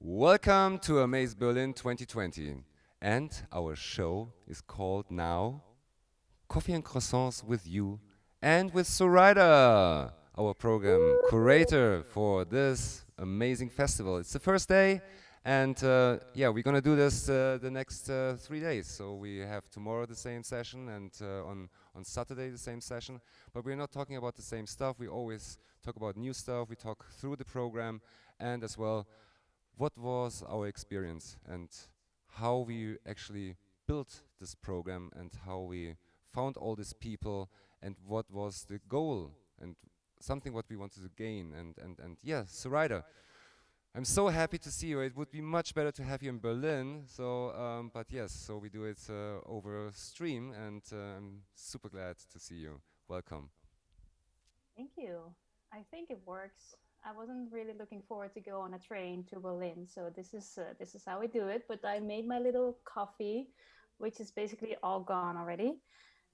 Welcome to Amaze Berlin 2020. And our show is called now Coffee and Croissants with You and with Sorida, our program curator for this amazing festival. It's the first day, and yeah, we're gonna do this the next 3 days. So we have tomorrow the same session, and on Saturday the same session. But we're not talking about the same stuff. We always talk about new stuff. We talk through the program, and as well what was our experience and how we actually built this program and how we found all these people and what was the goal and something what we wanted to gain and yeah, Sarida, I'm so happy to see you. It would be much better to have you in Berlin. So, but yes, so we do it over stream, and I'm super glad to see you. Welcome. Thank you. I think it works. I wasn't really looking forward to go on a train to Berlin, so this is how we do it. But I made my little coffee, which is basically all gone already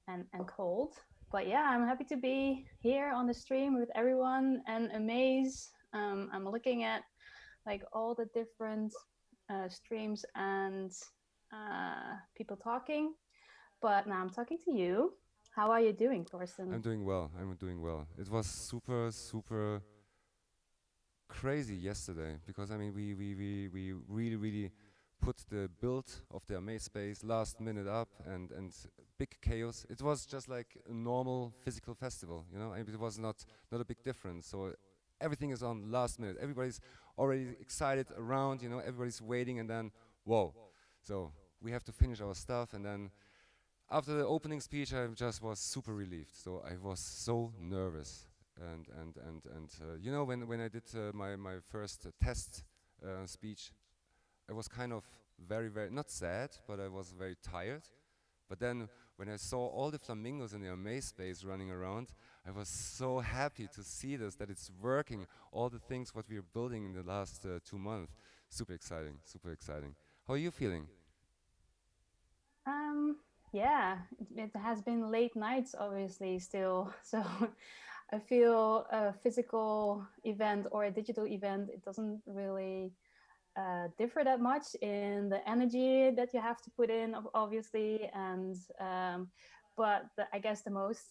and cold. But yeah, I'm happy to be here on the stream with everyone and Amaze. I'm looking at like all the different streams and people talking. But now I'm talking to you. How are you doing, Thorsten? I'm doing well. I'm doing well. It was super, super crazy yesterday because I mean we really really put the build of the Amaze space last minute up and big chaos. It was just like a normal physical festival, you know. And it was not a big difference. So everything is on last minute. Everybody's already excited around, you know. Everybody's waiting, and then whoa. So we have to finish our stuff, and then after the opening speech, I just was super relieved. So I was so nervous, and you know, when I did my first test speech, I was kind of very not sad, but I was very tired. But then when I saw all the flamingos in the Amaze space running around, I was so happy to see this, that it's working. All the things what we are building in the last 2 months, super exciting, super exciting. How are you feeling? Um, yeah, it has been late nights, obviously, still. So I feel a physical event or a digital event, it doesn't really differ that much in the energy that you have to put in, obviously. And but I guess the most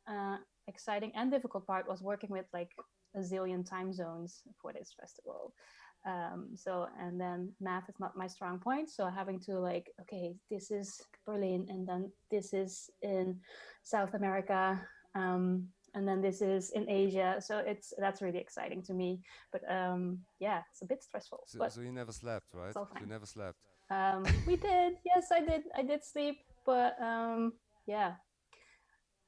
uh, exciting and difficult part was working with like a zillion time zones for this festival. So and then math is not my strong point, so having to like, okay, this is Berlin and then this is in South America, and then this is in Asia, so that's really exciting to me. But yeah, it's a bit stressful, So, but so you never slept, right? it's all You fine. never slept. We did, yes, I did sleep, but yeah,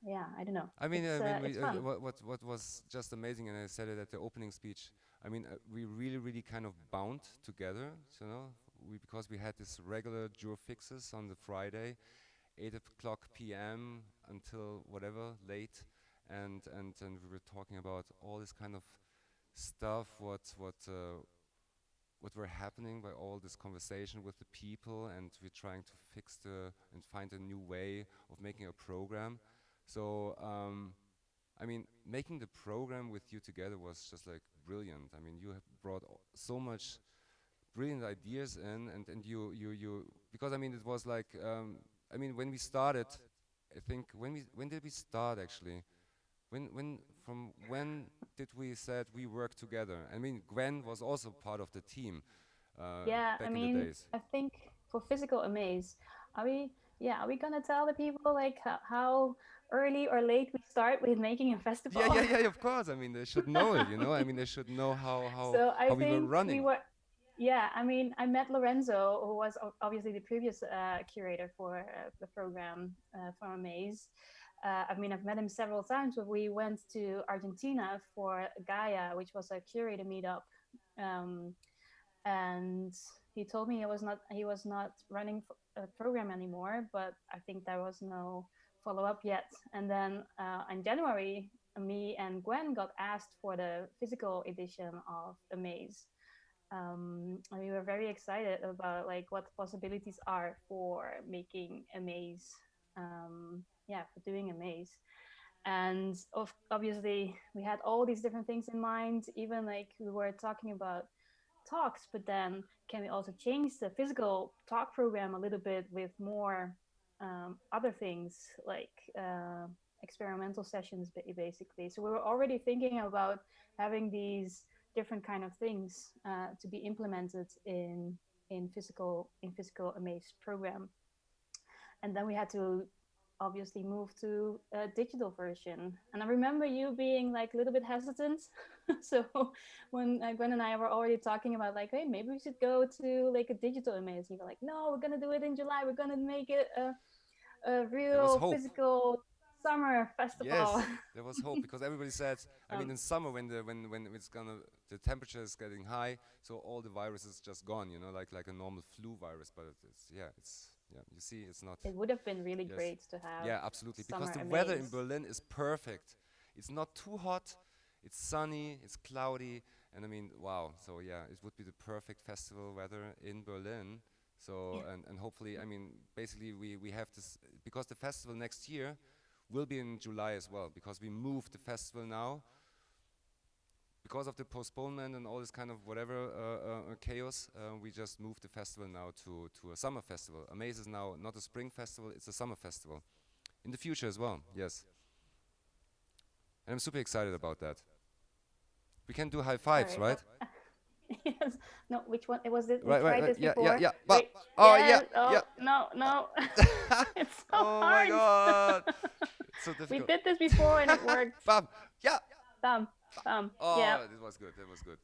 yeah, I don't know, I mean, it's fun. what was just amazing, and I said it at the opening speech. I mean, we really, really kind of bound together, you know, because we had this regular juror fixes on the Friday, 8 o'clock p.m. until whatever late, and we were talking about all this kind of stuff, what were happening by all this conversation with the people, and we're trying to fix the and find a new way of making a program. So I mean, making the program with you together was just like brilliant. I mean, you have brought so much brilliant ideas in, and you because I mean it was like I mean when we started, I think when did we start actually? When did we said we work together? I mean, Gwen was also part of the team Yeah, I back in the mean, days. I think for physical amaze, are we, yeah, are we gonna tell the people like how early or late we start with making a Yeah, festival? yeah, yeah. Of course. I mean, they should know it. You know. I mean, they should know So I how we were think we running. were, yeah, I mean, I met Lorenzo, who was obviously the previous curator for the program for Amaze. I mean, I've met him several times, but we went to Argentina for Gaia, which was a curator meetup. Um, and he told me he was not running a program anymore, but I think there was no follow up yet. And then in January, me and Gwen got asked for the physical edition of Amaze. And we were very excited about like what the possibilities are for making Amaze, yeah, for doing Amaze. And obviously we had all these different things in mind, even like we were talking about talks, but then can we also change the physical talk program a little bit with more other things like experimental sessions basically. So we were already thinking about having these different kind of things to be implemented in physical amaze program. And then we had to obviously move to a digital version. And I remember you being like a little bit hesitant. So when Gwen and I were already talking about like, hey, maybe we should go to like a digital image. You were like, no, we're gonna do it in July. We're gonna make it a There was real hope. physical summer festival. Yes, there was hope because everybody said, I mean, um, in summer when it's gonna the temperature is getting high, so all the virus is just gone, you know, like a normal flu virus. But it's yeah. You see, it's not. it would have been really Yes, great to have yeah, absolutely. Because summer the weather in amaze. Berlin is perfect. It's not too hot. It's sunny. It's cloudy, and I mean, wow. So yeah, it would be the perfect festival weather in Berlin. So and hopefully, I mean, basically we have this because the festival next year will be in July as well because we moved the festival now because of the postponement and all this kind of whatever chaos. We just moved the festival now to a summer festival. Amaze is now not a spring festival; it's a summer festival in the future as well. Yes, and I'm super excited about that. We can do high fives, Sorry. right? Yes. No, which one? It was it. We Right, right, tried right. this Yeah, yeah, before. yeah. But Wait. oh yeah, Yes. Oh yeah. no, no. It's so Oh my hard. God, it's so We difficult. did this before and it worked. Bam. Yeah. Thumb, thumb. Yeah. Oh, this was good. That was good.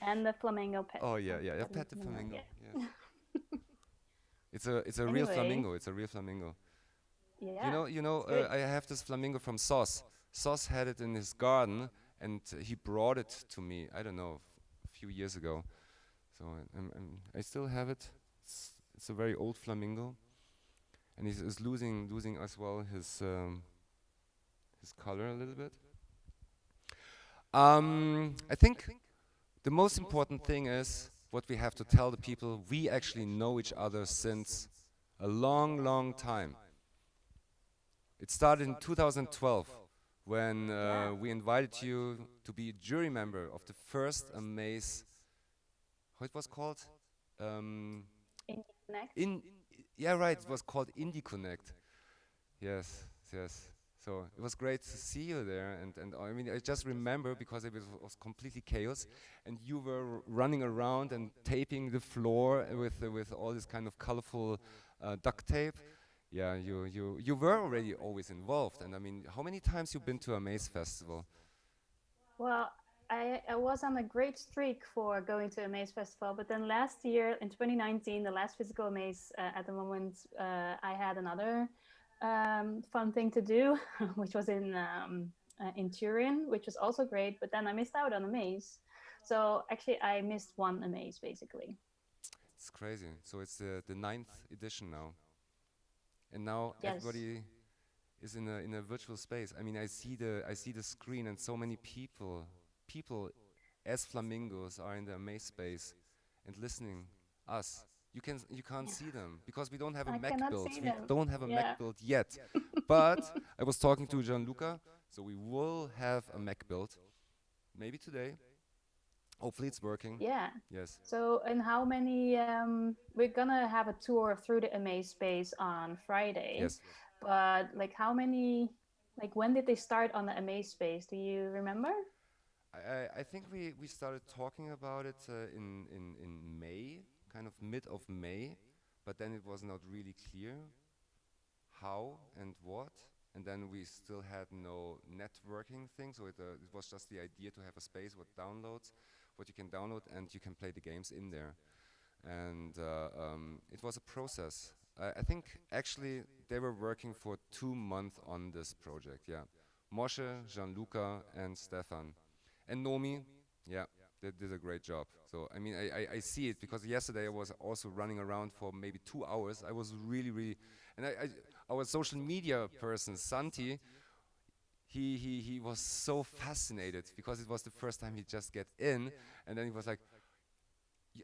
And the flamingo pet. Oh yeah, yeah. Yeah. Pet the Pet the flamingo. flamingo. Yes. Yeah. It's a real Anyway. flamingo. It's a real flamingo. Yeah. It's I good. have this flamingo from Sauce. Sauce had it in his garden, and he brought it to me. I don't know, a few years ago. So I still have it. It's a very old flamingo, and he's losing as well his color a little bit. I think the most important thing is what we have to tell the people. We actually know each other since a long, long time. It started in 2012 when Yeah. we invited you to be a jury member of the first Amaze. How it was called? Um, Indie Connect. in yeah, right. It was called Indie Connect. Yes, yes. So it was great to see you there, and I mean I just remember because was completely chaos, and you were running around and taping the floor with all this kind of colorful duct tape. Yeah, you were already always involved, and I mean, how many times you been to a Maze festival? Well, I was on a great streak for going to a maze festival, but then last year in 2019, the last physical maze at the moment, I had another fun thing to do, which was in Turin, which was also great. But then I missed out on a maze, so actually I missed one amaze basically. It's crazy. So it's the ninth edition now, and now Yes. everybody is in a virtual space. I mean, I see the screen, and so many people as flamingos are in the maze space and listening us. You can't Yeah. see them because we don't have a I Mac cannot build. see We them. don't have a Mac Yeah. build yet. But I was talking to Gianluca, so we will have a Mac build maybe today. Hopefully it's working. Yeah. Yes. So, and how many? We're gonna have a tour through the Amaze space on Friday, Yes. but like how many? Like when did they start on the Amaze space? Do you remember? I think we started talking about it in May, kind of mid of May, but then it was not really clear how and what. And then we still had no networking thing, so it was just the idea to have a space with downloads, what you can download, and you can play the games in there. And it was a process. I think actually they were working for 2 months on this project. Yeah, Moshe, Gianluca, and Stefan, and Nomi. Yeah, they did a great job. So I mean, I see it because yesterday I was also running around for maybe 2 hours. I was really, and our social media person Santi, he was so fascinated because it was the first time he just get in, and then he was like,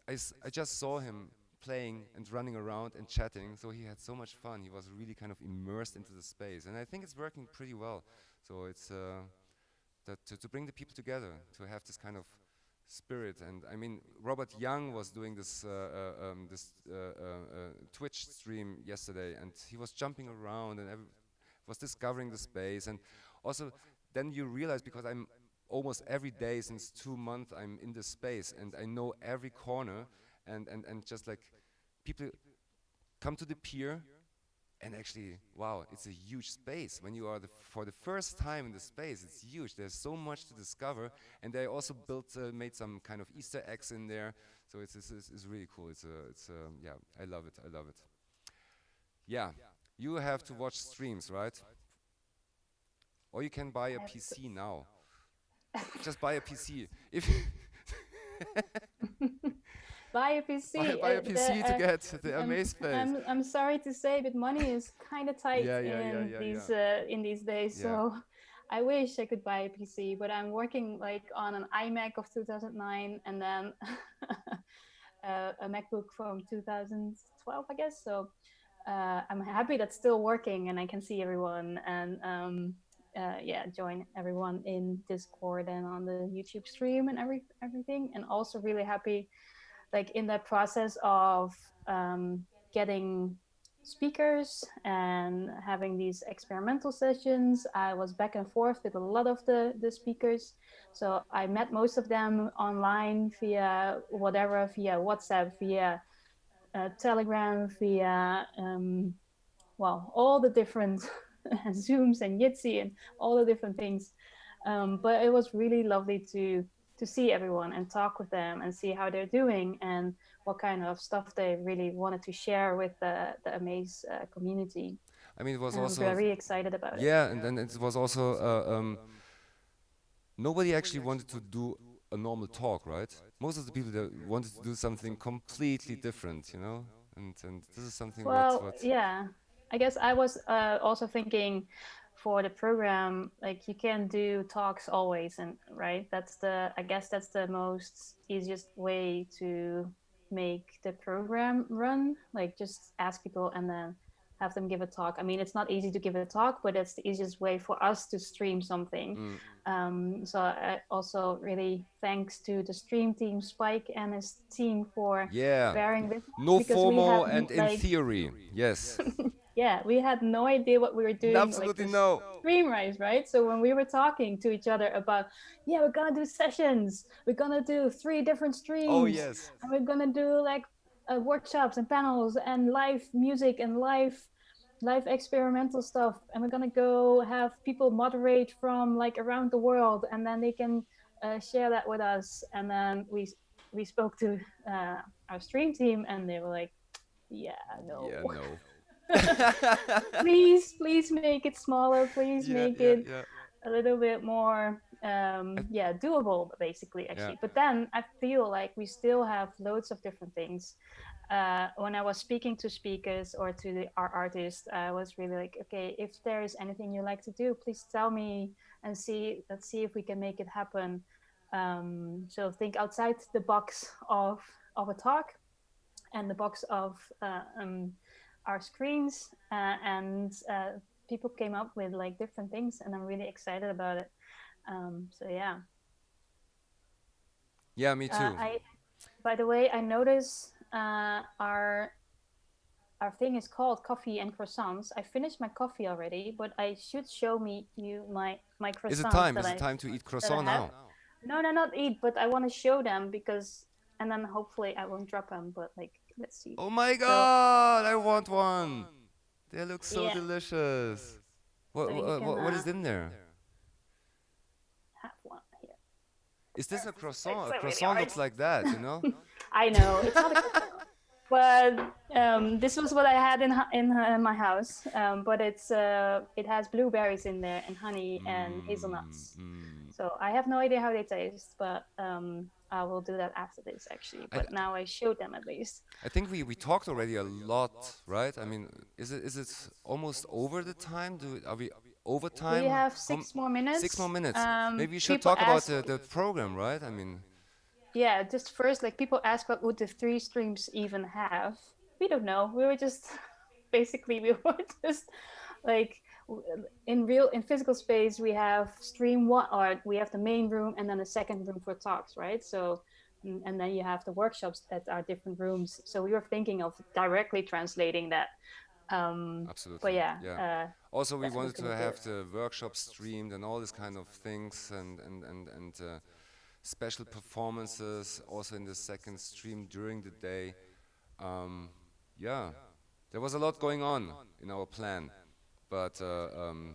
I just saw him playing and running around and chatting. So he had so much fun. He was really kind of immersed into the space, and I think it's working pretty well. So it's to bring the people together, to have this kind of spirit. And I mean, Robert Young was doing this Twitch stream yesterday, and he was jumping around and was discovering the space. And also, then you realize, because I'm almost every day since 2 months I'm in this space, and I know every corner, and just like people come to the pier, and actually, wow, it's a huge space. When you are for the first time in the space, it's huge. There's so much to discover, and they also made some kind of Easter eggs in there. So it's really cool. Yeah, I love it. I love it. Yeah, you have to watch streams, right? Or you can buy a I have PC now. Just buy a PC. If buy a PC. buy a PC to get the Amaze space. I'm sorry to say, but money is kind of tight in these days. Yeah. So I wish I could buy a PC, but I'm working like on an iMac of 2009, and then a MacBook from 2012, I guess. So I'm happy that's still working, and I can see everyone, and yeah, join everyone in Discord and on the YouTube stream and everything. And also really happy, like in that process of getting speakers and having these experimental sessions, I was back and forth with a lot of the speakers. So I met most of them online via whatever, via WhatsApp, via Telegram, via well, all the different Zooms and Jitsi and all the different things. But it was really lovely to see everyone and talk with them and see how they're doing and what kind of stuff they really wanted to share with the Amaze community. I mean, it was And also I'm very excited about it. yeah, and then it was also nobody actually wanted to do a normal talk, right? Most of the people that wanted to do something completely different, you know, and this is something Well, yeah, I guess I was also thinking for the program, like you can do talks always, and right, I guess that's the most easiest way to make the program run. Like just ask people and then have them give a talk. I mean, it's not easy to give a talk, but it's the easiest way for us to stream something. So I also really thanks to the stream team, Spike and his team, for yeah, bearing with us, no because we FOMO had and in theory, yes. yeah, we had no idea what we were doing. Absolutely like no. Stream rise, right? So when we were talking to each other about, yeah, we're gonna do sessions, we're gonna do 3 different streams, Oh yes. and we're gonna do like workshops and panels and live music and live experimental stuff, and we're gonna go have people moderate from like around the world, and then they can share that with us. And then we spoke to our stream team, and they were like, yeah, no. Yeah, no. please make it smaller, please make it yeah. a little bit more doable, basically, actually. But then I feel like we still have loads of different things. When I was speaking to speakers or to our artists, I was really like, okay, if there is anything you like to do, please tell me, and let's see if we can make it happen. So think outside the box of a talk and the box of our screens, and people came up with like different things, and I'm really excited about it. So yeah. Yeah, me too. By the way, I notice our thing is called Coffee and Croissants. I finished my coffee already, but I should show you my croissants. Is it time? Is it time to eat croissant now? No, not eat, but I want to show them, because, and then hopefully I won't drop them, but like, let's see. Oh my god, I want one. They look so delicious. What is in there? Have one here. Is this a croissant? A croissant looks like that, you know? I know, it's not a croissant. But this was what I had in my house. But it has blueberries in there and honey and hazelnuts. So I have no idea how they taste, but I will do that after this, actually. But now I showed them at least. I think we talked already a lot, right? I mean, is it almost over the time? Are we over time? We have 6 more minutes. 6 more minutes. Maybe we should talk about the program, right? I mean, Yeah, just first, like people ask what would the three streams even have? We don't know. We were just basically we were just like in physical space we have stream one, or we have the main room and then a second room for talks, right? So and then you have the workshops that are different rooms. So we were thinking of directly translating that. But Absolutely, yeah, yeah. Also, we that was wanted to gonna be good. have the workshop streamed and all these kind of things, and special performances also in the second stream during the day. Um, yeah, there was a lot going on in our plan, but uh, um,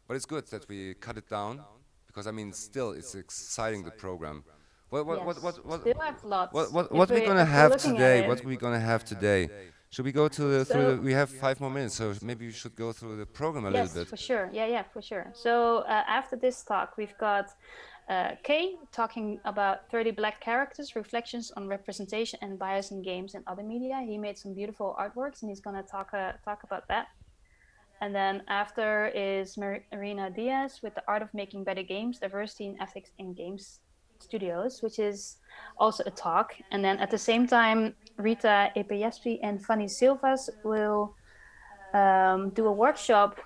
but it's good that we cut it down because I mean, still, it's exciting the program. What what what Yes, what we what still have what lots what, if what we we gonna if we're have looking at today? it. What we gonna have today? Should we go to So we have 5 more minutes, so maybe we should go through the program a little yes, bit. for sure. Yeah, yeah, for sure. So after this talk, we've got Kay talking about 30 Black characters, reflections on representation and bias in games and other media. He made some beautiful artworks, and he's gonna talk about that. And then after is Marina Diaz with the art of making better games, diversity and ethics in games studios, which is also a talk. And then at the same time, Rita Epeyespi and Fanny Silvas will do a workshop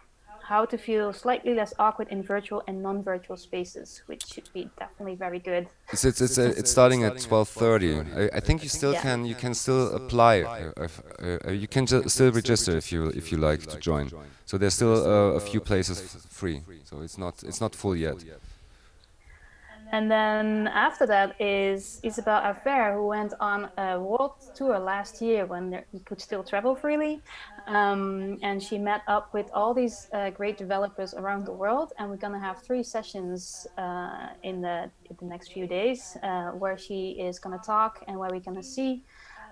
how to feel slightly less awkward in virtual and non-virtual spaces, which should be definitely very good. It's starting at 12:30. I think Yeah. you can still apply. You can still register if you like to join. So there's still a few places free. So it's not full yet. And then after that is Isabel Aver, who went on a world tour last year when he could still travel freely. And she met up with all these great developers around the world. And we're going to have 3 sessions in the next few days where she is going to talk and where we're going to see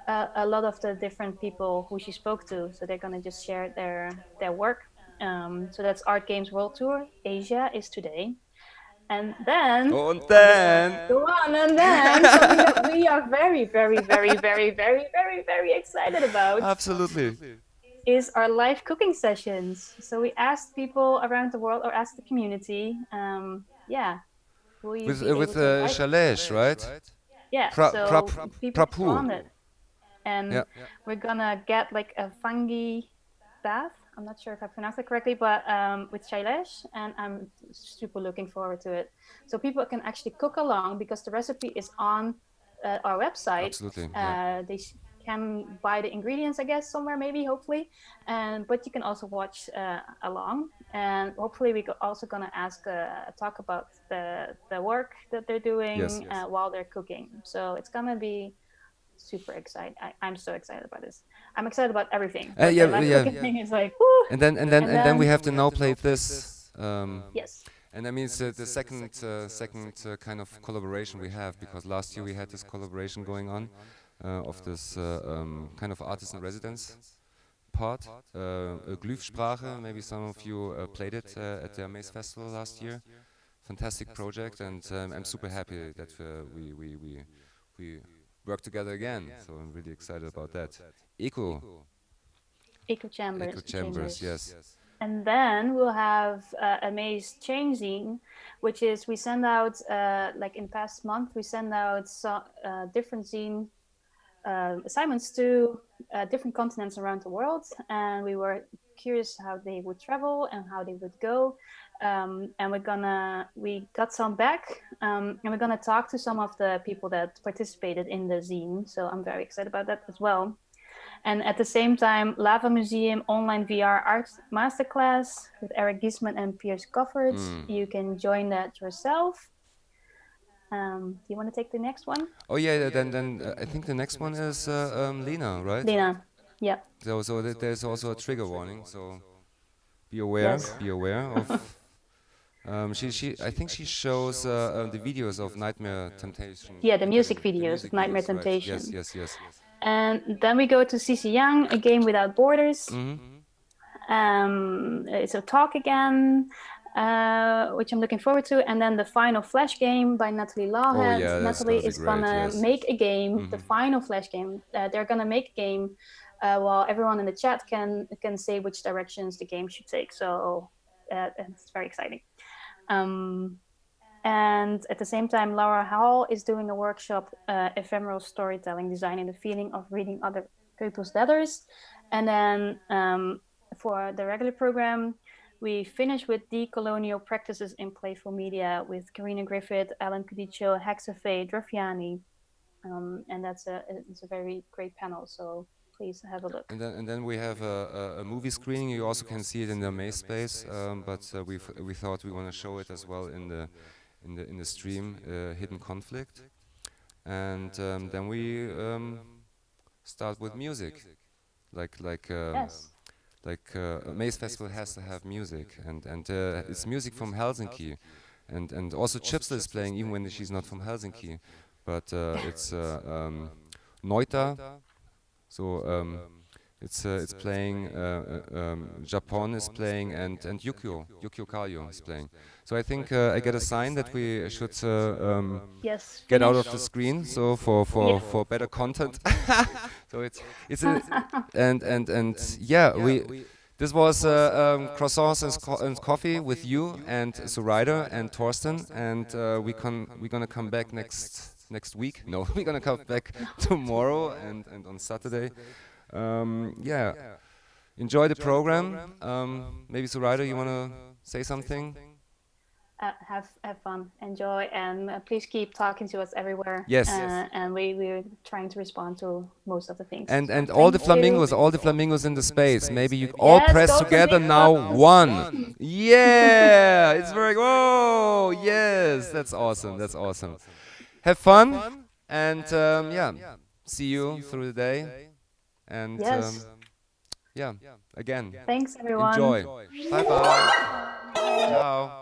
a lot of the different people who she spoke to. So they're going to just share their work. So that's Art Games World Tour. Asia is today. And then Und I'm just gonna then go on, and then something that we are very, very, very, very, very, very, very excited about absolutely. is our live cooking sessions. So we asked people around the world, or asked the community, yeah, will you be able With to live? Shalesh, right? Yeah, Pra, prap, so people prapu. responded, and Yeah. we're gonna get like a fungi bath. I'm not sure if I pronounced it correctly, but with Shailesh, and I'm super looking forward to it. So people can actually cook along because the recipe is on our website. Absolutely. Yeah. They can buy the ingredients, I guess, somewhere, maybe, hopefully, and but you can also watch along, and hopefully we're also gonna ask talk about the work that they're Yes. doing while they're cooking. So it's gonna be super excited. I'm so excited about this. I'm excited about everything, but Yeah. the live Yeah. cooking thing is like, woo! And And then we then, have to now play this. yes, And that means the second kind of collaboration we have, because last year we had this collaboration going on of this kind of artist in residence part. Glyphsprache, maybe some of you played it at the Amaze Festival last year. Fantastic project, and I'm super happy that we work together again. So I'm really excited about that. echo Echo chambers, chambers, yes. And then we'll have Amaze Changing, which is we send out like in past month we send out different zine assignments to different continents around the world, and we were curious how they would travel and how they would go. And we got some back, and we're gonna talk to some of the people that participated in the zine. So I'm very excited about that as well. And at the same time, Lava Museum online VR art masterclass with Eric Giesman and Piers Gofford. You can join that yourself. Do you want to take the next one? Oh yeah, then I think the next one is Lena, right? Lena. Yeah. There's also a trigger warning, so Yes. be aware of. She I think she shows the videos of Nightmare Temptation. Yeah, the music The videos of music Nightmare videos, right? Yes, Temptation. yes, yes. And then we go to CC Young, A Game Without Borders. It's a talk again, which I'm looking forward to. And then the final Flash game by Natalie Lawhead. Yeah, that's Natalie gonna be is great, gonna yes. make a game, the final Flash game. They're gonna make a game while everyone in the chat can say which directions the game should take. So it's very exciting. And at the same time, Laura Hall is doing a workshop, ephemeral storytelling, designing the feeling of reading other people's letters. And then for the regular program, we finish with decolonial practices in playful media with Karina Griffith, Alan Cudiccio, Hexafe, Draffiani. And it's a very great panel. So please have a look. And then we have a movie screening. You also can see it in the Maze space, but we thought we want to show it as well in the stream, Hidden Conflict. And then we start with music, like Yes. Maze Festival has to have music, and it's music from Helsinki, and also Chipsel is playing even when she's not from Helsinki, but it's Noita, so it's playing. Japan is playing, and Yukio Kallio is playing. So I think I get a sign that we should Yes. get out Finish. of the screen. So for better content. So it's a, and yeah, we this was croissants and coffee with you and Zoraida and Torsten, and we're gonna come back next week. No, we're gonna come back tomorrow and on Saturday. Yeah, enjoy the program. Maybe Zoraida, you wanna say something? Have fun, enjoy, and please keep talking to us everywhere. Yes. And we're trying to respond to most of the things. And So all the thank you. flamingos in the space. Maybe you all Yes, press go together now. flamingos. One. Yeah, it's very. Whoa, yes, that's awesome. That's awesome. Have fun, and yeah, see you through the day. And Yes. yeah, again, Thanks, everyone. enjoy. Bye bye. Ciao.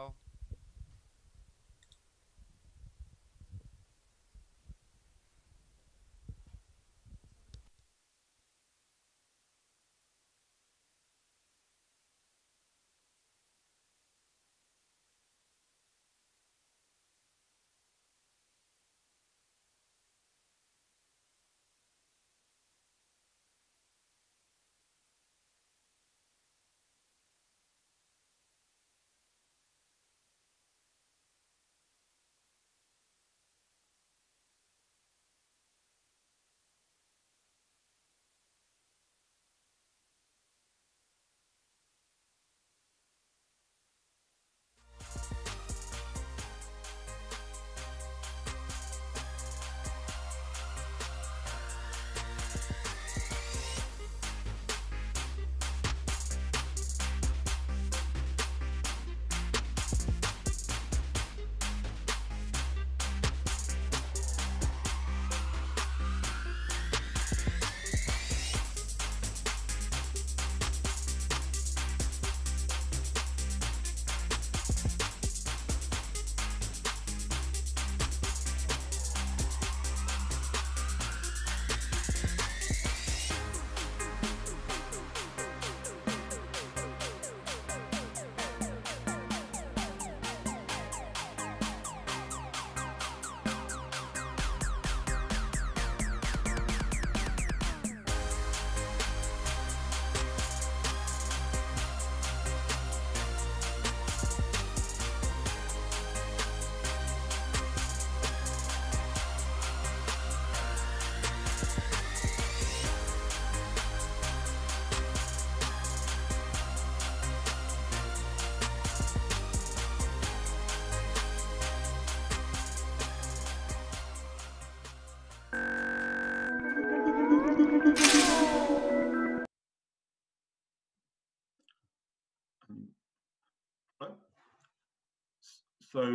So,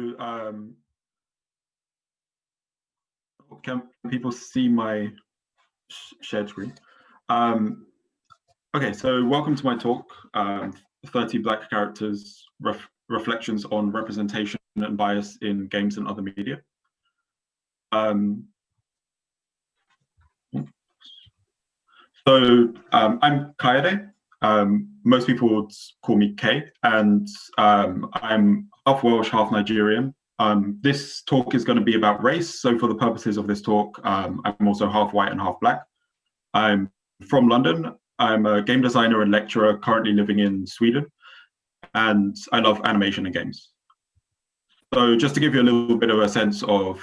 can people see my shared screen? Okay, so welcome to my talk, 30 Black Characters, Reflections on Representation and Bias in Games and Other Media. I'm Kaede. Most people would call me Kay, and I'm half Welsh, half Nigerian. This talk is going to be about race, so for the purposes of this talk, I'm also half white and half black. I'm from London. I'm a game designer and lecturer currently living in Sweden, and I love animation and games. So just to give you a little bit of a sense of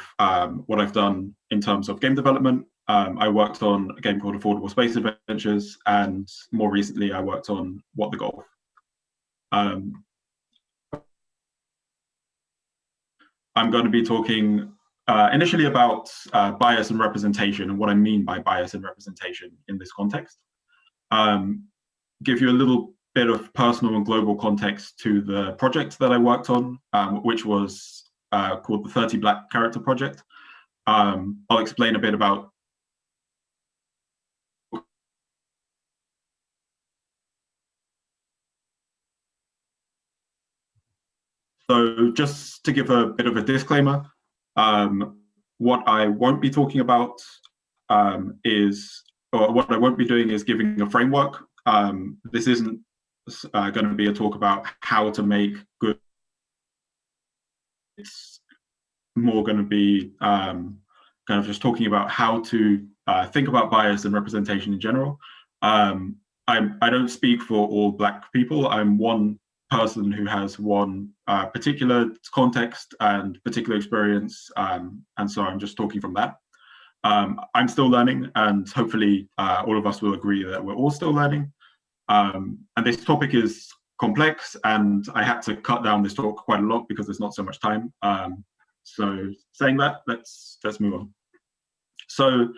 what I've done in terms of game development, I worked on a game called Affordable Space Adventures, and more recently I worked on What the Golf. I'm going to be talking initially about bias and representation and what I mean by bias and representation in this context. Give you a little bit of personal and global context to the project that I worked on, which was called the 30 Black Character Project. I'll explain a bit about So just to give a bit of a disclaimer, what I won't be talking about what I won't be doing is giving a framework. This isn't going to be a talk about how to make good. It's more going to be kind of just talking about how to think about bias and representation in general. I don't speak for all Black people. I'm one person who has one particular context and particular experience, and so I'm just talking from that. I'm still learning, and hopefully all of us will agree that we're all still learning. And this topic is complex, and I had to cut down this talk quite a lot because there's not so much time. So saying that, let's move on. So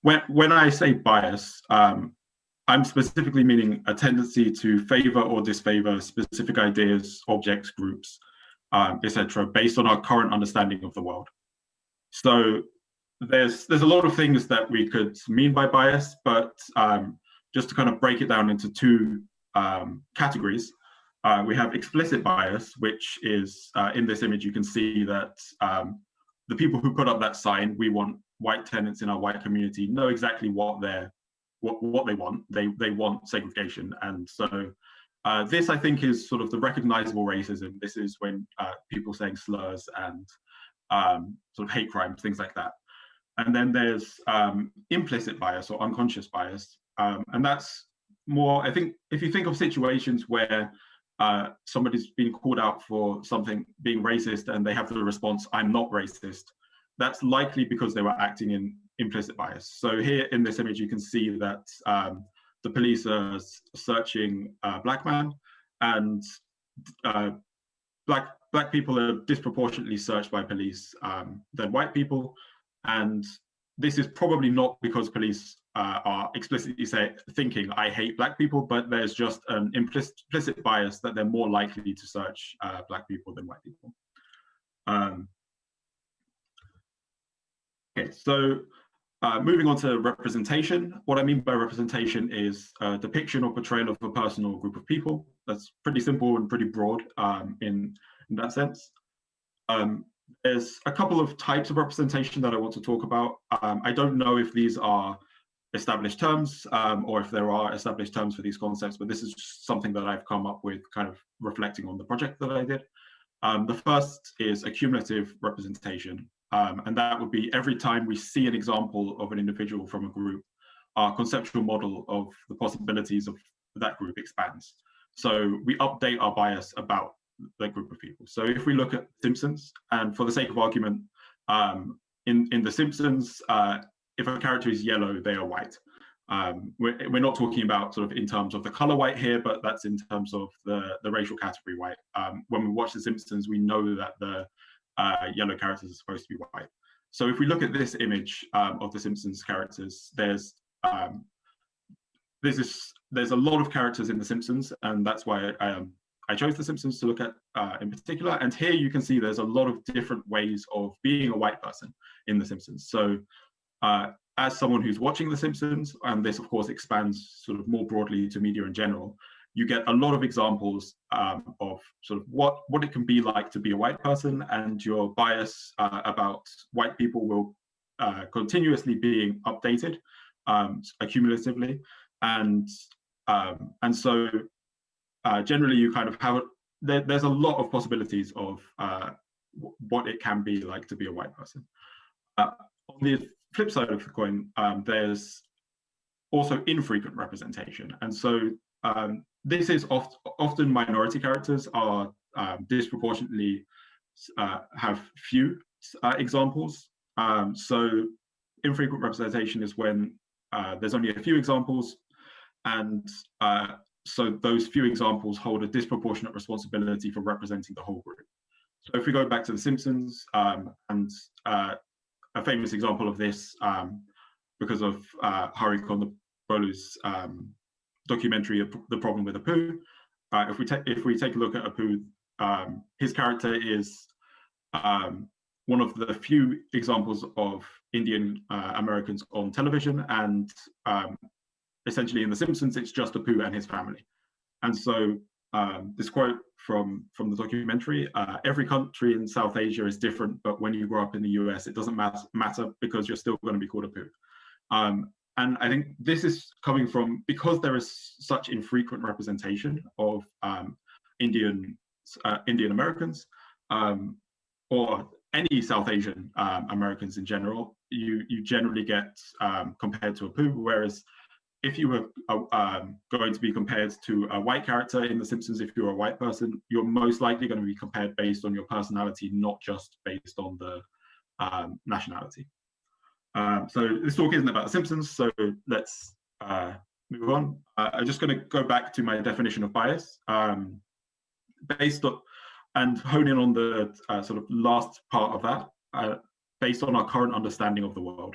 when I say bias, I'm specifically meaning a tendency to favor or disfavor specific ideas, objects, groups, etc., based on our current understanding of the world. So there's a lot of things that we could mean by bias, but just to kind of break it down into two categories, we have explicit bias, which is in this image, you can see that the people who put up that sign, "We want white tenants in our white community," know exactly what they want. They want segregation. And so this, I think, is sort of the recognizable racism. This is when people saying slurs and sort of hate crimes, things like that. And then there's implicit bias or unconscious bias. And that's more, I think, if you think of situations where somebody's been called out for something being racist and they have the response, "I'm not racist," that's likely because they were acting in implicit bias. So here in this image, you can see that the police are searching a Black man, and black people are disproportionately searched by police than white people. And this is probably not because police are explicitly thinking, "I hate Black people," but there's just an implicit bias that they're more likely to search Black people than white people. Okay, so moving on to representation. What I mean by representation is a depiction or portrayal of a person or group of people. That's pretty simple and pretty broad in that sense. There's a couple of types of representation that I want to talk about. I don't know if these are established terms or if there are established terms for these concepts, but this is just something that I've come up with kind of reflecting on the project that I did. The first is accumulative representation. And that would be every time we see an example of an individual from a group, our conceptual model of the possibilities of that group expands. So we update our bias about that group of people. So if we look at Simpsons, and for the sake of argument, in The Simpsons, if a character is yellow, they are white. We're not talking about sort of in terms of the color white here, but that's in terms of the racial category white. When we watch The Simpsons, we know that the yellow characters are supposed to be white. So if we look at this image of the Simpsons characters, there's a lot of characters in the Simpsons, and that's why I chose the Simpsons to look at in particular. And here you can see there's a lot of different ways of being a white person in the Simpsons. So as someone who's watching the Simpsons, and this of course expands sort of more broadly to media in general, you get a lot of examples of sort of what it can be like to be a white person, and your bias about white people will continuously being updated accumulatively. And so generally you kind of have, there's a lot of possibilities of what it can be like to be a white person. On the flip side of the coin, there's also infrequent representation. And so this is often minority characters are disproportionately have few examples. So infrequent representation is when there's only a few examples, and so those few examples hold a disproportionate responsibility for representing the whole group. So if we go back to The Simpsons, and a famous example of this, because of Hari Kondabolu's documentary, The Problem with Apu. If we take a look at Apu, his character is one of the few examples of Indian Americans on television, and essentially in The Simpsons, it's just Apu and his family. And so this quote from the documentary: every country in South Asia is different, but when you grow up in the US, it doesn't matter because you're still going to be called Apu. And I think this is coming from, because there is such infrequent representation of Indian Americans, or any South Asian Americans in general. You generally get compared to Apu, whereas if you were going to be compared to a white character in The Simpsons, if you're a white person, you're most likely going to be compared based on your personality, not just based on the nationality. So this talk isn't about The Simpsons, so let's move on. I'm just going to go back to my definition of bias, based on, and hone in on the sort of last part of that, based on our current understanding of the world.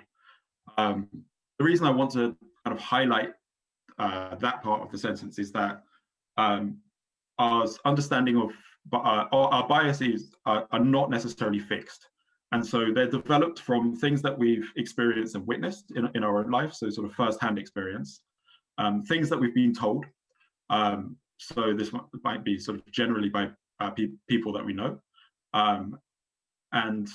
The reason I want to kind of highlight that part of the sentence is that our understanding of our biases are not necessarily fixed. And so they're developed from things that we've experienced and witnessed in our own life, so sort of first-hand experience, things that we've been told. So this might be sort of generally by people that we know. And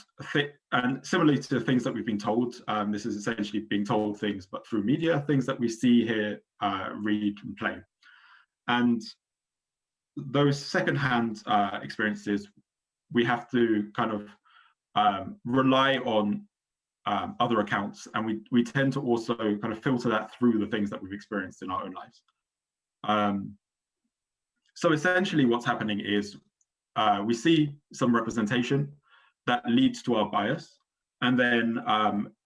similarly to things that we've been told, this is essentially being told things, but through media, things that we see, hear, read, and play. And those second-hand experiences, we have to kind of rely on other accounts, and we tend to also kind of filter that through the things that we've experienced in our own lives. So essentially what's happening is we see some representation that leads to our bias, and then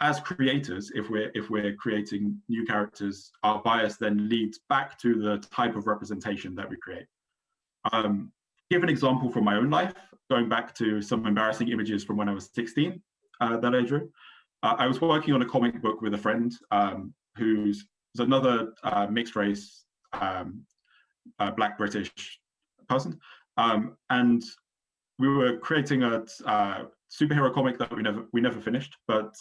as creators, if we're creating new characters, our bias then leads back to the type of representation that we create. Give an example from my own life, going back to some embarrassing images from when I was 16 that I drew. I was working on a comic book with a friend who's another mixed race, Black British person, and we were creating a superhero comic that we never finished. But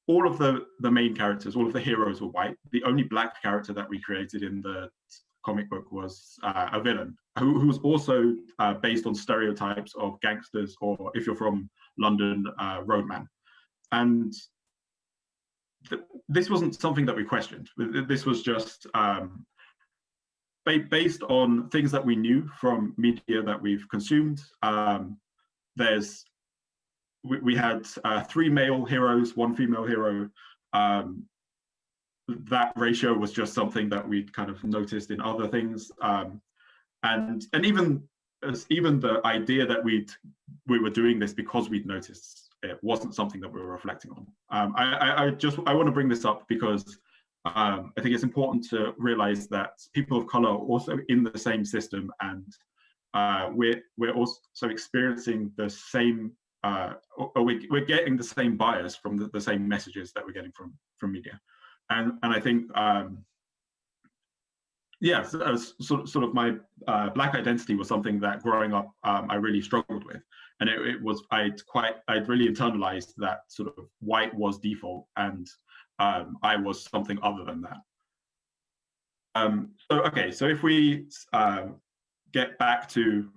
all of the main characters, all of the heroes were white. The only Black character that we created in the comic book was a villain who was also based on stereotypes of gangsters, or if you're from London, roadman. And this wasn't something that we questioned. This was just based on things that we knew from media that we've consumed. We had 3 male heroes, 1 female hero. That ratio was just something that we'd kind of noticed in other things, and even the idea that we were doing this because we'd noticed it wasn't something that we were reflecting on. I want to bring this up because I think it's important to realize that people of color are also in the same system, and we're also experiencing the same, or we're getting the same bias from the same messages that we're getting from media. And I think, yeah, sort of my Black identity was something that growing up I really struggled with, and I'd really internalized that sort of white was default, and I was something other than that. So if we get back to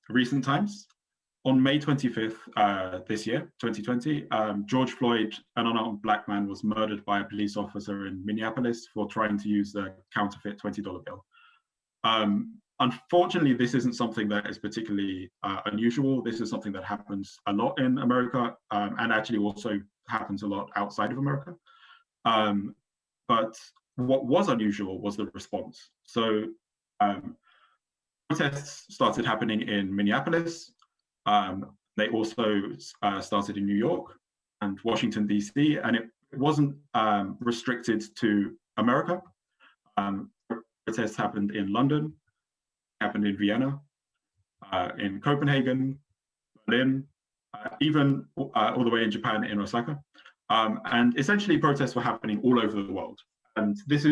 recent times, on May 25th this year, 2020, George Floyd, an unarmed Black man, was murdered by a police officer in Minneapolis for trying to use a counterfeit $20 bill. Unfortunately, this isn't something that is particularly unusual. This is something that happens a lot in America, and actually also happens a lot outside of America. But what was unusual was the response. So protests started happening in Minneapolis. They also started in New York and Washington, D.C., and it wasn't restricted to America. Protests happened in London, happened in Vienna, in Copenhagen, Berlin, even all the way in Japan, in Osaka. And essentially, protests were happening all over the world. And this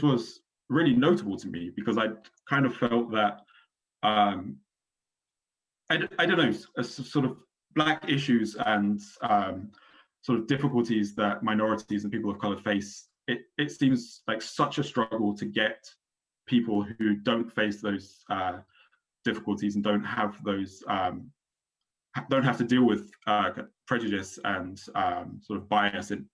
was really notable to me because I kind of felt that I don't know, sort of Black issues and sort of difficulties that minorities and people of color face. It seems like such a struggle to get people who don't face those difficulties and don't have those don't have to deal with prejudice and sort of bias in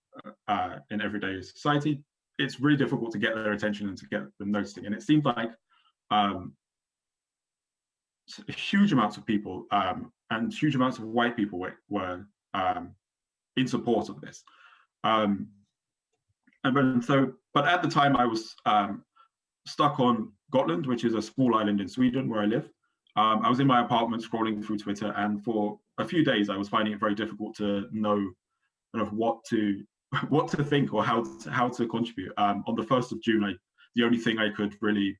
everyday society. It's really difficult to get their attention and to get them noticing. And it seemed like huge amounts of people and huge amounts of white people were in support of this. But at the time I was stuck on Gotland, which is a small island in Sweden where I live. I was in my apartment scrolling through Twitter, and for a few days I was finding it very difficult to know kind of what to think or how to contribute. On the 1st of June, the only thing I could really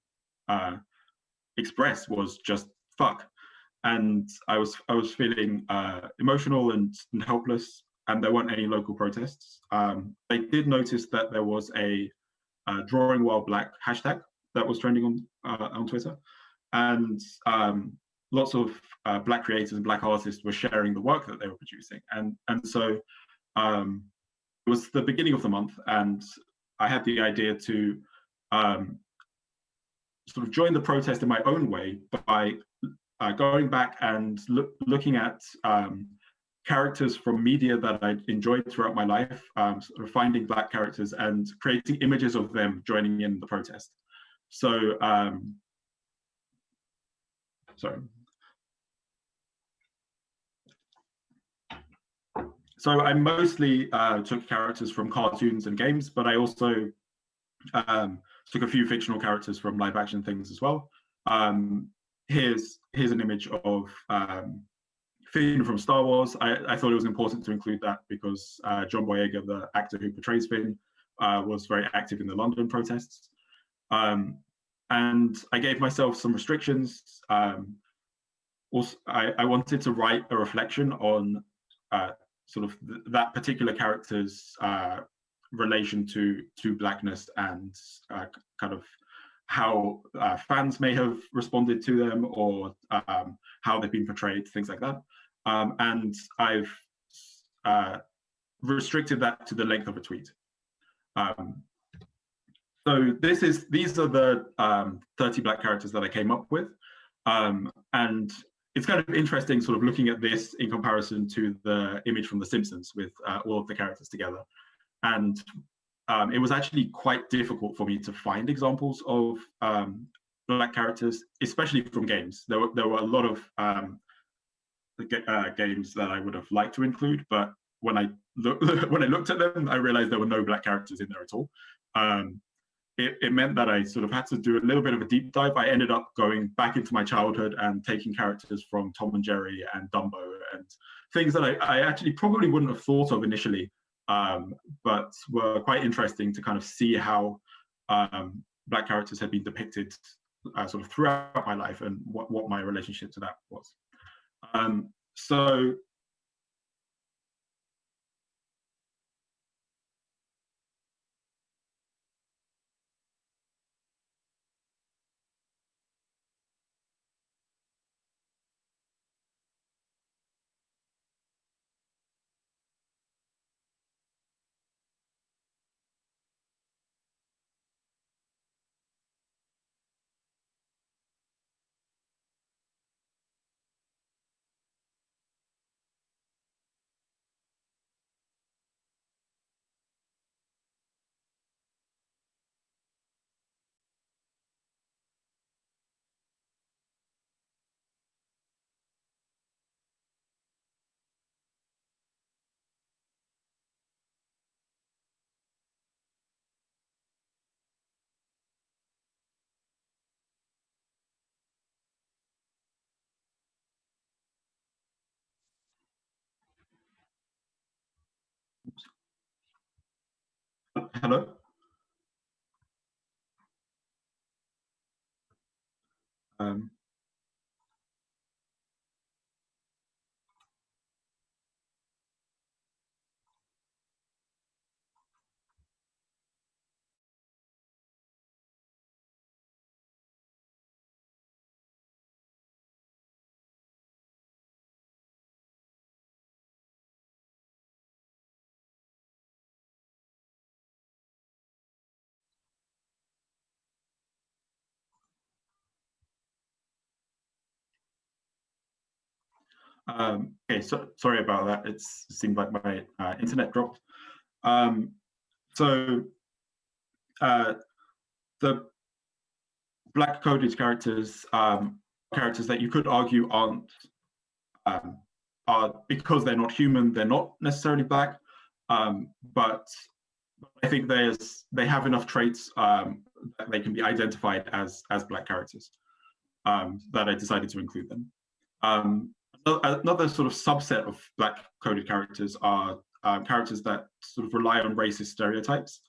express was just fuck, and I was feeling emotional and helpless, and there weren't any local protests. I did notice that there was a drawing while black hashtag that was trending on Twitter, and lots of Black creators and Black artists were sharing the work that they were producing, and so it was the beginning of the month, and I had the idea to sort of join the protest in my own way by going back and looking at characters from media that I enjoyed throughout my life, sort of finding Black characters and creating images of them joining in the protest. So, sorry. So I mostly took characters from cartoons and games, but I also took a few fictional characters from live action things as well. Here's an image of Finn from Star Wars. I thought it was important to include that because John Boyega, the actor who portrays Finn, was very active in the London protests. And I gave myself some restrictions. Also, I wanted to write a reflection on sort of that particular character's relation to Blackness and kind of how fans may have responded to them or how they've been portrayed, things like that. And I've restricted that to the length of a tweet. So these are the 30 Black characters that I came up with. And it's kind of interesting sort of looking at this in comparison to the image from The Simpsons with all of the characters together. And it was actually quite difficult for me to find examples of Black characters, especially from games. There were a lot of games that I would have liked to include, but when I looked at them, I realized there were no Black characters in there at all. It meant that I sort of had to do a little bit of a deep dive. I ended up going back into my childhood and taking characters from Tom and Jerry and Dumbo and things that I actually probably wouldn't have thought of initially, but were quite interesting to kind of see how Black characters had been depicted sort of throughout my life and what my relationship to that was. So Hello. Um, okay, so sorry about that. It seemed like my internet dropped. Um, so the black coded characters, characters that you could argue um, are because they're not human, they're not necessarily black, but I think they have enough traits that they can be identified as black characters, that I decided to include them. Another sort of subset of black coded characters are characters that sort of rely on racist stereotypes.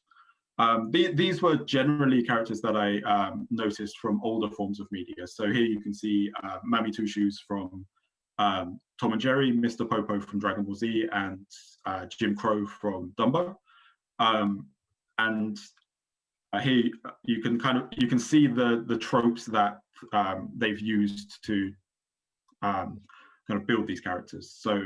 These were generally characters that I noticed from older forms of media. So here you can see Mammy Two Shoes from Tom and Jerry, Mr. Popo from Dragon Ball Z, and Jim Crow from Dumbo. And here you can see the tropes that they've used to kind of build these characters. So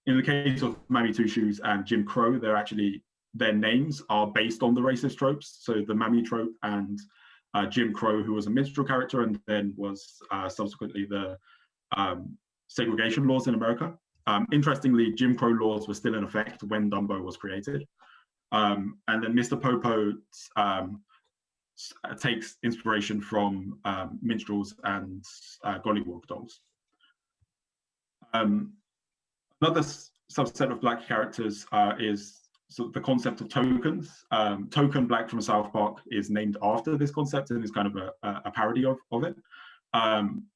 in the case of Mammy Two Shoes and Jim Crow, their names are based on the racist tropes. So the Mammy trope and Jim Crow, who was a minstrel character and then was subsequently the segregation laws in America. Interestingly, Jim Crow laws were still in effect when Dumbo was created. And then Mr. Popo takes inspiration from minstrels and gollywog dolls. Another subset of black characters is sort of the concept of tokens. Token Black from South Park is named after this concept and is kind of a parody of it.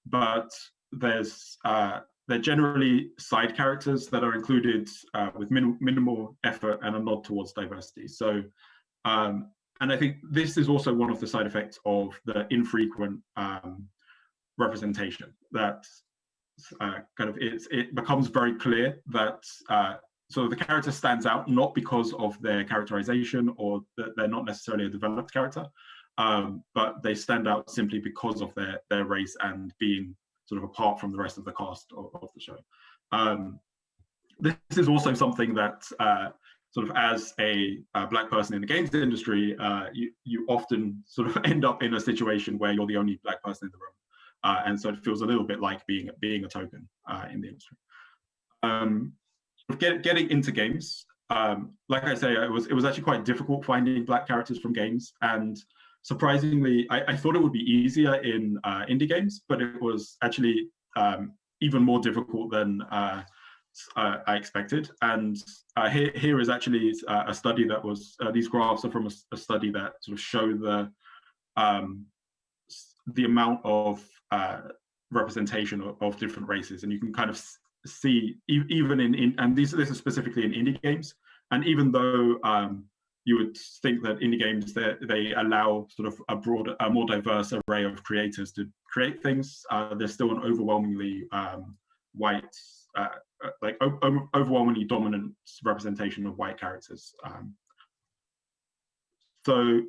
But they're generally side characters that are included with minimal effort and a nod towards diversity. So, and I think this is also one of the side effects of the infrequent representation, that it becomes very clear that so the character stands out not because of their characterization or that they're not necessarily a developed character, but they stand out simply because of their race and being sort of apart from the rest of the cast of the show. This is also something that sort of as a black person in the games industry, you often sort of end up in a situation where you're the only black person in the room. And so it feels a little bit like being a token in the industry. Getting into games, like I say, it was actually quite difficult finding black characters from games, and surprisingly, I thought it would be easier in indie games, but it was actually even more difficult than I expected. And here is actually a study that was these graphs are from a study that sort of show the amount of representation of different races, and you can kind of see even in and this is specifically in indie games, and even though you would think that indie games they allow sort of a more diverse array of creators to create things, there's still an overwhelmingly white, like overwhelmingly dominant representation of white characters. So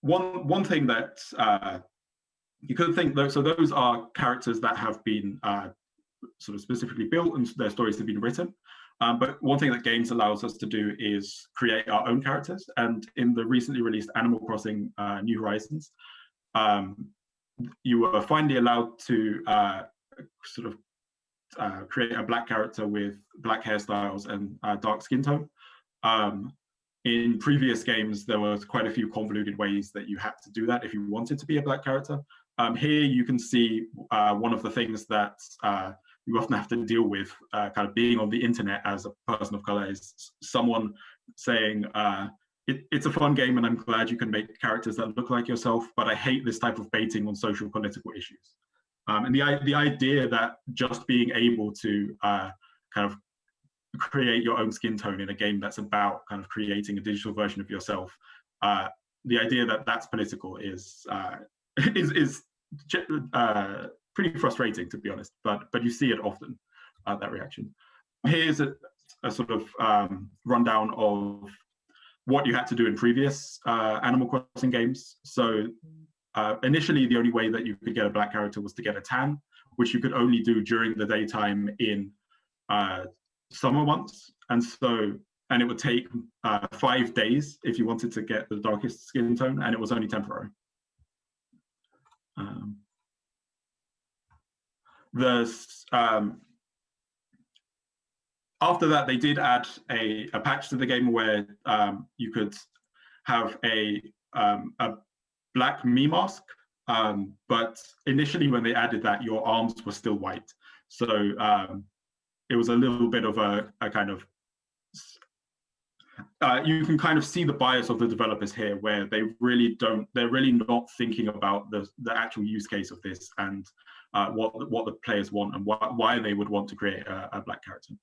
one thing that you could think, though, so those are characters that have been sort of specifically built and their stories have been written. But one thing that games allows us to do is create our own characters. And in the recently released Animal Crossing New Horizons, you were finally allowed to sort of create a black character with black hairstyles and dark skin tone. In previous games, there was quite a few convoluted ways that you had to do that if you wanted to be a black character. Here you can see one of the things that you often have to deal with kind of being on the internet as a person of color is someone saying, it's a fun game and I'm glad you can make characters that look like yourself, but I hate this type of baiting on social political issues. And the idea that just being able to kind of create your own skin tone in a game that's about kind of creating a digital version of yourself. The idea that that's political is pretty frustrating, to be honest. But you see it often, that reaction. Here's a sort of rundown of what you had to do in previous Animal Crossing games. So initially, the only way that you could get a black character was to get a tan, which you could only do during the daytime in summer months. And it would take 5 days if you wanted to get the darkest skin tone, and it was only temporary. After that, they did add a patch to the game where you could have a black me mask, but initially when they added that, your arms were still white. So it was a little bit of a kind of, you can kind of see the bias of the developers here, where they're really not thinking about the actual use case of this and what the players want and why they would want to create a black character.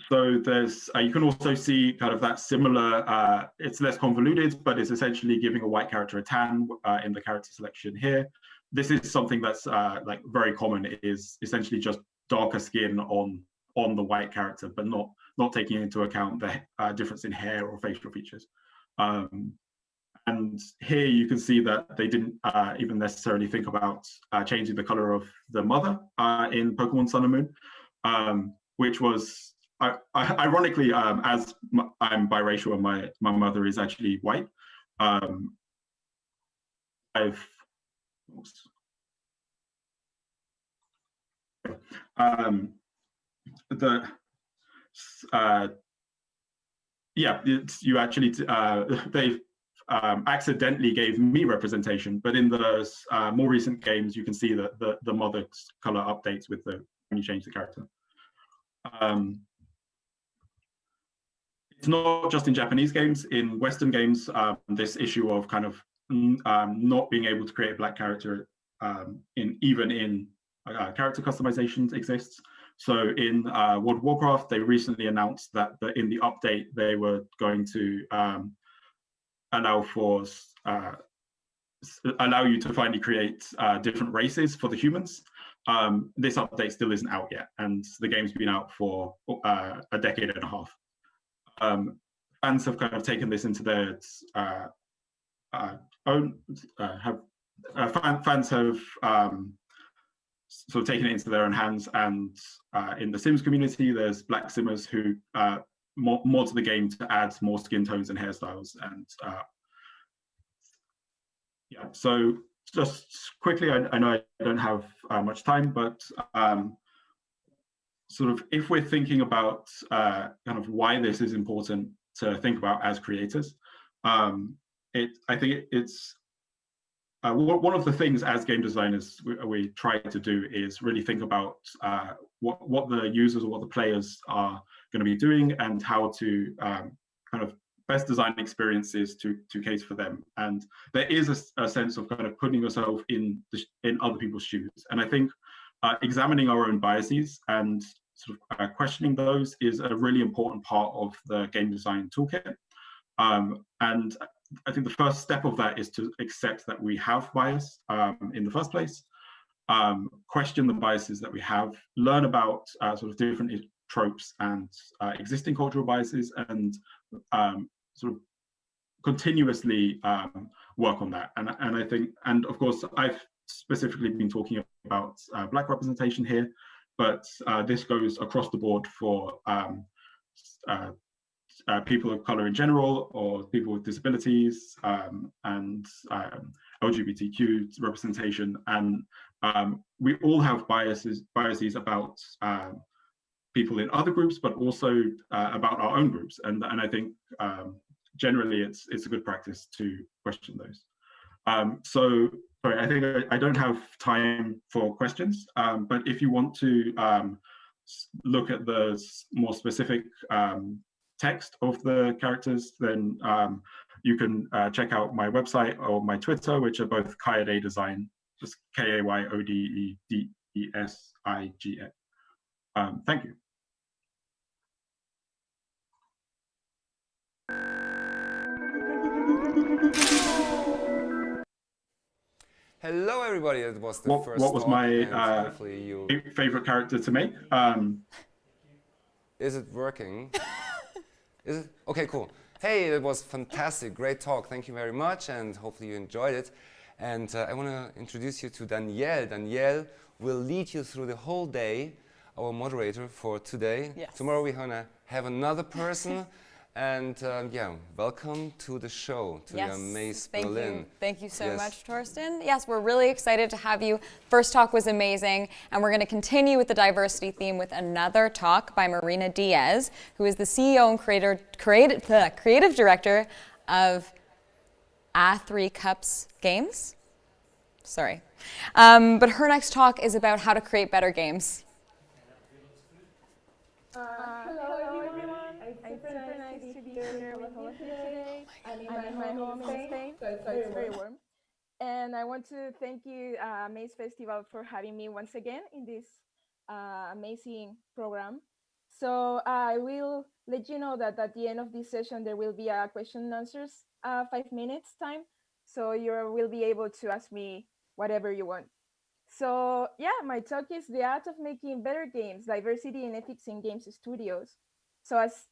So there's, you can also see kind of that similar, it's less convoluted, but it's essentially giving a white character a tan in the character selection here. This is something that's like very common, is essentially just darker skin on the white character, but not taking into account the difference in hair or facial features. And here you can see that they didn't even necessarily think about changing the color of the mother in Pokemon Sun and Moon, which was, ironically, as I'm biracial and my mother is actually white, you actually they accidentally gave me representation, but in the more recent games, you can see that the mother's color updates with when you change the character. It's not just in Japanese games. In Western games, this issue of kind of not being able to create a black character even in character customizations exists. So in World of Warcraft, they recently announced that in the update, they were going to allow you to finally create different races for the humans. This update still isn't out yet, and the game's been out for a decade and a half. Fans have kind of taken this into their own, fans have sort of taken it into their own hands, and in the Sims community, there's black Simmers who more to the game to add more skin tones and hairstyles. And yeah, so just quickly, I know I don't have much time, but sort of if we're thinking about kind of why this is important to think about as creators, I think it's one of the things as game designers we try to do is really think about what the users or what the players are going to be doing, and how to kind of best design experiences to cater for them. And there is a sense of kind of putting yourself in other people's shoes. And I think examining our own biases and sort of questioning those is a really important part of the game design toolkit. And I think the first step of that is to accept that we have bias in the first place, question the biases that we have, learn about sort of different tropes and existing cultural biases, and sort of continuously work on that. And I think, and of course, I've specifically been talking about Black representation here, but this goes across the board for people of color in general, or people with disabilities, and LGBTQ representation. And we all have biases about people in other groups, but also about our own groups. And I think generally it's a good practice to question those. So sorry, I think I don't have time for questions, but if you want to look at the more specific text of the characters, then you can check out my website or my Twitter, which are both Kayode Design, just Kayode Thank you. Hello, everybody. It was the first What was talk, my and hopefully you. favorite character to make? Is it working? Is it? Okay, cool. Hey, it was fantastic. Great talk. Thank you very much, and hopefully you enjoyed it. And I want to introduce you to Danielle. Danielle will lead you through the whole day, our moderator for today. Yes. Tomorrow we're going to have another person. And yeah, welcome to the show, to the Amaze Berlin. Thank you so much, Torsten. Yes, we're really excited to have you. First talk was amazing, and we're going to continue with the diversity theme with another talk by Marina Diaz, who is the CEO and creative director of A3 Cups Games. Sorry. But her next talk is about how to create better games. Hello everyone. It's super nice to be here with all of you today. I'm in my home in Spain, so it's very warm. And I want to thank you, Maze Festival, for having me once again in this amazing program. So I will let you know that at the end of this session, there will be a question and answers 5 minutes time. So you will be able to ask me whatever you want. So yeah, my talk is the art of making better games, diversity and ethics in games studios. So as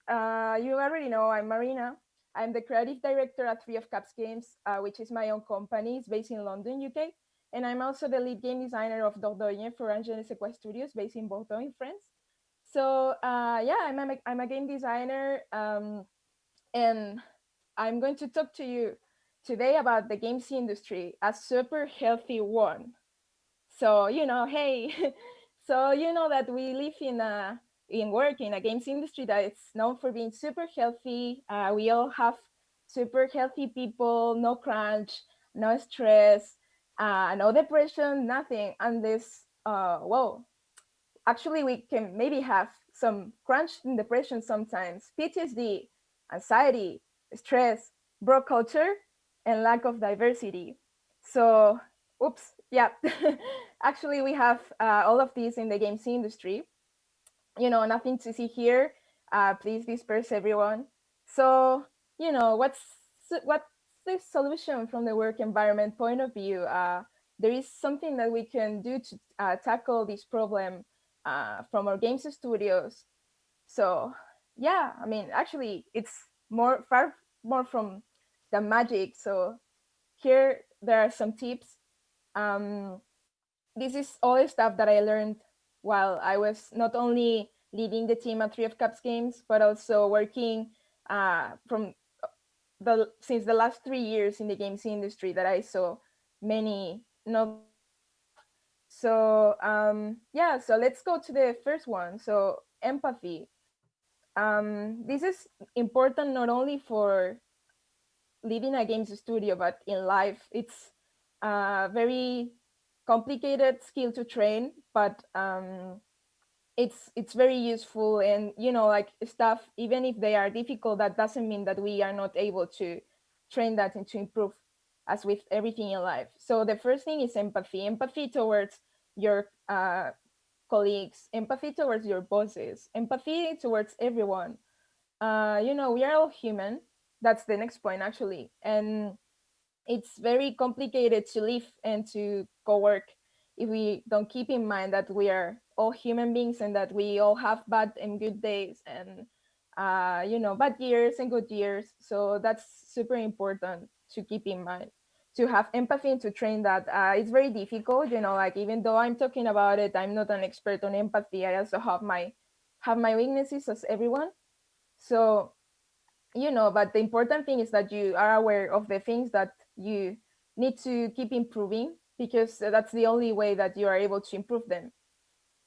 you already know, I'm Marina. I'm the creative director at 3 of Cups Games, which is my own company. It's based in London, UK. And I'm also the lead game designer of Dordogne for Angers Sequoia Studios, based in Bordeaux, in France. So yeah, I'm a game designer, and I'm going to talk to you today about the games industry, a super healthy one. So hey, so that we live in work in a games industry that is known for being super healthy. We all have super healthy people, no crunch, no stress, no depression, nothing. And this well, actually we can maybe have some crunch and depression sometimes, PTSD, anxiety, stress, broke culture, and lack of diversity. So oops, yeah. Actually we have all of these in the games industry. Nothing to see here. Please disperse everyone. So what's the solution from the work environment point of view? There is something that we can do to tackle this problem from our games studios. So yeah, I mean, actually it's far more from the magic. So here there are some tips. This is all the stuff that I learned while I was not only leading the team at 3 of Cups Games, but also working since the last 3 years in the games industry, that I saw many novel stuff. So yeah, so let's go to the first one. So empathy. This is important not only for leading a games studio, but in life. It's very complicated skill to train, but it's very useful. And like stuff, even if they are difficult, that doesn't mean that we are not able to train that and to improve, as with everything in life. So the first thing is empathy towards your colleagues, empathy towards your bosses, empathy towards everyone. We are all human. That's the next point, actually. And it's very complicated to live and to co-work if we don't keep in mind that we are all human beings and that we all have bad and good days, and bad years and good years. So that's super important to keep in mind, to have empathy and to train that. It's very difficult, like, even though I'm talking about it, I'm not an expert on empathy. I also have my weaknesses, as everyone. So but the important thing is that you are aware of the things that you need to keep improving, because that's the only way that you are able to improve them.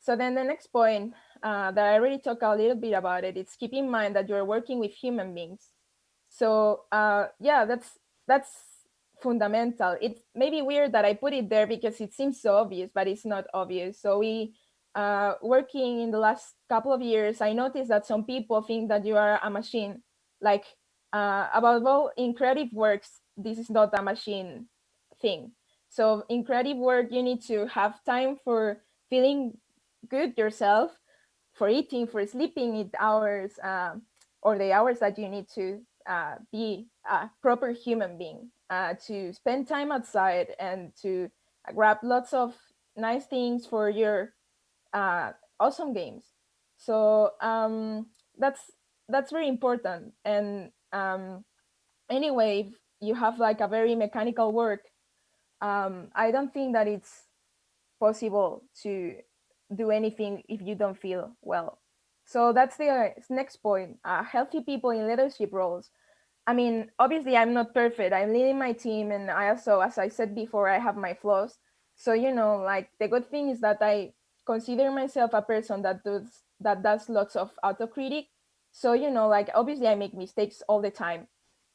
So then the next point, that I already talked a little bit about it, it's keep in mind that you're working with human beings. So yeah, that's fundamental. It may be weird that I put it there because it seems so obvious, but it's not obvious. So we working in the last couple of years, I noticed that some people think that you are a machine. Like above all, in creative works, this is not a machine thing. So in creative work, you need to have time for feeling good yourself, for eating, for sleeping it hours, or the hours that you need to be a proper human being, to spend time outside and to grab lots of nice things for your awesome games. So that's very important. And anyway, if you have like a very mechanical work, I don't think that it's possible to do anything if you don't feel well. So that's the next point. Healthy people in leadership roles. I mean, obviously, I'm not perfect. I'm leading my team, and I also, as I said before, I have my flaws. So like the good thing is that I consider myself a person that does lots of autocritic. So like obviously, I make mistakes all the time,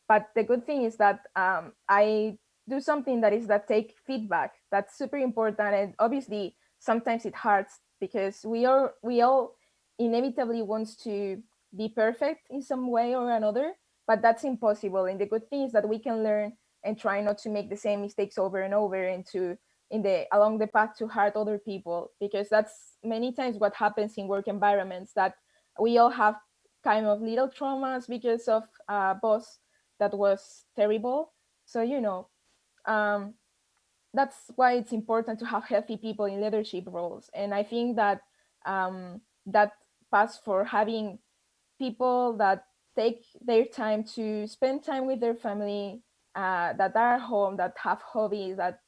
but the good thing is that I do something that is that take feedback. That's super important, and obviously sometimes it hurts because we all inevitably wants to be perfect in some way or another, but that's impossible. And the good thing is that we can learn and try not to make the same mistakes over and over, and to in the along the path to hurt other people, because that's many times what happens in work environments, that we all have kind of little traumas because of boss that was terrible. So um, that's why it's important to have healthy people in leadership roles. And I think that that pass for having people that take their time to spend time with their family, that are home, that have hobbies, that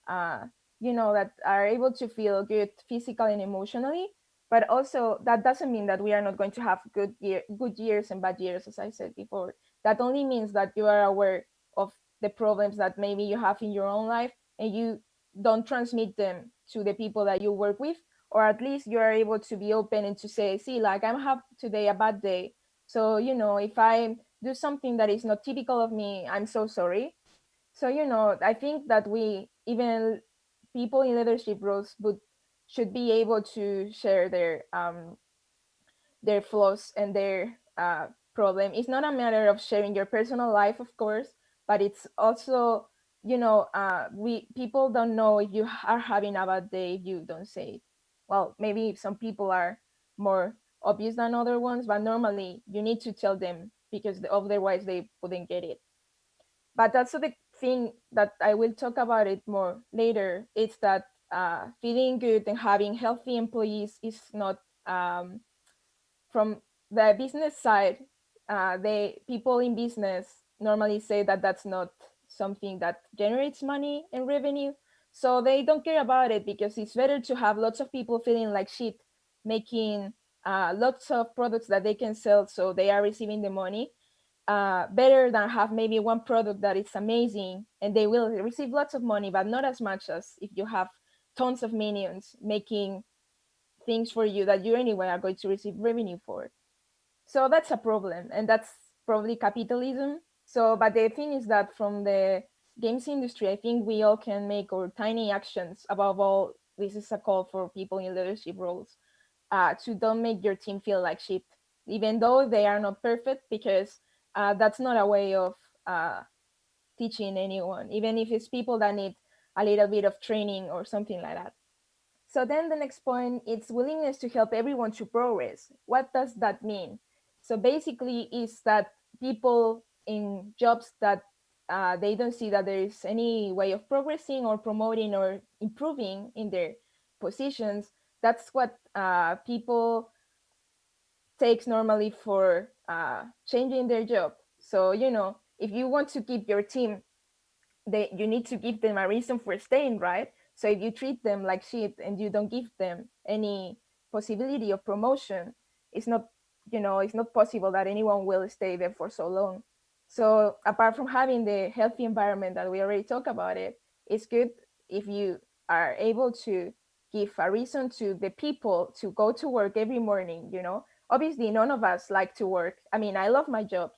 uh, that are able to feel good physically and emotionally. But also, that doesn't mean that we are not going to have good years and bad years, as I said before. That only means that you are aware of the problems that maybe you have in your own life, and you don't transmit them to the people that you work with, or at least you are able to be open and to say, see, like, I'm have today a bad day, so if I do something that is not typical of me, I'm so sorry. So I think that we, even people in leadership roles, should be able to share their flaws and their problem. It's not a matter of sharing your personal life, of course, but it's also, we people don't know if you are having a bad day if you don't say it. Well, maybe some people are more obvious than other ones, but normally you need to tell them, because otherwise they wouldn't get it. But that's the thing that I will talk about it more later. It's that feeling good and having healthy employees is not, from the business side, they people in business normally say that that's not something that generates money and revenue, so they don't care about it, because it's better to have lots of people feeling like shit, making lots of products that they can sell, so they are receiving the money, better than have maybe one product that is amazing and they will receive lots of money, but not as much as if you have tons of minions making things for you that you anyway are going to receive revenue for. So that's a problem, and that's probably capitalism. So, but the thing is that from the games industry, I think we all can make our tiny actions. Above all, this is a call for people in leadership roles, to don't make your team feel like shit, even though they are not perfect, because that's not a way of uh, teaching anyone, even if it's people that need a little bit of training or something like that. So then the next point is willingness to help everyone to progress. What does that mean? So basically is that people in jobs that they don't see that there is any way of progressing or promoting or improving in their positions, that's what people takes normally for changing their job. So, if you want to keep your team, you need to give them a reason for staying, right? So if you treat them like shit and you don't give them any possibility of promotion, it's not, it's not possible that anyone will stay there for so long. So apart from having the healthy environment that we already talked about, it's good if you are able to give a reason to the people to go to work every morning. Obviously none of us like to work. I mean, I love my job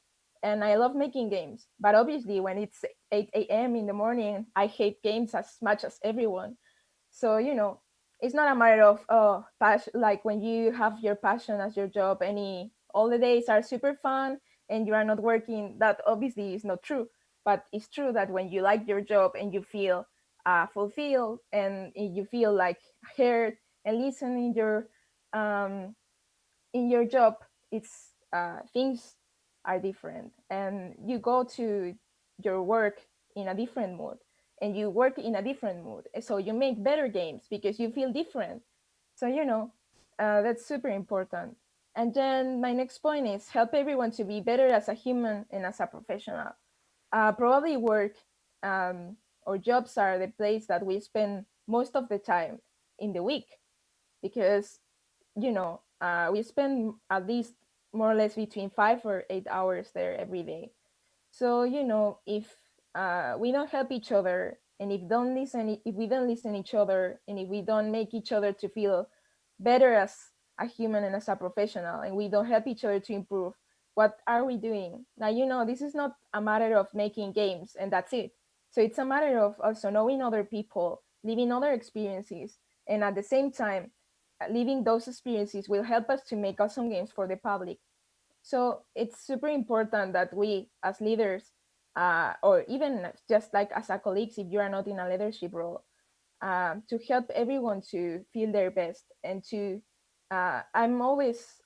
and I love making games, but obviously when it's 8 a.m. in the morning, I hate games as much as everyone. So, it's not a matter of passion, like when you have your passion as your job, all the days are super fun and you are not working. That obviously is not true, but it's true that when you like your job and you feel fulfilled and you feel like heard and listen in your job. It's things are different, and you go to your work in a different mood, and you work in a different mood, so you make better games because you feel different. So that's super important. And then my next point is help everyone to be better as a human and as a professional. Probably work or jobs are the place that we spend most of the time in the week, because we spend at least more or less between 5 or 8 hours there every day. So if we don't help each other, and if we don't listen each other, and if we don't make each other to feel better as a human and as a professional, and we don't help each other to improve, what are we doing? Now, this is not a matter of making games and that's it. So it's a matter of also knowing other people, living other experiences, and at the same time, living those experiences will help us to make awesome games for the public. So it's super important that we, as leaders, or even just like as a colleagues, if you are not in a leadership role, to help everyone to feel their best, and to I'm always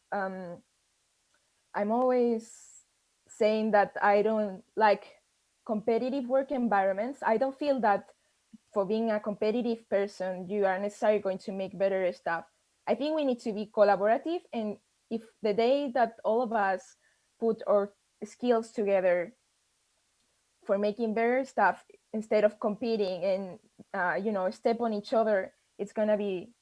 saying that I don't like competitive work environments. I don't feel that for being a competitive person you are necessarily going to make better stuff. I think we need to be collaborative, and if the day that all of us put our skills together for making better stuff instead of competing and step on each other, it's gonna be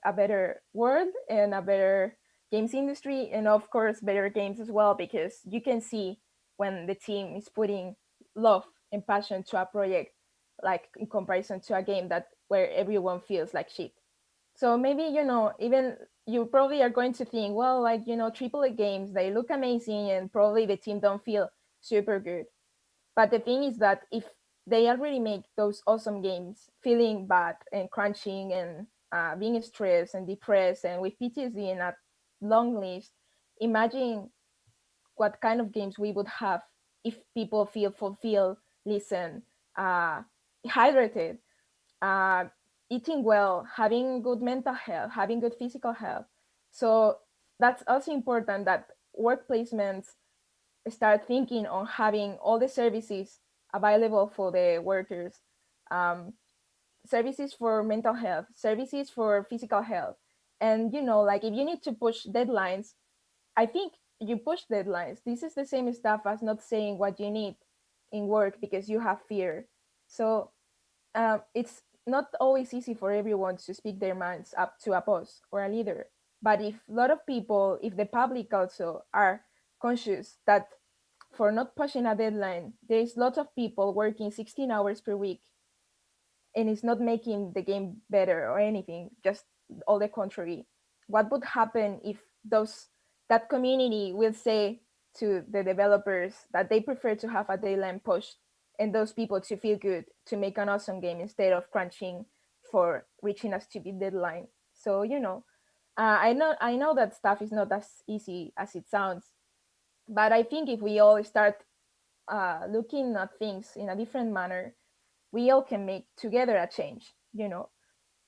a better world and a better games industry, and of course better games as well, because you can see when the team is putting love and passion to a project, like in comparison to a game that where everyone feels like shit. So maybe even you probably are going to think, well, like triple A games, they look amazing and probably the team don't feel super good. But the thing is that if they already make those awesome games, feeling bad and crunching and being stressed and depressed and with PTSD and a long list, imagine what kind of games we would have if people feel fulfilled, listen, uh, hydrated, uh, eating well, having good mental health, having good physical health. So that's also important that work placements start thinking on having all the services available for the workers, um, services for mental health, services for physical health. And like if you need to push deadlines, I think you push deadlines. This is the same stuff as not saying what you need in work because you have fear. So it's not always easy for everyone to speak their minds up to a boss or a leader. But if a lot of people, if the public also are conscious that for not pushing a deadline, there's lots of people working 16 hours per week, and it's not making the game better or anything, just all the contrary. What would happen if that community will say to the developers that they prefer to have a deadline pushed, and those people to feel good to make an awesome game instead of crunching for reaching a stupid deadline? So I know that stuff is not as easy as it sounds, but I think if we all start looking at things in a different manner, we all can make together a change.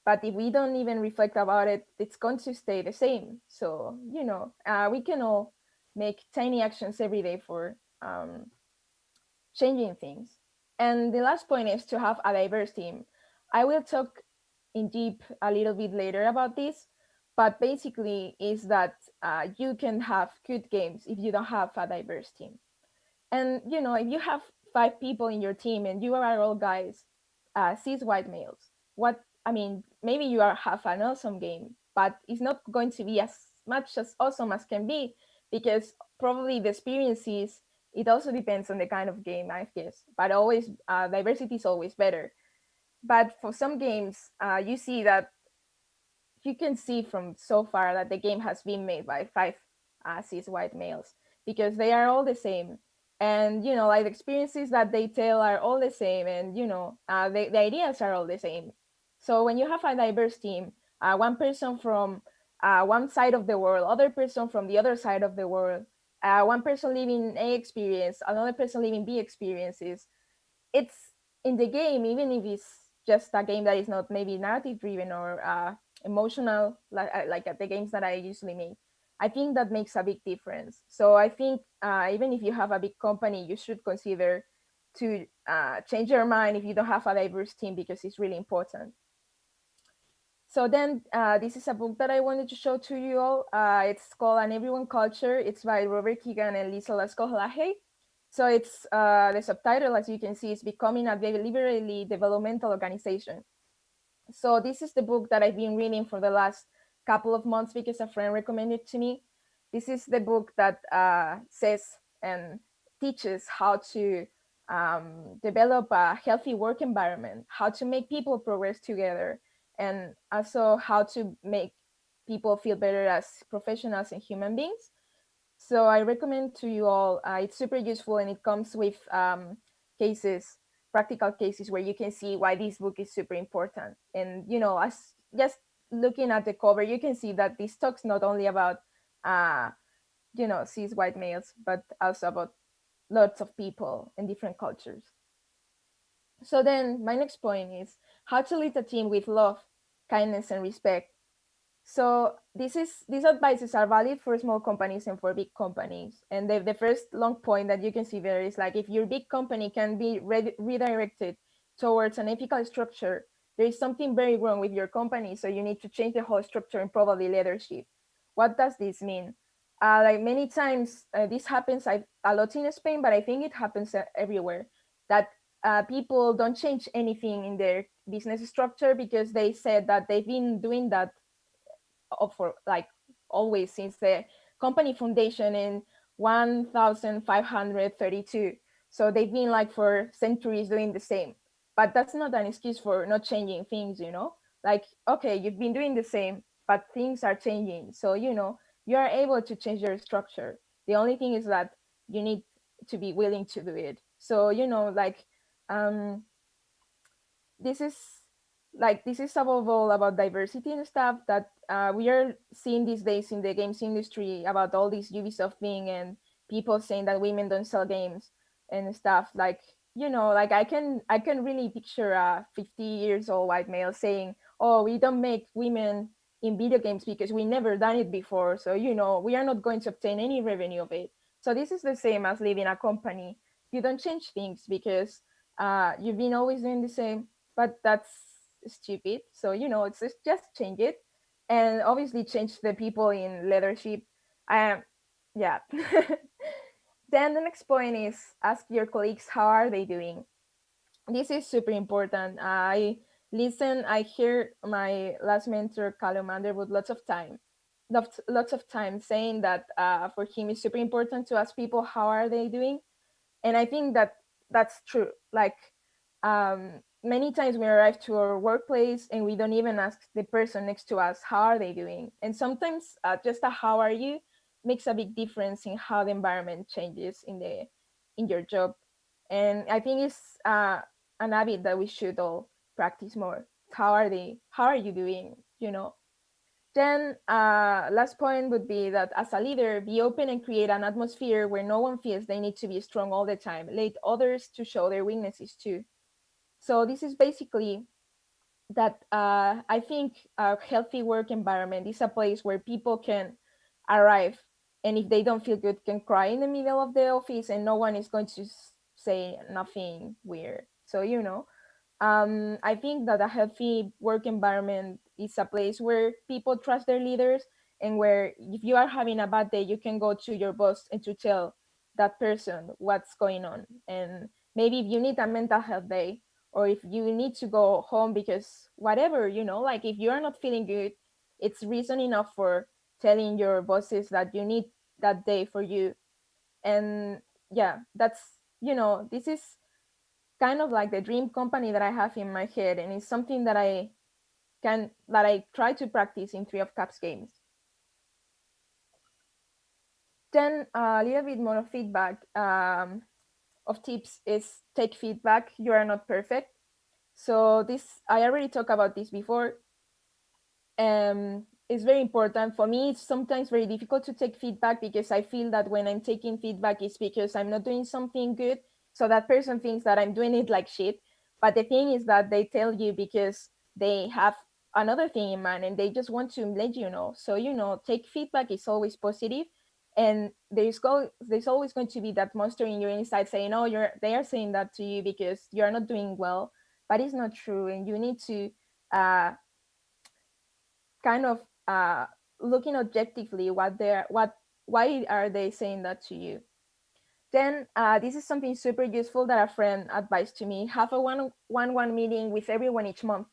But if we don't even reflect about it, it's going to stay the same. So we can all make tiny actions every day for changing things. And the last point is to have a diverse team. I will talk in deep a little bit later about this, but basically is that you can have good games if you don't have a diverse team. And if you have 5 people in your team and you are all guys, cis white males, what I mean, maybe you have an awesome game, but it's not going to be as much as awesome as can be, because probably the experiences. It also depends on the kind of game, I guess. But always, diversity is always better. But for some games, you see that you can see from so far that the game has been made by 5 cis white males, because they are all the same, and like the experiences that they tell are all the same, and the ideas are all the same. So when you have a diverse team, one person from one side of the world, other person from the other side of the world, one person living A experience, another person living B experiences, it's in the game, even if it's just a game that is not maybe narrative driven or emotional, like at the games that I usually make. I think that makes a big difference. So I think even if you have a big company, you should consider to change your mind if you don't have a diverse team, because it's really important. So then this is a book that I wanted to show to you all. It's called An Everyone Culture. It's by Robert Keegan and Lisa Lascaux-Lahey. So it's the subtitle, as you can see, is Becoming a Deliberately Developmental Organization. So this is the book that I've been reading for the last couple of months because a friend recommended it to me. This is the book that says and teaches how to develop a healthy work environment, how to make people progress together, and also how to make people feel better as professionals and human beings. So I recommend to you all. It's super useful, and it comes with cases, practical cases, where you can see why this book is super important. And as just looking at the cover, you can see that this talks not only about uh, cis white males, but also about lots of people in different cultures. So then, my next point is how to lead a team with love, kindness, and respect. So these advices are valid for small companies and for big companies. And the first long point that you can see there is like, if your big company can be redirected towards an ethical structure, there is something very wrong with your company. So you need to change the whole structure and probably leadership. What does this mean? Like many times, this happens a lot in Spain, but I think it happens everywhere. That people don't change anything in their business structure because they said that they've been doing that for like always since the company foundation in 1532. So they've been like for centuries doing the same. But that's not an excuse for not changing things, Like, okay, you've been doing the same, but things are changing. So, you are able to change your structure. The only thing is that you need to be willing to do it. So, like, um, this is above all about diversity and stuff that we are seeing these days in the games industry, about all this Ubisoft thing and people saying that women don't sell games and stuff. Like, like I can really picture a 50 years old white male saying, oh, we don't make women in video games because we never done it before, so we are not going to obtain any revenue of it. So this is the same as leading a company. You don't change things because you've been always doing the same, but that's stupid. So it's just change it, and obviously change the people in leadership. Yeah. Then the next point is ask your colleagues how are they doing. This is super important. I hear my last mentor Calomander with lots of time saying that for him it's super important to ask people how are they doing. And I think that that's true. Like many times we arrive to our workplace and we don't even ask the person next to us how are they doing. And sometimes just a how are you makes a big difference in how the environment changes in your job. And I think it's an habit that we should all practice more. How are you doing, Then last point would be that as a leader, be open and create an atmosphere where no one feels they need to be strong all the time. Let others to show their weaknesses too. So this is basically that I think a healthy work environment is a place where people can arrive, and if they don't feel good, can cry in the middle of the office, and no one is going to say nothing weird. So I think that a healthy work environment is a place where people trust their leaders, and where if you are having a bad day, you can go to your boss and to tell that person what's going on. And maybe if you need a mental health day, or if you need to go home because whatever, like if you are not feeling good, it's reason enough for telling your bosses that you need that day for you. And yeah, that's, this is kind of like the dream company that I have in my head, and it's something that I try to practice in Three of Cups games. Then a little bit more of feedback, of tips is take feedback. You are not perfect. So this, I already talked about this before. It's very important for me. It's sometimes very difficult to take feedback because I feel that when I'm taking feedback, it's because I'm not doing something good. So that person thinks that I'm doing it like shit. But the thing is that they tell you because they have another thing in mind, and they just want to let you know. So take feedback is always positive, and there's always going to be that monster in your inside saying, "Oh, they are saying that to you because you are not doing well," but it's not true, and you need to uh, kind of looking objectively why are they saying that to you. Then this is something super useful that a friend advised to me: have a one meeting with everyone each month,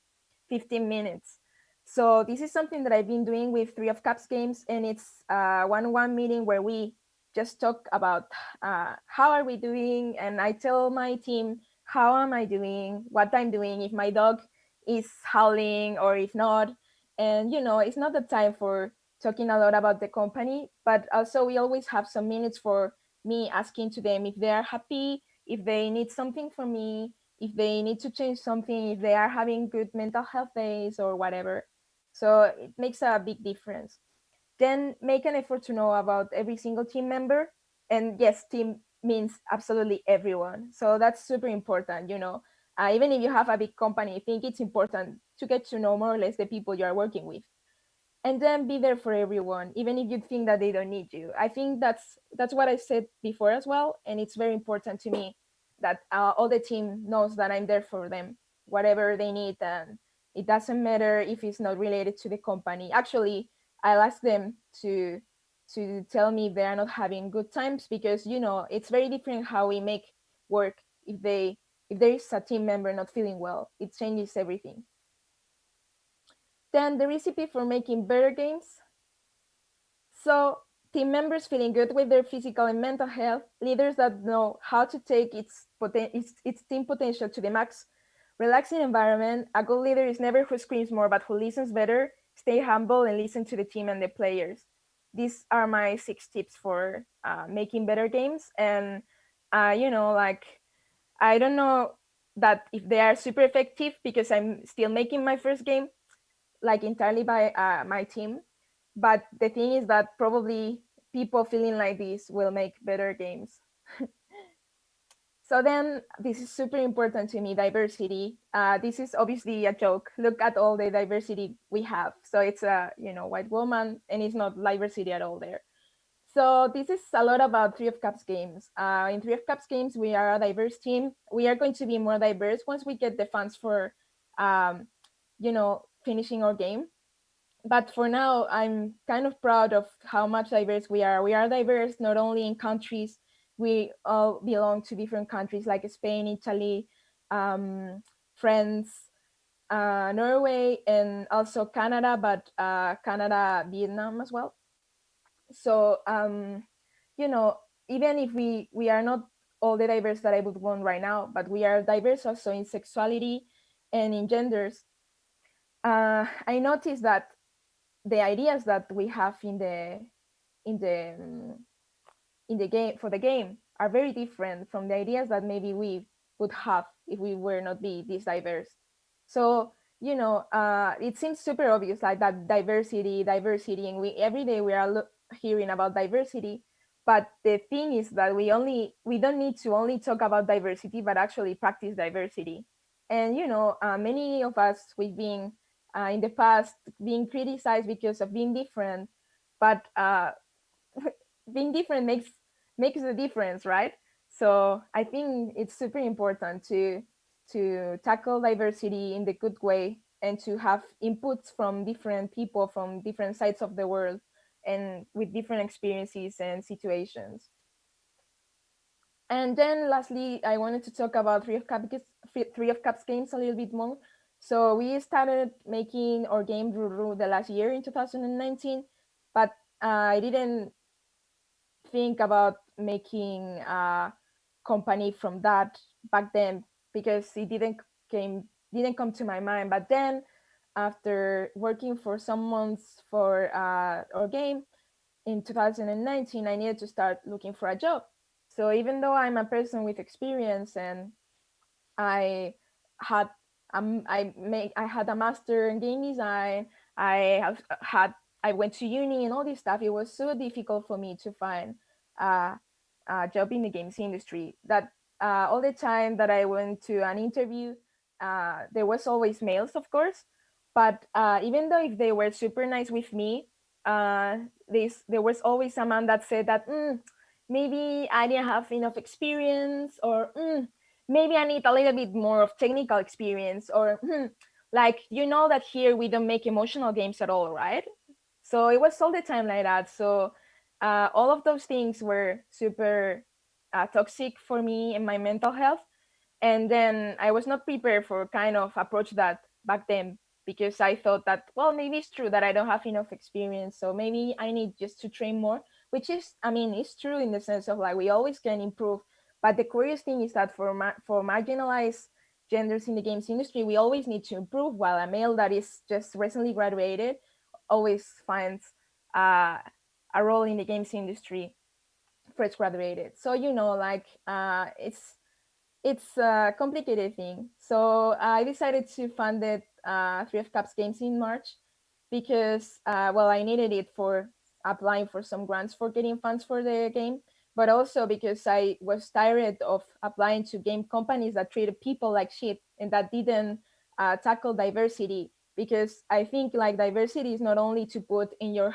15 minutes. So this is something that I've been doing with Three of Cups games, and it's a one meeting where we just talk about how are we doing, and I tell my team how am I doing, what I'm doing, if my dog is howling or if not. And it's not the time for talking a lot about the company, but also we always have some minutes for me asking to them if they are happy, if they need something from me, if they need to change something, if they are having good mental health days or whatever. So it makes a big difference. Then make an effort to know about every single team member. And yes, team means absolutely everyone. So that's super important. Even if you have a big company, I think it's important to get to know more or less the people you are working with, and then be there for everyone, even if you think that they don't need you. I think that's what I said before as well, and it's very important to me that all the team knows that I'm there for them, whatever they need, and it doesn't matter if it's not related to the company. Actually, I'll ask them to tell me if they are not having good times, because it's very different how we make work. If there is a team member not feeling well, it changes everything. Then the recipe for making better games. So, team members feeling good with their physical and mental health, leaders that know how to take its team potential to the max, relaxing environment. A good leader is never who screams more, but who listens better, stay humble, and listen to the team and the players. These are my 6 tips for making better games. And, like, I don't know that if they are super effective because I'm still making my first game, like entirely by my team. But the thing is that probably people feeling like this will make better games. So then this is super important to me, diversity. This is obviously a joke. Look at all the diversity we have. So it's a white woman, and it's not diversity at all there. So this is a lot about Three of Cups games. In Three of Cups games, we are a diverse team. We are going to be more diverse once we get the funds for, finishing our game. But for now, I'm kind of proud of how much diverse we are. We are diverse not only in countries. We all belong to different countries like Spain, Italy, France, Norway, and also Canada, but Canada, Vietnam as well. So you know even if we are not all the diverse that I would want right now, but we are diverse also in sexuality and in genders. I noticed that the ideas that we have in the in the game for the game are very different from the ideas that maybe we would have if we were not be this diverse. So it seems super obvious, like that diversity, and we every day we are hearing about diversity. But the thing is that we don't need to only talk about diversity, but actually practice diversity. And many of us, we've been in the past being criticized because of being different, but being different makes the difference, right? So I think it's super important to tackle diversity in the good way, and to have inputs from different people from different sides of the world and with different experiences and situations. And then lastly, I wanted to talk about Three of Cups games a little bit more. So we started making our game Ruru the last year in 2019, but I didn't think about making a company from that back then, because it didn't come to my mind. But then after working for some months for our game in 2019, I needed to start looking for a job. So even though I'm a person with experience, and I had I had a master in game design. I went to uni and all this stuff. It was so difficult for me to find uh, a job in the games industry. That all the time that I went to an interview, there was always males, of course, But even though if they were super nice with me, there was always someone that said that maybe I didn't have enough experience, or maybe I need a little bit more of technical experience, or like, you know that here we don't make emotional games at all, right? So it was all the time like that. So all of those things were super toxic for me and my mental health. And then I was not prepared for kind of approach that back then, because I thought that, well, maybe it's true that I don't have enough experience, so maybe I need just to train more, which is, I mean, it's true in the sense of like we always can improve. But the curious thing is that for marginalized genders in the games industry, we always need to improve, while a male that is just recently graduated always finds a role in the games industry, fresh graduated. So, you know, like it's a complicated thing. So I decided to fund it 3F Caps Games in March, because well, I needed it for applying for some grants for getting funds for the game, but also because I was tired of applying to game companies that treated people like shit and that didn't tackle diversity. Because I think like diversity is not only to put in your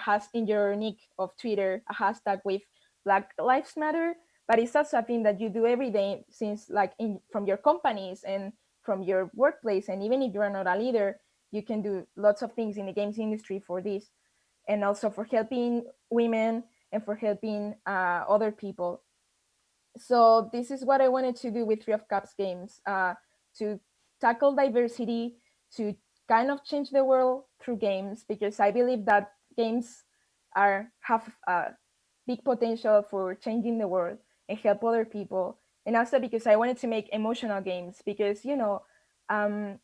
nick of Twitter a hashtag with Black Lives Matter, but it's also a thing that you do every day, since like from your companies and from your workplace. And even if you are not a leader, you can do lots of things in the games industry for this, and also for helping women and for helping other people. So this is what I wanted to do with 3 of Cups games, to tackle diversity, to kind of change the world through games, because I believe that games have big potential for changing the world and help other people. And also because I wanted to make emotional games, because, you know,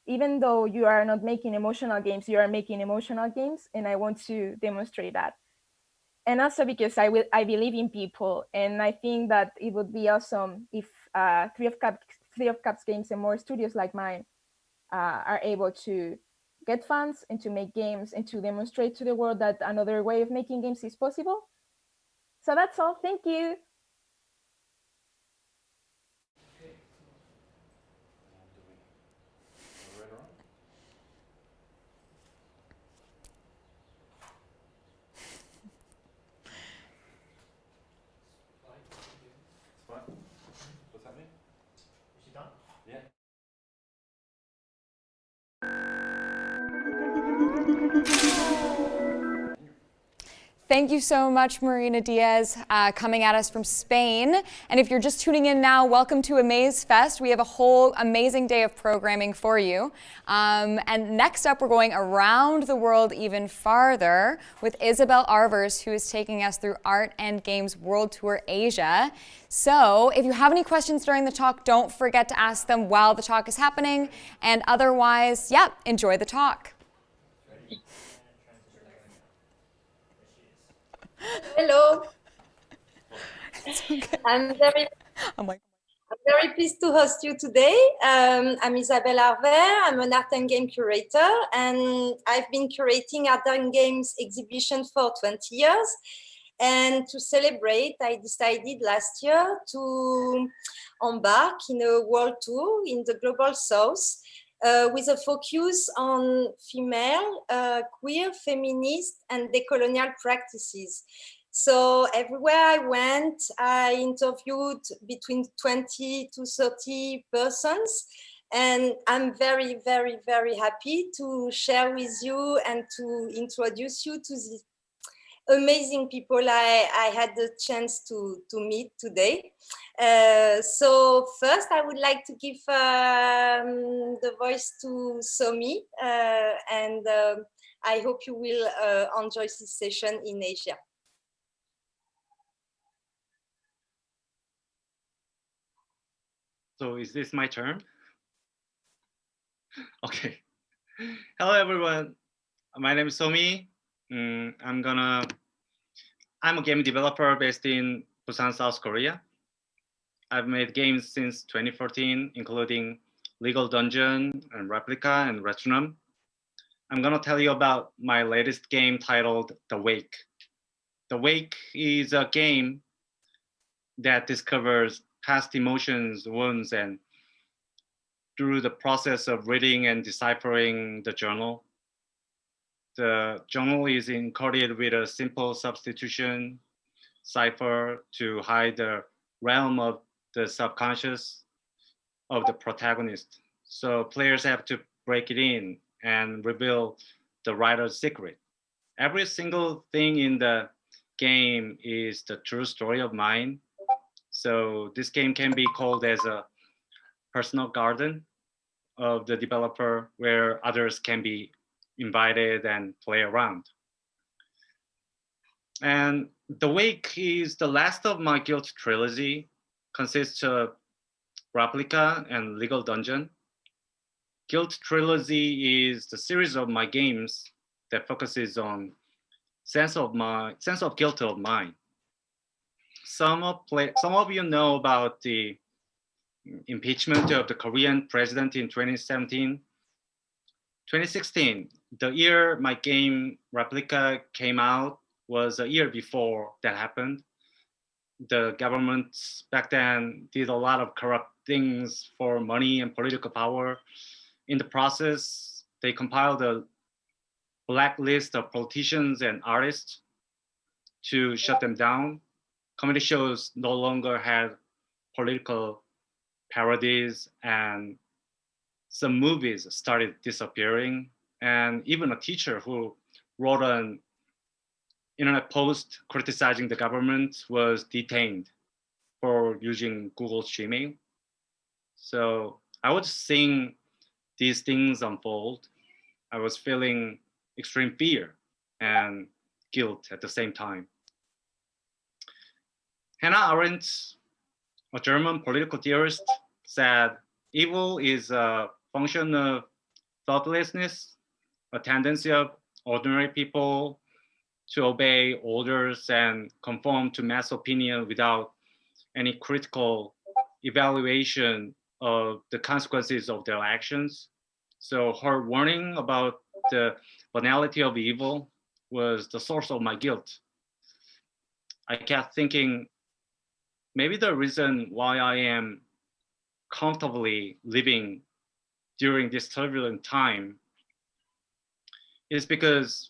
even though you are not making emotional games, you are making emotional games, and I want to demonstrate that. And also because I believe in people, and I think that it would be awesome if 3 of Cups games and more studios like mine are able to get funds and to make games and to demonstrate to the world that another way of making games is possible. So that's all. Thank you. What's happening? Is she done? Yeah. Thank you so much, Marina Diaz, coming at us from Spain. And if you're just tuning in now, welcome to Amaze Fest. We have a whole amazing day of programming for you. And next up, we're going around the world even farther with Isabel Arvers, who is taking us through Art and Games World Tour Asia. So if you have any questions during the talk, don't forget to ask them while the talk is happening. And otherwise, yeah, enjoy the talk. Hello. Okay. I'm very pleased to host you today. I'm Isabelle Arver. I'm an art and game curator, and I've been curating art and games exhibitions for 20 years. And to celebrate, I decided last year to embark in a world tour in the Global South, with a focus on female, queer, feminist, and decolonial practices. So everywhere I went, I interviewed between 20 to 30 persons. And I'm very, very, very happy to share with you and to introduce you to these amazing people I had the chance to meet today. So first, I would like to give the voice to Somi, and I hope you will enjoy this session in Asia. So is this my turn? Okay. Hello, everyone. My name is Somi. I'm a game developer based in Busan, South Korea. I've made games since 2014, including Legal Dungeon and Replica and Retronome. I'm gonna tell you about my latest game titled The Wake. The Wake is a game that discovers past emotions, wounds, and through the process of reading and deciphering the journal, The journal is encoded with a simple substitution cipher to hide the realm of the subconscious of the protagonist. So players have to break it in and reveal the writer's secret. Every single thing in the game is the true story of mine. So this game can be called as a personal garden of the developer where others can be invited and play around. And The Wake is the last of my Guild trilogy, consists of Replica and Legal Dungeon. Guild trilogy is the series of my games that focuses on sense of guilt of mine. Some of you know about the impeachment of the Korean president in 2017. 2016, the year my game Replica came out, was a year before that happened. The government back then did a lot of corrupt things for money and political power. In the process, they compiled a blacklist of politicians and artists to shut them down. Comedy shows no longer had political parodies, and some movies started disappearing. And even a teacher who wrote an internet post criticizing the government was detained for using Google streaming. So I was seeing these things unfold. I was feeling extreme fear and guilt at the same time. Hannah Arendt, a German political theorist, said evil is a function of thoughtlessness, a tendency of ordinary people to obey orders and conform to mass opinion without any critical evaluation of the consequences of their actions. So her warning about the banality of evil was the source of my guilt. I kept thinking, maybe the reason why I am comfortably living during this turbulent time is because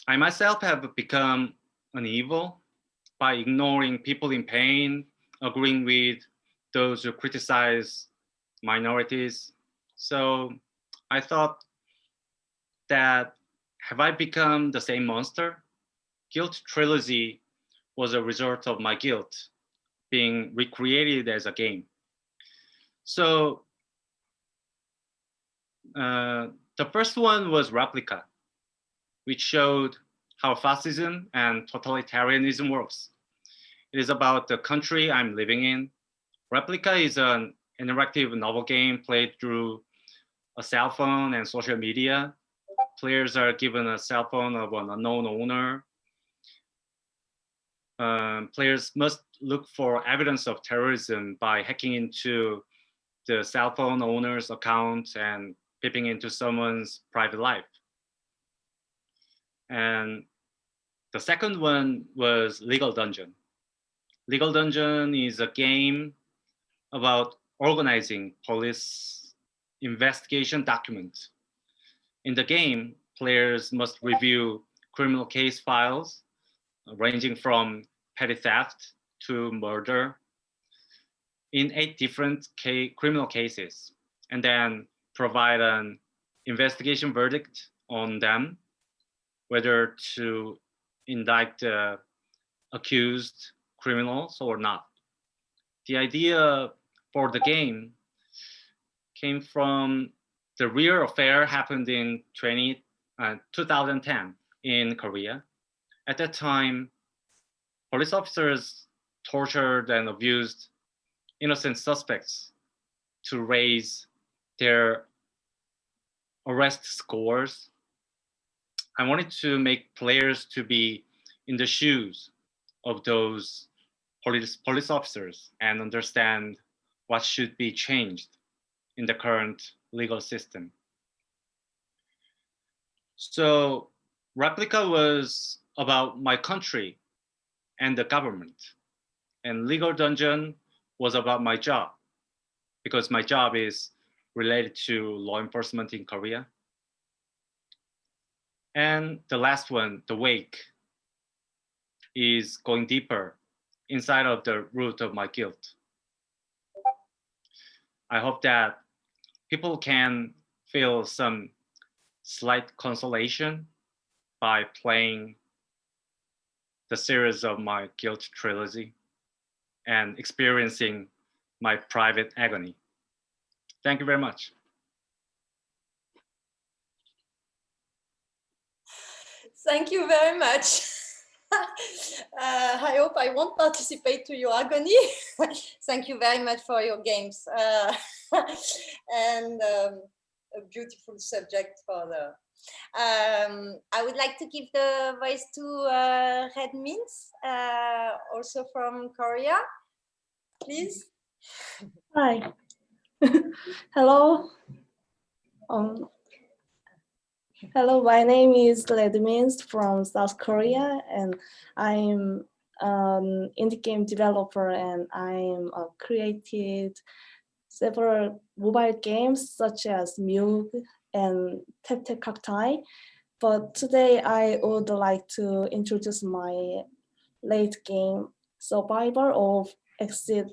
I myself have become an evil by ignoring people in pain, agreeing with those who criticize minorities. So I thought that, have I become the same monster? Guilt trilogy was a result of my guilt being recreated as a game. So the first one was Replica, which showed how fascism and totalitarianism works. It is about the country I'm living in. Replica is an interactive novel game played through a cell phone and social media. Players are given a cell phone of an unknown owner. Players must look for evidence of terrorism by hacking into the cell phone owner's account and peeping into someone's private life. And the second one was Legal Dungeon. Legal Dungeon is a game about organizing police investigation documents. In the game, players must review criminal case files ranging from petty theft to murder in 8 different criminal cases, and then provide an investigation verdict on them, whether to indict the accused criminals or not. The idea for the game came from the real affair happened in 2010 in Korea. At that time, police officers tortured and abused innocent suspects to raise their arrest scores. I wanted to make players to be in the shoes of those police officers and understand what should be changed in the current legal system. So Replica was about my country and the government, and Legal Dungeon was about my job, because my job is related to law enforcement in Korea. And the last one, the wake, is going deeper inside of the root of my guilt. I hope that people can feel some slight consolation by playing the series of my guilt trilogy and experiencing my private agony. Thank you very much. Thank you very much. I hope I won't participate to your agony. Thank you very much for your games. And a beautiful subject for the... I would like to give the voice to Red Mints, also from Korea. Please. Hi. Hello. Hello, my name is Red Mints from South Korea, and I'm an indie game developer, and I'm created several mobile games such as Mug and Tap Tap Cacti. But today I would like to introduce my late game, Survivor of Exit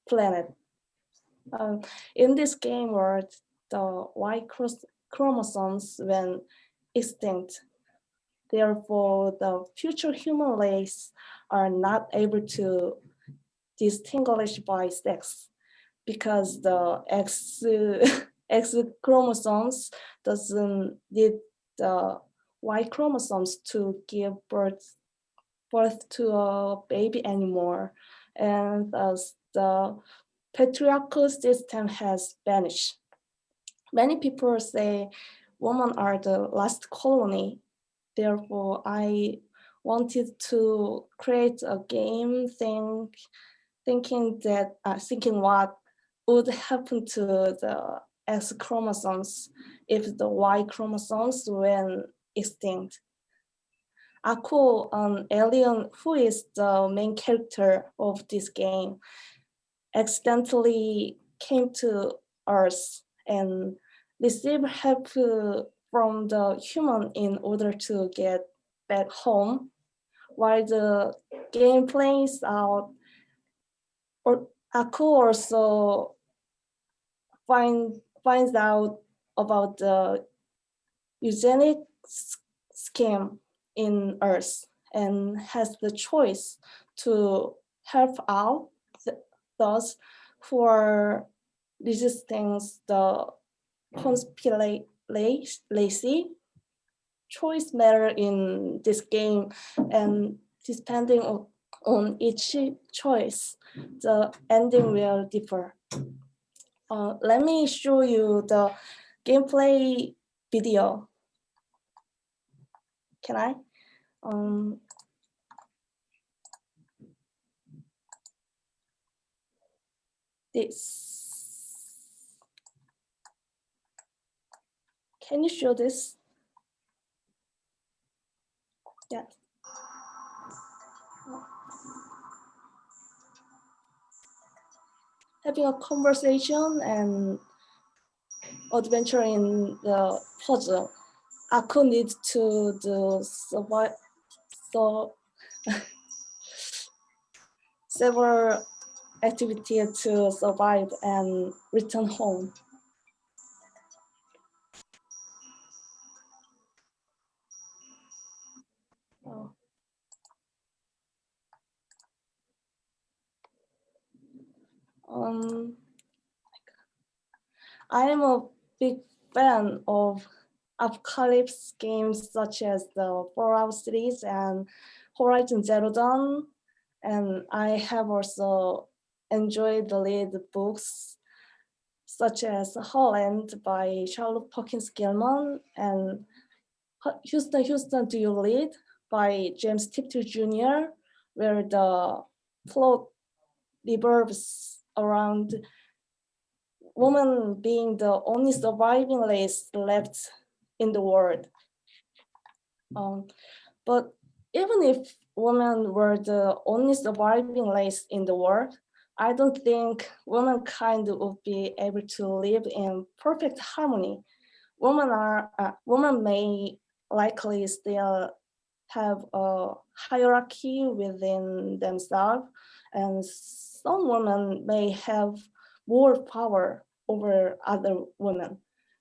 Planet. In this game world, the Y chromosomes went extinct. Therefore, the future human race are not able to distinguish by sex because the X chromosomes doesn't need the Y chromosomes to give birth to a baby anymore, and thus the patriarchal system has vanished. Many people say women are the last colony. Therefore, I wanted to create a game thinking what would happen to the X chromosomes if the Y chromosomes went extinct. Aku, an alien who is the main character of this game, accidentally came to Earth and received help from the human in order to get back home. While the game plays out, Aku also finds out about the eugenics scheme in Earth and has the choice to help out those who are resisting the conspiracy. Choice matter in this game, and depending on each choice, the ending will differ. Let me show you the gameplay video. Can I? This. Can you show this? Yeah. Having a conversation and adventure in the puzzle. Aku needs to do several activities to survive and return home. I am a big fan of apocalypse games such as the Fallout series and Horizon Zero Dawn, and I have also enjoyed the lead books such as Holland by Charlotte Perkins Gilman and Houston, Houston, Do You Lead by James Tiptree Jr., where the plot revolves around woman being the only surviving race left in the world. But even if women were the only surviving race in the world, I don't think womankind would be able to live in perfect harmony. Women may likely still have a hierarchy within themselves, and some women may have more power over other women.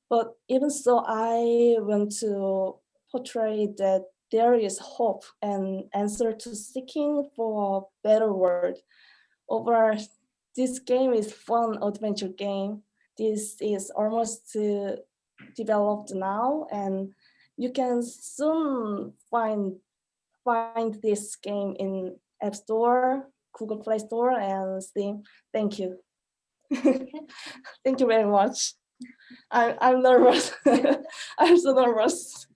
But even so, I want to portray that there is hope and answer to seeking for a better world. Overall, this game is fun adventure game. This is almost developed now, and you can soon find this game in App Store, Google Play Store, and Steam. Thank you. Thank you very much. I'm nervous. I'm so nervous.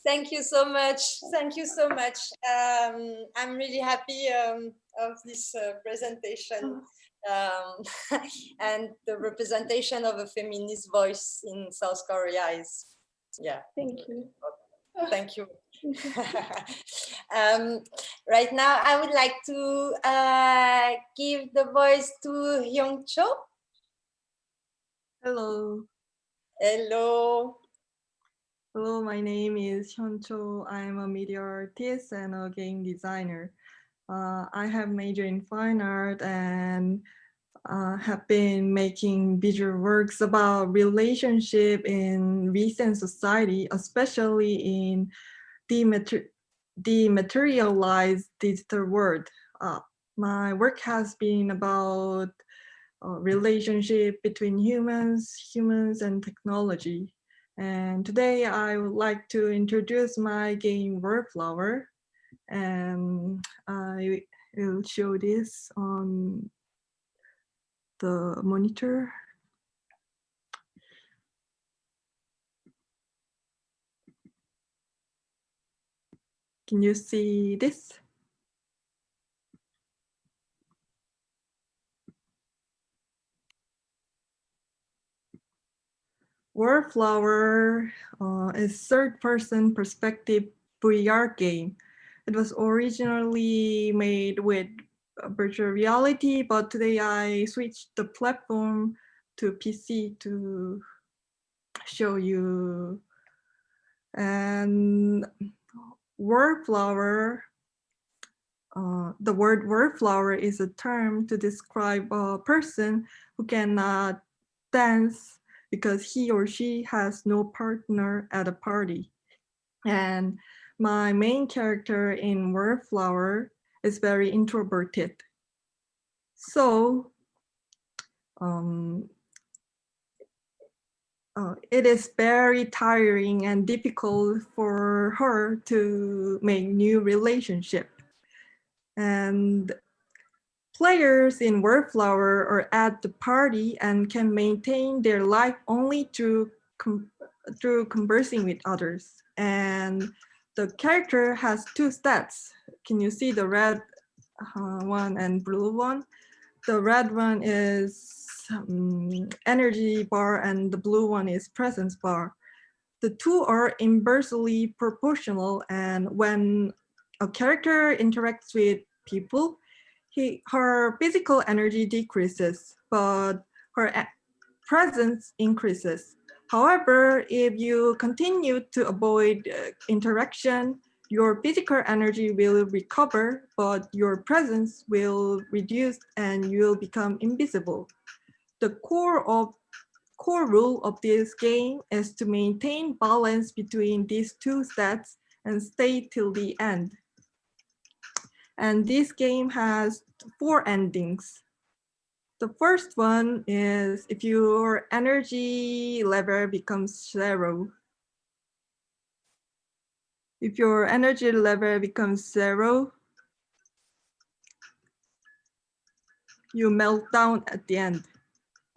Thank you so much. Thank you so much. I'm really happy of this presentation and the representation of a feminist voice in South Korea is, yeah. Thank you. Thank you. Right now, I would like to give the voice to Hyung Cho. Hello. Hello. Hello, my name is Hyun Cho. I'm a media artist and a game designer. I have major in fine art and have been making visual works about relationship in recent society, especially in dematerialized digital world. My work has been about relationship between humans and technology. And today I would like to introduce my game Wallflower, and I will show this on the monitor. Can you see this? Wallflower is third-person perspective VR game. It was originally made with virtual reality, but today I switched the platform to PC to show you. And Wallflower, the word wallflower is a term to describe a person who cannot dance because he or she has no partner at a party. And my main character in Wallflower is very introverted. So it is very tiring and difficult for her to make new relationship. And players in Wallflower are at the party and can maintain their life only through conversing with others. And the character has two stats. Can you see the red one and blue one? The red one is energy bar and the blue one is presence bar. The two are inversely proportional, and when a character interacts with people, her physical energy decreases, but her presence increases. However, if you continue to avoid interaction, your physical energy will recover, but your presence will reduce and you will become invisible. The core rule of this game is to maintain balance between these two stats and stay till the end. And this game has 4 endings. The first one is if your energy level becomes 0. If your energy level becomes 0, you melt down at the end.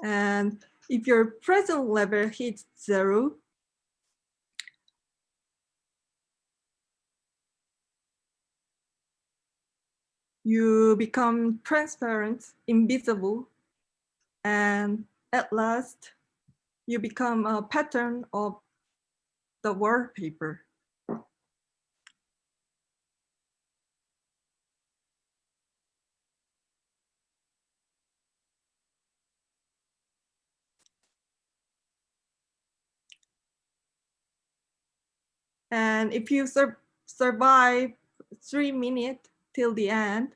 And if your present level hits 0, you become transparent, invisible, and at last, you become a pattern of the wallpaper. And if you survive 3 minutes till the end,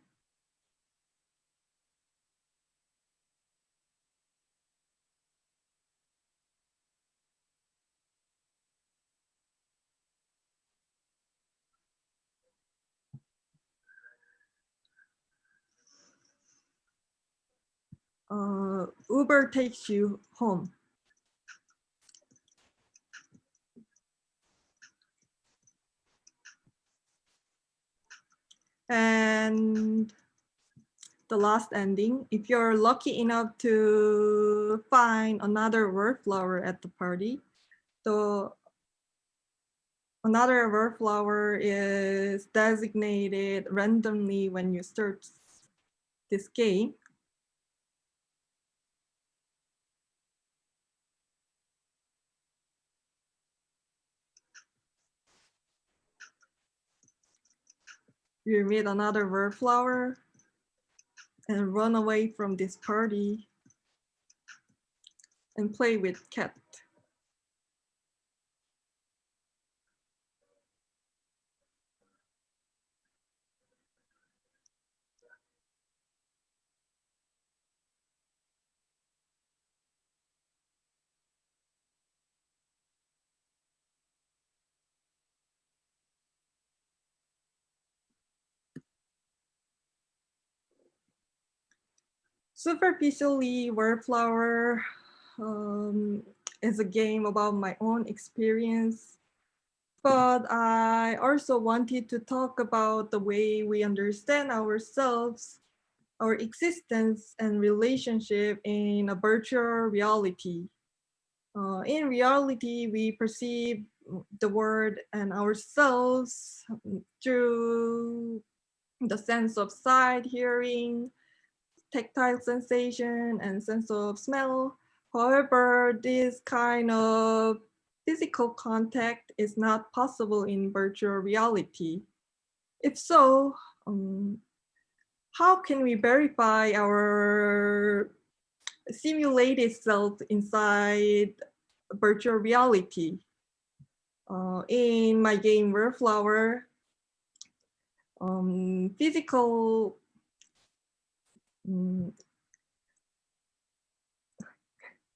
Uber takes you home. And the last ending, if you're lucky enough to find another wallflower at the party, another wallflower is designated randomly when you start this game. You meet another wallflower and run away from this party and play with cat. Superficially, Wallflower is a game about my own experience, but I also wanted to talk about the way we understand ourselves, our existence and relationship in a virtual reality. In reality, we perceive the world and ourselves through the sense of sight, hearing, tactile sensation, and sense of smell. However, this kind of physical contact is not possible in virtual reality. If so, how can we verify our simulated self inside virtual reality? In my game Wallflower, physical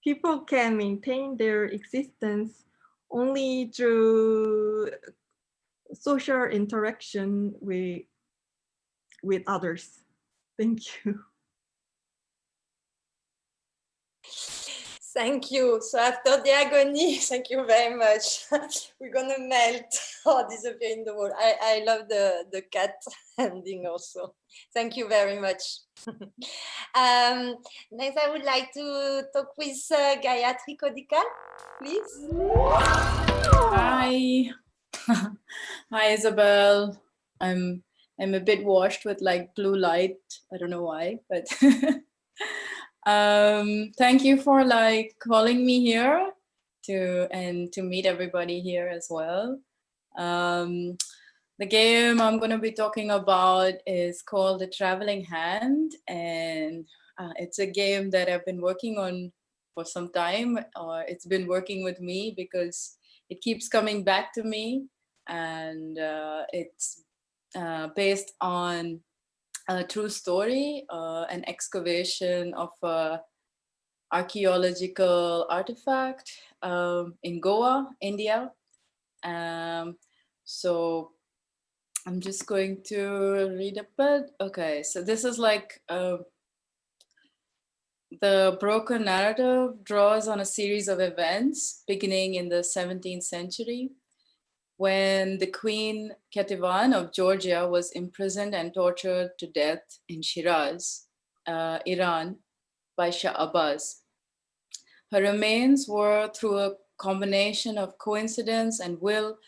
people can maintain their existence only through social interaction with others. Thank you. Thank you. So after the agony, thank you very much. We're gonna melt or disappear in the wall. I love the cat ending also. Thank you very much. Next, I would like to talk with Gayatri Kodikal, please. Hi. Hi, Isabel. I'm a bit washed with like blue light. I don't know why, but thank you for like calling me here to meet everybody here as well. The game I'm going to be talking about is called The Traveling Hand, and it's a game that I've been working on for some time, or it's been working with me because it keeps coming back to me, and it's based on a true story, an excavation of an archaeological artifact in Goa, India. So I'm just going to read a bit. Okay, so this is like the broken narrative draws on a series of events beginning in the 17th century when the Queen Ketevan of Georgia was imprisoned and tortured to death in Shiraz, Iran, by Shah Abbas. Her remains were, through a combination of coincidence and will,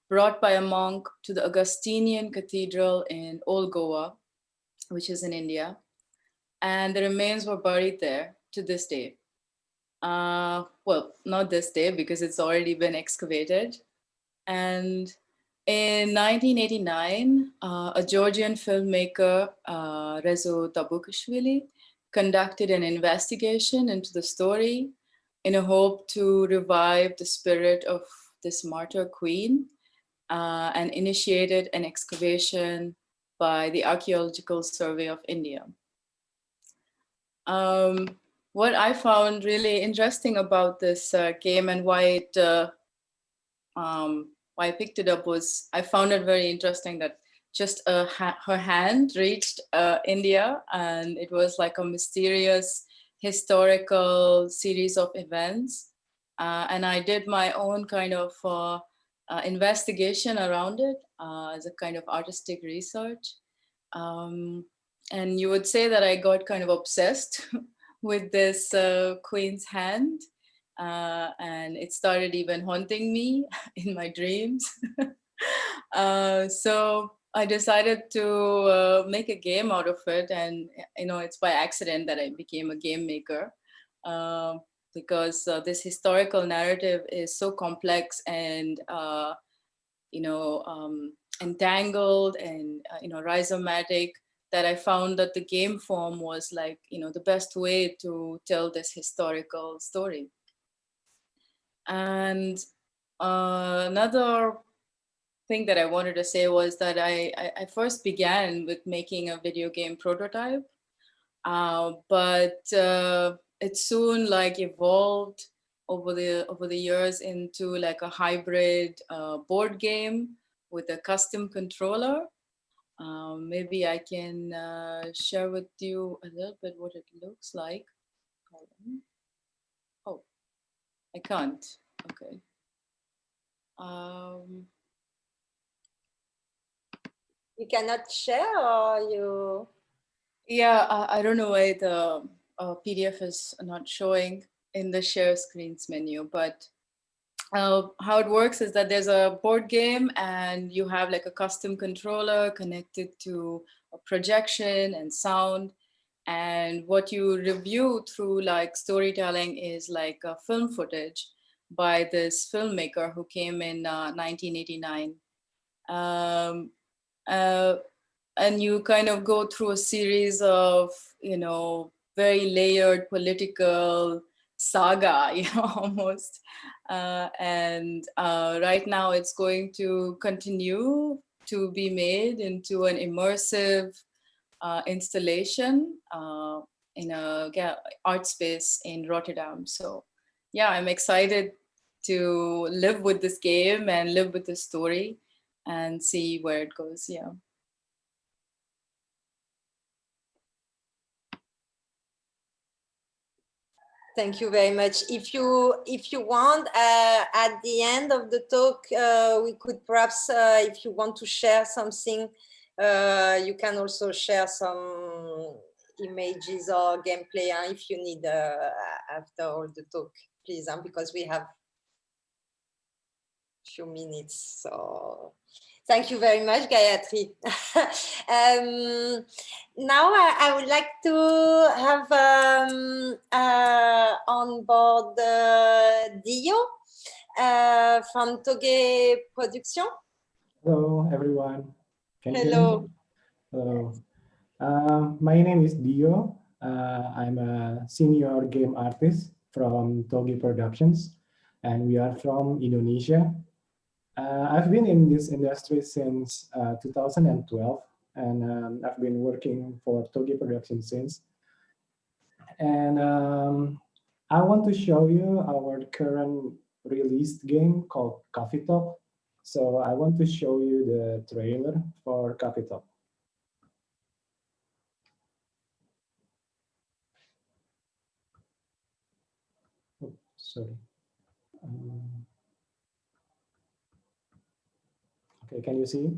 brought by a monk to the Augustinian Cathedral in Old Goa, which is in India, and the remains were buried there to this day. Well, not this day because it's already been excavated. And in 1989, a Georgian filmmaker, Rezo Tabukashvili, conducted an investigation into the story in a hope to revive the spirit of this martyr queen and initiated an excavation by the Archaeological Survey of India. What I found really interesting about this game and why I picked it up was I found it very interesting that just her hand reached India, and it was like a mysterious historical series of events. And I did my own kind of investigation around it as a kind of artistic research. And you would say that I got kind of obsessed with this queen's hand. And it started even haunting me in my dreams. So I decided to make a game out of it. And, it's by accident that I became a game maker. Because this historical narrative is so complex and entangled and rhizomatic, that I found that the game form was like the best way to tell this historical story. And another thing that I wanted to say was that I first began with making a video game prototype, but it soon evolved over the years into like a hybrid board game with a custom controller. Maybe I can share with you a little bit what it looks like. Oh, I can't. Okay. You cannot share, or you? Yeah, I don't know why the PDF is not showing in the share screens menu, but how it works is that there's a board game and you have like a custom controller connected to a projection and sound. And what you review through like storytelling is like film footage by this filmmaker who came in 1989. And you kind of go through a series of, very layered political saga, almost. And right now it's going to continue to be made into an immersive installation in a art space in Rotterdam. So yeah, I'm excited to live with this game and live with this story and see where it goes. Yeah. Thank you very much. If you want, at the end of the talk, we could perhaps, if you want to share something, you can also share some images or gameplay if you need after all the talk, please, because we have a few minutes. So thank you very much, Gayatri. Now I would like to have on board Dio from Toge Production. Hello, everyone. Can you hear Hello. me? Hello. My name is Dio. I'm a senior game artist from Toge Productions, and we are from Indonesia. I've been in this industry since 2012, and I've been working for Toge Productions since. And I want to show you our current released game called Coffee Talk. So I want to show you the trailer for Coffee Talk. Oh, sorry. Okay, can you see?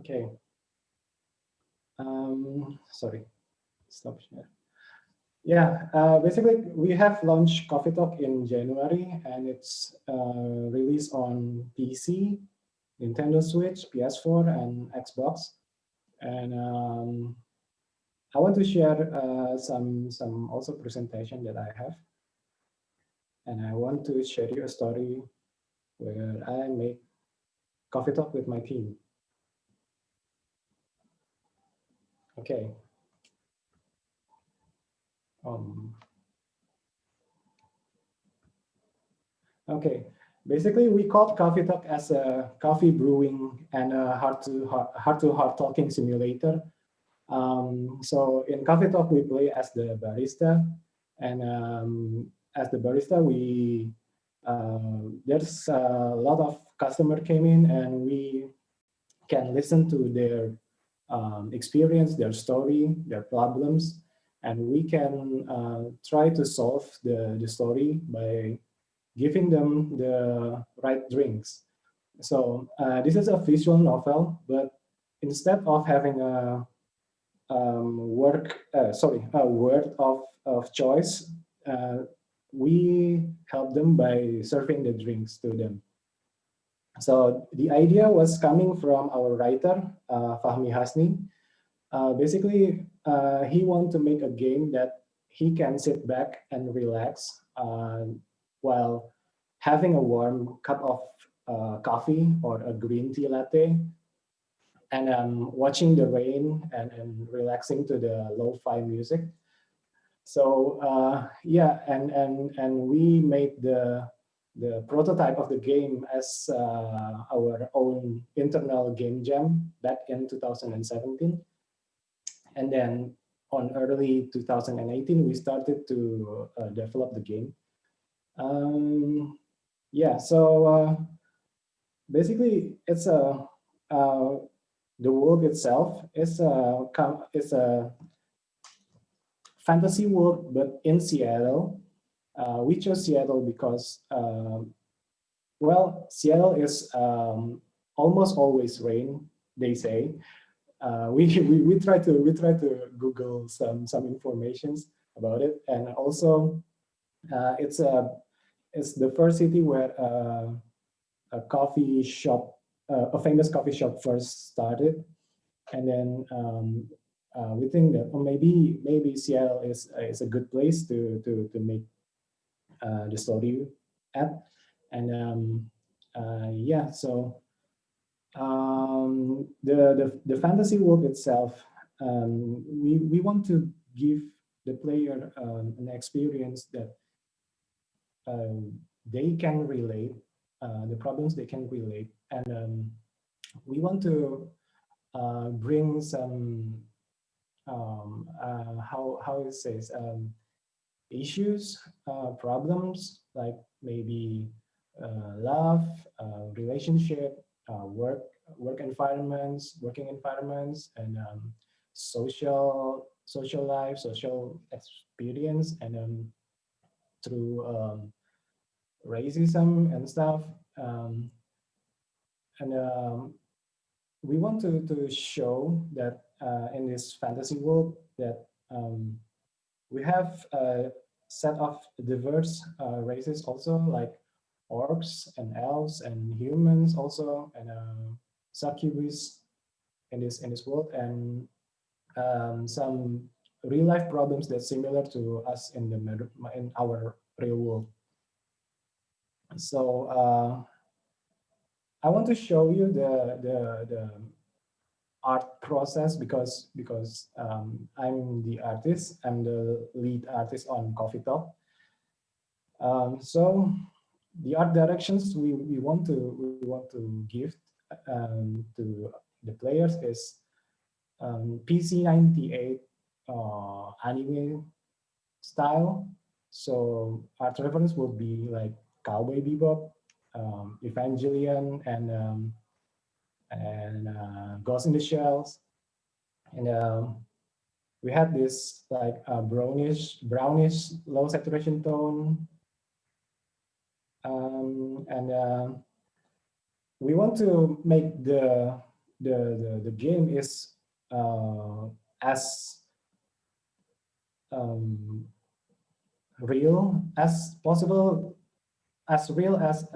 Okay. Sorry, stop share. Yeah, basically we have launched Coffee Talk in January, and it's released on PC, Nintendo Switch, PS4, and Xbox. And I want to share some also presentation that I have, and I want to share you a story where I make Coffee Talk with my team. Okay. Okay, basically we called Coffee Talk as a coffee brewing and a heart-to-heart talking simulator. So in Coffee Talk, we play as the barista, and as the barista, there's a lot of customer came in, and we can listen to their experience, their story, their problems, and we can try to solve the story by giving them the right drinks. So this is a visual novel, but instead of having a word of choice, we help them by serving the drinks to them. So the idea was coming from our writer, Fahmi Hasni. Basically, he wanted to make a game that he can sit back and relax while having a warm cup of coffee or a green tea latte, and watching the rain and relaxing to the lo-fi music. So yeah, and we made the prototype of the game as our own internal game jam back in 2017. And then on early 2018, we started to develop the game. Yeah, so basically it's the world itself is a fantasy world, but in Seattle. We chose Seattle because, well, Seattle is almost always rain, they say. We try to Google some informations about it, and also it's the first city where a coffee shop, a famous coffee shop first started, and then we think that maybe Seattle is a good place to make the story at, and yeah, so the fantasy world itself, we want to give the player an experience that they can relate, the problems they can relate, and we want to bring some how it says issues, problems like maybe love, relationship, working environments, and social life, social experience, and through racism and stuff, and we want to show that in this fantasy world that we have a set of diverse races also, like orcs and elves and humans also, and succubus in this world, and some real life problems that's similar to us in our real world. So I want to show you the art process because I'm the artist. I'm the lead artist on Coffee Talk. So the art directions we want to give to the players is PC 98 anime style. So art reference will be like Cowboy Bebop, Evangelion, and Ghost in the Shells, and we had this like brownish low saturation tone, and we want to make the the game is as real as possible, as real as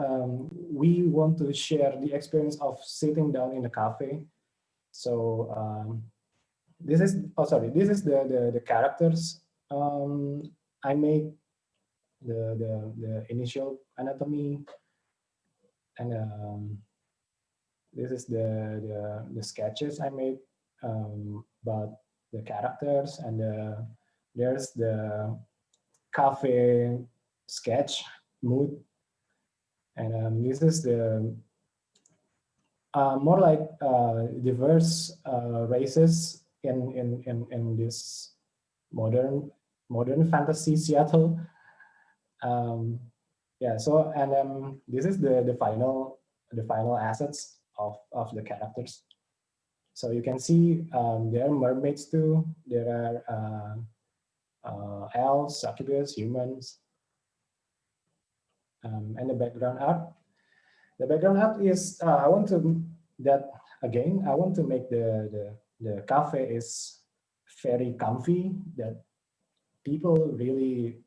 we want to share the experience of sitting down in a cafe. So this is this is the characters I made, the initial anatomy, and this is the sketches I made about the characters, and there's the cafe sketch mood, and this is the more like diverse races in this modern fantasy Seattle. Yeah, so, and this is the final assets of the characters. So you can see there are mermaids too. There are elves, succubus, humans, and the background art. The background art is I want to make the cafe is very comfy, that people really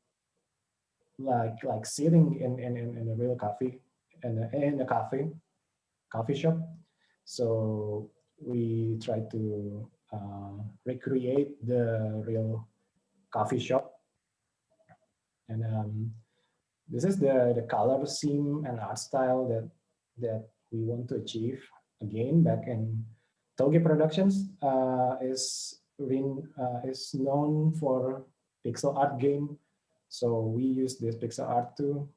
like sitting in a real cafe, in a coffee shop. So we try to recreate the real coffee shop, and this is the color scheme and art style that we want to achieve. Again, back in Toge Productions is known for pixel art game, so we use this pixel art too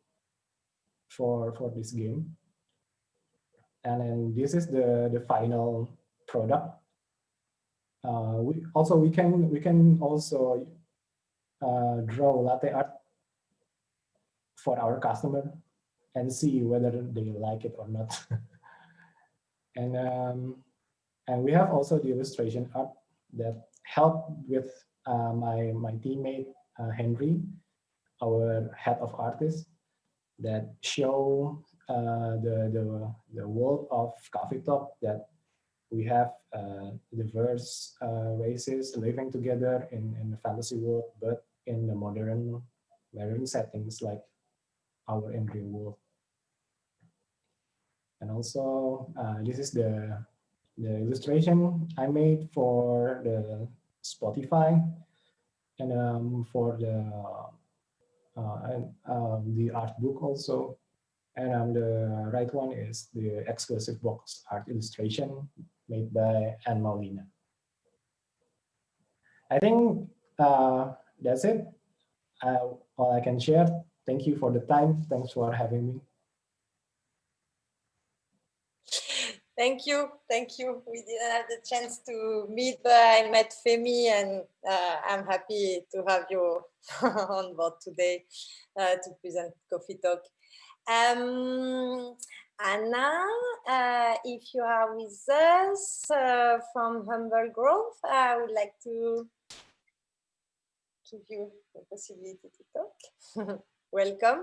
for this game. And then this is the final product. We can also draw latte art for our customer and see whether they like it or not. And we have also the illustration art that helped with my teammate Henry, our head of artists, that show the world of Coffee Talk, that we have diverse races living together in the fantasy world, but in the modern settings like our in real world. And also this is the illustration I made for the Spotify, and for the art book also. And the right one is the exclusive box art illustration made by Anne Maulina. I think that's it. All I can share. Thank you for the time. Thanks for having me. Thank you. We didn't have the chance to meet, but I met Femi, and I'm happy to have you on board today to present Coffee Talk. Anna, if you are with us from Humble Grove, I would like to give you the possibility to talk. Welcome,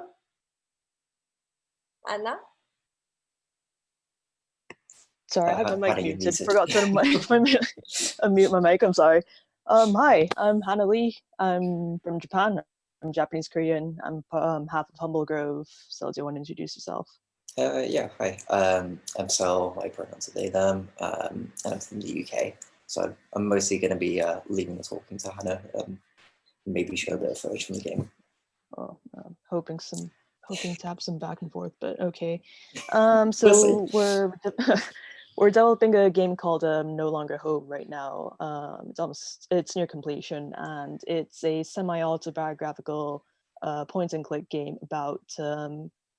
Anna. Sorry, I had my mic muted. Forgot to unmute my mic. I'm sorry. Hi, I'm Hannah Lee. I'm from Japan. I'm Japanese Korean. I'm half of Humble Grove. So do you want to introduce yourself? Yeah, hi. I'm Sel. My pronouns are they, them, and I'm from the UK. So I'm mostly going to be leaving the talking to Hannah, maybe show a bit of footage from the game. Oh, I'm hoping to have some back and forth, but okay. So we're developing a game called No Longer Home right now. It's near completion, and it's a semi-autobiographical point and click game about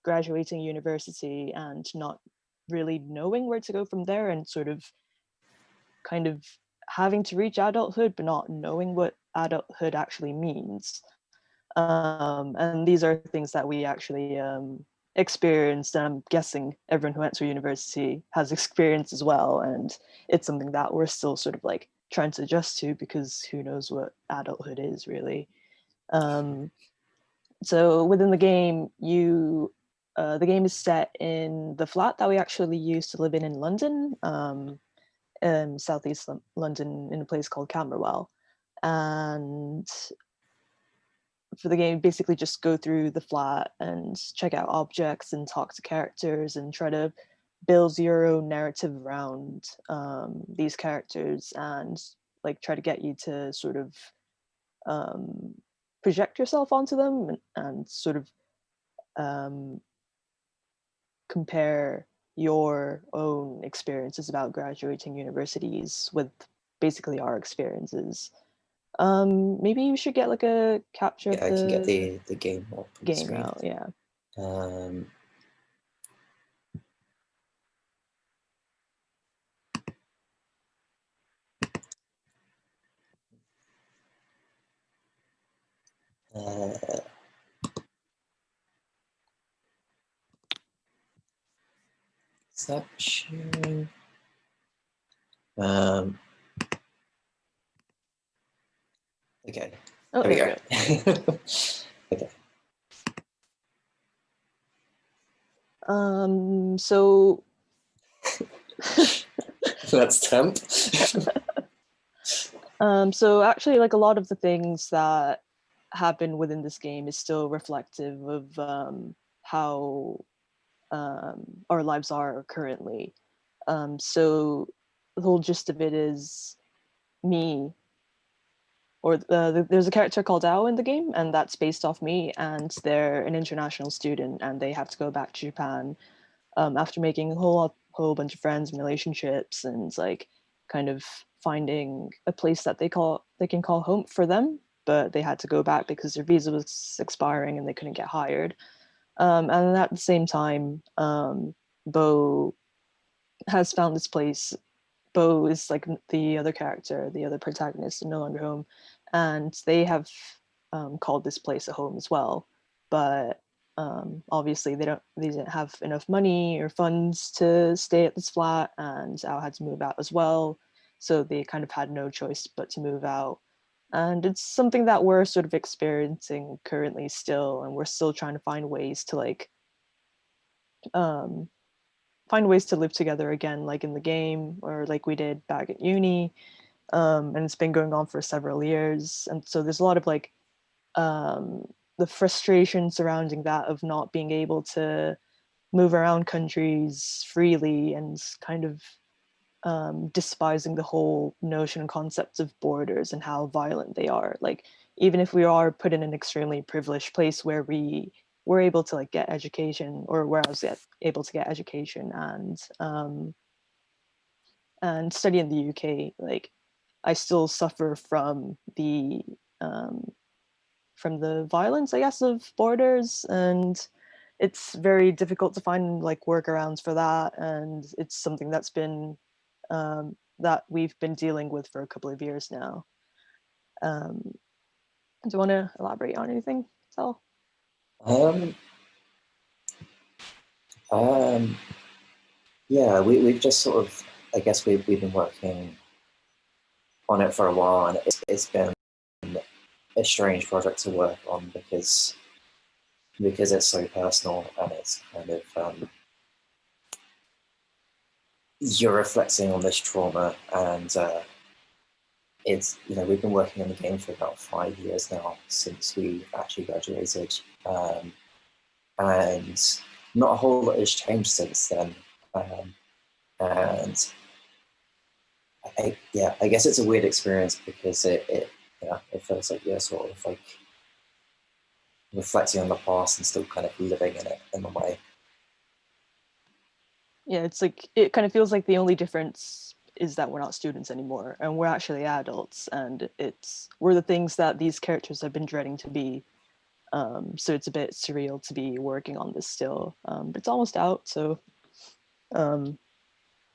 graduating university and not really knowing where to go from there, and sort of kind of having to reach adulthood but not knowing what adulthood actually means. And these are things that we actually experienced, and I'm guessing everyone who went to university has experienced as well, and it's something that we're still sort of like trying to adjust to, because who knows what adulthood is really. So within the game, the game is set in the flat that we actually used to live in London. southeast London in a place called Camberwell. And for the game, basically just go through the flat and check out objects and talk to characters and try to build your own narrative around these characters and like try to get you to sort of project yourself onto them and sort of compare your own experiences about graduating universities with basically our experiences. Maybe you should get like a capture Yeah, of I can get the game up on the game screen. out, yeah. Is that sharing? Okay. Oh, there we there go. Okay. So That's temp. So actually, like a lot of the things that happen within this game is still reflective of how our lives are currently. So the whole gist of it is me, or there's a character called Ao in the game, and that's based off me, and they're an international student, and they have to go back to Japan after making a whole bunch of friends and relationships, and like kind of finding a place that they can call home for them, but they had to go back because their visa was expiring and they couldn't get hired. And at the same time, Bo has found this place. Bo is like the other character, the other protagonist in No Longer Home, and they have called this place a home as well. But obviously they didn't have enough money or funds to stay at this flat, and Al had to move out as well. So they kind of had no choice but to move out. And it's something that we're sort of experiencing currently still, and we're still trying to find ways to like find ways to live together again, like in the game or like we did back at uni. And it's been going on for several years. And so there's a lot of like the frustration surrounding that of not being able to move around countries freely and kind of despising the whole notion and concept of borders and how violent they are. Like, even if we are put in an extremely privileged place where we were able to like get education, or where I was able to get education and study in the UK, like I still suffer from the violence, I guess, of borders, and it's very difficult to find like workarounds for that, and it's something that's been that we've been dealing with for a couple of years now. Do you want to elaborate on anything, Sal? Yeah, we've just sort of, I guess we've been working on it for a while, and it's been a strange project to work on because it's so personal, and it's kind of you're reflecting on this trauma, and it's, you know, we've been working on the game for about 5 years now since we actually graduated, and not a whole lot has changed since then, and I guess it's a weird experience because it feels like you're sort of like reflecting on the past and still kind of living in it in a way. Yeah, it's like it kind of feels like the only difference is that we're not students anymore, and we're actually adults, and we're the things that these characters have been dreading to be. So it's a bit surreal to be working on this still, but it's almost out, so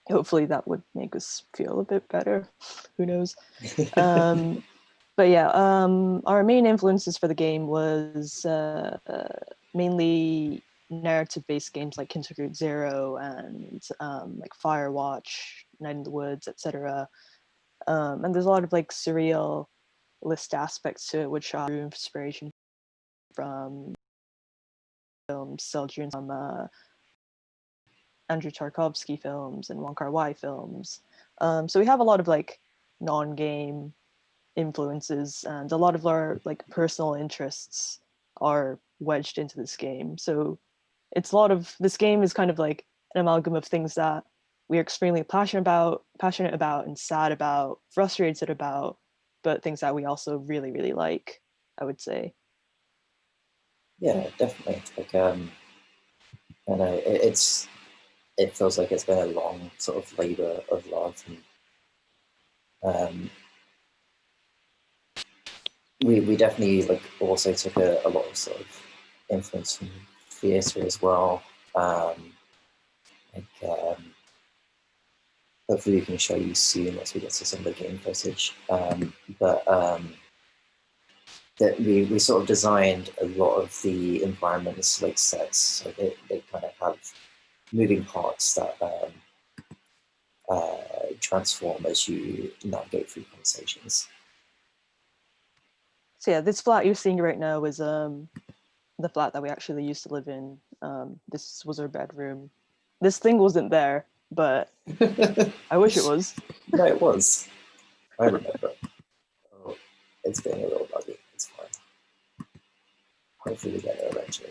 hopefully that would make us feel a bit better. Who knows? But yeah, our main influences for the game was mainly narrative-based games like Kindergarten Zero and like Firewatch, Night in the Woods, etc. And there's a lot of like surrealist aspects to it, which are inspiration from films, Seljun, from Andrew Tarkovsky films and Wong Kar-wai films. So we have a lot of like non-game influences, and a lot of our like personal interests are wedged into this game. So it's a lot of this game is kind of like an amalgam of things that we are extremely passionate about and sad about, frustrated about, but things that we also really, really like, I would say. Yeah, definitely. Like, I know it feels like it's been a long sort of labor of love, and we definitely like also took a lot of sort of influence from theatre as well. Like, hopefully we can show you soon once we get to some of the game footage. But that we sort of designed a lot of the environments like sets, so they kind of have moving parts that transform as you navigate through conversations. So yeah, this flat you're seeing right now is the flat that we actually used to live in. This was our bedroom. This thing wasn't there, but I wish it was. No, it was. I remember. Oh, it's getting a little buggy. It's fine. Hopefully we get there eventually.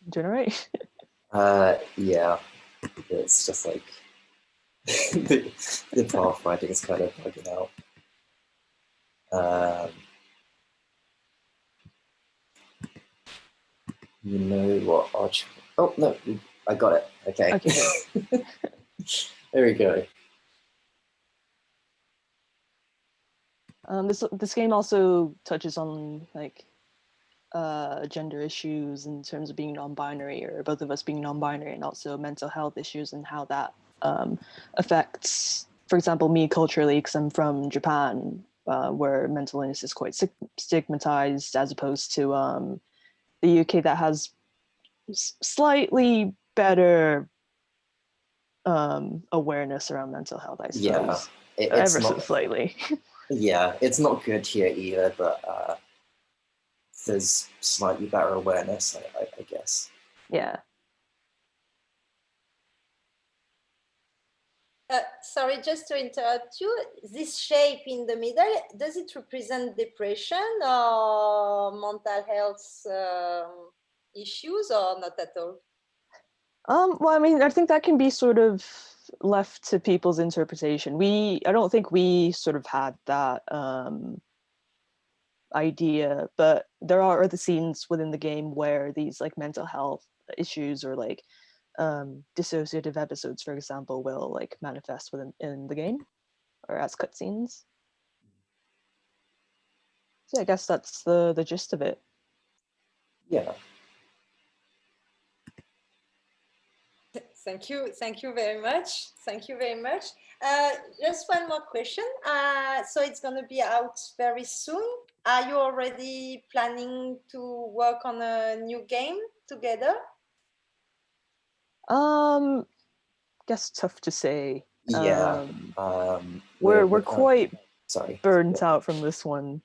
Generate? Yeah. It's just like the pathfinding is kind of bugging out. You know what? Oh no, I got it. Okay. There we go. This game also touches on like gender issues in terms of being non-binary, or both of us being non-binary, and also mental health issues and how that affects, for example, me culturally, because I'm from Japan, where mental illness is quite stigmatized, as opposed to the UK that has slightly better awareness around mental health, I suppose. Yeah, ever so slightly. Yeah, it's not good here either, but there's slightly better awareness, I guess. Yeah. Sorry, just to interrupt you. This shape in the middle, does it represent depression or mental health issues, or not at all? Well, I mean, I think that can be sort of left to people's interpretation. I don't think we sort of had that idea, but there are other scenes within the game where these like mental health issues or like dissociative episodes, for example, will like manifest in the game or as cutscenes. So I guess that's the gist of it. Yeah. Thank you very much. Thank you very much. Just one more question. So it's going to be out very soon. Are you already planning to work on a new game together? Guess tough to say. Yeah. We're quite burnt yeah. out from this one,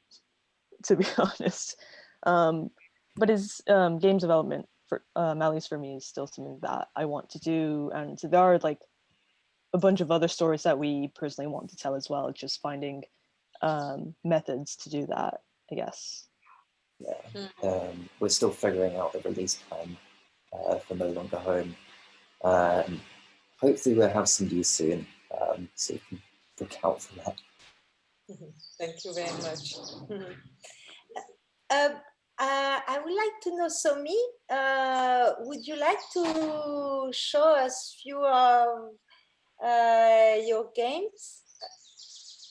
to be honest. But his game development, for at least for me, is still something that I want to do, and there are like a bunch of other stories that we personally want to tell as well. Just finding methods to do that, I guess. Yeah. We're still figuring out the release plan for No Longer Home. Hopefully we'll have some news soon, so you can look out for that. Thank you very much. I would like to know, Somi, would you like to show us few of your games?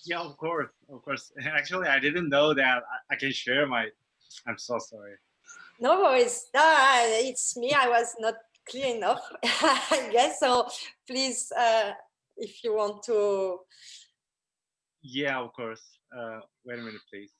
Yeah, of course, of course. Actually, I didn't know that I can share my. I'm so sorry. No worries. It's me. I was not clear enough, I guess. So please, if you want to. Yeah, of course. Wait a minute, please.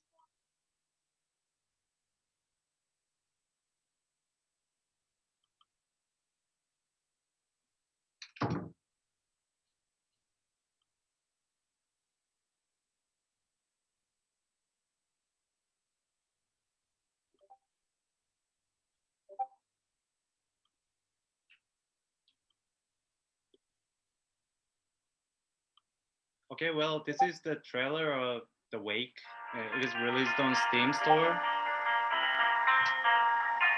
Okay, well, this is the trailer of The Wake. It is released on Steam store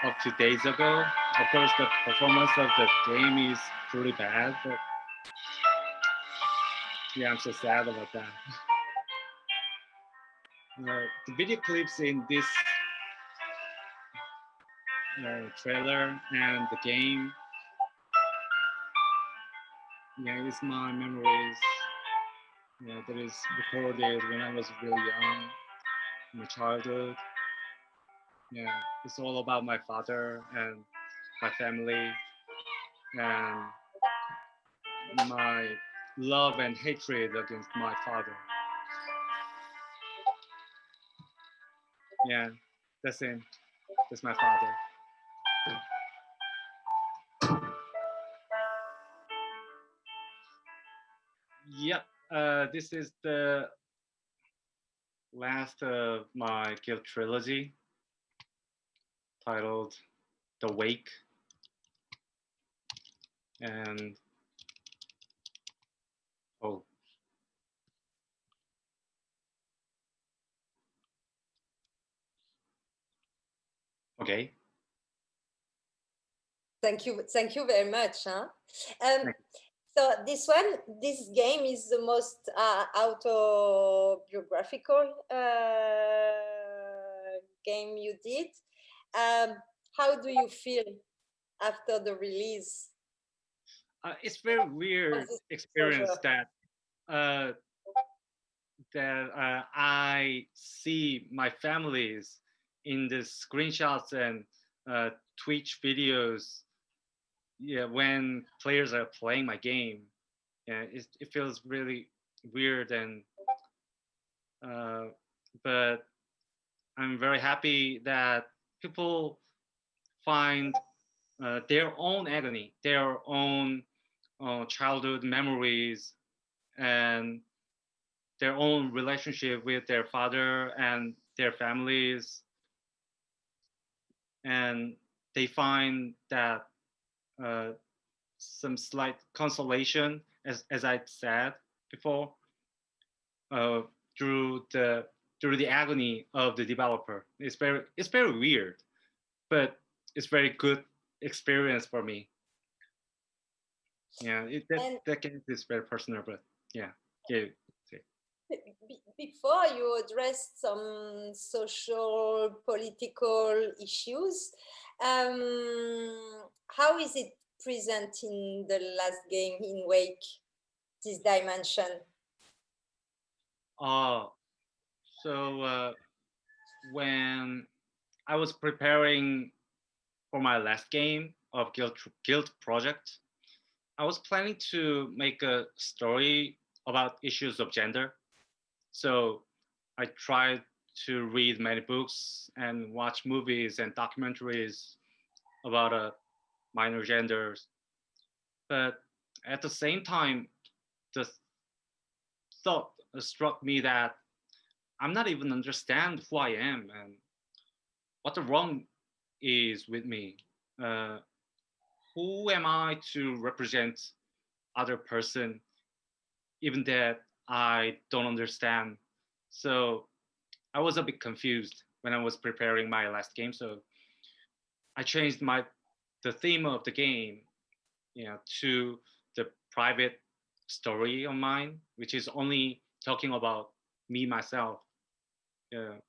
a few days ago. Of course, the performance of the game is pretty bad, but yeah, I'm so sad about that. The video clips in this trailer and the game, yeah, it's my memories. Yeah, that is recorded when I was really young, in my childhood. Yeah, it's all about my father and my family and my love and hatred against my father. Yeah, that's him. That's my father. Yep, this is the last of my Guild trilogy titled The Wake. And oh, okay. Thank you very much. So this game is the most autobiographical game you did. How do you feel after the release? It's very weird experience exposure? that I see my families in the screenshots and Twitch videos. Yeah, when players are playing my game, yeah, it feels really weird and but I'm very happy that people find their own agony, their own childhood memories, and their own relationship with their father and their families, and they find that some slight consolation, as I said before, uh, through the agony of the developer. It's very weird, but it's very good experience for me. Yeah, that game is very personal, but yeah. Before you addressed some social, political issues, how is it present in the last game in Wake, this dimension? So when I was preparing for my last game of Guild Project, I was planning to make a story about issues of gender. So I tried to read many books and watch movies and documentaries about minor genders. But at the same time, the thought struck me that I'm not even understand who I am and what the wrong is with me. Uh, who am I to represent other person, even that I don't understand? So I was a bit confused when I was preparing my last game. So I changed the theme of the game, to the private story of mine, which is only talking about me myself. Yeah.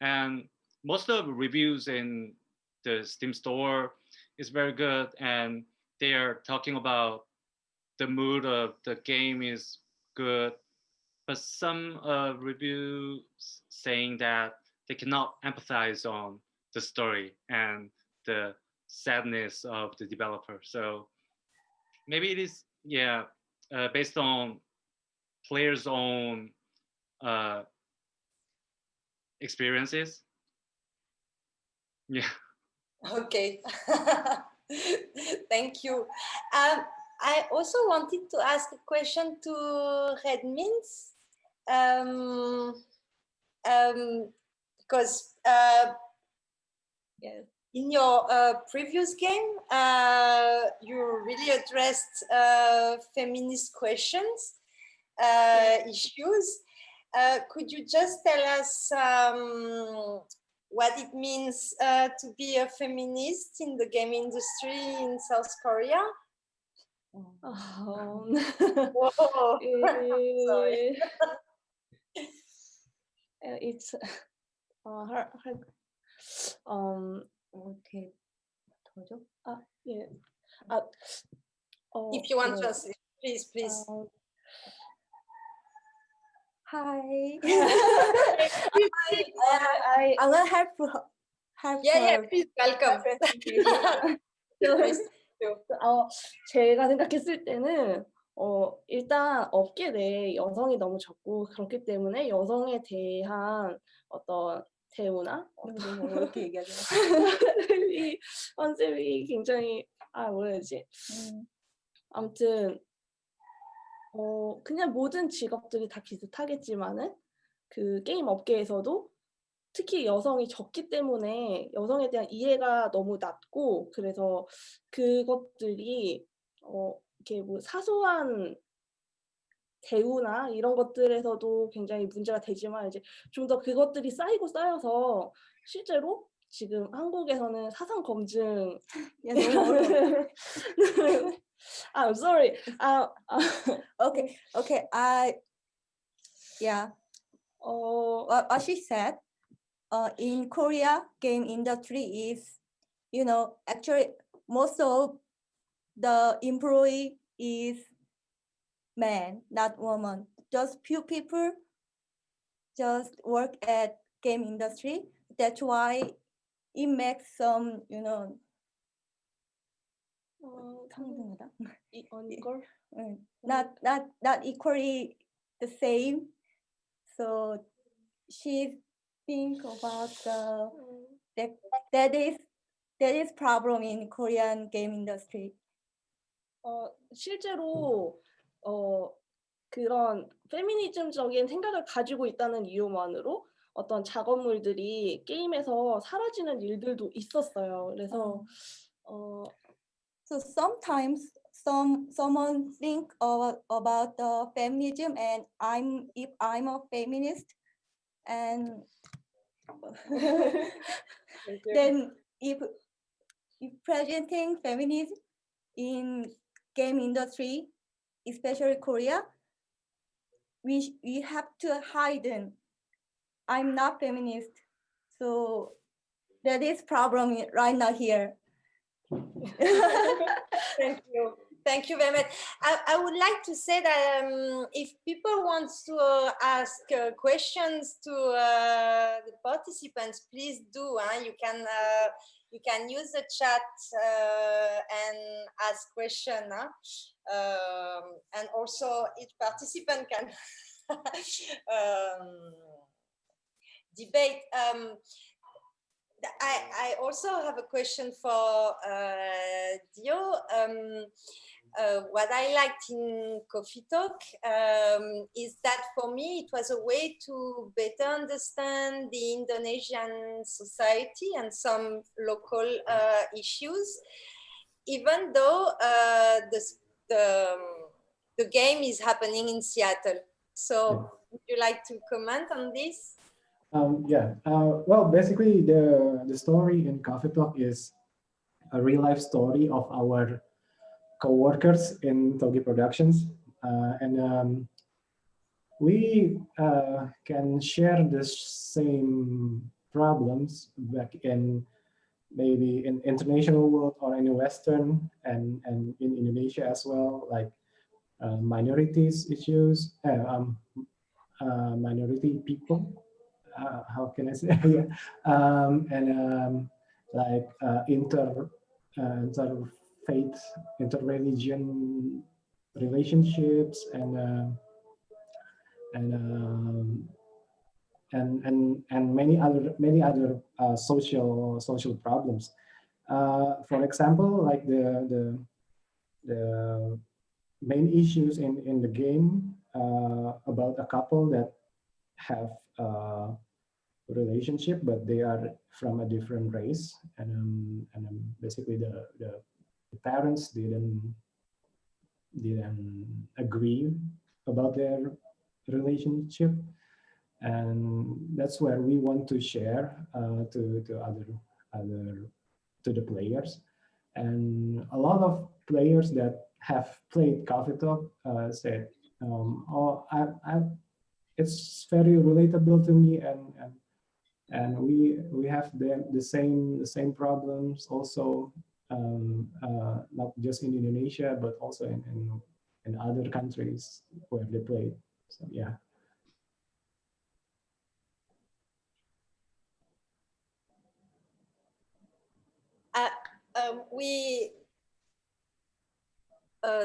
And most of the reviews in the Steam store is very good, and they are talking about the mood of the game is good, but some reviews saying that they cannot empathize on the story and the sadness of the developer. So maybe it is, based on players' own experiences. Yeah. Okay. Thank you. I also wanted to ask a question to Redmins. Because in your previous game, you really addressed feminist questions. issues. Could you just tell us what it means to be a feminist in the game industry in South Korea? Whoa. Sorry. It's Okay. yeah. If you want to translate, please. Hi. I'm gonna help yeah, please welcome. 제가 생각했을 때는 일단 업계 내에 여성이 너무 적고 그렇기 때문에 여성에 대한 어떤 대우나 이렇게 얘기하지 이 컨셉이 굉장히 뭐라지? 아무튼 그냥 모든 직업들이 다 비슷하겠지만은 그 게임 업계에서도 특히 여성이 적기 때문에 여성에 대한 이해가 너무 낮고 그래서 그것들이 이렇게 뭐 사소한 대우나 이런 것들에서도 굉장히 문제가 되지만 이제 좀 더 그것들이 쌓이고 쌓여서 실제로 지금 한국에서는 사상 검증 야, 너무 어려워. I'm sorry. Okay. Yeah. What she said. In Korea, game industry is, actually most of the employee is man, not woman. Just few people just work at game industry. That's why it makes some, 평등하다. unequal. Not equally the same. So she think about that is problem in Korean game industry. 실제로 그런 페미니즘적인 생각을 가지고 있다는 이유만으로 어떤 작업물들이 게임에서 사라지는 일들도 있었어요. 그래서 So sometimes someone think about the feminism, and if I'm a feminist, and then if presenting feminism in game industry, especially Korea, we have to hide. I'm not feminist, so that is problem right now here. Thank you very much. I would like to say that if people want to ask questions to the participants, please do. You can use the chat and ask questions. And also each participant can debate. I also have a question for Dio. What I liked in Coffee Talk is that for me it was a way to better understand the Indonesian society and some local issues, even though the game is happening in Seattle. So would you like to comment on this? Well, basically, the story in Coffee Talk is a real life story of our co-workers in Togi Productions, and we can share the same problems back in maybe in international world or in the Western and in Indonesia as well, like minorities issues, minority people. How can I say? Like interfaith, interreligion relationships, and many other social problems. For example, like the main issues in the game about a couple that have relationship, but they are from a different race, and basically the parents didn't agree about their relationship, and that's where we want to share to other to the players. And a lot of players that have played Coffee Talk said, "Oh, it's very relatable to me, and we have the same problems also, not just in Indonesia but also in other countries where they play." So yeah. We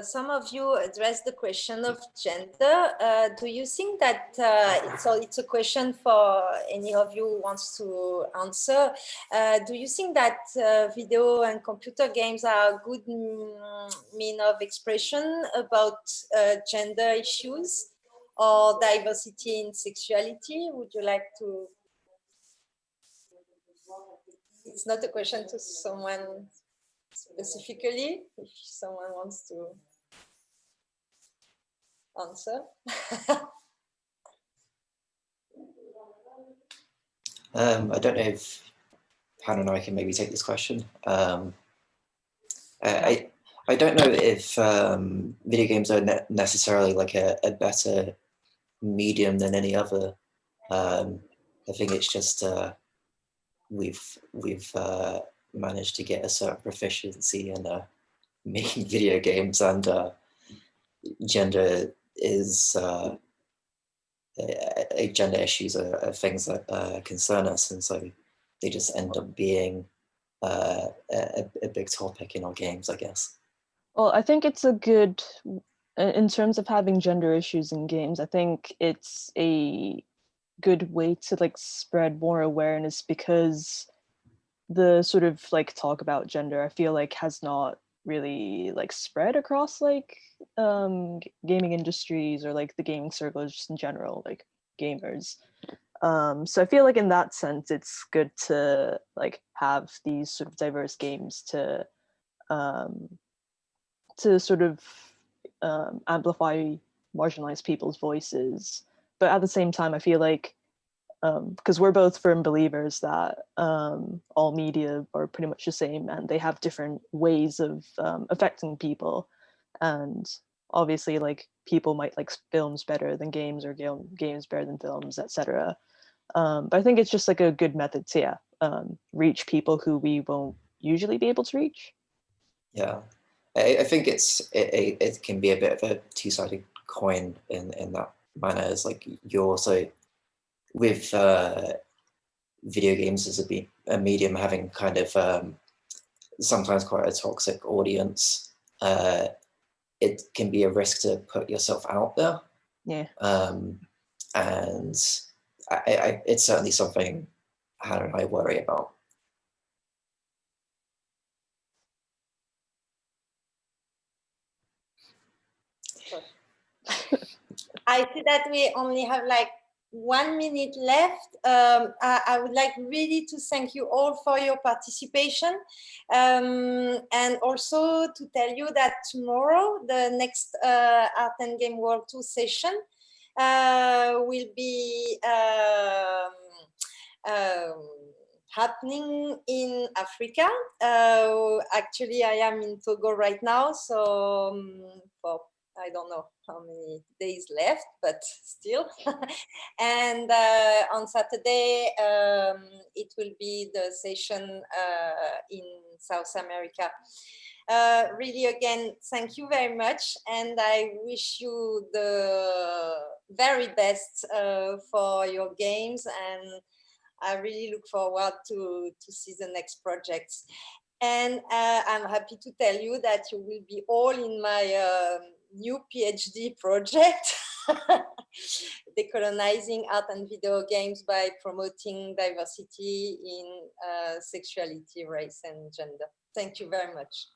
some of you addressed the question of gender. Do you think that, it's a question for any of you who wants to answer. Do you think that video and computer games are a good mean of expression about gender issues or diversity in sexuality? Would you like to? It's not a question to someone specifically, if someone wants to answer. I don't know if Hannah and I can maybe take this question. I don't know if video games are necessarily like a better medium than any other. I think it's just we've managed to get a certain proficiency in making video games, and gender is gender issues are things that concern us, and so they just end up being a big topic in our games, I guess. Well, I think it's a good, in terms of having gender issues in games, I think it's a good way to like spread more awareness, because the sort of like talk about gender, I feel like has not really like spread across like gaming industries or like the gaming circles just in general, like gamers. So I feel like in that sense, it's good to like have these sort of diverse games to sort of amplify marginalized people's voices. But at the same time, I feel like because we're both firm believers that all media are pretty much the same and they have different ways of affecting people. And obviously, like people might like films better than games, or games better than films, etc. But I think it's just like a good method to reach people who we won't usually be able to reach. Yeah, I think it can be a bit of a two-sided coin in that manner. It's like you're also with video games as a medium having kind of sometimes quite a toxic audience. It can be a risk to put yourself out there. Yeah. And it's certainly something Hannah and I worry about. I see that we only have like 1 minute left. I would like really to thank you all for your participation, and also to tell you that tomorrow the next Art and Game World Tour session will be happening in Africa. Actually, I am in Togo right now, so for I don't know how many days left, but still. And on Saturday, it will be the session in South America. Really, again, thank you very much. And I wish you the very best for your games. And I really look forward to see the next projects. And I'm happy to tell you that you will be all in my new PhD project, decolonizing art and video games by promoting diversity in sexuality, race, and gender. Thank you very much.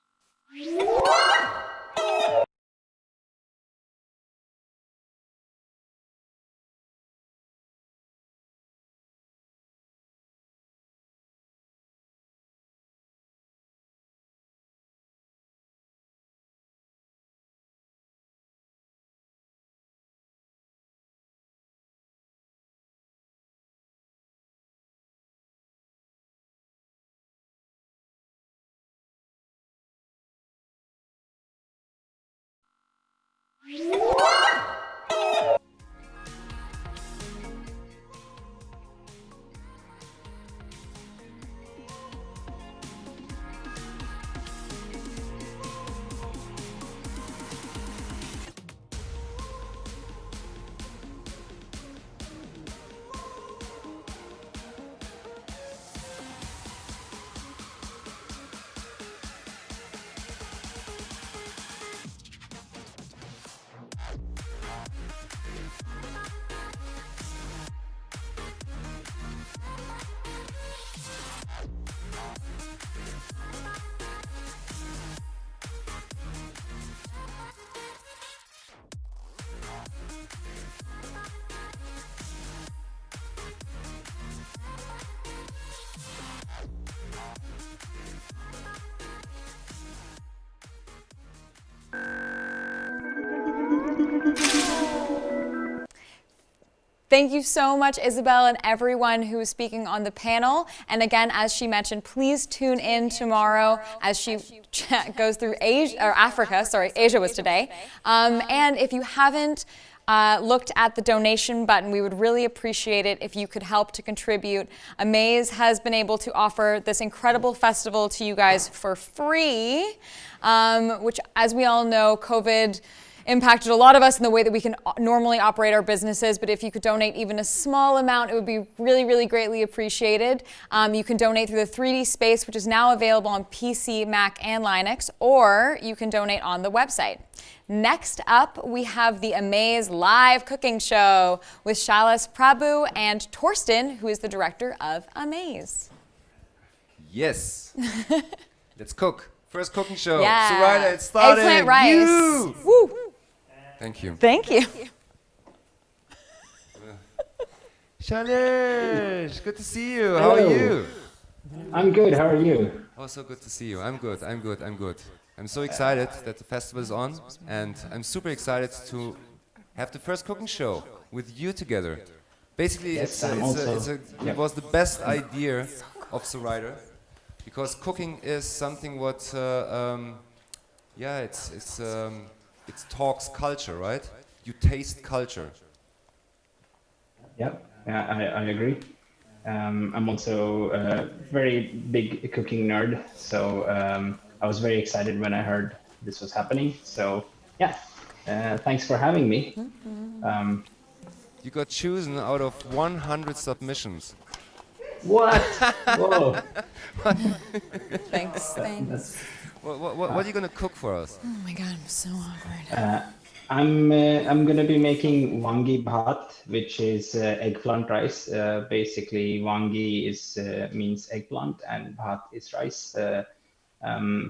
Thank you so much, Isabel, and everyone who is speaking on the panel. And again, as she mentioned, please tune in tomorrow as she goes through Africa. Sorry, Asia was today. And if you haven't looked at the donation button, we would really appreciate it if you could help to contribute. Amaze has been able to offer this incredible festival to you guys for free, which, as we all know, COVID impacted a lot of us in the way that we can normally operate our businesses, but if you could donate even a small amount, it would be really, really greatly appreciated. You can donate through the 3D Space, which is now available on PC, Mac, and Linux, or you can donate on the website. Next up, we have the Amaze live cooking show with Shalas Prabhu and Torsten, who is the director of Amaze. Yes. Let's cook. First cooking show. Yeah. Zoraida, it's starting. Eggplant rice. You. Woo. Thank you. Thank you. Shalish, good to see you. Hello. How are you? I'm good. How are you? Oh, so good to see you. I'm good. I'm good. I'm good. I'm so excited that the festival is on, and I'm super excited to have the first cooking show with you together. Basically, Yes, it was the best idea of Zoraida, because cooking is something what, it talks culture, right? You taste culture. Yep, I agree. I'm also a very big cooking nerd, so I was very excited when I heard this was happening. So yeah, thanks for having me. You got chosen out of 100 submissions. What? Whoa. Thanks. What are you gonna cook for us? Oh my God, I'm so awkward. I'm gonna be making wangi bhat, which is eggplant rice. Basically, wangi is means eggplant, and bhat is rice.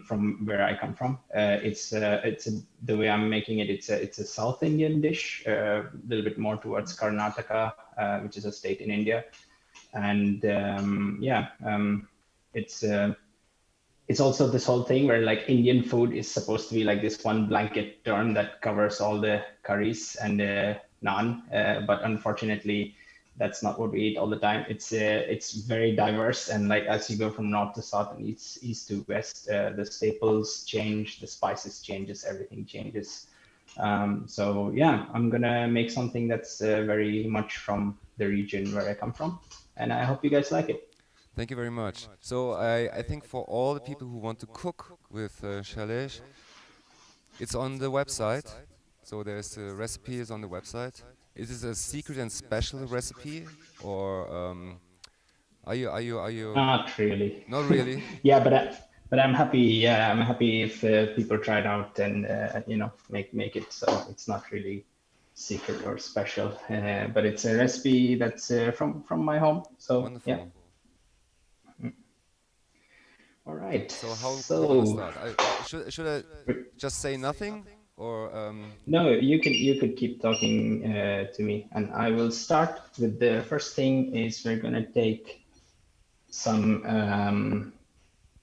From where I come from, the way I'm making it. It's a South Indian dish, a little bit more towards Karnataka, which is a state in India, and it's also this whole thing where like Indian food is supposed to be like this one blanket term that covers all the curries and naan, but unfortunately that's not what we eat all the time. It's very diverse, and like as you go from north to south and east to west, the staples change, the spices changes, everything changes. So yeah, I'm gonna make something that's very much from the region where I come from, and I hope you guys like it. Thank you very much. So I think for all the people who want to cook with Shailesh, it's on the website. So there's the recipe is on the website. Is this a secret and special recipe, or are you? Not really. Not really. Yeah, but I'm happy. Yeah, I'm happy if people try it out and make it. So it's not really secret or special, but it's a recipe that's from my home. So Wonderful. yeah. All right. So how we're gonna start? Should I just say nothing, or? No, you could keep talking to me, and I will start with the first thing. Is we're gonna take some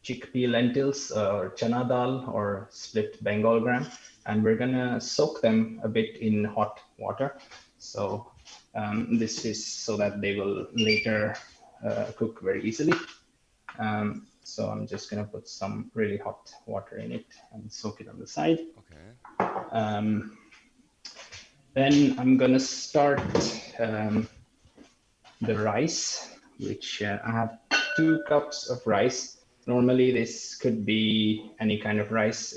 chickpea lentils or chana dal or split Bengal gram, and we're gonna soak them a bit in hot water. So this is so that they will later cook very easily. So I'm just gonna put some really hot water in it and soak it on the side. Okay. Then I'm gonna start the rice, which I have 2 cups of rice. Normally this could be any kind of rice,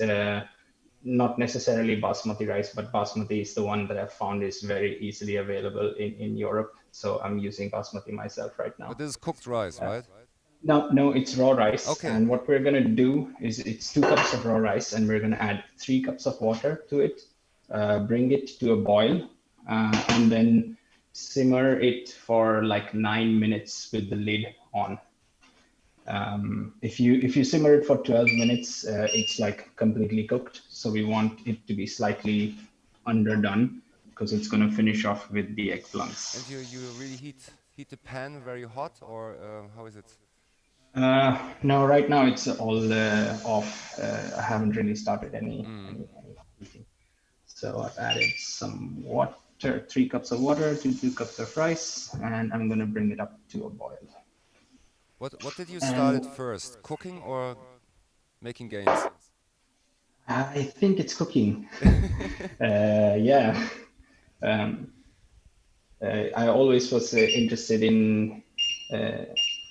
not necessarily basmati rice, but basmati is the one that I've found is very easily available in Europe. So I'm using basmati myself right now. But this is cooked rice, right? No, it's raw rice. Okay. And what we're gonna do is it's 2 cups of raw rice, and we're gonna add 3 cups of water to it, bring it to a boil, and then simmer it for like 9 minutes with the lid on. If you simmer it for 12 minutes, it's like completely cooked. So we want it to be slightly underdone because it's gonna finish off with the eggplants. And you really heat the pan very hot, or how is it? No, right now it's all off. I haven't really started any heating. So I've added some water, 3 cups of water to 2 cups of rice, and I'm gonna bring it up to a boil. What did you start at first, cooking or making games? I think it's cooking. Yeah. I always was interested in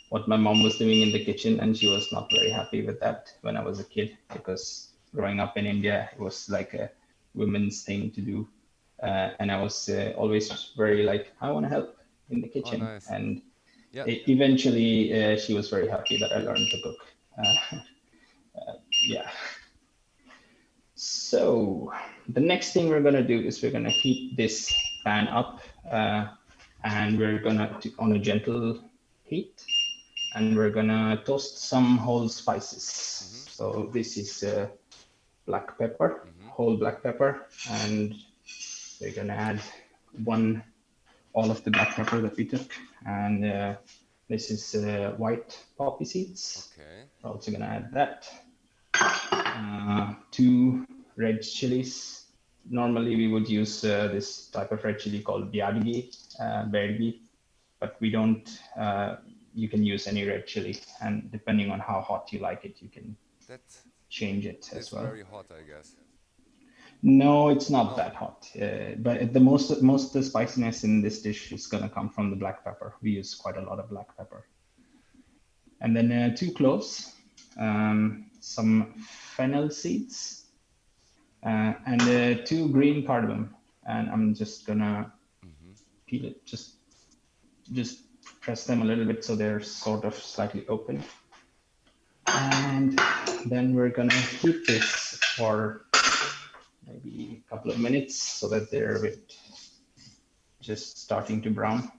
what my mom was doing in the kitchen, and she was not very happy with that when I was a kid, because growing up in India, it was like a women's thing to do. And I was always very like, I want to help in the kitchen. Oh, nice. And yeah. Eventually she was very happy that I learned to cook. Yeah. So the next thing we're gonna do is we're gonna heat this pan up, and we're gonna on a gentle heat, and we're gonna toast some whole spices. So this is black pepper, whole black pepper, and we're gonna add all of the black pepper that we took, and this is white poppy seeds. Okay. We're also gonna add that. 2 red chilies. Normally we would use this type of red chili called bergi, but we don't. You can use any red chili, and depending on how hot you like it, you can change it as well. It's very hot, I guess. No, it's not that hot. But the most of the spiciness in this dish is gonna come from the black pepper. We use quite a lot of black pepper. And then 2 cloves, some fennel seeds, and 2 green cardamom. And I'm just gonna peel it, just press them a little bit so they're sort of slightly open. And then we're gonna heat this for maybe a couple of minutes so that they're a bit just starting to brown.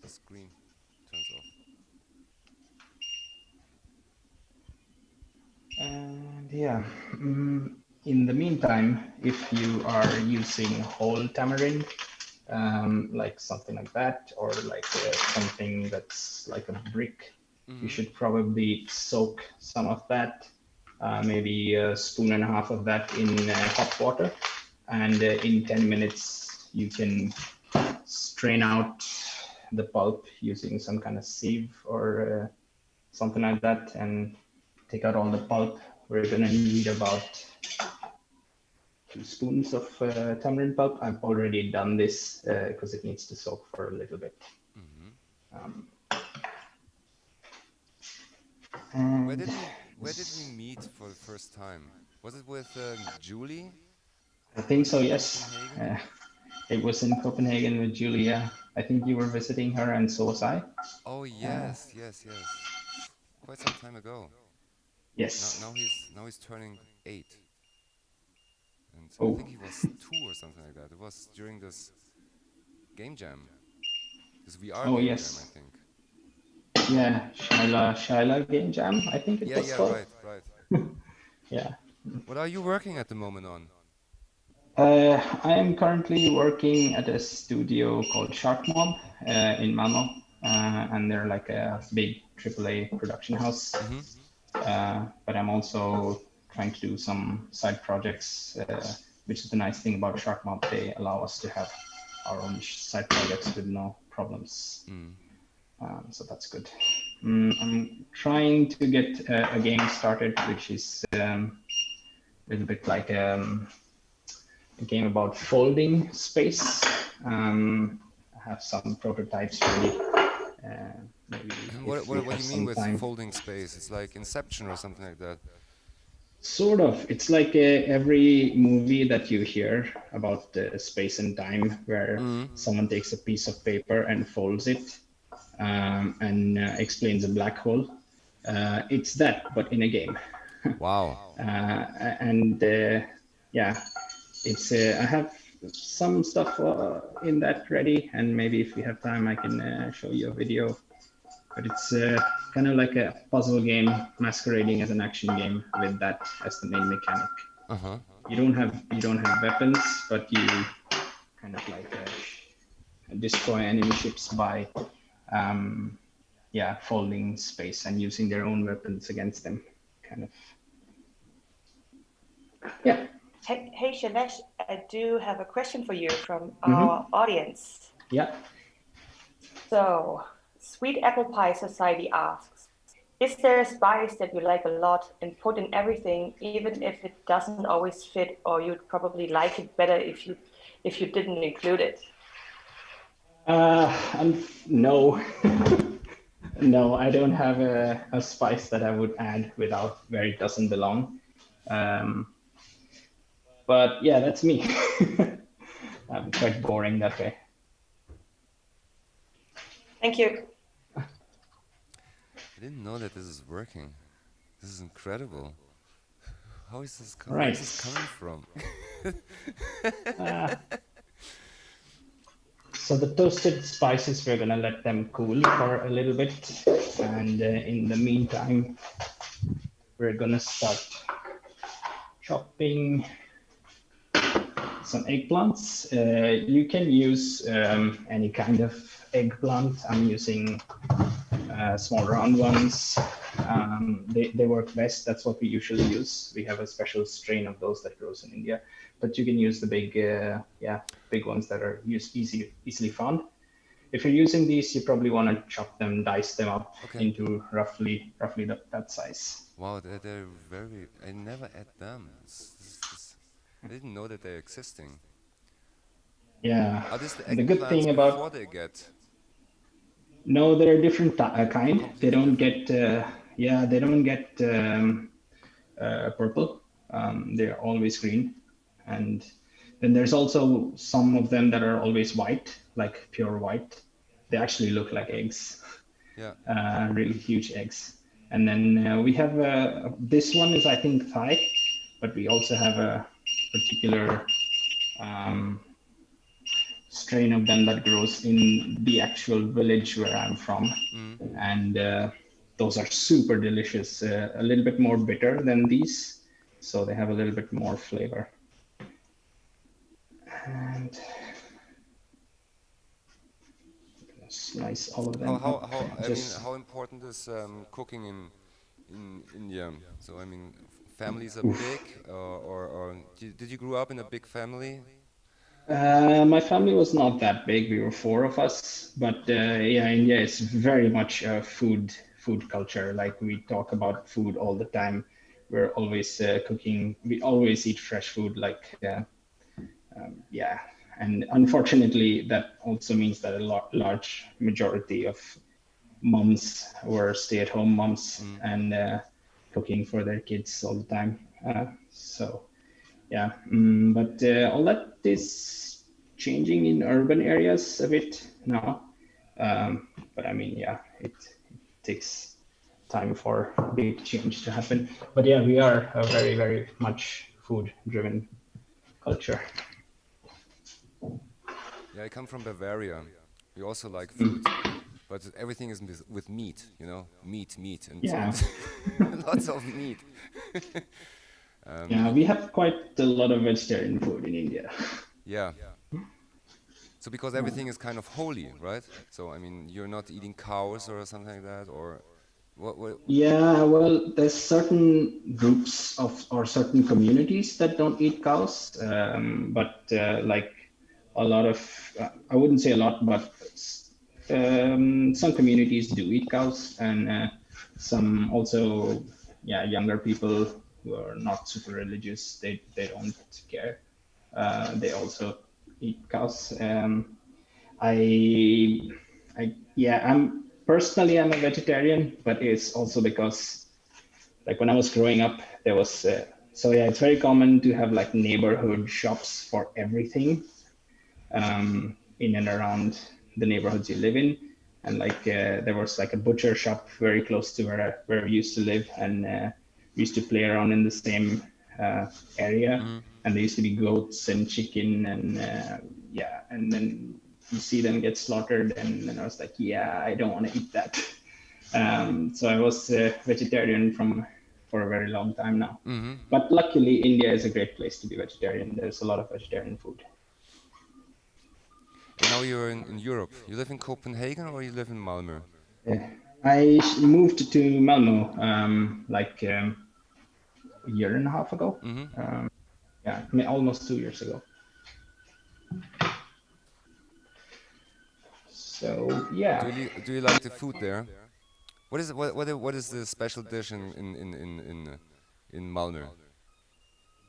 The screen turns off. And yeah, in the meantime, if you are using whole tamarind, like something like that, or like something that's like a brick, you should probably soak some of that, maybe 1.5 spoons of that in hot water, and in 10 minutes you can strain out the pulp using some kind of sieve or something like that, and take out all the pulp. We're gonna need about 2 spoons of tamarind pulp. I've already done this because it needs to soak for a little bit. Where did we meet for the first time? Was it with Julie? I think so, yes. It was in Copenhagen with Julia. I think you were visiting her, and so was I. Oh yes, yes. Quite some time ago. Yes. Now he's turning 8. And I think he was 2 or something like that. It was during this game jam. This VR game jam, I think. Yeah, Shaila game jam, I think it was called. Right. Yeah. What are you working at the moment on? I am currently working at a studio called Shark Mob in Malmo, and they're like a big AAA production house. But I'm also trying to do some side projects, which is the nice thing about Shark Mob. They allow us to have our own side projects with no problems. So that's good. I'm trying to get a game started, which is little bit like a game about folding space. I have some prototypes ready. Maybe What if we do have you mean some with time. folding space? It's like Inception or something like that. Sort of. It's like every movie that you hear about space and time, where someone takes a piece of paper and folds it and explains a black hole. It's that, but in a game. Wow. And yeah, it's I have some stuff in that ready, and maybe if we have time, I can show you a video. But it's kind of like a puzzle game masquerading as an action game with that as the main mechanic. You don't have weapons, but you kind of like destroy enemy ships by folding space and using their own weapons against them, kind of. Yeah. Hey, Shanesh, I do have a question for you from our audience. Yeah. So, Sweet Apple Pie Society asks, is there a spice that you like a lot and put in everything, even if it doesn't always fit, or you'd probably like it better if you didn't include it? No. No, I don't have a spice that I would add without where it doesn't belong. But yeah, that's me. I'm quite boring that way. Thank you. I didn't know that this is working. This is incredible. How is this, Right. where is this coming from? So the toasted spices, we're gonna let them cool for a little bit. And in the meantime, we're gonna start chopping some eggplants. You can use any kind of eggplant. I'm using small round ones. They work best. That's what we usually use. We have a special strain of those that grows in India, but you can use the big ones that are easily found. If you're using these, you probably want to chop them, dice them up into roughly that size. Wow, they're very. I never ate them. I didn't know that they're existing. Yeah. Are these the The good eggplants thing about before they get? No, they're a different kind. They don't get they don't get purple. They're always green. And then there's also some of them that are always white, like pure white. They actually look like eggs. Yeah. Really huge eggs. And then we have this one is, I think, Thai, but we also have a particular strain of them that grows in the actual village where I'm from. And those are super delicious, a little bit more bitter than these, so they have a little bit more flavor. And slice all of them up. How important is cooking in India? So I mean, families are big, or did you grow up in a big family? My family was not that big. We were 4 of us, but yeah, India is very much a food culture. Like, we talk about food all the time. We're always cooking. We always eat fresh food. Like, yeah. And unfortunately, that also means that a large majority of moms were stay-at-home moms and cooking for their kids all the time. So. Yeah, but all that is changing in urban areas a bit now. But I mean, yeah, it takes time for big change to happen. But yeah, we are a very, very much food-driven culture. Yeah, I come from Bavaria. We also like food, but everything is with meat, you know, meat, and yeah. Lots of meat. Yeah, we have quite a lot of vegetarian food in India. Yeah. So because everything is kind of holy, right? So I mean, you're not eating cows or something like that, or what? Yeah, well, there's certain groups or certain communities that don't eat cows, but like a lot of, I wouldn't say a lot, but some communities do eat cows, and some also, yeah, younger people who are not super religious, they don't care. They also eat cows. I'm a vegetarian, but it's also because like when I was growing up, there was it's very common to have like neighborhood shops for everything in and around the neighborhoods you live in. And like there was like a butcher shop very close to where we used to live, and we used to play around in the same area. And there used to be goats and chicken, and and then you see them get slaughtered, and then I was like, yeah, I don't want to eat that. So I was vegetarian for a very long time now. But luckily, India is a great place to be vegetarian. There's a lot of vegetarian food. And now you're in Europe. You live in Copenhagen or you live in Malmö? I moved to Malmö a year and a half ago. Almost 2 years ago. So yeah. Do you like the food there? What is the special dish in Malmö?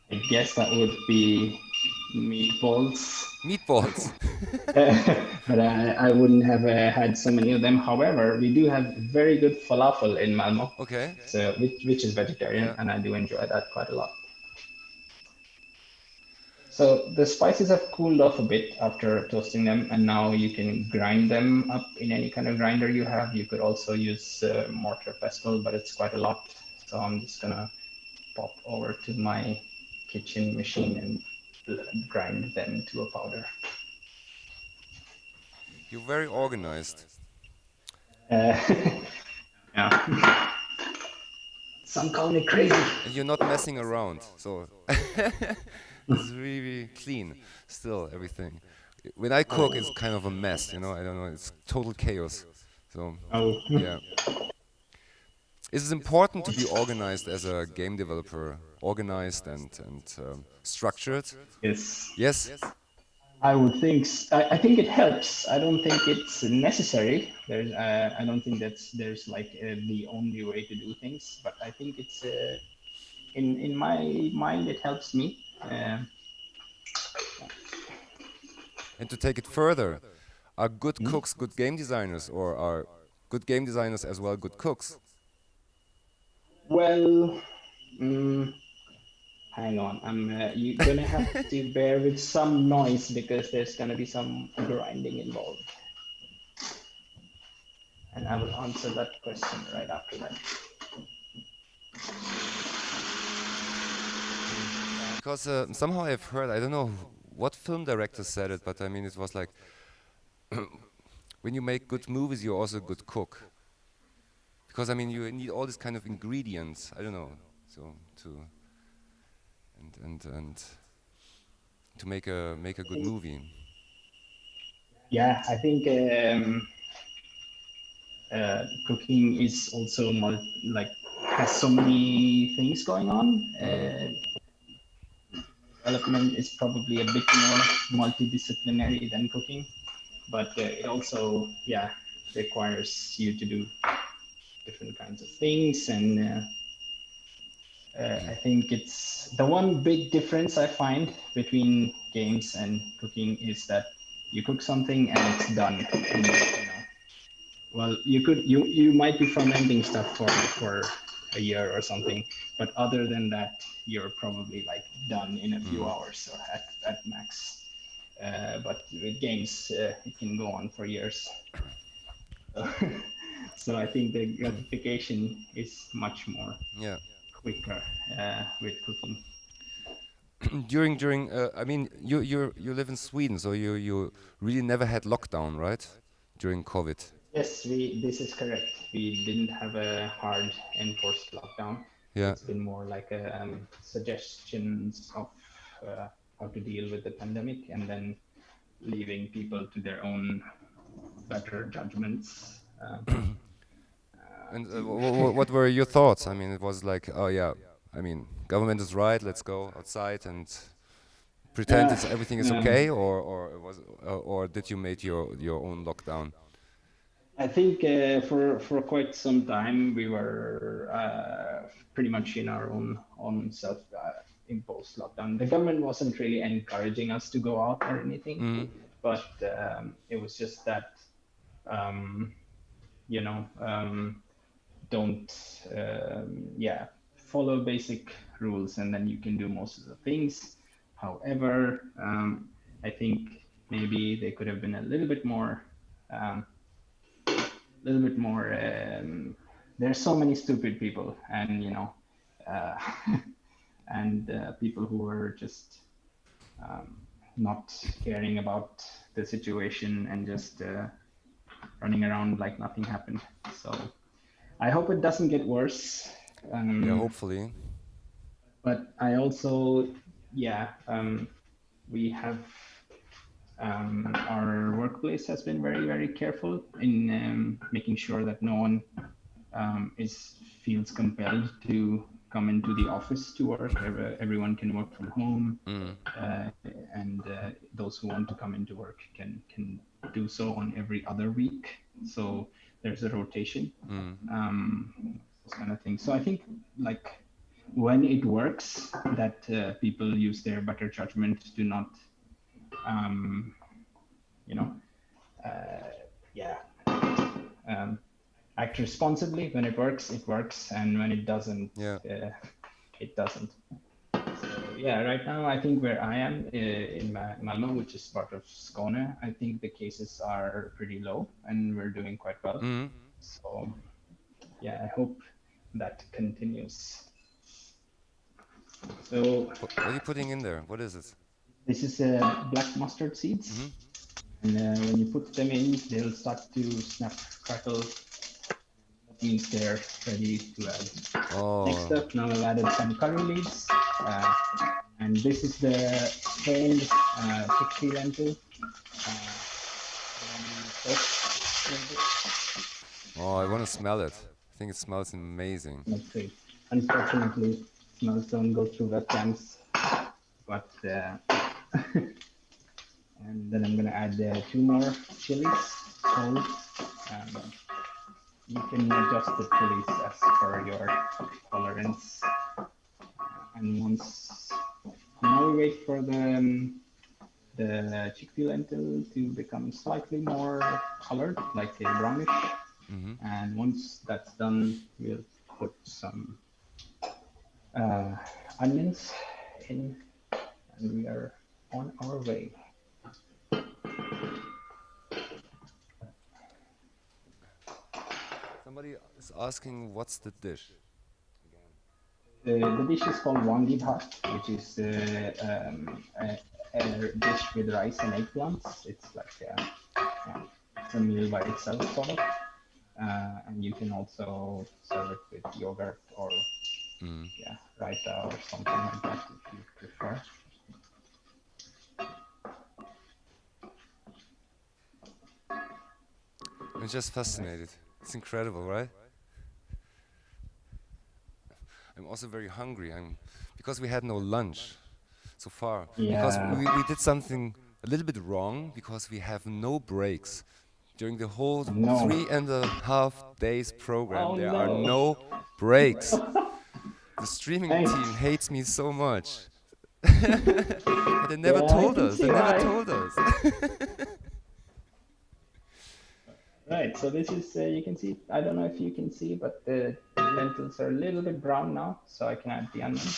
I guess that would be meatballs. Meatballs. But I wouldn't have had so many of them. However, we do have very good falafel in Malmö. Okay. So which is vegetarian, and I do enjoy that quite a lot. So the spices have cooled off a bit after toasting them, and now you can grind them up in any kind of grinder you have. You could also use mortar pestle, but it's quite a lot. So I'm just gonna pop over to my kitchen machine and grind them to a powder. You're very organized. Yeah. Some call me crazy. And you're not messing around, so it's really clean. Still, everything. When I cook, it's kind of a mess, you know. I don't know. It's total chaos. So yeah. Is it important to be organized as a game developer? Organized and structured? Yes. Yes. I would think. I think it helps. I don't think it's necessary. I don't think there's like the only way to do things. But I think it's in my mind it helps me. And to take it further, are good cooks good game designers, or are good game designers as well good cooks? Well, hang on. You're gonna have to bear with some noise because there's gonna be some grinding involved, and I will answer that question right after that. Because somehow I've heard, I don't know what film director said it, but I mean it was like, when you make good movies, you're also a good cook. Because I mean you need all these kind of ingredients. I don't know, so to make a good movie. Yeah, I think cooking is also has so many things going on. Development is probably a bit more multidisciplinary than cooking, but it also requires you to do different kinds of things, and I think it's the one big difference I find between games and cooking is that you cook something and it's done. Well, you might be fermenting stuff for a year or something, but other than that, you're probably like done in a few hours or at max. But with games, it can go on for years. So I think the gratification is much more quicker with cooking. I mean, you live in Sweden, so you really never had lockdown, right? During COVID. Yes, this is correct. We didn't have a hard enforced lockdown. Yeah. It's been more like suggestions of how to deal with the pandemic, and then leaving people to their own better judgments. And what were your thoughts? I mean, it was like, oh yeah, I mean, government is right. Let's go outside and pretend everything is okay, or did you make your own lockdown? I think for quite some time we were pretty much in our own self imposed lockdown. The government wasn't really encouraging us to go out or anything, but it was just that you know don't follow basic rules and then you can do most of the things. However, I think maybe they could have been a little bit more there's so many stupid people and and people who are just not caring about the situation and just running around like nothing happened. So I hope it doesn't get worse. Yeah, hopefully. But I also, we have our workplace has been very, very careful in making sure that no one feels compelled to come into the office to work. Everyone can work from home, and those who want to come into work can do so on every other week. So there's a rotation, this kind of thing. So I think like when it works, that people use their better judgment to not, act responsibly. When it works, and when it doesn't, it doesn't. So yeah, right now I think where I am in Malmö, which is part of Skåne, I think the cases are pretty low and we're doing quite well. So yeah, I hope that continues. So what are you putting in there? What is this? This is black mustard seeds. And when you put them in, they'll start to snap, crackle. That means they're ready to add. Next up, now I've added some curry leaves. And this is the strained chickpea lentil. Oh, I want to smell it. I think it smells amazing. That's great. Unfortunately, smells don't go through webcams. But and then I'm gonna add 2 more chilies. Whole. You can adjust the chilies as per your tolerance. And once now we wait for the chickpea lentil to become slightly more colored, like a brownish. And once that's done, we'll put some onions in, and we are on our way. Somebody is asking, what's the dish? The dish is called wangi bhat, which is a dish with rice and eggplants. It's like a meal by itself, sort of. And you can also serve it with yogurt or raita or something like that if you prefer. I'm just fascinated. It's incredible, right? I'm also very hungry. Because we had no lunch so far. Because we did something a little bit wrong because we have no breaks. During the whole 3.5 days program, there are no breaks. The streaming team hates me so much. But they never told us. They never told us. Right, so this is, you can see, I don't know if you can see, but the lentils are a little bit brown now, so I can add the onions.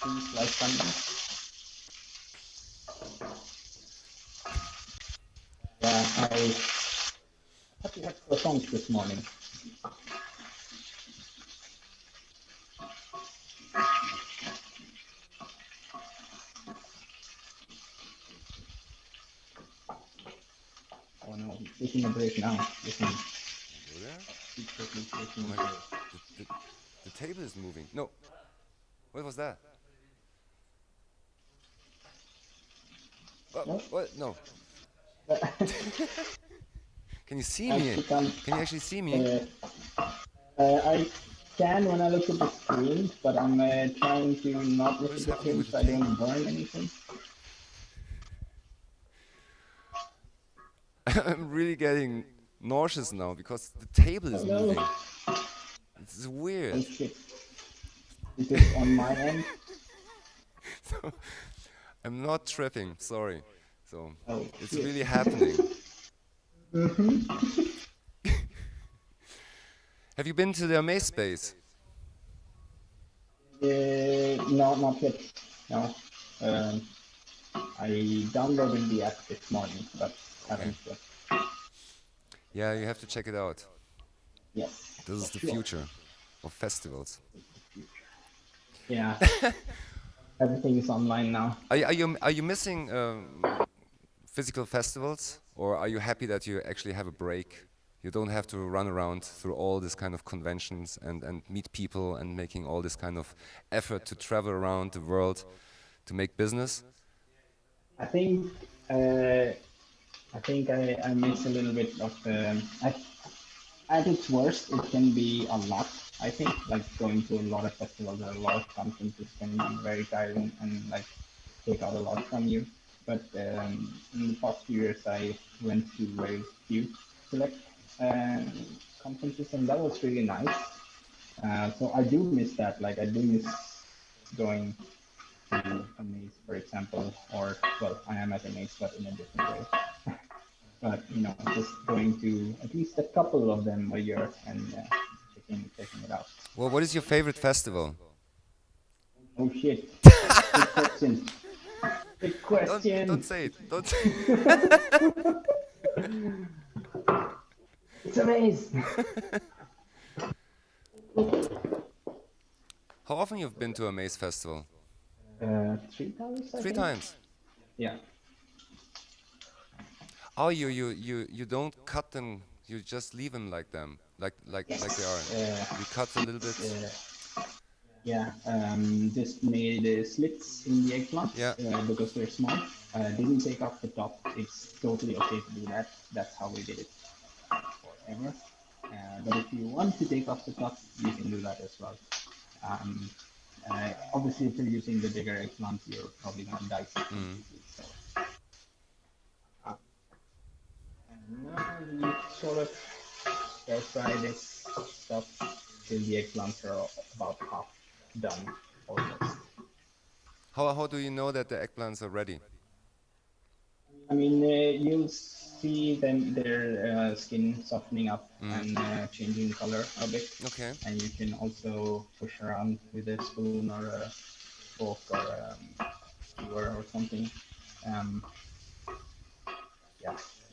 2 sliced onions. Yeah, I thought you had croissants this morning. Oh no, he's taking a break now. Listen. He's taking a break. The table is moving. No. What was that? What? No. Can you see me? Can you actually see me? I can when I look at the screen, but I'm trying to not look at the screen so I don't burn anything. I'm really getting nauseous now because the table is Hello. moving. It's weird. Oh shit. It is on my end. So, I'm not tripping, sorry. So Oh it's shit. really happening. Have you been to the Amaze Space? No, not yet. No. I downloaded the app this morning, but haven't yet. Yeah, you have to check it out. Yes. This is for the sure. future of festivals. Yeah. Everything is online now. Are you missing physical festivals, or are you happy that you actually have a break? You don't have to run around through all this kind of conventions and meet people and making all this kind of effort to travel around the world to make business. I think uh, I miss a little bit of at its worst it can be a lot. I think like going to a lot of festivals or a lot of conferences can be very tiring and like take out a lot from you. But in the past few years I went to very few select uh, conferences and that was really nice. So I do miss that. Like I do miss going to Amaze, for example, or well, I am at Amaze, but in a different way. But you know, just going to at least a couple of them a year and checking it out. Well, what is your favorite festival? Oh shit! Good question. Good Don't question. say it. Don't say it. It's Amaze. How often you've been to a Maze festival? 3 times. I Three think. times. Yeah. Oh, you don't cut them. You just leave them like them, like they are. You cut a little bit. Yeah. Just made slits in the eggplant because they're small. Didn't take off the top. It's totally okay to do that. That's how we did it forever. But if you want to take off the top, you can do that as well. Obviously, if you're using the bigger eggplant, you're probably gonna dice it completely. So. And now we sort of stir fry this stuff till the eggplants are about half done, almost. How do you know that the eggplants are ready? I mean, you'll see them their skin softening up and changing color a bit. Okay. And you can also push around with a spoon or a fork or a skewer or something.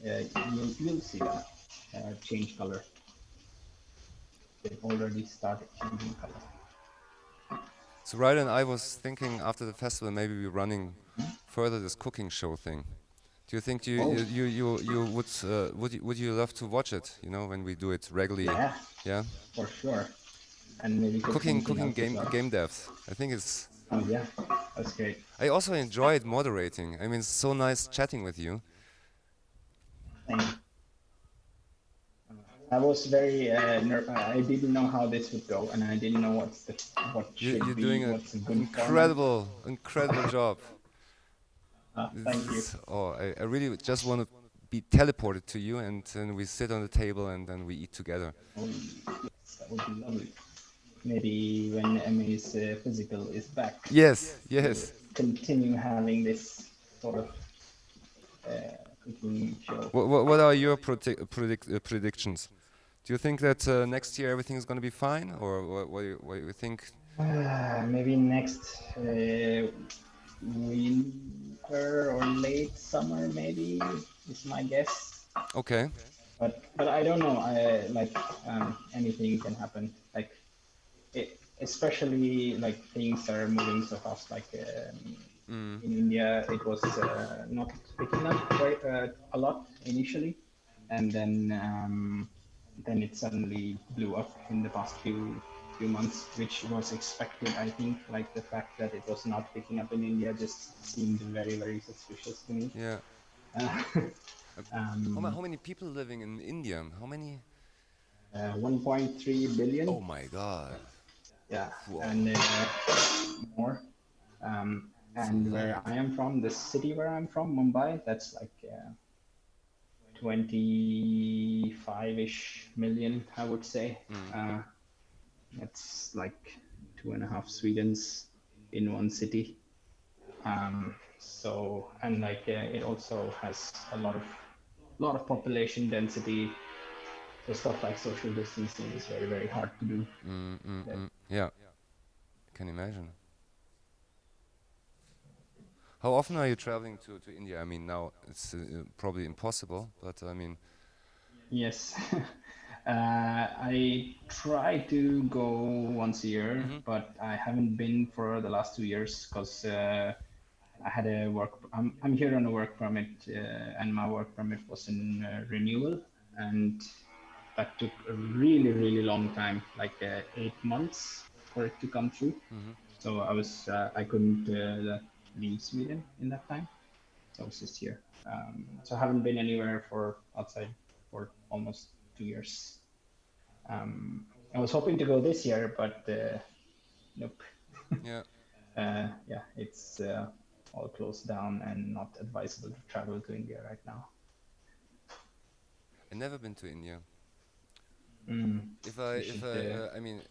You'll see that change color. They've already started changing color. So Ryder and I was thinking after the festival maybe we're running further this cooking show thing. Do you think would you love to watch it? You know, when we do it regularly. Yeah. Yeah. For sure. And maybe cooking game devs. I think it's. Oh yeah, that's great. I also enjoyed moderating. I mean, it's so nice chatting with you. Thank you. I was very I didn't know how this would go, and I didn't know what should You're be. doing an incredible job. Thank you. Oh, I really just want to be teleported to you, and then we sit on the table, and then we eat together. Oh, yes, that would be lovely. Maybe when Emmy's physical is back. Yes. Continue having this sort of cooking show. What are your predictions? Do you think that next year everything is going to be fine, or what do you think? Maybe next winter or late summer, maybe is my guess. Okay. But I don't know. Anything can happen. Especially like things are moving so fast. Like in India, it was not picking up a lot initially, and then it suddenly blew up in the past few months, which was expected. I think like the fact that it was not picking up in India just seemed very, very suspicious to me. Yeah. How many people living in India? How many? 1.3 billion. Oh my God. Yeah. Whoa. And more. And where I am from, the city where I'm from, Mumbai, that's like 25-ish million, I would say. It's like 2.5 Swedens in one city. So, and like it also has a lot of population density. So stuff like social distancing is very, very hard to do. Yeah, can imagine. How often are you traveling to India? I mean, now it's probably impossible, but I mean, Yes. I try to go once a year, but I haven't been for the last 2 years because I had a I'm here on a work permit, and my work permit was in renewal, and that took a really, really long time, like 8 months for it to come through. So I couldn't leave Sweden in that time. So I was just here. So I haven't been anywhere for outside for almost 2 years. I was hoping to go this year, but nope. Yeah. Yeah, it's all closed down and not advisable to travel to India right now. I've never been to India. I mean,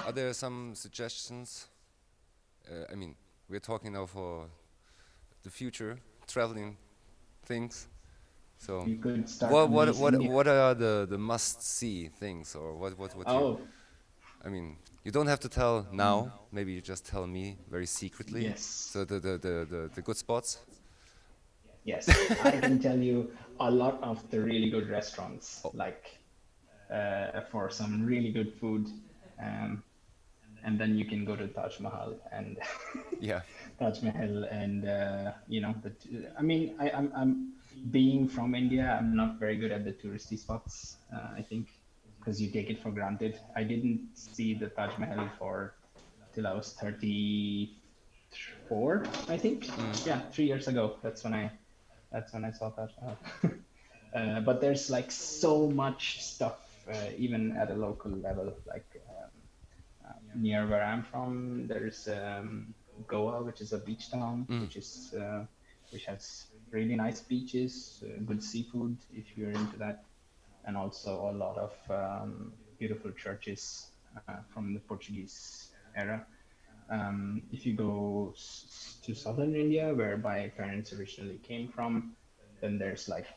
are there some suggestions? I mean, we're talking now for the future, traveling things. So, you could start what are the must-see things, or what Oh. I mean, you don't have to tell now. Maybe you just tell me very secretly. Yes. So the good spots. Yes, I can tell you a lot of the really good restaurants, like for some really good food, and then you can go to Taj Mahal and yeah, Taj Mahal, and you know, I mean, I'm being from India, I'm not very good at the touristy spots. I think because you take it for granted. I didn't see the Taj Mahal till I was 34, I think. Yeah, 3 years ago. That's when I saw Taj Mahal. But there's like so much stuff, even at a local level. Like near where I'm from, there's Goa, which is a beach town, which has really nice beaches, good seafood if you're into that, and also a lot of beautiful churches from the Portuguese era. If you go to southern India, where my parents originally came from, then there's like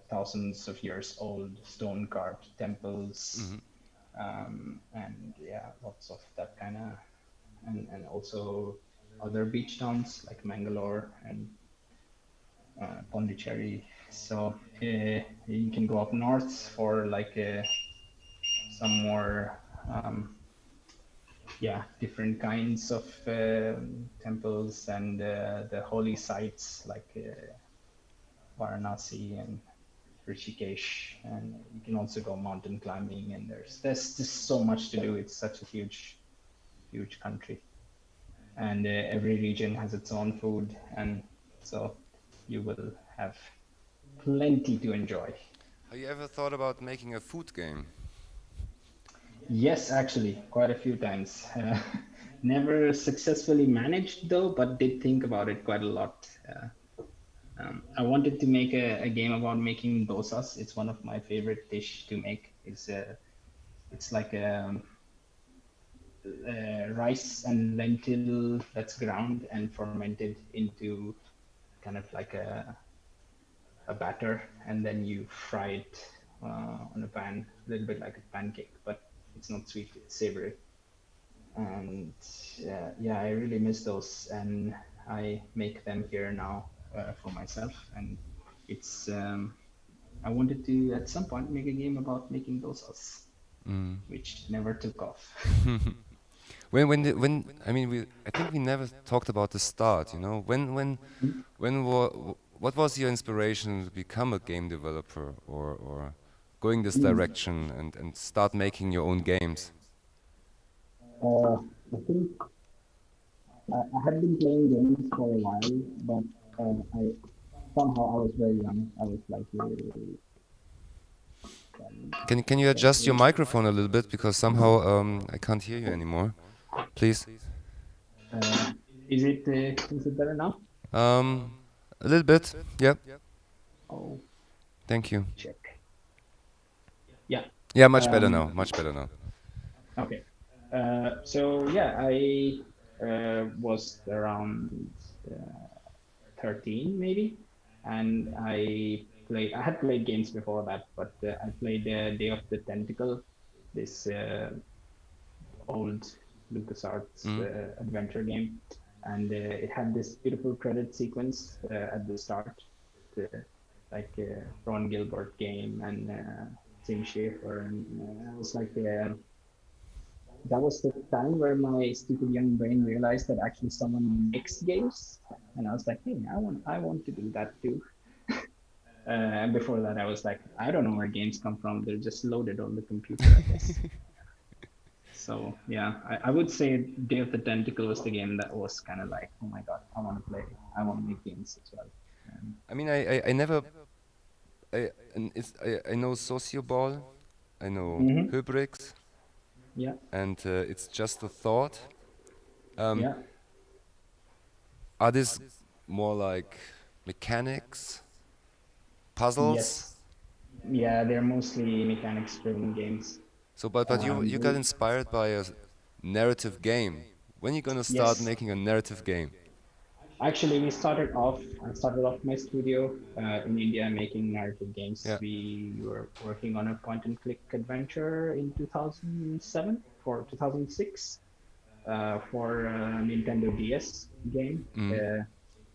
thousands of years old stone carved temples, and yeah, lots of that kind of, and also other beach towns like Mangalore and Pondicherry. So you can go up north for like some more different kinds of temples and the holy sites like Varanasi and Rishikesh, and you can also go mountain climbing, and there's just so much to do. It's such a huge country, and every region has its own food, and so you will have plenty to enjoy. Have you ever thought about making a food game? Yes, actually, quite a few times. Never successfully managed though, but did think about it quite a lot. I wanted to make a game about making dosas. It's one of my favorite dish to make. It's like rice and lentil that's ground and fermented into kind of like a batter, and then you fry it on a pan, a little bit like a pancake, but it's not sweet, it's savory. And yeah, I really miss those, and I make them here now for myself. And it's I wanted to at some point make a game about making dosas, which never took off. I mean, I think we never talked about the start. You know, what was your inspiration to become a game developer, or going this direction and start making your own games? I think I had been playing games for a while, but I was very young. I was like Can you adjust your microphone a little bit, because somehow I can't hear you anymore, please? Is it better now? A little bit, yeah. Oh, Thank you. check. Yeah. Yeah, much better now. Much better now. Okay. So yeah, I was around 13 maybe, and I had played games before that, but I played Day of the Tentacle, this old LucasArts adventure game, and it had this beautiful credit sequence at the start, like Ron Gilbert game and Tim Schafer, and I was like, that was the time where my stupid young brain realized that actually someone makes games, and I was like, hey, I want to do that too. And before that, I was like, I don't know where games come from. They're just loaded on the computer, I guess. So yeah, I would say Day of the Tentacle was the game that was kind of like, oh my god, I want to play. I want to make games as well. I mean, I never. I know Socioball, I know Hybrix. Yeah. And it's just a thought. Yeah. Are these more like mechanics, puzzles? Yes. Yeah, they're mostly mechanics-driven games. So, but you got inspired by a narrative game. When are you gonna start making a narrative game? Actually, I started off my studio in India making narrative games. Yeah. We were working on a point-and-click adventure in 2007 or 2006 for a Nintendo DS game.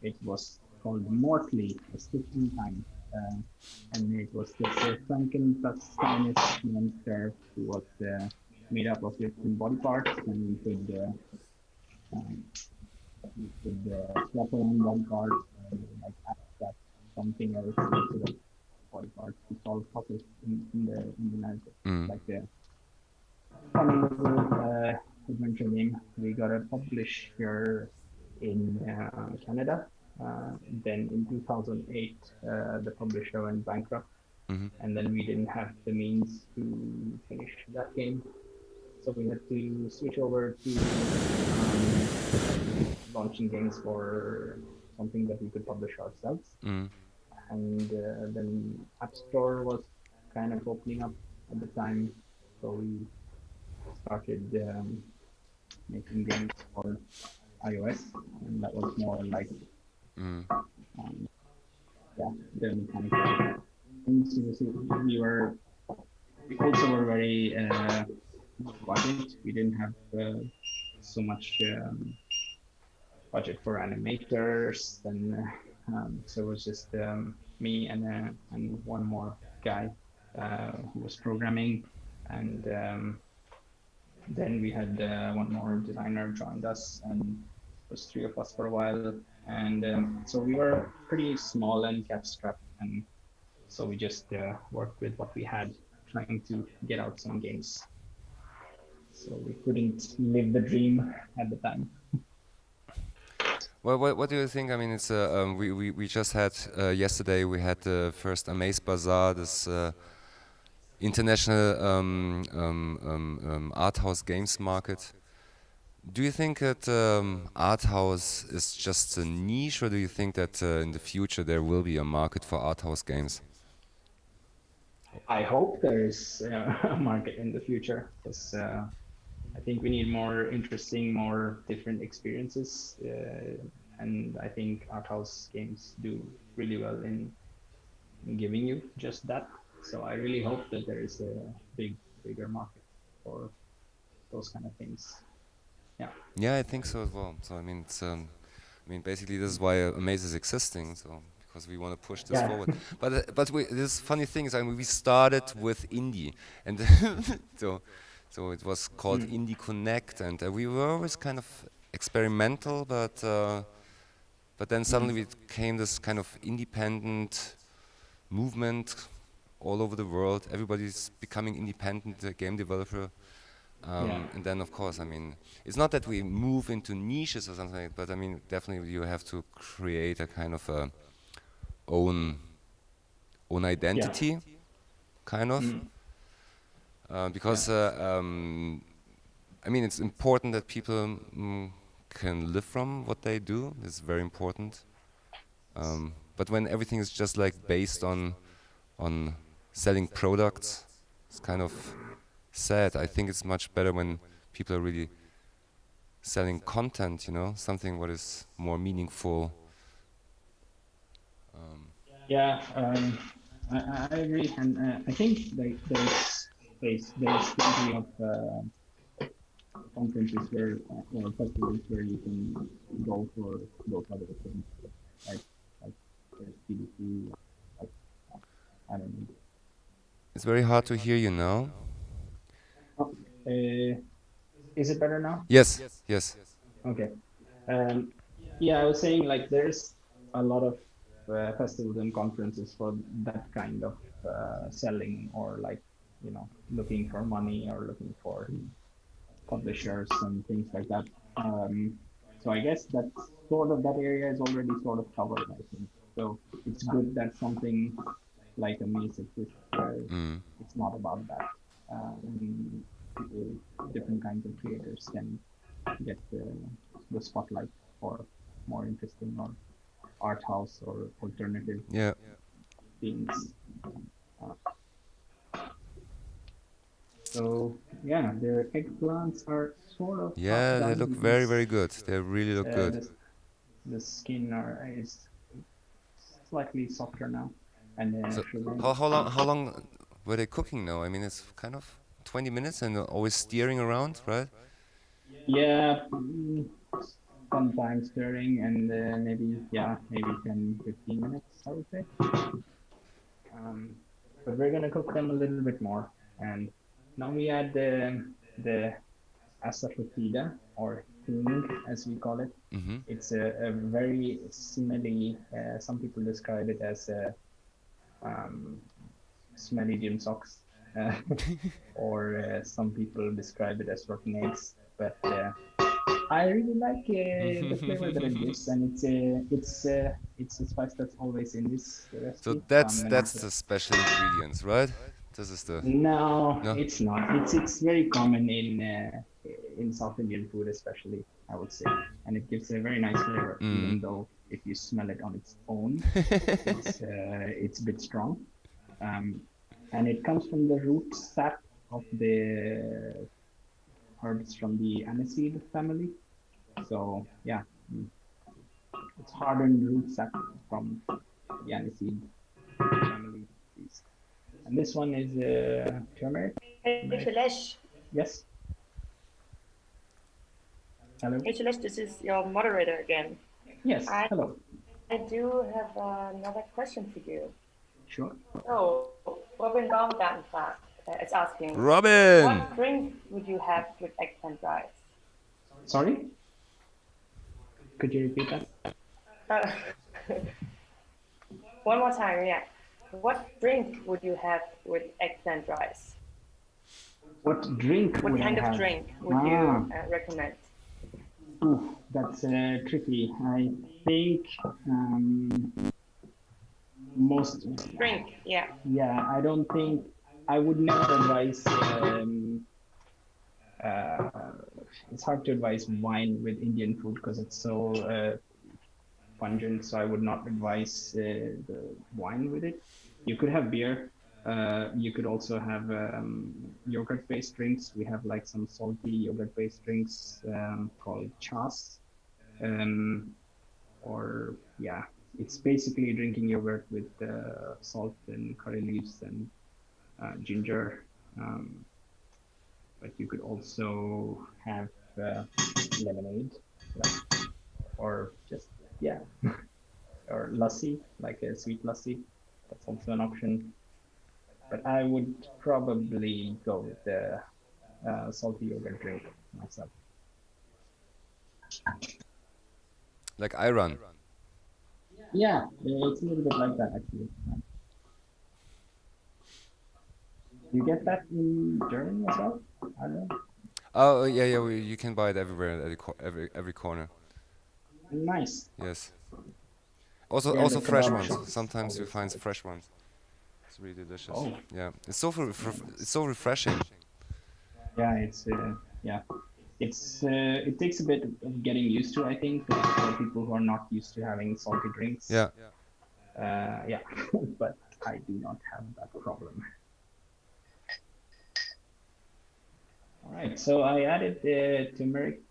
It was called Mortally, A Stitch in Time. And it was this sunken plus Spanish monster who was made up of different body parts, and you could swap around body parts and like abstract something else instead of body parts to solve puzzles in the narrative. Like the funny little adventure game. We got a publisher in Canada. Then in 2008, the publisher went bankrupt, and then we didn't have the means to finish that game. So we had to switch over to launching games for something that we could publish ourselves. And then App Store was kind of opening up at the time, so we started making games for iOS, and that was more like the mechanical things. We also were very budget. We didn't have so much budget for animators, and so it was just me and one more guy who was programming, and then we had one more designer joined us, and it was three of us for a while, and so we were pretty small and cash-strapped, and so we just worked with what we had, trying to get out some games. So we couldn't live the dream at the time. Well, what do you think? I mean, it's we just had yesterday. We had the first Amaze Bazaar, this international art house games market. Do you think that art house is just a niche, or do you think that in the future there will be a market for art house games? I hope there is a market in the future, because I think we need more interesting, more different experiences, and I think art house games do really well in giving you just that. So I really hope that there is a bigger market for those kind of things. Yeah. Yeah, I think so as well. So I mean, it's basically this is why Amaze is existing. So because we want to push this forward. But this funny thing is, I mean, we started with indie, and so it was called Indie Connect, and we were always kind of experimental, but then suddenly we became this kind of independent movement all over the world. Everybody's becoming independent game developer. And then, of course, I mean, it's not that we move into niches or something, but I mean, definitely you have to create a kind of own identity, kind of, because I mean, it's important that people can live from what they do. It's very important. But when everything is just like based on selling products, it's kind of sad. I think it's much better when people are really selling content, you know, something what is more meaningful. Yeah, I agree, and I think like there's plenty of conferences where or festivals where you can go for those other things, like CDC, like I don't know. It's very hard to hear you now. Oh, is it better now? Yes, yes. Okay. Yeah, I was saying like there's a lot of festivals and conferences for that kind of selling, or like, you know, looking for money or looking for publishers and things like that. So I guess that sort of that area is already sort of covered, I think. So it's good that something like a Maze exists where it's not about that. And people, different kinds of creators can get the spotlight for more interesting or art house or alternative things. So yeah, their eggplants are sort of Yeah, they done. look very, very good. They really look good. The skin is slightly softer now, and So how long were they cooking now? I mean, it's kind of 20 minutes and always steering around, right? Yeah, sometimes stirring, and maybe 10-15 minutes, I would say. But we're gonna cook them a little bit more, and now we add the asafoetida, or hing as we call it. It's a very smelly. Some people describe it as smelly gym socks, or some people describe it as rotten eggs. But I really like the flavor that it gives, and it's a spice that's always in this recipe. So that's the special ingredients, right? This is the No, it's not. It's very common in South Indian food, especially, I would say, and it gives a very nice flavor, even though if you smell it on its own, it's a bit strong. And it comes from the root sap of the herbs from the aniseed family. So yeah, it's hardened root sap from the aniseed family. And this one is turmeric. Hey, Shailesh. Yes. Hello. Hey, Shailesh, this is your moderator again. Yes. Hello. I do have another question for you. Sure. So, Robin Baumgarten is asking, Robin! what drink would you have with eggplant rice? Sorry? Could you repeat that? One more time, yeah. What drink would you have with eggplant rice? What drink What would kind I of have? drink would you recommend? Ooh, that's tricky. I think most drink, yeah. Yeah, I don't think I would never advise. It's hard to advise wine with Indian food because it's so pungent. So I would not advise the wine with it. You could have beer. You could also have yogurt-based drinks. We have like some salty yogurt-based drinks called chas. Or yeah, it's basically drinking yogurt with salt and curry leaves and ginger. But you could also have lemonade, or just or lassi, like a sweet lassi. That's also an option. But I would probably go with the salty yogurt drink myself. Like Iran. Yeah, it's a little bit like that actually. You get that in Germany as well? I don't know. Oh yeah, you can buy it everywhere, at every corner. Nice. Yes. Also fresh ones. Sometimes you find fresh ones. It's really delicious. Oh. Yeah, it's so refreshing. Yeah, it takes a bit of getting used to, I think, for people who are not used to having salty drinks. Yeah. Yeah, but I do not have that problem. All right, so I added the turmeric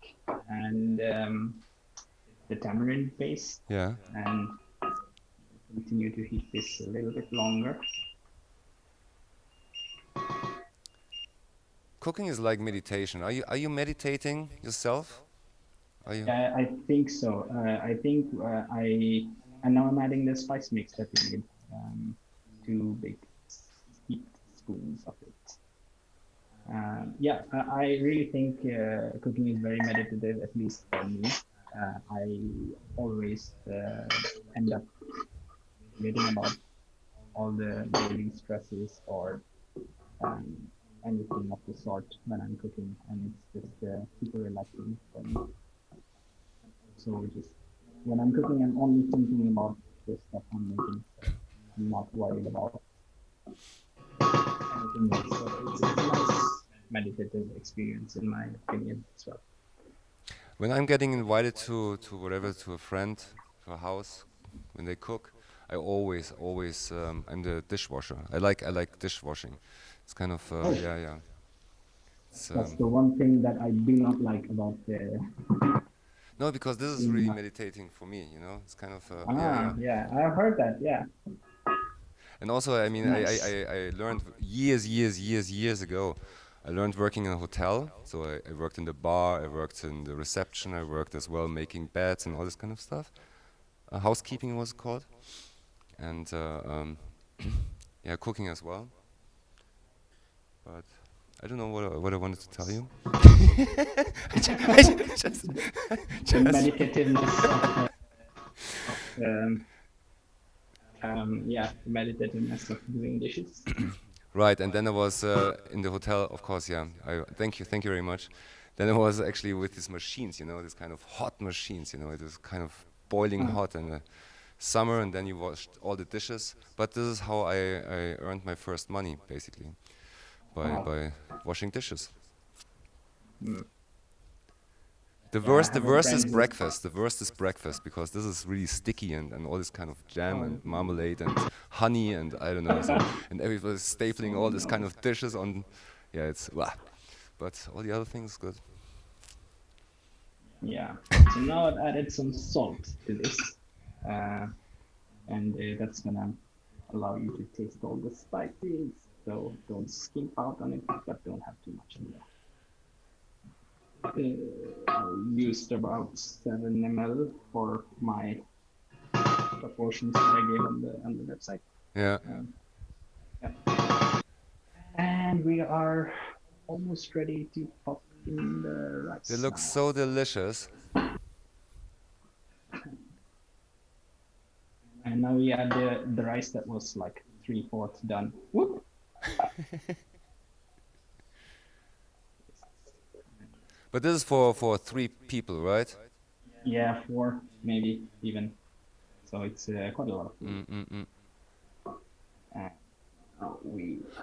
and the tamarind paste. Yeah. And continue to heat this a little bit longer. Cooking is like meditation. Are you meditating yourself? Are you? I think so. I think and now I'm adding the spice mix that we made. 2 big teaspoons of it. Yeah, I really think cooking is very meditative, at least for me. I always end up forgetting about all the daily stresses or anything of the sort when I'm cooking, and it's just super relaxing for me. So just when I'm cooking, I'm only thinking about the stuff I'm making. I'm not worried about anything else. So it's a nice meditative experience, in my opinion, as well. When I'm getting invited to whatever, to a friend, to a house, when they cook, I always I'm the dishwasher. I like dishwashing. It's kind of Oh. yeah. That's the one thing that I do not like about the. No, because this is really meditating for me. It's kind of Yeah, I've heard that. Yeah. And also, I mean, Nice. I learned years ago. I learned working in a hotel. So I worked in the bar, I worked in the reception, I worked as well making beds and all this kind of stuff. Housekeeping was called. And yeah, cooking as well. But I don't know what I wanted to tell you. The meditativeness the meditativeness of doing dishes. Right, and then I was in the hotel, of course, yeah. Thank you very much. Then I was actually with these machines, these kind of hot machines, it was kind of boiling hot in the summer, and then you washed all the dishes. But this is how I earned my first money, basically, by washing dishes. The worst is breakfast. The worst is breakfast, because this is really sticky and all this kind of jam and marmalade and honey and I don't know. And everybody's stapling all this kind of dishes on. Yeah, it's blah. But all the other things good. Yeah. So now I've added some salt to this, and that's gonna allow you to taste all the spices. So don't skimp out on it, but don't have too much in there. I used about 7 ml for my proportions that I gave on the website. Yeah. Yeah. And we are almost ready to pop in the rice. They look so delicious. And now we add the rice that was like 3/4 done. Whoop. But this is for 3 people, right? Yeah, 4 maybe even. So it's quite a lot of food.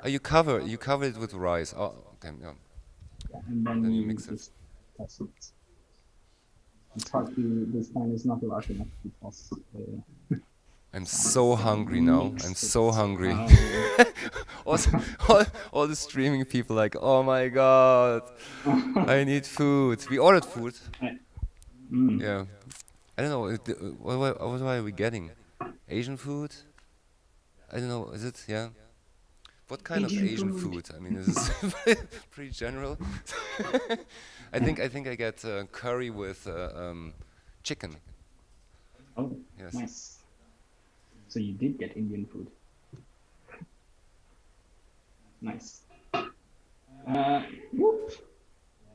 You cover it with rice. Oh, okay. Yeah. And then you mix it. Toss it. It's hard to. This time is not large enough to toss. I'm so hungry now. I'm so hungry. Also, all the streaming people like, oh my god, I need food. We ordered food. Yeah. I don't know. What are we getting? Asian food? I don't know. Is it? Yeah. What kind of Asian food? I mean, is this pretty general? I think I get curry with chicken. Oh, yes. Nice. So you did get Indian food. Nice. Whoop.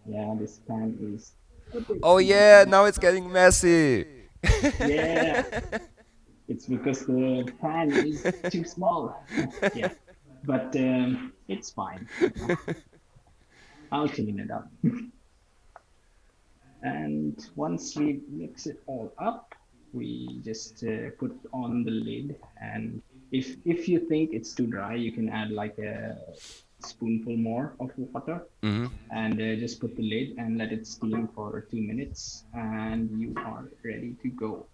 Yeah, this pan is. Oh yeah, now it's getting messy. Yeah. It's because the pan is too small. Yeah. But it's fine. I'll clean it up. And once we mix it all up, we just put on the lid. And if you think it's too dry, you can add like a spoonful more of water. And just put the lid and let it steam for 2 minutes, and you are ready to go.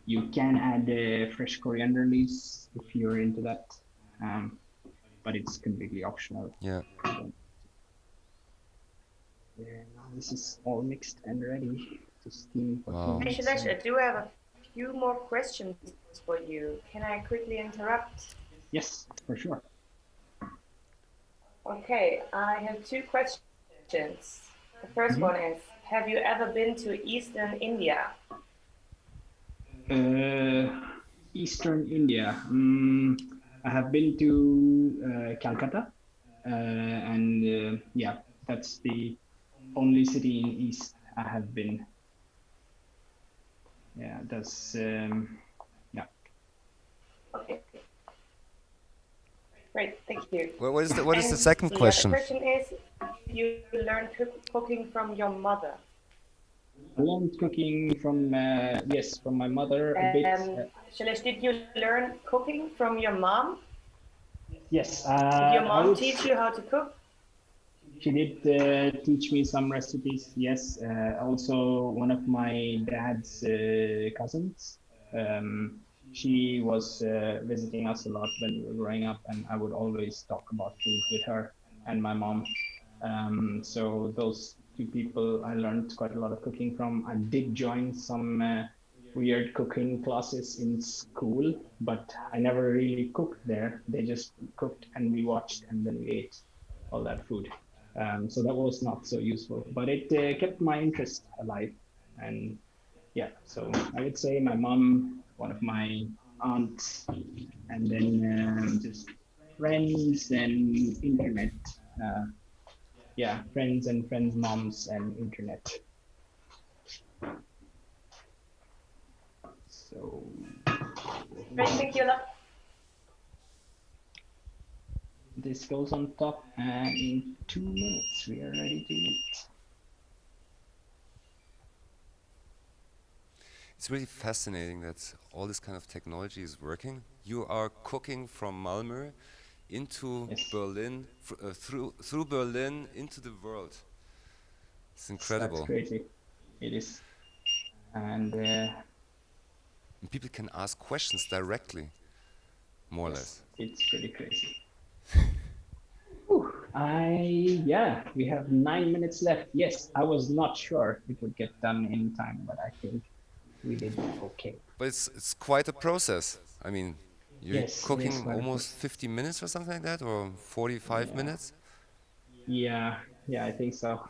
You can add fresh coriander leaves if you're into that, but it's completely optional. Yeah. Now this is all mixed and ready to steam for 2 Wow. Hey, minutes. Shailesh, I do have a few more questions for you. Can I quickly interrupt? Yes, for sure. Okay, I have two questions. The first one is, have you ever been to Eastern India? Eastern India. I have been to Calcutta, and yeah, that's the only city in East I have been. Yeah, that's yeah. Okay. Great, thank you. What is the And second the question? other question is, you learned cooking from your mother. I learned cooking from yes, from my mother a bit. Shailesh, did you learn cooking from your mom? Yes, Did your I mom would. teach you how to cook? She did teach me some recipes. Yes, also one of my dad's cousins. She was visiting us a lot when we were growing up, and I would always talk about food with her and my mom. So those two people I learned quite a lot of cooking from. I did join some weird cooking classes in school, but I never really cooked there. They just cooked and we watched and then we ate all that food. So that was not so useful, but it kept my interest alive. And yeah, so I would say my mom, one of my aunts, and then just friends and internet. Yeah, friends and friends' moms and internet. So. Great, thank you. This goes on top, and in 2 minutes we are ready to eat. It's really fascinating that all this kind of technology is working. You are cooking from Malmö into Berlin, through Berlin into the world. It's incredible. That's crazy. It is. And people can ask questions directly, more or less. It's pretty crazy. Yeah, we have 9 minutes left. Yes, I was not sure it would get done in time, but I think we did okay. But it's quite a process. I mean, you're cooking quite a almost 50 minutes or something like that, or 45 minutes? Yeah, I think so.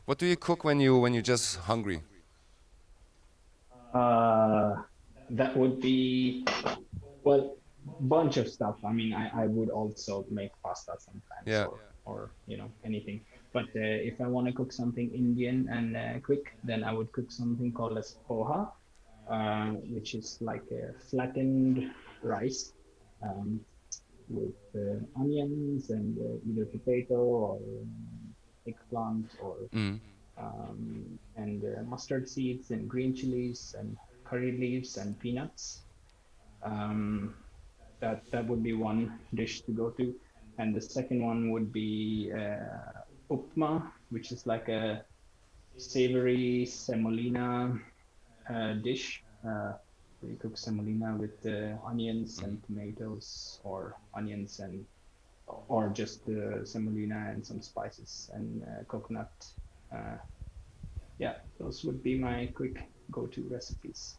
What do you cook when you're just hungry? That would be, well, bunch of stuff. I mean, I would also make pasta sometimes, or you know, anything. But if I want to cook something Indian and quick, then I would cook something called as poha, which is like a flattened rice with onions and either potato or eggplant or and mustard seeds and green chilies and curry leaves and peanuts. That would be one dish to go to, and the second one would be upma, which is like a savory semolina dish. We cook semolina with onions and tomatoes, or onions and or just semolina and some spices and coconut. Yeah, those would be my quick go-to recipes.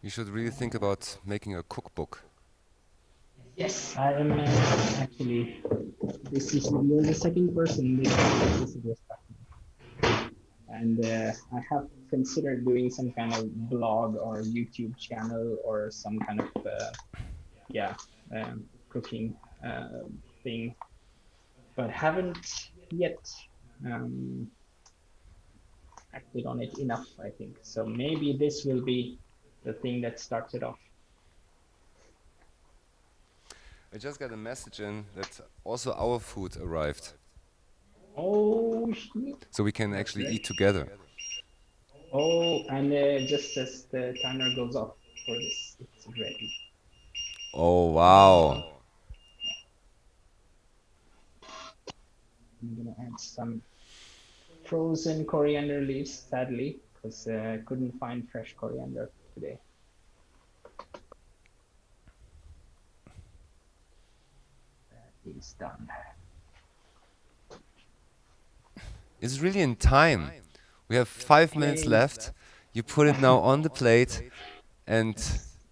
You should really think about making a cookbook. Yes, I am actually. This is you're the second person this suggested, and I have considered doing some kind of blog or YouTube channel or some kind of cooking thing, but haven't yet acted on it enough, I think. So maybe this will be the thing that starts it off. I just got a message in that also our food arrived. Oh, shit. So we can actually eat together. Oh, and just as the timer goes off for this, it's ready. Oh, wow. I'm gonna add some frozen coriander leaves, sadly, because I couldn't find fresh coriander today. That is done. It's really in time. We have 5 minutes Yay. left. You put it now on the plate, and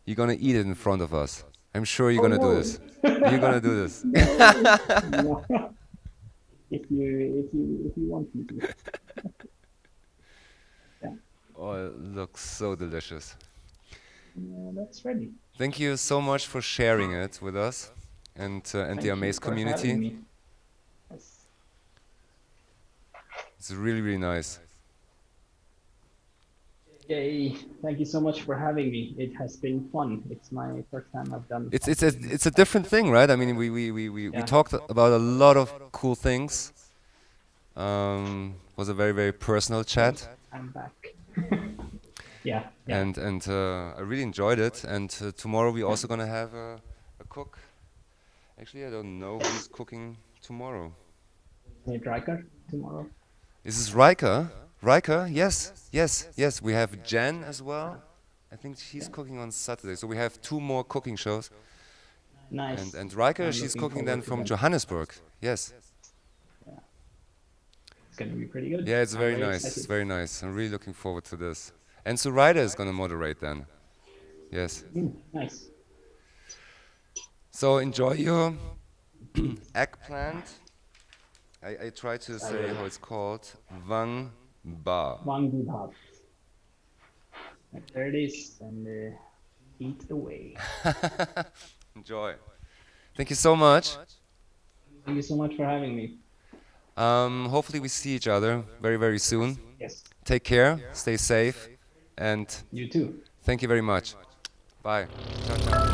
you're gonna eat it in front of us. I'm sure you're gonna do this. You're gonna do this. No. If you want me to. Yeah. Oh, it looks so delicious. Yeah, that's ready. Thank you so much for sharing it with us and the Thank you Amaze for having community. me. Yes. It's really, really nice. Yay! Thank you so much for having me. It has been fun. It's my first time I've done. It's a different thing, right? I mean, we Yeah. talked about a lot of cool things. Was a very, very personal chat. I'm back. Yeah. And I really enjoyed it. And tomorrow we're also gonna have a cook. Actually, I don't know who's cooking tomorrow. Is it Riker tomorrow? Is this Riker? Riker? Yes, yes, yes. We have Jen as well. I think she's cooking on Saturday. So we have 2 more cooking shows. Nice. And Riker, I'm she's looking cooking then forward to from that. Johannesburg. Yes. Yeah. It's gonna be pretty good. Yeah, it's I'm very nice. It's excited. very nice. I'm really looking forward to this. And so Ryder is going to moderate then. Yes. Nice. So enjoy your eggplant. I try to say how it's called. Wang Ba. Wang Bibab. There it is, and eat away. Enjoy. Thank you so much. Thank you so much for having me. Hopefully we see each other very, very soon. Yes. Take care, stay safe, and you too. Thank you very much. Bye. Ciao, ciao.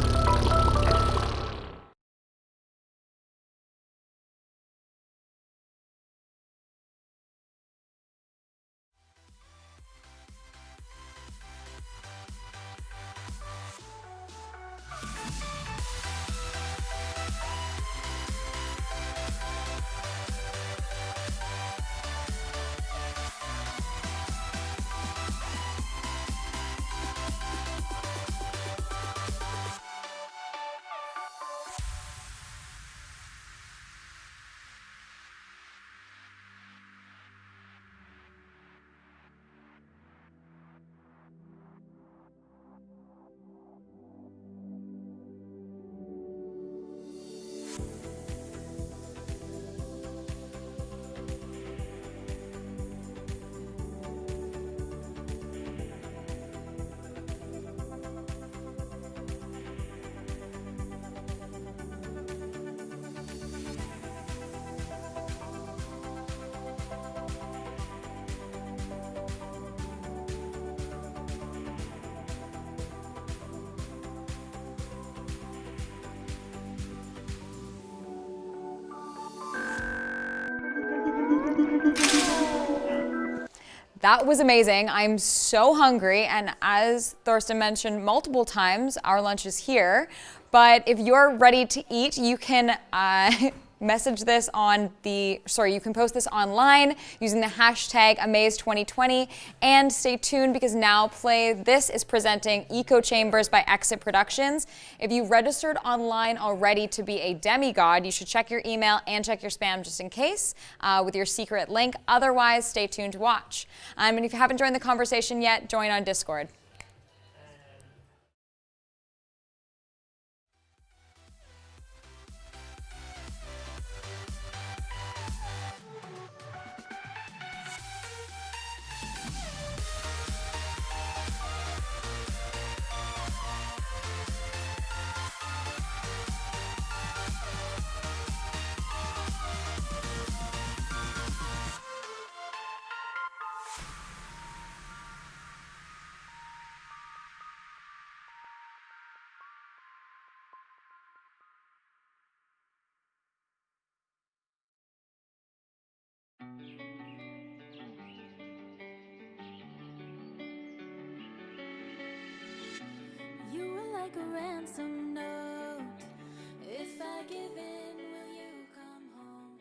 That was amazing. I'm so hungry, and as Thorsten mentioned multiple times, our lunch is here. But if you're ready to eat, you can message this on you can post this online using the hashtag Amaze2020, and stay tuned because Now Play this is presenting Eco Chambers by Exit Productions. If you registered online already to be a demigod, you should check your email and check your spam just in case with your secret link. Otherwise, stay tuned to watch. And if you haven't joined the conversation yet, join on Discord. You were like a ransom note. If I give in, will you come home?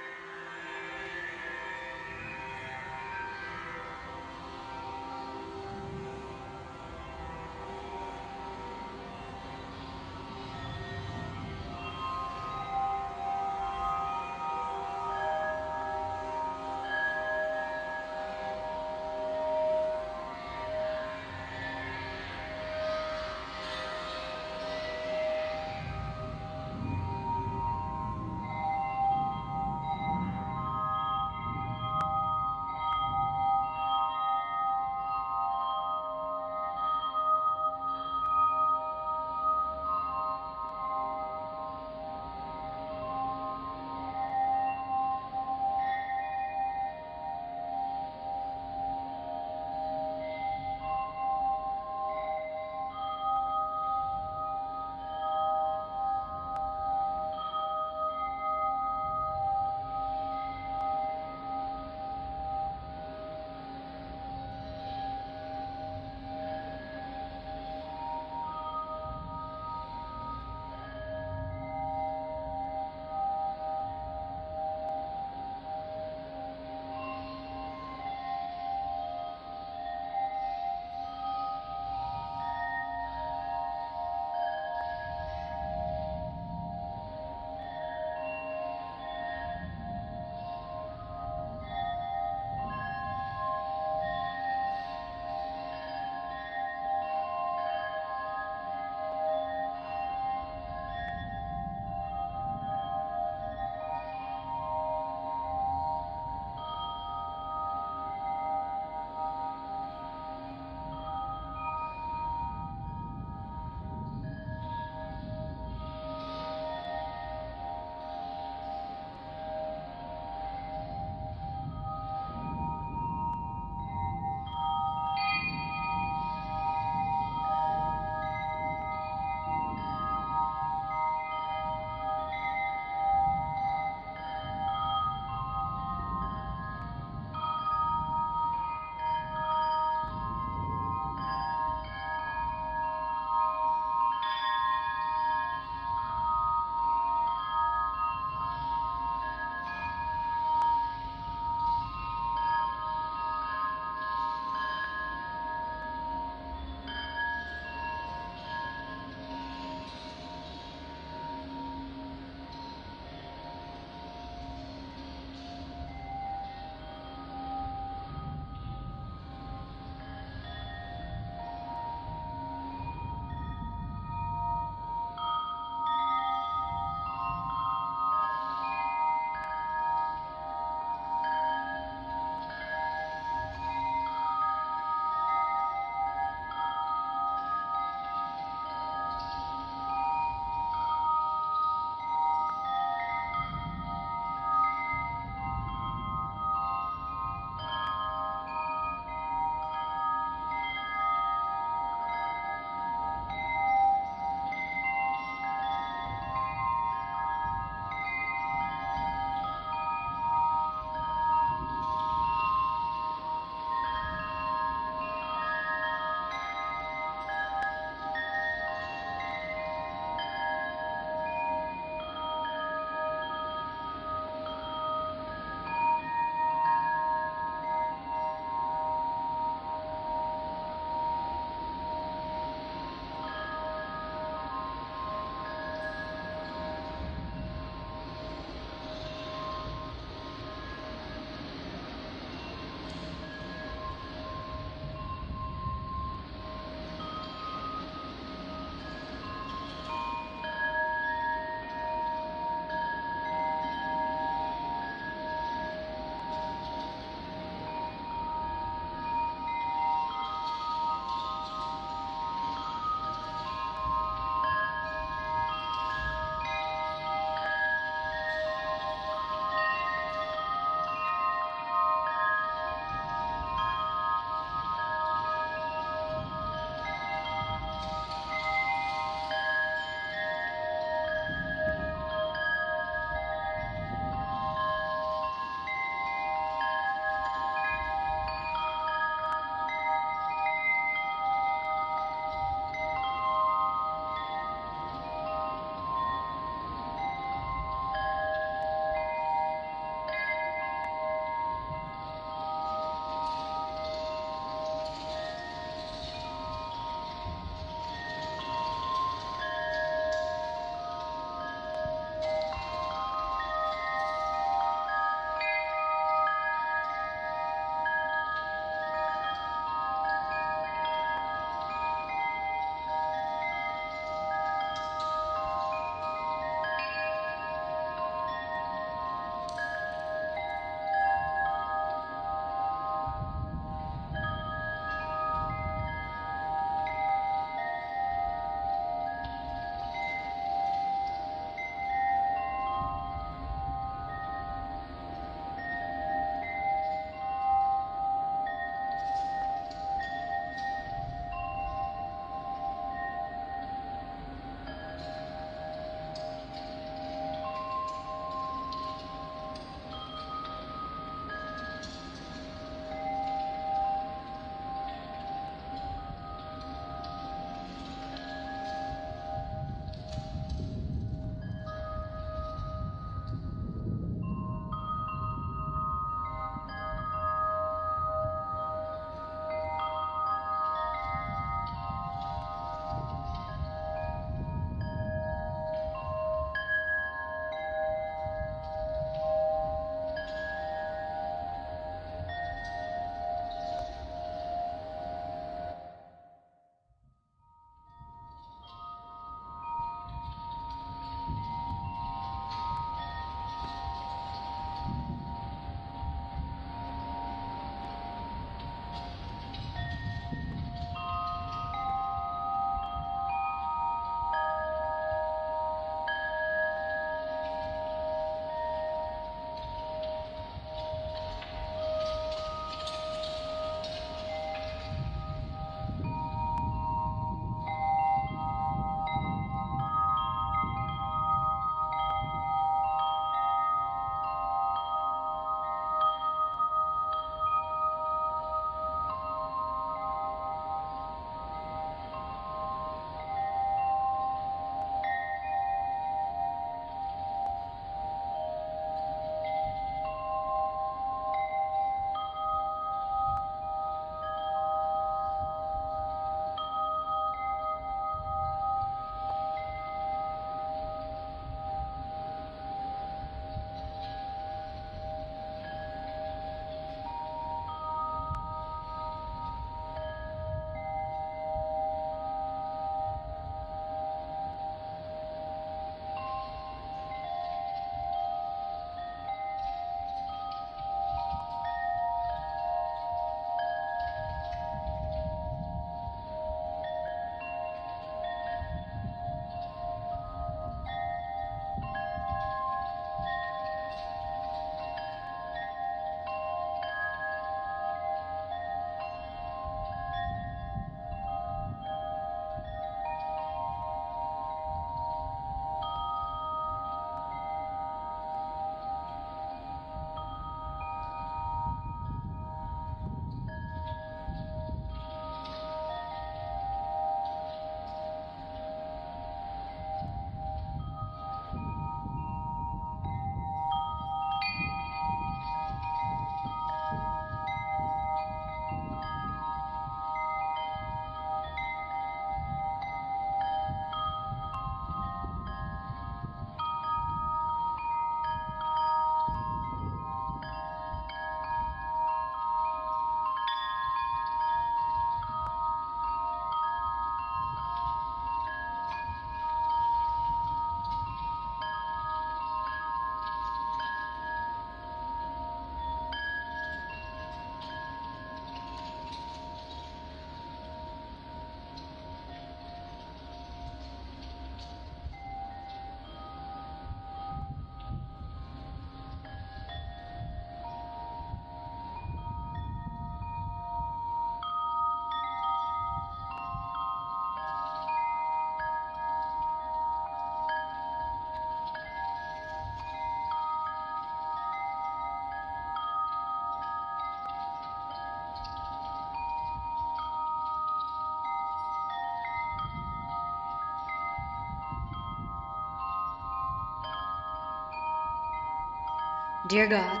Dear God,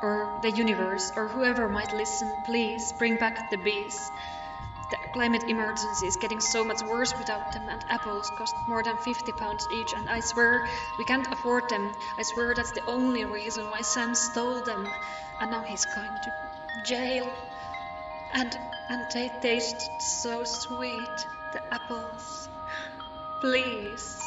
or the universe, or whoever might listen, please bring back the bees. The climate emergency is getting so much worse without them, and apples cost more than £50 each, and I swear we can't afford them. I swear that's the only reason why Sam stole them, and now he's going to jail. And they taste so sweet, the apples. Please.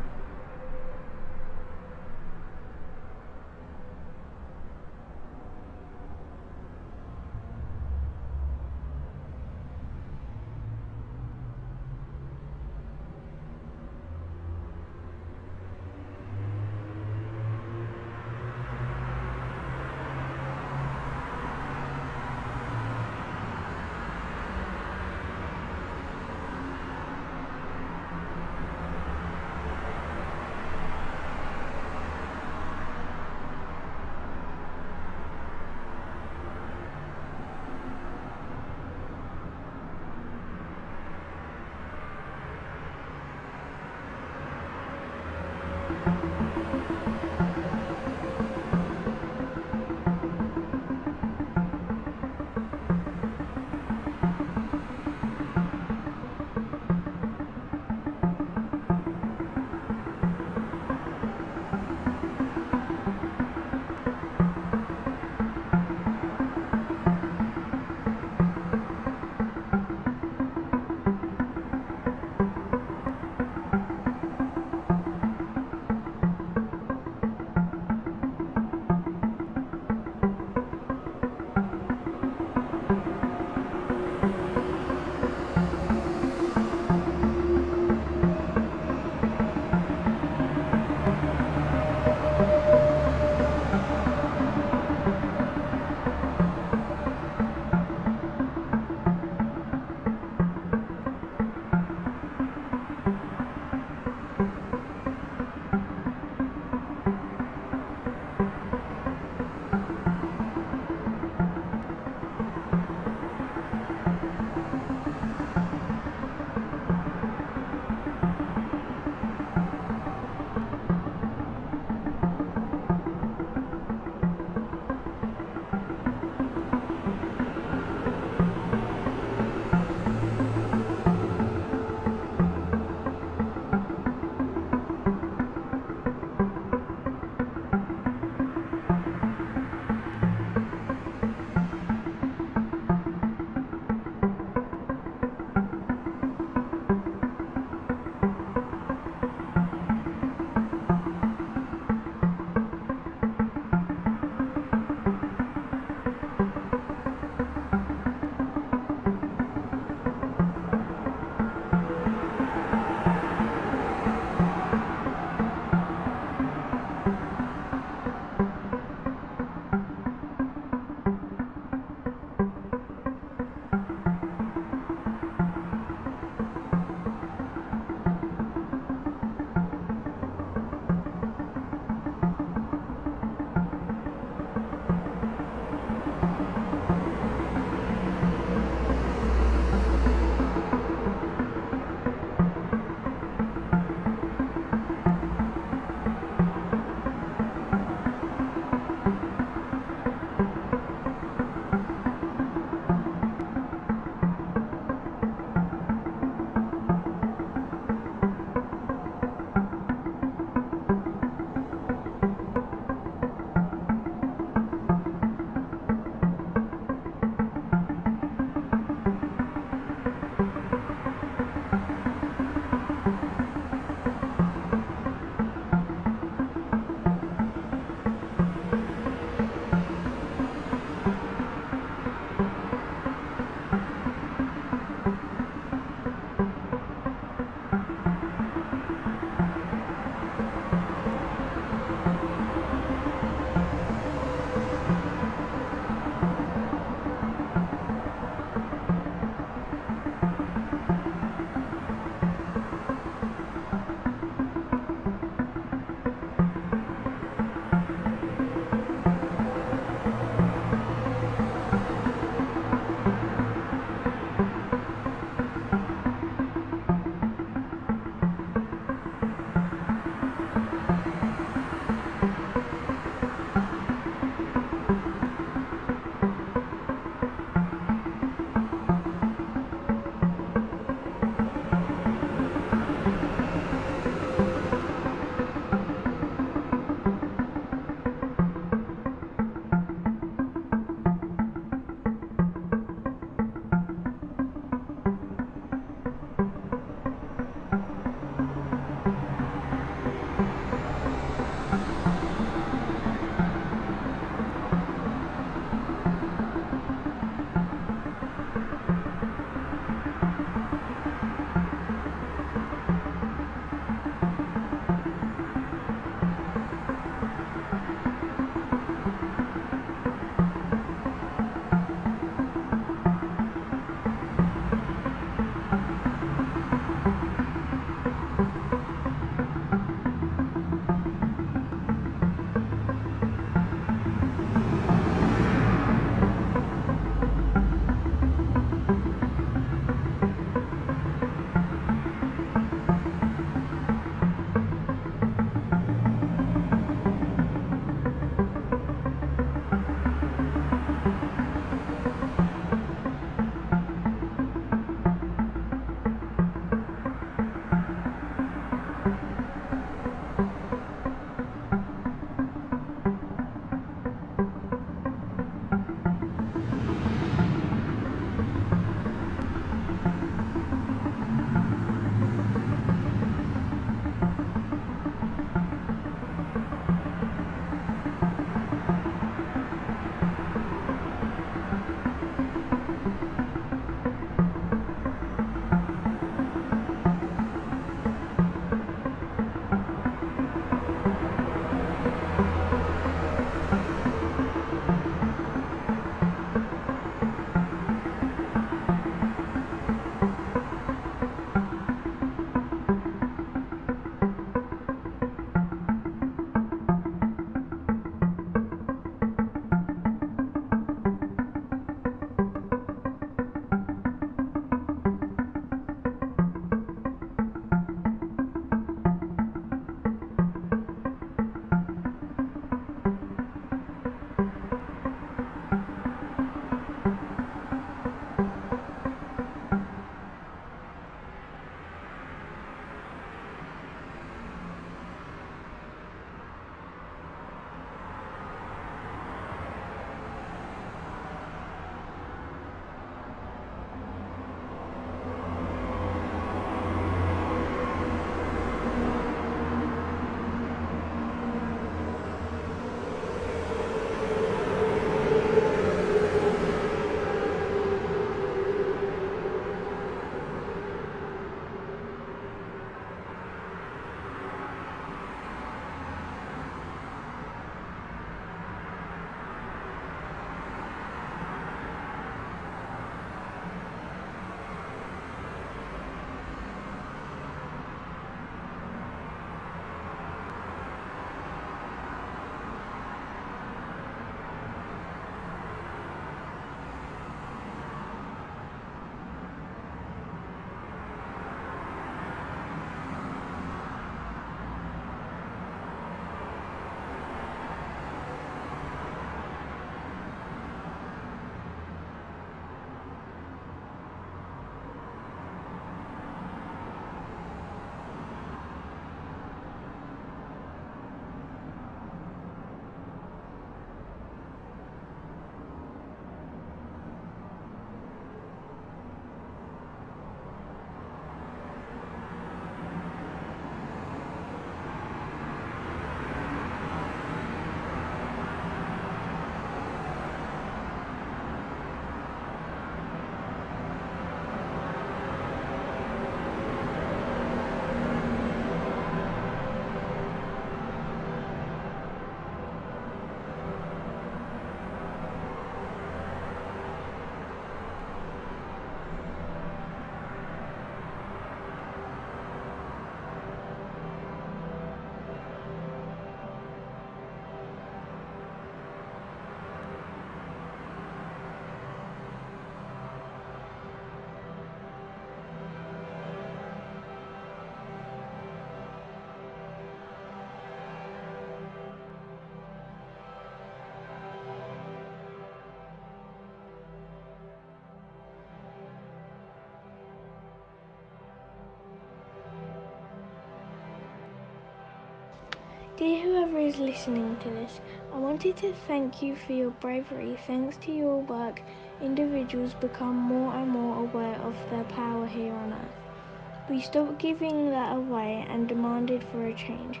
Dear whoever is listening to this, I wanted to thank you for your bravery. Thanks to your work, individuals become more and more aware of their power here on Earth. We stopped giving that away and demanded for a change.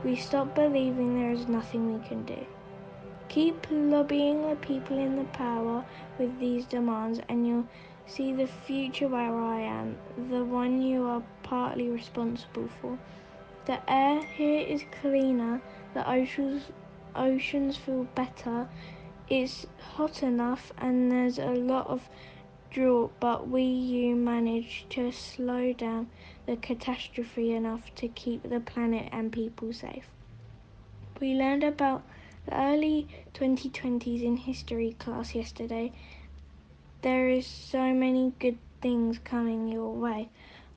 We stopped believing there is nothing we can do. Keep lobbying the people in the power with these demands and you'll see the future where I am, the one you are partly responsible for. The air here is cleaner, the oceans feel better, it's hot enough and there's a lot of drought, but you managed to slow down the catastrophe enough to keep the planet and people safe. We learned about the early 2020s in history class yesterday. There is so many good things coming your way.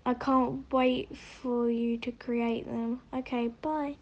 I can't wait for you to create them. Okay, bye.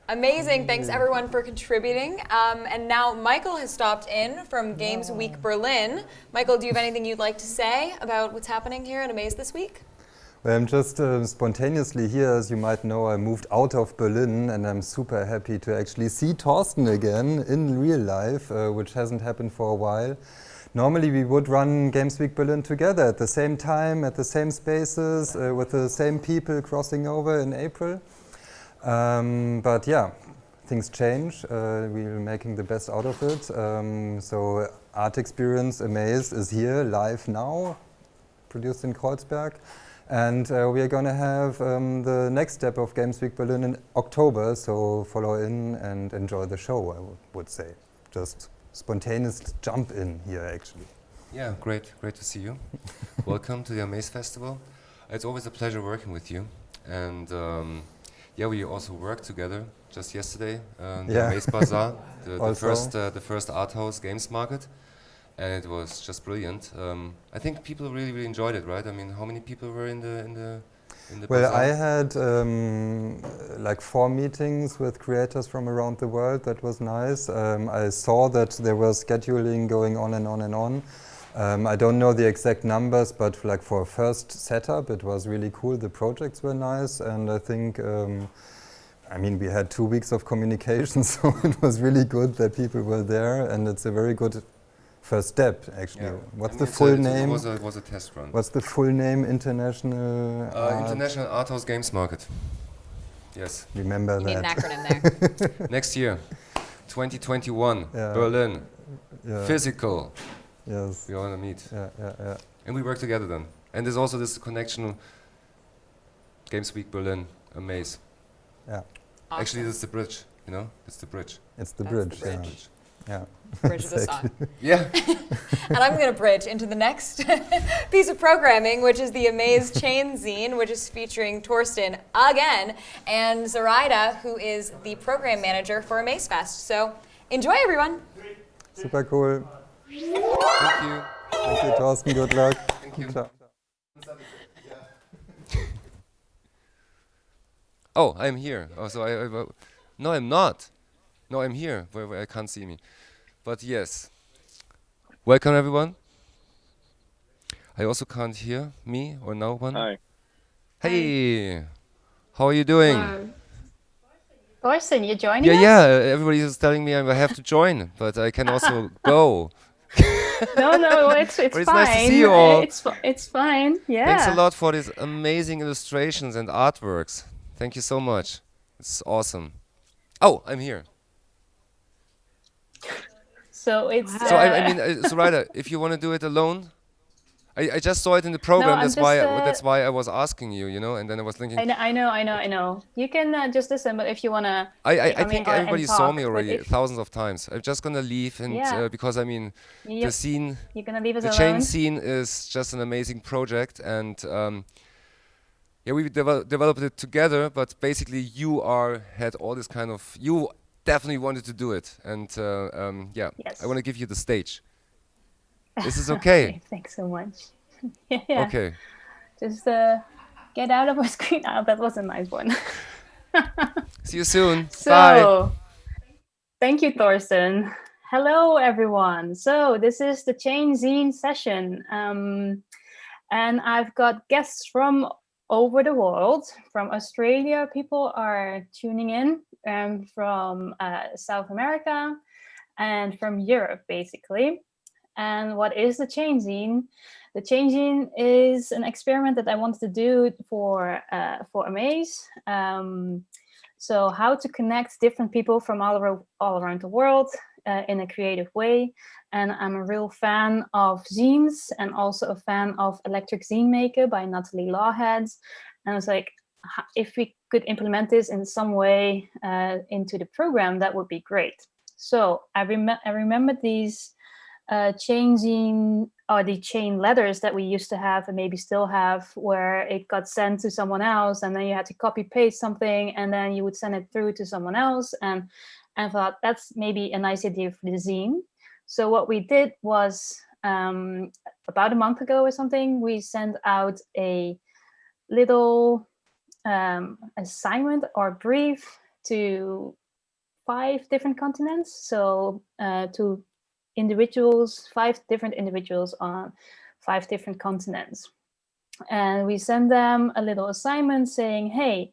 Amazing. Thanks everyone for contributing. And now Michael has stopped in from Games Week Berlin. Michael, do you have anything you'd like to say about what's happening here at Amaze this week? Well, I'm just spontaneously here. As you might know, I moved out of Berlin and I'm super happy to actually see Thorsten again in real life, which hasn't happened for a while. Normally we would run Games Week Berlin together at the same time, at the same spaces, with the same people crossing over in April. But yeah, things change. We're making the best out of it. So Art Experience Amaze is here live now, produced in Kreuzberg. And we are going to have the next step of Games Week Berlin in October. So follow in and enjoy the show, I would say. Just spontaneous jump in here, actually. Yeah, great to see you. Welcome to the Amaze Festival. It's always a pleasure working with you. And yeah, we also worked together just yesterday, the Amaze Bazaar, the first arthouse games market, and it was just brilliant. I think people really enjoyed it, right? I mean, how many people were in the in the Well, bazaar? I had like 4 meetings with creators from around the world. That was nice. I saw that there was scheduling going on and on and on. I don't know the exact numbers, but like for a first setup, it was really cool. The projects were nice, and I think, I mean, we had 2 weeks of communication, so it was really good that people were there, and it's a very good first step, actually. Yeah. What's I the mean, full it name? was a test run. What's the full name? International International Arthouse Games Market. Yes. Remember You need an that. acronym there. Next year, 2021, Yeah. Berlin. Yeah. Physical. Yes. We want to meet. Yeah. And we work together then. And there's also this connection, Games Week Berlin, Amaze. Yeah. Actually, that's the bridge, you know? It's the bridge. It's the That's bridge, the yeah. bridge. Yeah. Bridge of the Sun. Yeah. And I'm going to bridge into the next piece of programming, which is the Amaze Chain Zine, which is featuring Torsten again, and Zoraida, who is the program manager for Amaze Fest. So enjoy, everyone. Super cool. Thank you. Thank you, Torsten. Good luck. Thank you. Ciao. Oh, I'm here. Oh, so no, I'm not. No, I'm here, where I can't see me. But yes. Welcome, everyone. I also can't hear me or no one. Hi. Hey. How are you doing? Torsten, you joining Yeah, us? yeah. Everybody is telling me I have to join, but I can also go. No, it's But it's fine. nice to see you all. It's fine. Yeah. Thanks a lot for these amazing illustrations and artworks. Thank you so much. It's awesome. Oh, I'm here. So it's. So I mean, Zoraida, if you want to do it alone, I just saw it in the program. I'm That's why I was asking you, you know. And then I was thinking. I know. You can just listen, but if you wanna. I mean, think and everybody saw talk, me but already if- thousands of times. I'm just gonna leave, and Yeah. because I mean, You- the scene, you're gonna leave us the chain alone? scene is just an amazing project, and yeah, we developed it together. But basically, you had all this kind of you definitely wanted to do it, and yeah, Yes. I want to give you the stage. This is okay. Thanks so much. Yeah. Okay. Just get out of my screen. Oh, that was a nice one. See you soon. So, Bye. thank you, Torsten. Hello, everyone. So this is the Chain Zine session. And I've got guests from over the world. From Australia, people are tuning in, from South America, and from Europe, basically. And what is the Chain Zine? The Chain Zine is an experiment that I wanted to do for Amaze. So how to connect different people from all around the world in a creative way. And I'm a real fan of zines and also a fan of Electric Zine Maker by Natalie Lawhead. And I was like, if we could implement this in some way into the program, that would be great. So I remember these chain zine or the chain letters that we used to have and maybe still have, where it got sent to someone else and then you had to copy paste something and then you would send it through to someone else, and thought that's maybe a nice idea for the zine. So what we did was about a month ago or something, we sent out a little assignment or brief to 5 different continents. So to individuals, 5 different individuals on 5 different continents. And we send them a little assignment saying, hey,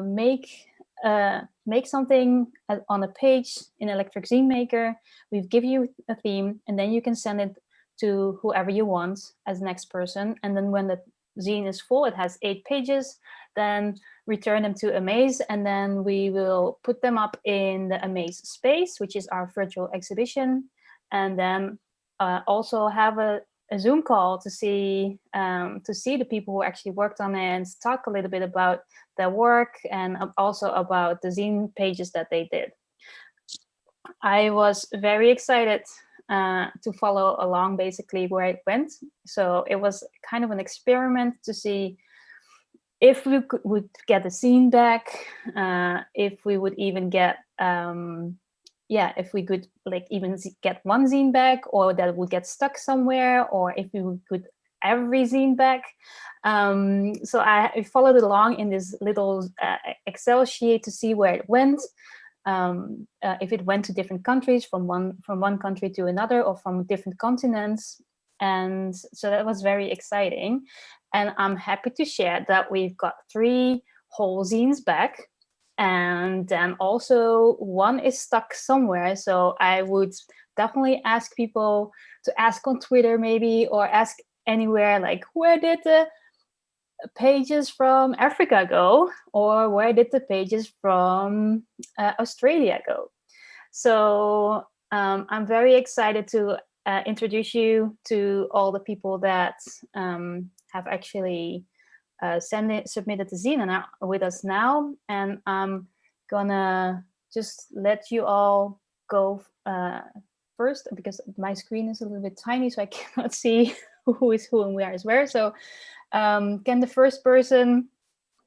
make something on a page in Electric Zine Maker. We've given you a theme, and then you can send it to whoever you want as next person. And then when the zine is full, it has 8 pages, then return them to Amaze, and then we will put them up in the Amaze space, which is our virtual exhibition, and then also have a Zoom call to see the people who actually worked on it and talk a little bit about their work and also about the zine pages that they did. I was very excited to follow along basically where it went. So it was kind of an experiment to see if we would get the zine back, if we would even get if we could like even get one zine back, or that would get stuck somewhere, or if we could every zine back. So I followed along in this little Excel sheet to see where it went. If it went to different countries, from one country to another, or from different continents. And so that was very exciting. And I'm happy to share that we've got 3 whole zines back. And then also one is stuck somewhere. So I would definitely ask people to ask on Twitter maybe, or ask anywhere, like, where did the pages from Africa go, or where did the pages from Australia go? So I'm very excited to introduce you to all the people that have actually submitted the zine and are with us now. And I'm gonna just let you all go first, because my screen is a little bit tiny, so I cannot see who is who and where is where. So can the first person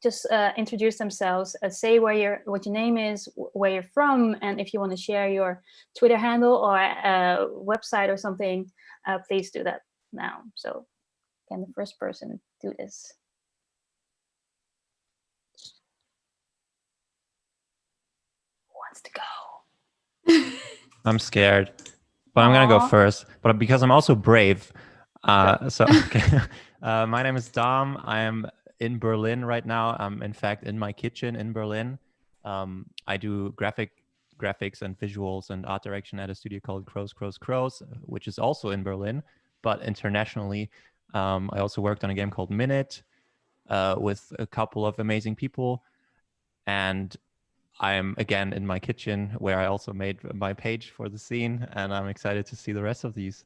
just introduce themselves, say what your name is, where you're from, and if you want to share your Twitter handle or website or something, please do that now. So can the first person do this? Who wants to go? I'm scared, but I'm gonna go first. But because I'm also brave, so okay. My name is Dom. I am in Berlin right now. I'm in fact in my kitchen in Berlin. I do graphics and visuals and art direction at a studio called Crows, which is also in Berlin, but internationally. I also worked on a game called Minute with a couple of amazing people, and I'm again in my kitchen where I also made my page for the scene, and I'm excited to see the rest of these.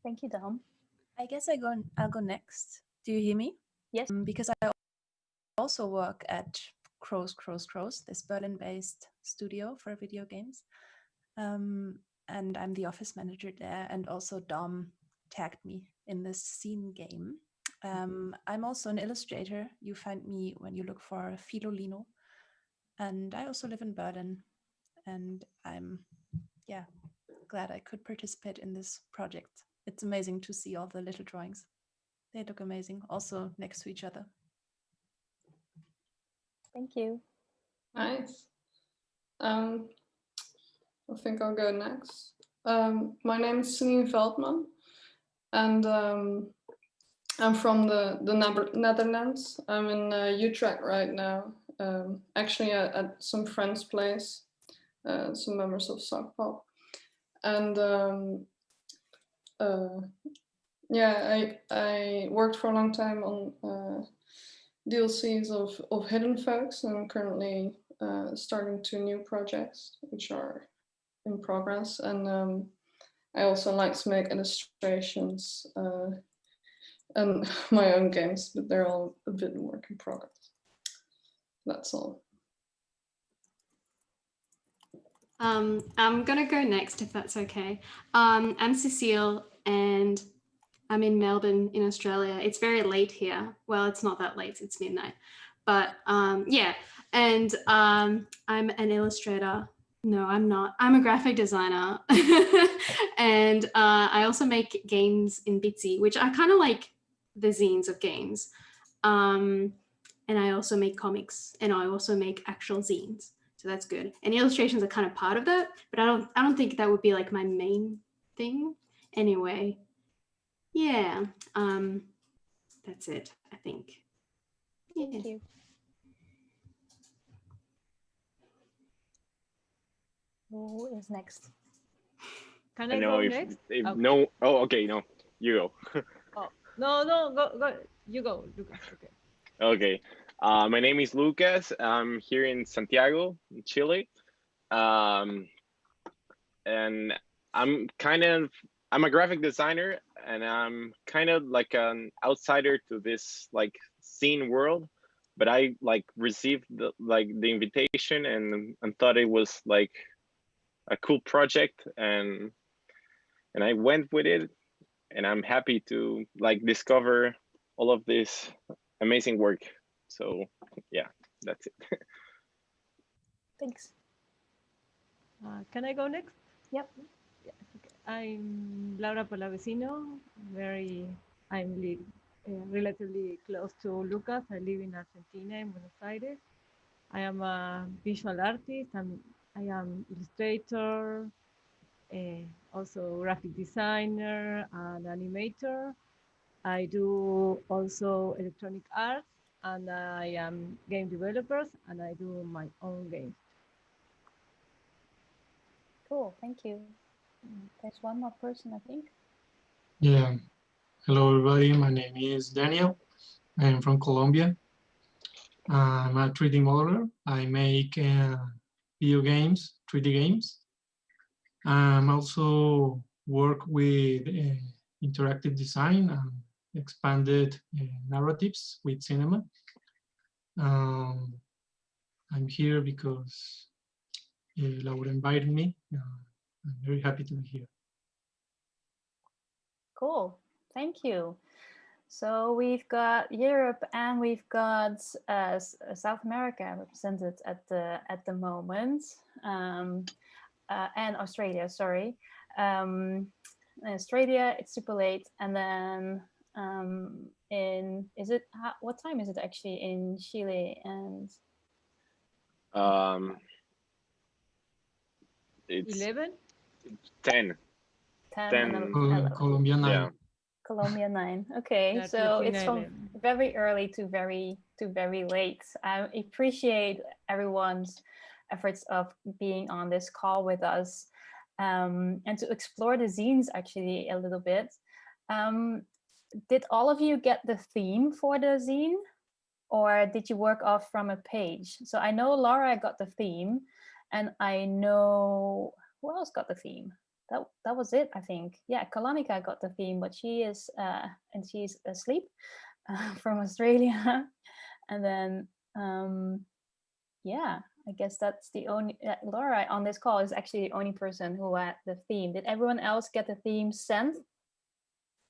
Thank you, Dom. I guess I'll go next. Do you hear me? Yes. Because I also work at Crows, this Berlin-based studio for video games. And I'm the office manager there, and also Dom tagged me in this scene game. I'm also an illustrator. You find me when you look for Filolino. And I also live in Berlin, and I'm glad I could participate in this project. It's amazing to see all the little drawings. They look amazing, also next to each other. Thank you. Nice. I think I'll go next. My name is Celine Veldman, and I'm from the Netherlands. I'm in Utrecht right now, actually at some friend's place, some members of Sockpop. And I worked for a long time on DLCs of Hidden Folks, and I'm currently starting 2 new projects which are in progress. And I also like to make illustrations and my own games, but they're all a bit work in progress. That's all. I'm gonna go next if that's okay. I'm Cecile and I'm in Melbourne in Australia. It's very late here. Well, it's not that late, it's midnight. But yeah, and I'm an illustrator. No, I'm not. I'm a graphic designer. And I also make games in Bitsy, which I kind of like the zines of games. And I also make comics, and I also make actual zines. So that's good. And illustrations are kind of part of that, but I don't think that would be like my main thing. Anyway, yeah, that's it, I think. Yeah. Thank you. Who is next? Can I go next? If okay. No. Oh, okay. No, you go. Oh no, go. You go, Lucas. Okay. Okay. My name is Lucas. I'm here in Santiago, Chile, and I'm a graphic designer, and I'm kind of like an outsider to this like scene world. But I like received the invitation and thought it was like a cool project, and I went with it, and I'm happy to like discover all of this amazing work. So yeah, that's it. Thanks. Can I go next? Yep. Yeah. Okay. I'm Laura Palavecino. Relatively close to Lucas. I live in Argentina, in Buenos Aires. I am a visual artist. I am illustrator, also graphic designer and animator. I do also electronic art, and I am game developers, and I do my own games. Cool, thank you. There's one more person, I think. Yeah. Hello, everybody. My name is Daniel. I am from Colombia. I'm a 3D modeler. I make video games, 3D games. I also work with interactive design and expanded narratives with cinema. I'm here because Laura invited me. I'm very happy to be here. Cool, thank you. So we've got Europe and we've got South America represented at the moment, and Australia. Sorry, Australia it's super late, and then what time is it actually in Chile and? It's 11? 10. 10 10. and 11. Colombia 9. Yeah. Colombia 9. Okay, Yeah, so it's from 11. very early to very late. I appreciate everyone's efforts of being on this call with us, and to explore the zines actually a little bit. Did all of you get the theme for the zine, or did you work off from a page? So I know Laura got the theme, and I know who else got the theme. That was it, I think. Yeah, Kalonika got the theme, but she's asleep from Australia. And then yeah, I guess that's the only Laura on this call is actually the only person who had the theme. Did everyone else get the theme sent,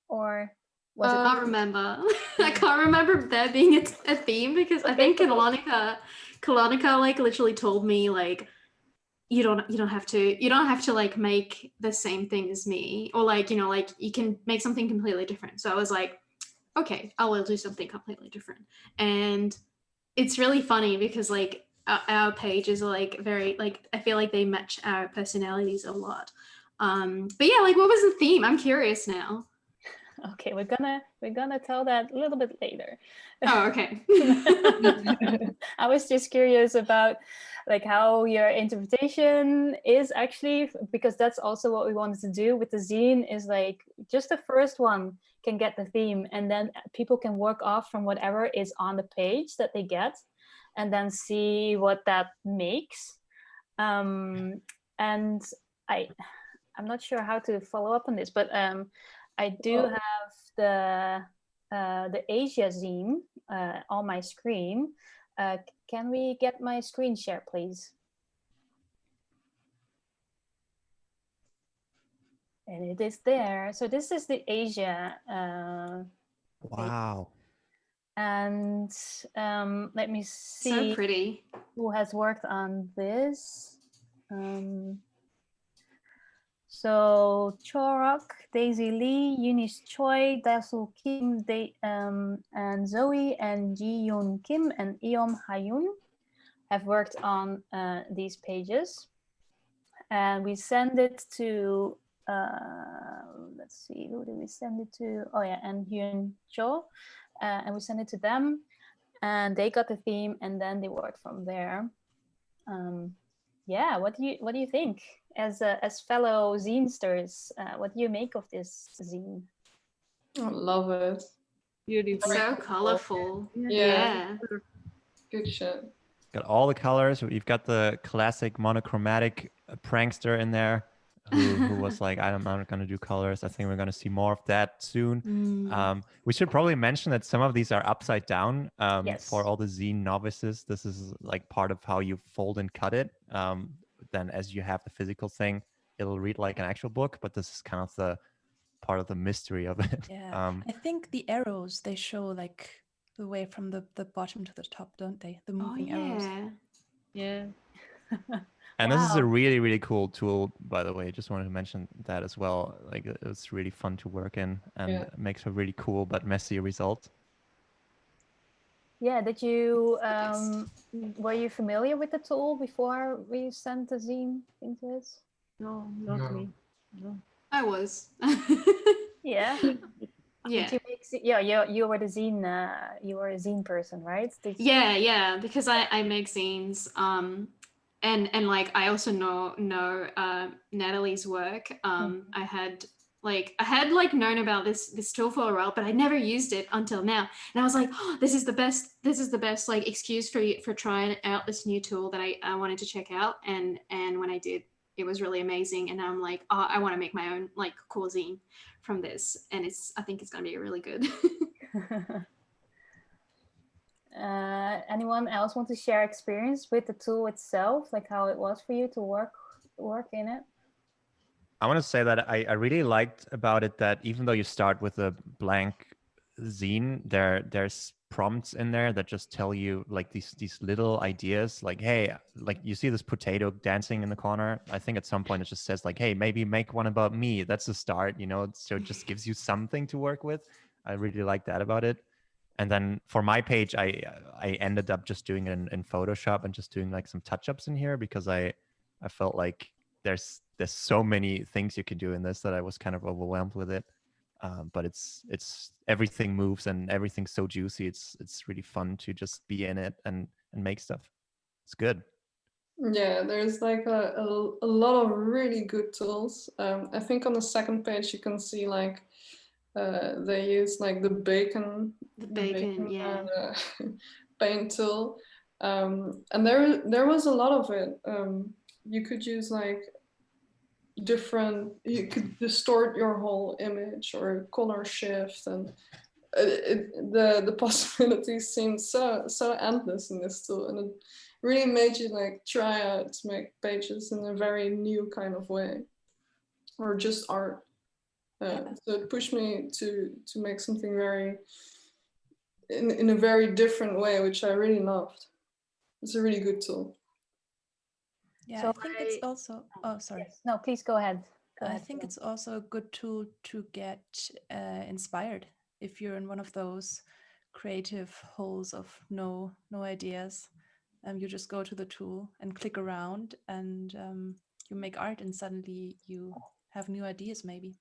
or was it? I can't remember. I can't remember there being a theme, because I think Kalonika like literally told me like, you don't have to like make the same thing as me, or like, like you can make something completely different. So I was like, okay, I will do something completely different. And it's really funny because like our pages are like very like, I feel like they match our personalities a lot. But yeah, like what was the theme? I'm curious now. Okay, we're gonna tell that a little bit later. Oh, okay. I was just curious about like how your interpretation is actually, because that's also what we wanted to do with the zine, is like just the first one can get the theme, and then people can work off from whatever is on the page that they get, and then see what that makes. And I'm not sure how to follow up on this, but I do have the Asia zine on my screen. Can we get my screen share, please? And it is there. So this is the Asia. Wow. And let me see. So pretty. Who has worked on this? So Chorok, Daisy Lee, Eunice Choi, Dasu Kim, and Zoe and Ji Yoon Kim and Eom Hayun have worked on these pages. And we send it to, let's see, who did we send it to? Oh yeah, and Hyun Cho. And we sent it to them, and they got the theme, and then they worked from there. Yeah, what do you think as fellow zinesters? What do you make of this zine? I love it. Beautiful. So colorful. Yeah. Good shit. Got all the colors. You've got the classic monochromatic prankster in there who was like, I'm not going to do colors. I think we're going to see more of that soon. We should probably mention that some of these are upside down. Yes. For all the zine novices, this is like part of how you fold and cut it. Then as you have the physical thing, it'll read like an actual book, but this is kind of the part of the mystery of it. Yeah, I think the arrows, they show like the way from the bottom to the top, don't they? The moving arrows. Yeah. Yeah. And this is a Wow. really, really cool tool, by the way. Just wanted to mention that as well. Like it's really fun to work in and Yeah. makes a really cool but messy result. Yeah, did you were you familiar with the tool before we sent the zine into it? No, not me. No. I was. Yeah. Yeah. Did you make yeah, you were the zine you were a zine person, right? Yeah, because I make zines. And like I also know Natalie's work. I had like known about this tool for a while, but I never used it until now. And I was like, oh, this is the best like excuse for trying out this new tool that I wanted to check out. And when I did, it was really amazing. And I'm like, oh, I want to make my own like cool zine from this. And I think it's gonna be really good. Anyone else want to share experience with the tool itself, like how it was for you to work in it? I want to say that I really liked about it that even though you start with a blank zine, there's prompts in there that just tell you like these little ideas, like, hey, like you see this potato dancing in the corner. I think at some point it just says like, hey, maybe make one about me. That's the start, you know. So it just gives you something to work with. I really like that about it. And then for my page, I ended up just doing it in Photoshop and just doing like some touch-ups in here because I felt like there's so many things you can do in this that I was kind of overwhelmed with it. But it's everything moves and everything's so juicy. It's really fun to just be in it and make stuff. It's good. Yeah, there's like a lot of really good tools. I think on the second page you can see like they use like the bacon yeah. paint tool, and there was a lot of it. You could use like you could distort your whole image or color shift, and the possibilities seem so endless in this tool, and it really made you like try out to make pages in a very new kind of way, or just art. So it pushed me to make something very in a very different way, which I really loved. It's a really good tool. Yeah, So I think it's also. Oh, sorry. Yes. No, please go ahead. I think it's also a good tool to get inspired if you're in one of those creative holes of no ideas. You just go to the tool and click around, and you make art, and suddenly you have new ideas, maybe.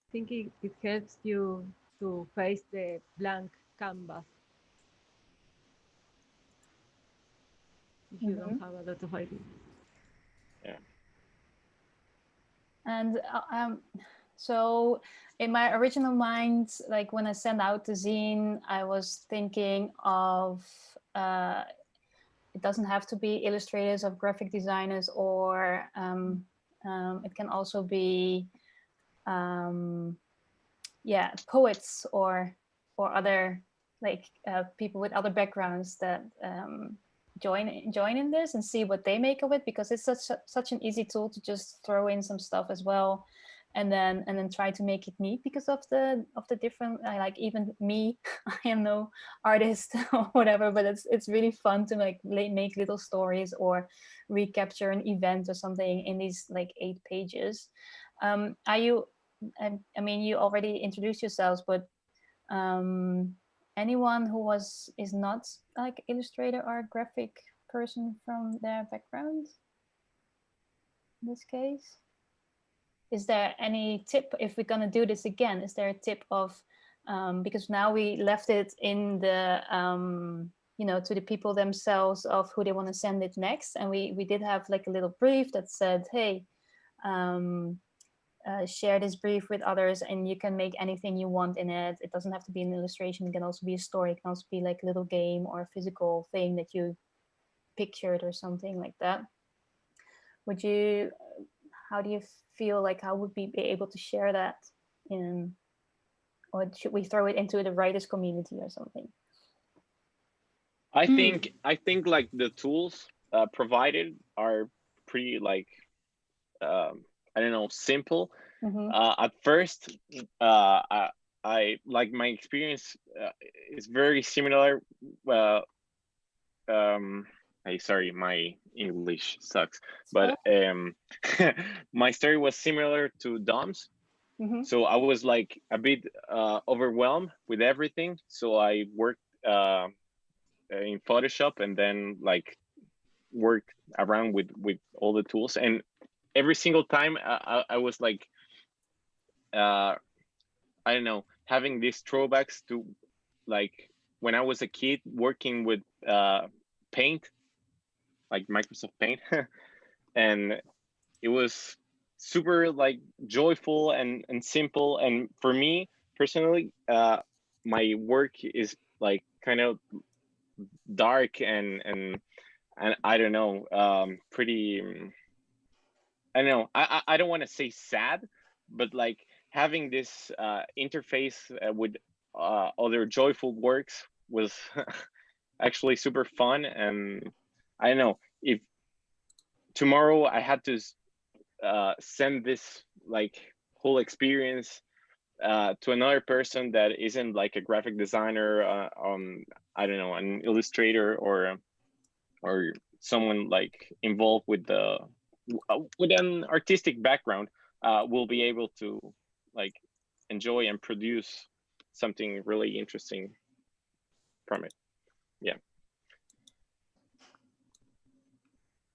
I think it helps you to face the blank canvas if you don't have a lot of ideas. Yeah. And so in my original mind, like when I sent out the zine, I was thinking of it doesn't have to be illustrators or graphic designers, or it can also be poets or other like people with other backgrounds that join in this and see what they make of it, because it's such an easy tool to just throw in some stuff as well, and then try to make it neat because of the different like even me I am no artist or whatever, but it's really fun to like make little stories or recapture an event or something in these like 8 pages. Are you I mean, you already introduced yourselves, but anyone who is not like illustrator or a graphic person from their background in this case? Is there any tip if we're gonna do this again? Is there a tip of because now we left it in the to the people themselves of who they want to send it next, and we did have like a little brief that said, hey, share this brief with others and you can make anything you want in it. It doesn't have to be an illustration. It can also be a story. It can also be like a little game or a physical thing that you pictured or something like that. How do you feel like how would we be able to share that or should we throw it into the writers community or something? I think like the tools provided are pretty like I don't know, simple. At first, I like my experience is very similar sorry, my English sucks, but my story was similar to Dom's. So I was like a bit overwhelmed with everything. So I worked in Photoshop and then like worked around with all the tools. And every single time I was like, I don't know, having these throwbacks to like when I was a kid working with Paint, like Microsoft Paint. And it was super like joyful and simple. And for me personally, my work is like kind of dark and I don't know, pretty, I don't know, I don't want to say sad, but like having this interface with other joyful works was actually super fun. And I don't know, if tomorrow I had to send this like whole experience to another person that isn't like a graphic designer, I don't know, an illustrator or someone like involved with the with an artistic background, will be able to like enjoy and produce something really interesting from it. Yeah.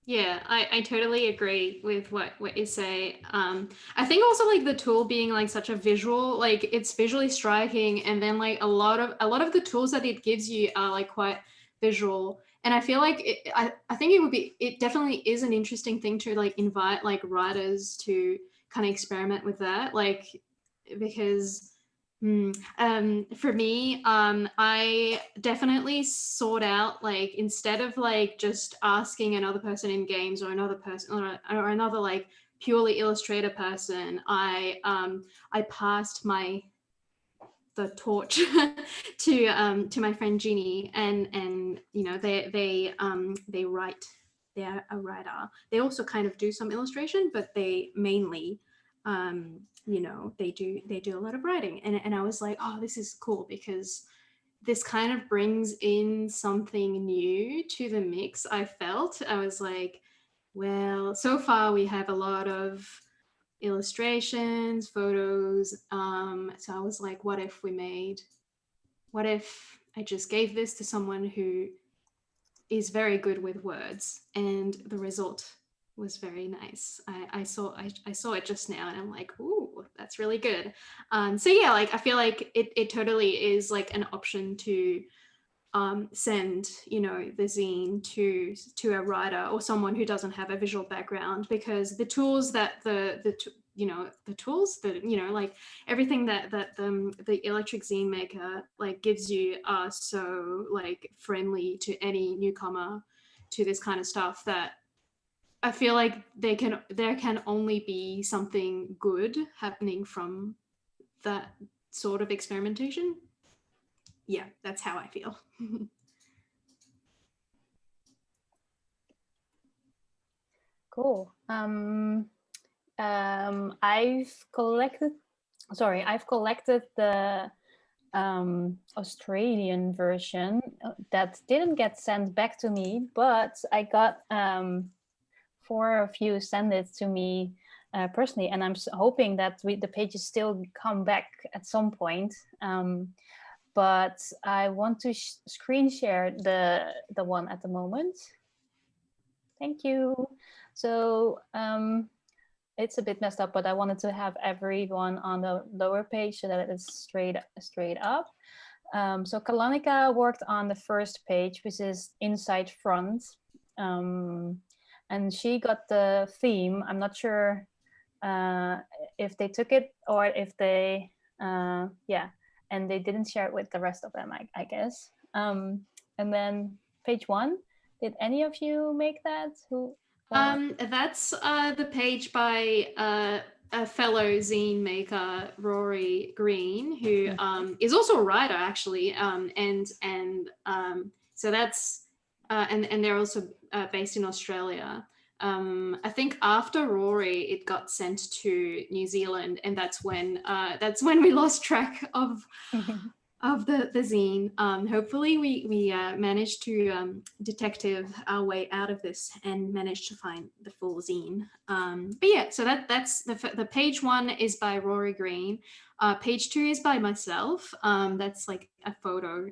Yeah, I totally agree with what you say. I think also like the tool being like such a visual, like it's visually striking, and then like a lot of the tools that it gives you are like quite visual. And I feel like I think it definitely is an interesting thing to like invite like writers to kind of experiment with that, like because for me, I definitely sort out like instead of like just asking another person in games or another person or another like purely illustrator person, I passed the torch to my friend Jeannie, and you know they write. They're a writer. They also kind of do some illustration, but they mainly you know they do a lot of writing. And I was like, oh, this is cool because this kind of brings in something new to the mix. I felt I was like, well, so far we have a lot of illustrations, photos, so I was like, what if I just gave this to someone who is very good with words, and the result was very nice. I saw it just now, and I'm like, ooh, that's really good. So yeah, like I feel like it totally is like an option to send, you know, the zine to a writer or someone who doesn't have a visual background, because the tools that the tools that, you know, like everything that the electric zine maker like gives you are so like friendly to any newcomer to this kind of stuff that I feel like there can only be something good happening from that sort of experimentation. Yeah, that's how I feel. Cool. I've collected the Australian version that didn't get sent back to me, but I got 4 of you send it to me personally, and I'm hoping that the pages still come back at some point. But I want to screen share the one at the moment. Thank you. So it's a bit messed up, but I wanted to have everyone on the lower page so that it is straight up. So Kalonika worked on the first page, which is inside front. And she got the theme. I'm not sure if they took it or if they, yeah, and they didn't share it with the rest of them, I guess. And then page 1, did any of you make that? That's the page by a fellow zine maker, Rory Green, who is also a writer actually, and so that's and they're also based in Australia. I think after Rory, it got sent to New Zealand, and that's when we lost track of of the zine. Hopefully we managed to detective our way out of this and managed to find the full zine. But yeah, so that's the page 1 is by Rory Green. Page 2 is by myself. That's like a photo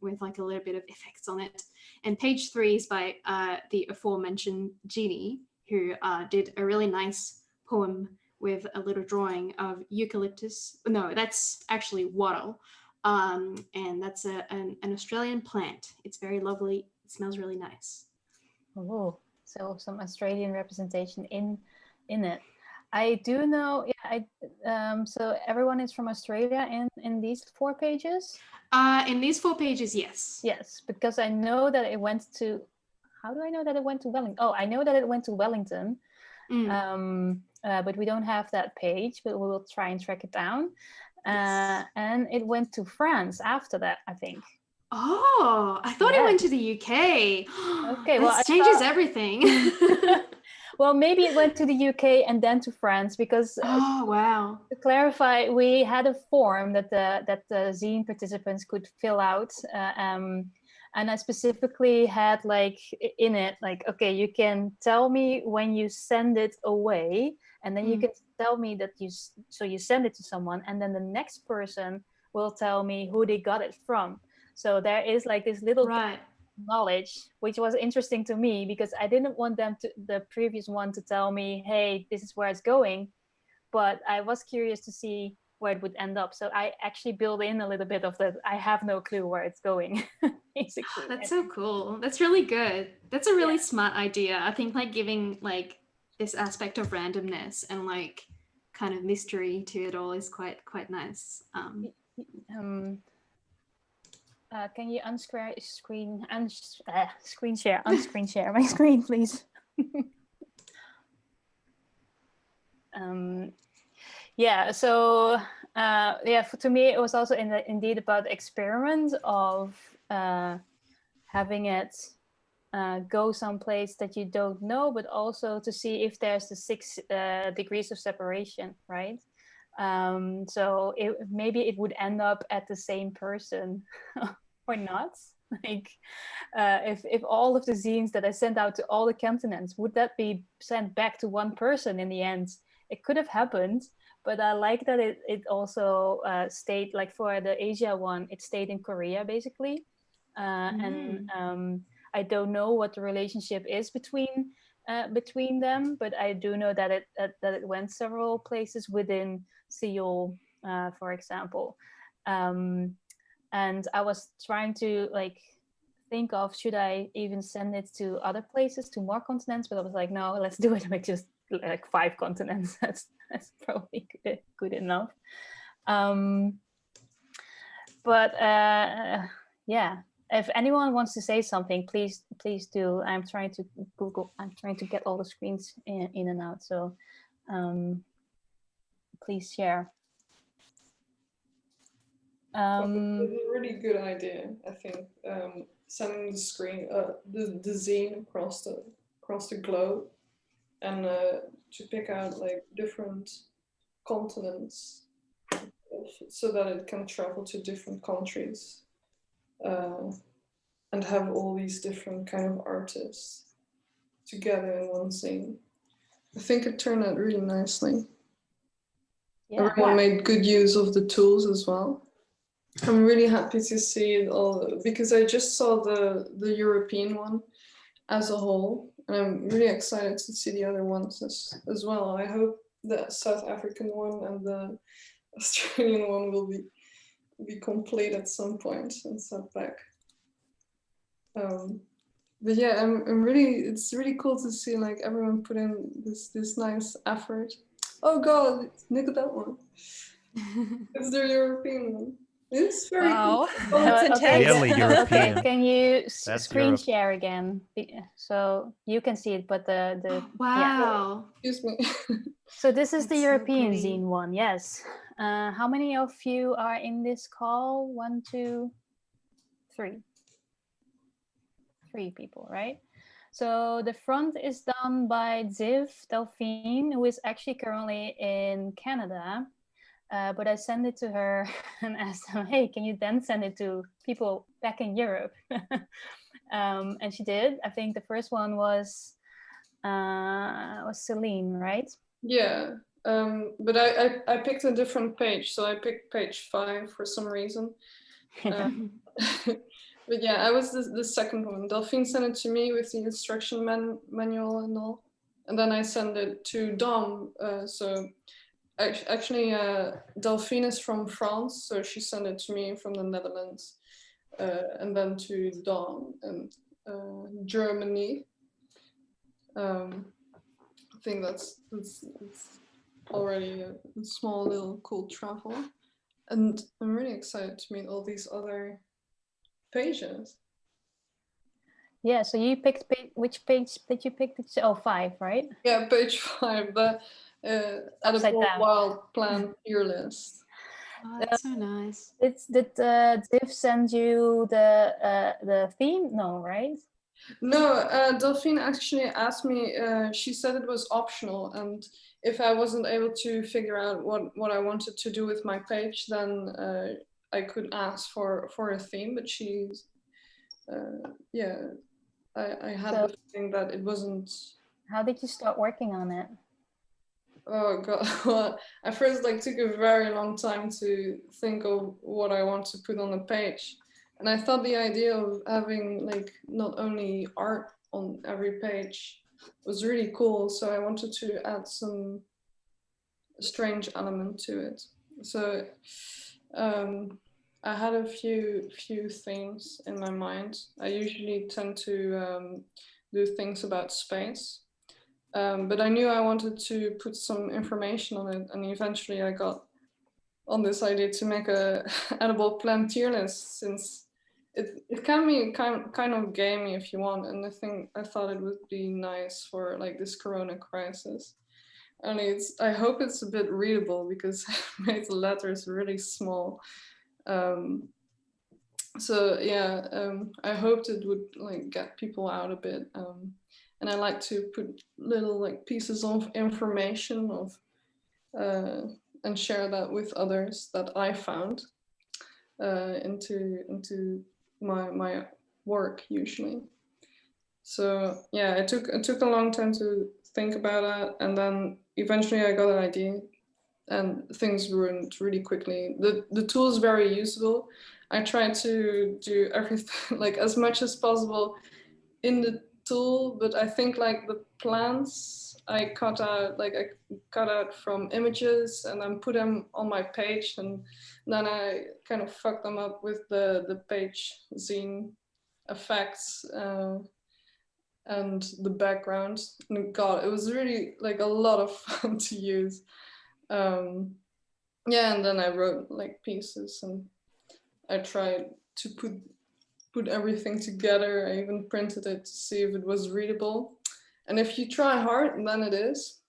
with like a little bit of effects on it. And page 3 is by the aforementioned Jeannie, who did a really nice poem with a little drawing of eucalyptus. No, that's actually wattle. And that's an Australian plant. It's very lovely. It smells really nice. Oh, so some Australian representation in it. I do know. Yeah, so everyone is from Australia in these 4 pages. In these 4 pages, yes. Yes, because I know that it went to. How do I know that it went to Wellington? Oh, I know that it went to Wellington. But we don't have that page. But we will try and track it down. And it went to France after that, I think. Oh, I thought it went to the UK. Okay, well, that changes everything. Well, maybe it went to the UK and then to France because. Oh wow! To clarify, we had a form that the zine participants could fill out, and I specifically had like in it like, okay, you can tell me when you send it away, and then you can tell me that you send it to someone, and then the next person will tell me who they got it from. So there is like this little knowledge, which was interesting to me because I didn't want the previous one to tell me, hey, this is where it's going, but I was curious to see where it would end up. So I actually built in a little bit of that. I have no clue where it's going, basically. That's so cool. That's really good. That's a really smart idea. I think like giving like this aspect of randomness and like kind of mystery to it all is quite nice. Can you screen share my screen, please? Yeah, so to me it was also indeed about the experiment of having it go someplace that you don't know, but also to see if there's the 6 degrees of separation, right? So maybe it would end up at the same person or not. Like if all of the zines that I sent out to all the continents, would that be sent back to one person in the end? It could have happened, but I like that it also stayed, like for the Asia one, it stayed in Korea basically. And I don't know what the relationship is between them, but I do know that it went several places within Seoul, for example. And I was trying to like think of, should I even send it to other places, to more continents? But I was like, no, let's do it with just like 5 continents. That's probably good enough. But yeah, if anyone wants to say something, please do. I'm trying to get all the screens in and out. So please share. It's a really good idea, I think. Sending the screen, the zine across the globe, and to pick out like different continents, so that it can travel to different countries, and have all these different kind of artists together in one zine. I think it turned out really nicely. Yeah. Everyone made good use of the tools as well. I'm really happy to see it all, because I just saw the European one as a whole, and I'm really excited to see the other ones as well. I hope the South African one and the Australian one will be complete at some point and sent back. But yeah, it's really cool to see like everyone put in this nice effort. Oh God, look at that one. It's the European one. It's very cool. That's intense. Clearly European. Okay, can you That's screen Europe. share again, so you can see it, but the wow. Yeah. Excuse me. So this is the That's so European pretty. zine one, yes. How many of you are in this call? 1, 2, 3. 3 people, right? So the front is done by Ziv Delphine, who is actually currently in Canada. But I sent it to her and asked her, hey, can you then send it to people back in Europe? And she did. I think the first one was Celine, right? Yeah, but I picked a different page, so I picked page 5 for some reason. But yeah, I was the second one. Delphine sent it to me with the instruction manual and all, and then I sent it to Dom. So actually, Delphine is from France, so she sent it to me from the Netherlands, and then to Dom and Germany. I think that's already a small little cool travel, and I'm really excited to meet all these other pages. Yeah, so you picked which page did you pick? Oh, 5, right? Yeah, page 5, the edible wild plant tier list. Oh, that's so nice. Did Div send you the theme? No, right? No, Delphine actually asked me, she said it was optional, and if I wasn't able to figure out what I wanted to do with my page, then I could ask for a theme, but she's, yeah, I had the feeling that it wasn't. How did you start working on it? Oh God, well, I first took a very long time to think of what I want to put on the page. And I thought the idea of having not only art on every page was really cool. So I wanted to add some strange element to it. So I had a few things in my mind. I usually tend to do things about space. But I knew I wanted to put some information on it, and eventually I got on this idea to make a edible plant tier list, since it can be kind of gamey if you want, and I thought it would be nice for this Corona crisis. Only I hope it's a bit readable, because I made the letters really small. So yeah, I hoped it would get people out a bit. And I like to put little pieces of information and share that with others that I found into my work usually. So yeah, it took a long time to think about that, and then eventually I got an idea, and things ruined really quickly. The tool is very usable. I try to do everything as much as possible in the tool, but I think the plants I cut out from images and then put them on my page, and then I kind of fucked them up with the page zine effects and the background. And God, it was really a lot of fun to use. Yeah, and then I wrote pieces, and I tried to put everything together. I even printed it to see if it was readable. And if you try hard, then it is.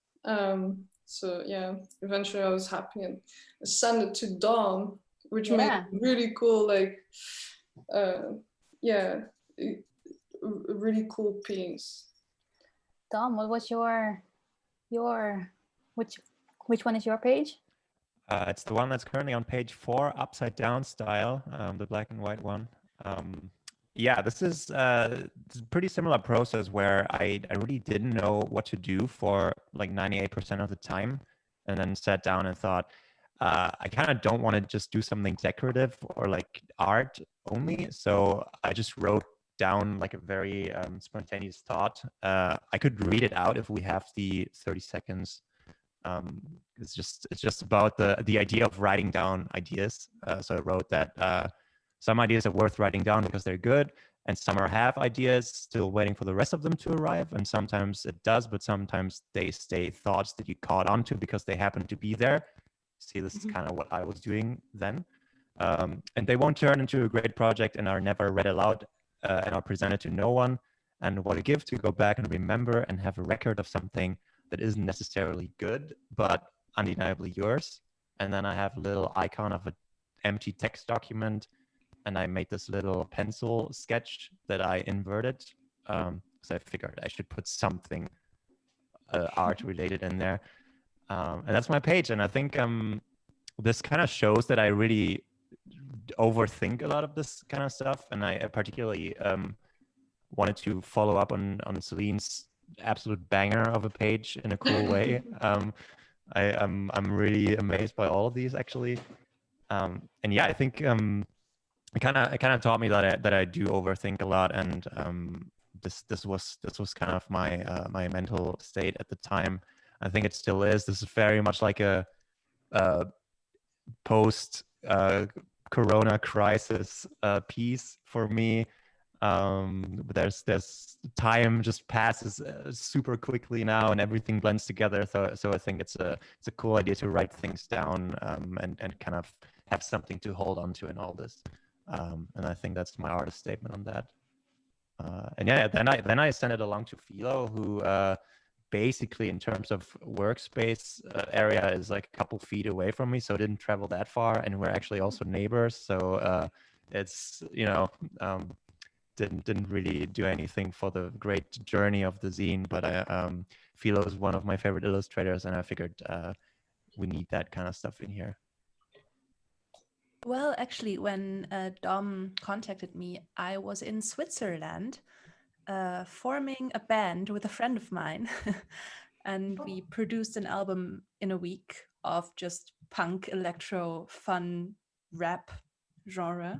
So yeah, eventually I was happy and I sent it to Dom, which made it really cool, yeah, a really cool piece. Dom, what was your which one is your page? It's the one that's currently on page 4, upside down style, the black and white one. Yeah, this is a pretty similar process where I really didn't know what to do for 98% of the time, and then sat down and thought, I kind of don't want to just do something decorative or art only. So I just wrote down a very spontaneous thought. I could read it out if we have the 30 seconds. It's just about the idea of writing down ideas. So I wrote that some ideas are worth writing down because they're good, and some are half ideas still waiting for the rest of them to arrive. And sometimes it does, but sometimes they stay thoughts that you caught onto because they happen to be there. See, this is kind of what I was doing then. And they won't turn into a great project and are never read aloud and are presented to no one. And what a gift to go back and remember and have a record of something that isn't necessarily good, but undeniably yours. And then I have a little icon of an empty text document, and I made this little pencil sketch that I inverted. So I figured I should put something art related in there. And that's my page. And I think this kind of shows that I really overthink a lot of this kind of stuff, and I particularly wanted to follow up on Celine's absolute banger of a page in a cool way. I'm really amazed by all of these actually, and yeah, I think it kind of taught me that I do overthink a lot, and this was kind of my my mental state at the time. I think it still is. This is very much like a post Corona crisis piece for me. There's time just passes super quickly now, and everything blends together. So I think it's a cool idea to write things down and kind of have something to hold on to in all this. And I think that's my artist statement on that. And yeah, then I sent it along to Philo, who basically in terms of workspace area is like a couple feet away from me, so it didn't travel that far, and we're actually also neighbors. So it's, you know, didn't really do anything for the great journey of the zine, but Philo is one of my favorite illustrators, and I figured we need that kind of stuff in here. Well, actually, when Dom contacted me, I was in Switzerland forming a band with a friend of mine. And we produced an album in a week of just punk, electro, fun, rap genre.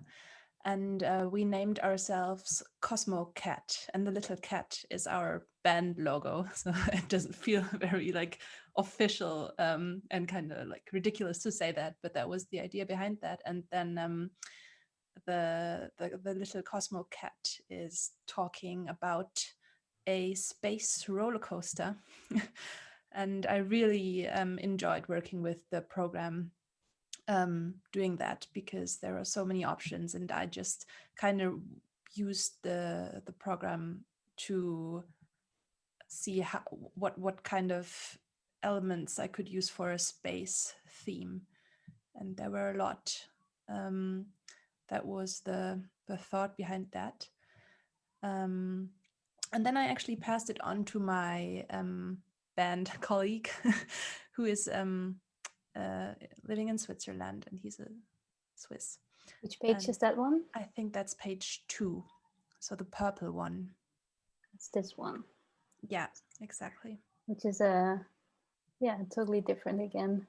And we named ourselves Cosmo Cat, and the little cat is our band logo. So it doesn't feel very like official and kind of like ridiculous to say that, but that was the idea behind that. And then the little Cosmo Cat is talking about a space roller coaster. And I really enjoyed working with the program doing that, because there are so many options, and I just kind of used the program to see how what kind of elements I could use for a space theme, and there were a lot. That was the thought behind that, and then I actually passed it on to my band colleague who is living in Switzerland, and he's a Swiss. Which page is that one? I think that's page 2, so the purple one. It's this one. Yeah, exactly. Which is totally different again.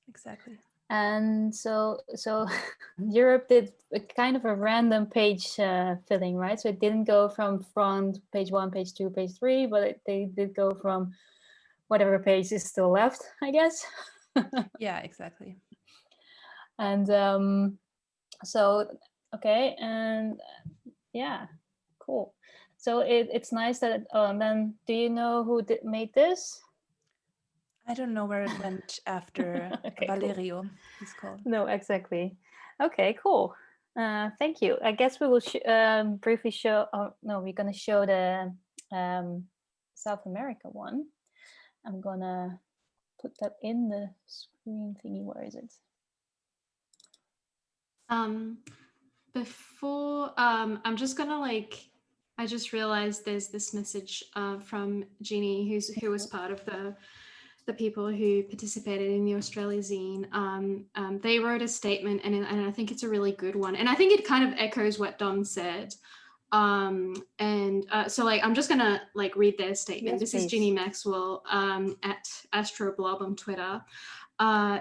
Exactly. And so Europe did a kind of a random page filling, right? So it didn't go from front, page 1, page 2, page 3, but they did go from whatever page is still left, I guess. Yeah, exactly. And so okay, and yeah, cool. So it's nice that then do you know who made this? I don't know where it went after. Okay, Valerio, cool. he's called. No, exactly. Okay, cool. Thank you. I guess we will briefly show. Oh no, we're gonna show the South America one. I'm gonna put that in the screen thingy. Where is it? Before I'm just gonna I just realized there's this message from Jeannie, who was part of the people who participated in the Australia zine. They wrote a statement, and I think it's a really good one, and I think it kind of echoes what Dom said. So I'm just gonna read their statement. Yes, this please. Is Jeannie Maxwell at Astroblob on Twitter.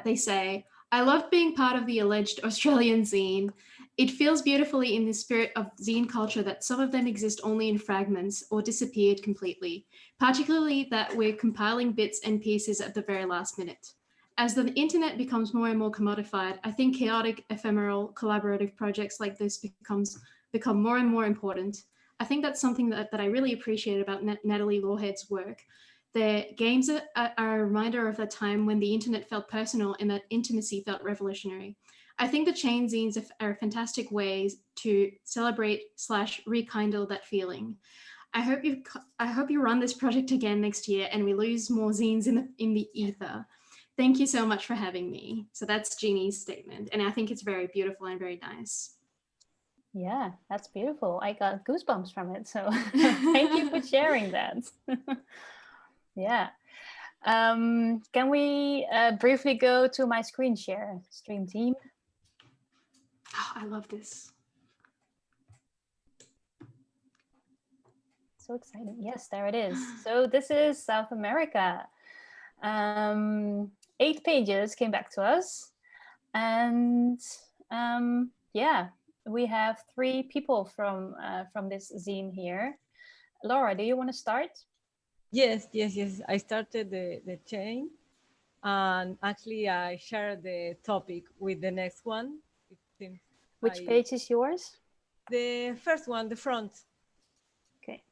They say, "I loved being part of the alleged Australian zine. It feels beautifully in the spirit of zine culture that some of them exist only in fragments or disappeared completely, particularly that we're compiling bits and pieces at the very last minute. As the internet becomes more and more commodified, I think chaotic, ephemeral, collaborative projects like this become more and more important. I think that's something that I really appreciate about Natalie Lawhead's work. Their games are a reminder of the time when the internet felt personal and that intimacy felt revolutionary. I think the chain zines are fantastic ways to celebrate/rekindle that feeling. I hope you run this project again next year and we lose more zines in the ether. Thank you so much for having me." So that's Jeannie's statement, and I think it's very beautiful and very nice. Yeah, that's beautiful. I got goosebumps from it. So thank you for sharing that. Yeah. Can we briefly go to my screen share, stream team? Oh, I love this. So exciting. Yes, there it is. So this is South America. 8 pages came back to us. And yeah, we have 3 people from this zine here. Laura, do you want to start? Yes. I started the chain, and actually I shared the topic with the next one. It seems Which page is yours? The first one, the front. Okay.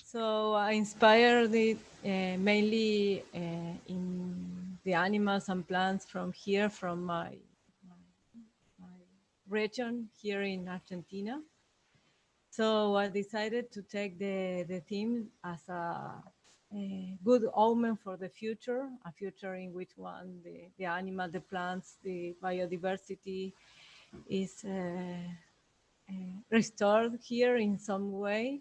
So I inspired it mainly in the animals and plants from here, from my region here in Argentina. So I decided to take the theme as a good omen for the future, a future in which one the animal, the plants, the biodiversity is restored here in some way.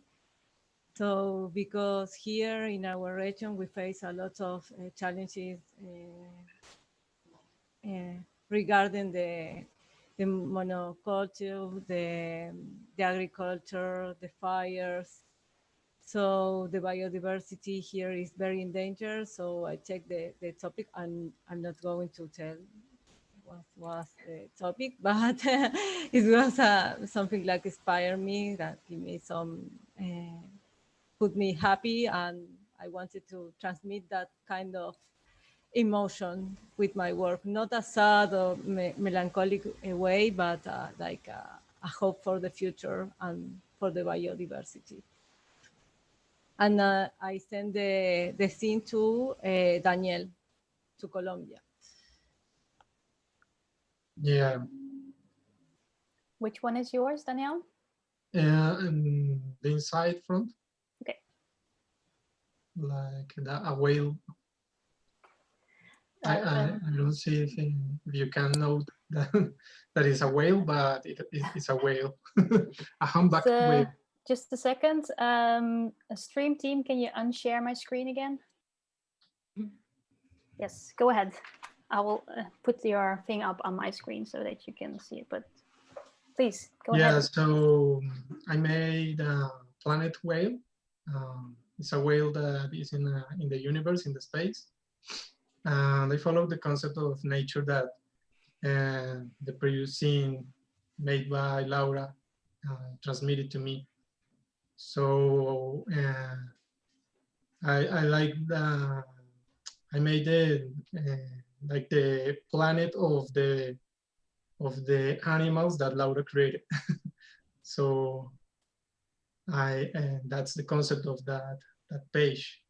So because here in our region we face a lot of challenges regarding the monoculture, the agriculture, the fires. So the biodiversity here is very in danger. So I checked the topic, and I'm not going to tell what was the topic, but it was something like inspired me, that give me some, put me happy, and I wanted to transmit that kind of emotion with my work, not a sad or melancholic way, but like a hope for the future and for the biodiversity. And I sent the scene to Daniel, to Colombia. Yeah. Which one is yours, Danielle? The inside front. Okay. Like a whale. I don't see if you can know that is a whale, but it's a whale, a humpback whale. Just a second. Stream team, can you unshare my screen again? Yes, go ahead. I will put your thing up on my screen so that you can see it, but please go ahead. Yeah, so I made a planet whale. It's a whale that is in the universe, in the space. And I follow the concept of nature that the previous scene made by Laura transmitted to me. So I like the, I made the like the planet of the animals that Laura created. So that's the concept of that page.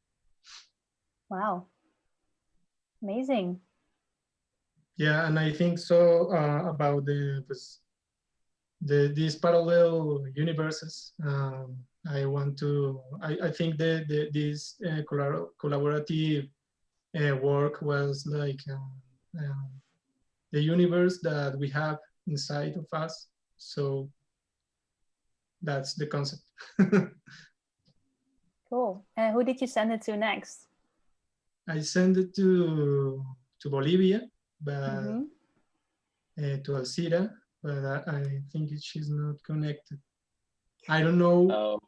Wow, amazing. Yeah, and I think so about these parallel universes. I want to. I think this collaborative work was like the universe that we have inside of us. So that's the concept. Cool. Who did you send it to next? I sent it to Bolivia, but to Alcira, but I think she's not connected. I don't know.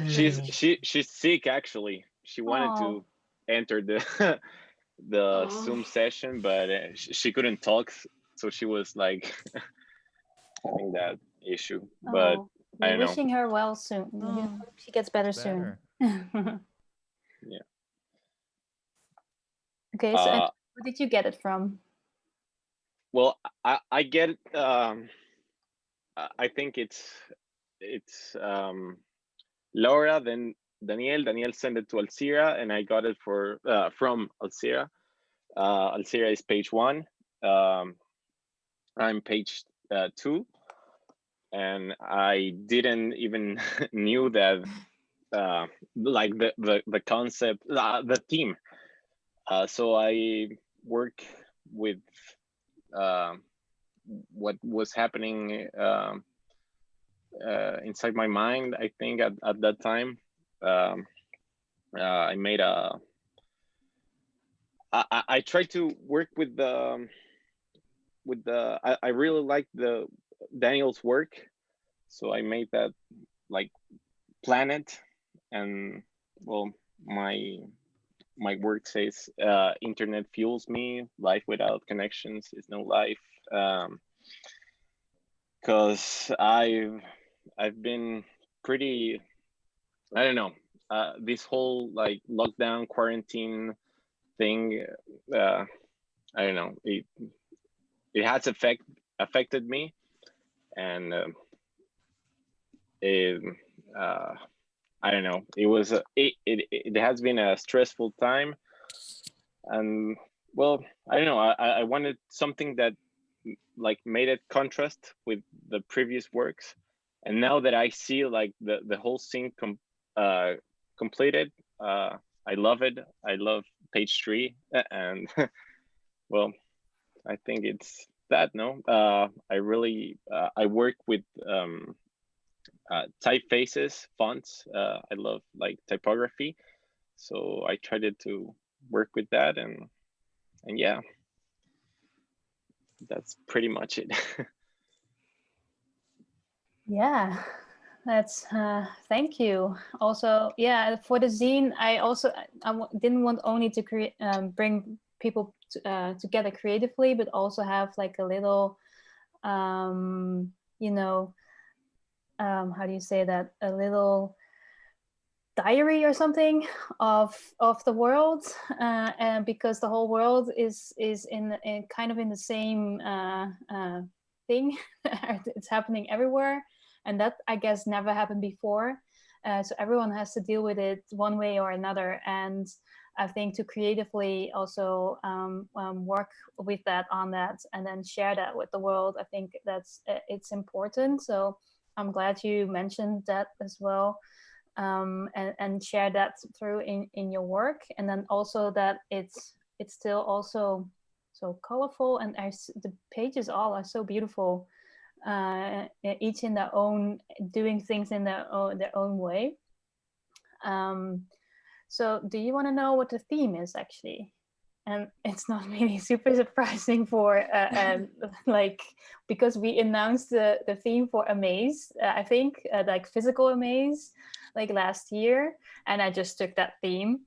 She's sick actually. She wanted to enter the Zoom session, but she couldn't talk, so she was like having that issue. But I don't know. Wishing her well soon. Hope she gets better soon. Yeah. Okay, so where did you get it from? Well, I get it. I think it's Laura, then Daniel. Daniel sent it to Alcira, and I got it from Alcira. Alcira is page 1. I'm page 2, and I didn't even knew that like the concept, the theme. So I work with what was happening inside my mind, I think at that time. I made a. I tried to work with the I really liked the Daniel's work, so I made that like planet, and well, my work says internet fuels me, life without connections is no life. Because I've been pretty, I don't know, this whole like lockdown quarantine thing, I don't know, it has affected me, and it I don't know, it has been a stressful time, and well, I don't know, I wanted something that like made it contrast with the previous works, and now that I see like the whole scene completed, I love it. I love page 3, and well, I think it's that. No, I really I work with typefaces, fonts. I love like typography, so I tried to work with that, and yeah, that's pretty much it. Yeah, that's thank you. Also, yeah, for the zine, didn't want only to create bring people together creatively, but also have like a little, you know, how do you say that? A little diary or something of the world, and because the whole world is in kind of in the same thing. It's happening everywhere, and that I guess never happened before. So everyone has to deal with it one way or another, and I think to creatively also work with that on that and then share that with the world, I think that's it's important. So I'm glad you mentioned that as well, and share that through in your work, and then also that it's still also so colorful, and the pages all are so beautiful, each in their own, doing things in their own way. So do you want to know what the theme is actually? And it's not really super surprising for like, because we announced the theme for Amaze, I think like physical Amaze, like last year, and I just took that theme.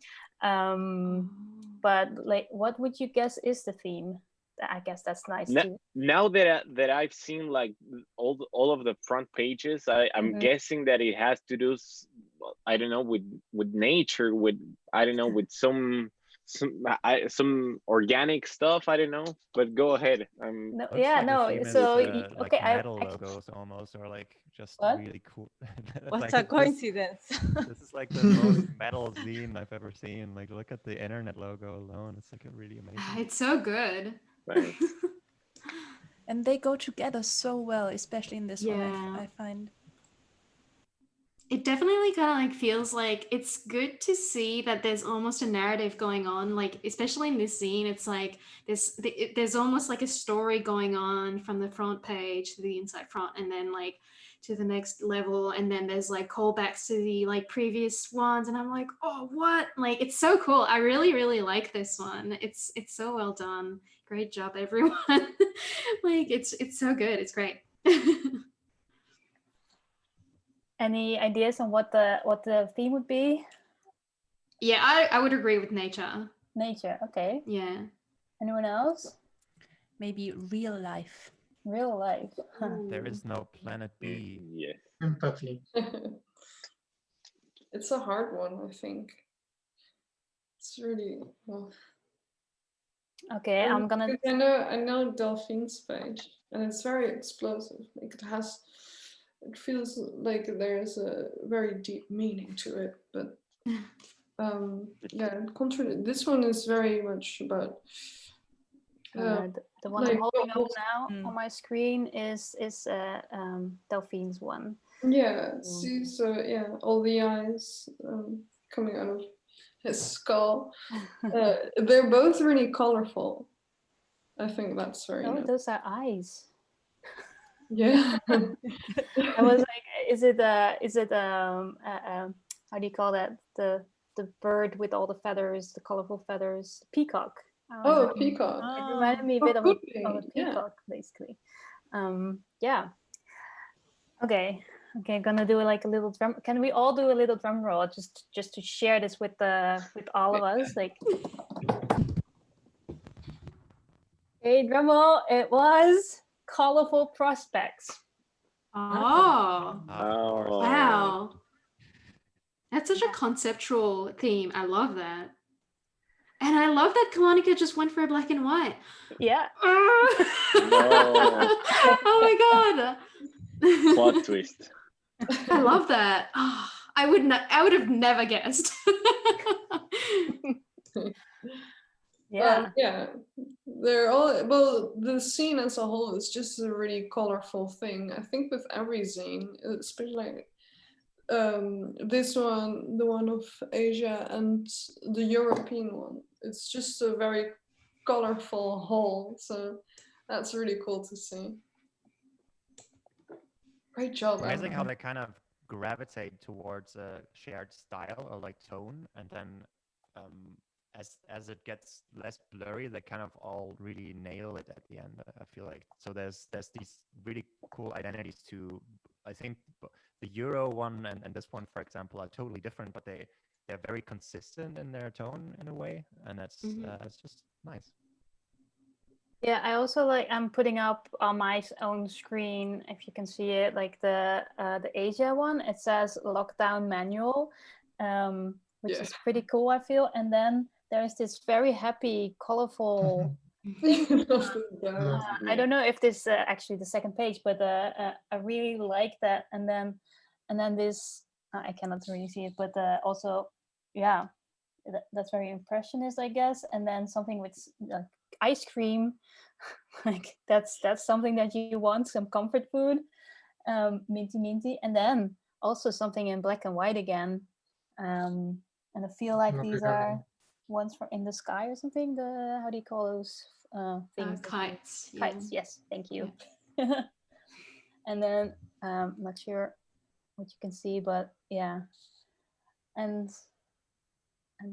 But like, what would you guess is the theme? I guess that's nice too. Now that I've seen like all of the front pages, I'm guessing that it has to do, I don't know, with nature, with I don't know, with some organic stuff. I don't know, but go ahead. No, Looks yeah, like the no. theme is, So like okay, metal logos almost, or like just What? really cool. What Like a this coincidence. is like the most metal zine I've ever seen. Like look at the internet logo alone. It's like a really amazing. It's so good. Thanks. And they go together so well, especially in this one, Yeah. I find. It definitely kind of like feels like it's good to see that there's almost a narrative going on, like especially in this scene. It's like there's almost like a story going on from the front page to the inside front, and then like to the next level, and then there's like callbacks to the like previous ones, and I'm like, oh, what? Like it's so cool. I really like this one. It's so well done. Great job, everyone. Like it's so good. It's great. Any ideas on what the theme would be? Yeah, I would agree with nature. Nature, okay. Yeah. Anyone else? Maybe real life. Real life. There is no planet B. Yeah. Empathy. It's a hard one, I think. It's really well. Okay, I'm gonna. I know Delphine's page, and it's very explosive. Like it feels like there's a very deep meaning to it. But yeah, this one is very much about. The one like, I'm holding up now on my screen is Delphine's one. Yeah, see, so yeah, all the eyes coming out of his skull. They're both really colorful. I think that's very Oh, nice. those are eyes. Yeah. I was like, is it how do you call that? The the bird with all the feathers, the colorful feathers, peacock. Oh, peacock. It reminded me a Oh, bit of could of a be, yeah. peacock, basically. Yeah. Okay. Gonna do like a little drum. Can we all do a little drum roll just to share this with all of us? Like, hey, drum roll. It was colorful prospects. Oh, Oh. wow. That's such a conceptual theme. I love that. And I love that Kalonika just went for a black and white. Yeah. No. Oh my god. Plot twist. I love that. Oh, I would have never guessed. Yeah. Yeah. They're all, well, the scene as a whole is just a really colorful thing. I think with every zine, especially this one, the one of Asia, and the European one, it's just a very colorful whole. So that's really cool to see. Great job. Amazing Emma. how they kind of gravitate towards a shared style or like tone, and then as it gets less blurry, they kind of all really nail it at the end. I feel like so there's these really cool identities to. I think the Euro one and this one, for example, are totally different, but they're very consistent in their tone in a way, and that's it's just nice. Yeah, I also like, I'm putting up on my own screen, if you can see it, like the Asia one. It says lockdown manual, which is pretty cool, I feel. And then there's this very happy, colorful thing. I don't know if this actually the second page, but I really like that. And then this, I cannot really see it, but also, yeah, that's very impressionist, I guess. And then something with ice cream, like that's something that you want, some comfort food, minty, and then also something in black and white again. And I feel like these are ones from in the sky or something. The, how do you call those things? Kites. Kites. Yeah. Yes, thank you. And then not sure what you can see, but yeah, and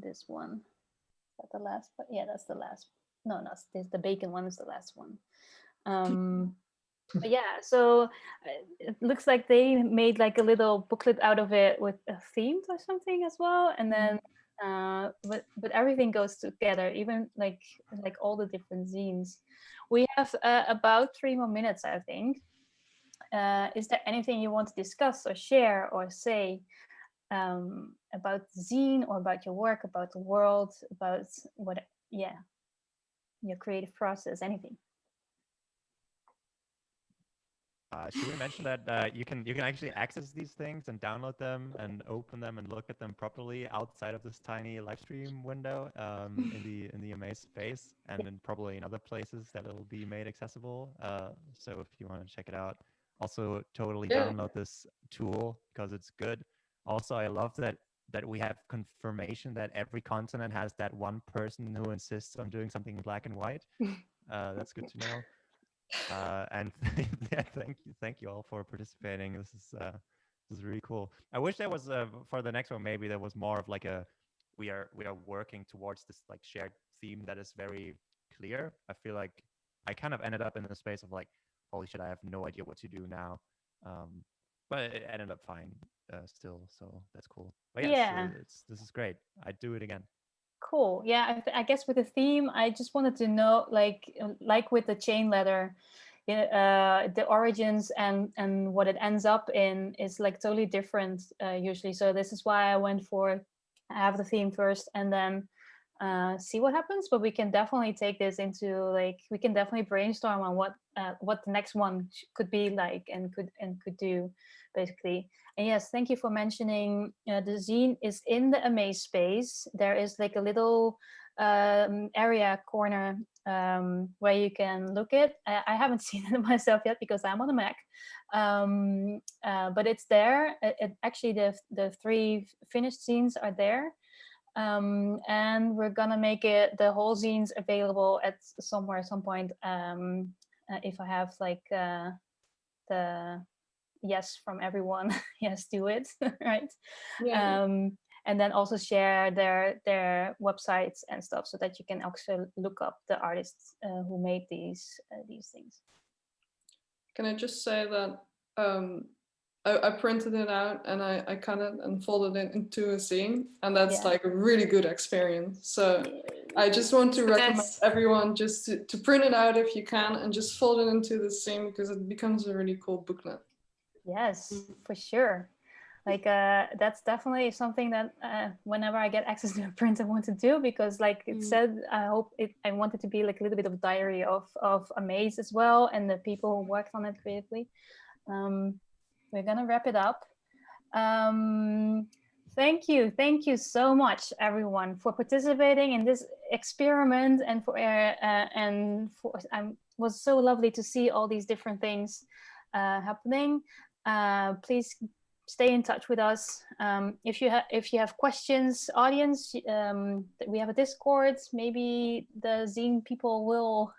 this one. Is that the last? But yeah, that's the last. No, this the bacon one is the last one. But yeah, so it looks like they made like a little booklet out of it with a theme or something as well, and then but everything goes together, even like all the different zines. We have about 3 more minutes, I think. Is there anything you want to discuss or share or say about the zine or about your work, about the world, about what? Yeah, your creative process, anything. Should we mention that you can actually access these things and download them and open them and look at them properly outside of this tiny live stream window in the Amaze space, and then probably in other places that it'll be made accessible. So if you want to check it out, also totally download this tool because it's good. Also, I love that we have confirmation that every continent has that one person who insists on doing something in black and white. That's good to know. And yeah, thank you all for participating. This is really cool. I wish there was for the next one, maybe there was more of like a we are working towards this like shared theme that is very clear. I feel like I kind of ended up in the space of like, holy shit, I have no idea what to do now. But it ended up fine still, so that's cool. But yes, this is great. I'd do it again. Cool. Yeah, I guess with the theme, I just wanted to know, like with the chain letter, the origins and what it ends up in is like totally different usually. So this is why I went for have the theme first and then see what happens. But we can definitely take this into like we can definitely brainstorm on what the next one could be like and could do basically. And yes, thank you for mentioning the zine is in the Amaze space. There is like a little area corner where you can look it. I haven't seen it myself yet because I'm on a Mac, but it's there. Actually, the 3 finished zines are there. And we're gonna make it the whole zines available at some point if I have like the yes from everyone. Yes, do it. Right. Yeah. and then also share their websites and stuff so that you can also look up the artists who made these things. Can I just say that I printed it out and I cut it and folded it into a zine, and that's like a really good experience. So I just want to recommend everyone just to print it out if you can and just fold it into the zine, because it becomes a really cool booklet. Yes, for sure. Like that's definitely something that whenever I get access to a print, I want to do, because like it said, I want it to be like a little bit of a diary of Amaze as well, and the people who worked on it creatively. We're gonna wrap it up. Thank you so much, everyone, for participating in this experiment, and was so lovely to see all these different things happening. Please stay in touch with us. If you have questions, audience, we have a Discord. Maybe the zine people will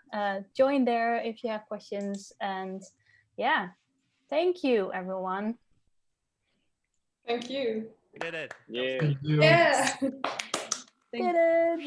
join there if you have questions. And yeah, thank you, everyone. Thank you. We did it. Yeah. Thank you. Yeah. Did it.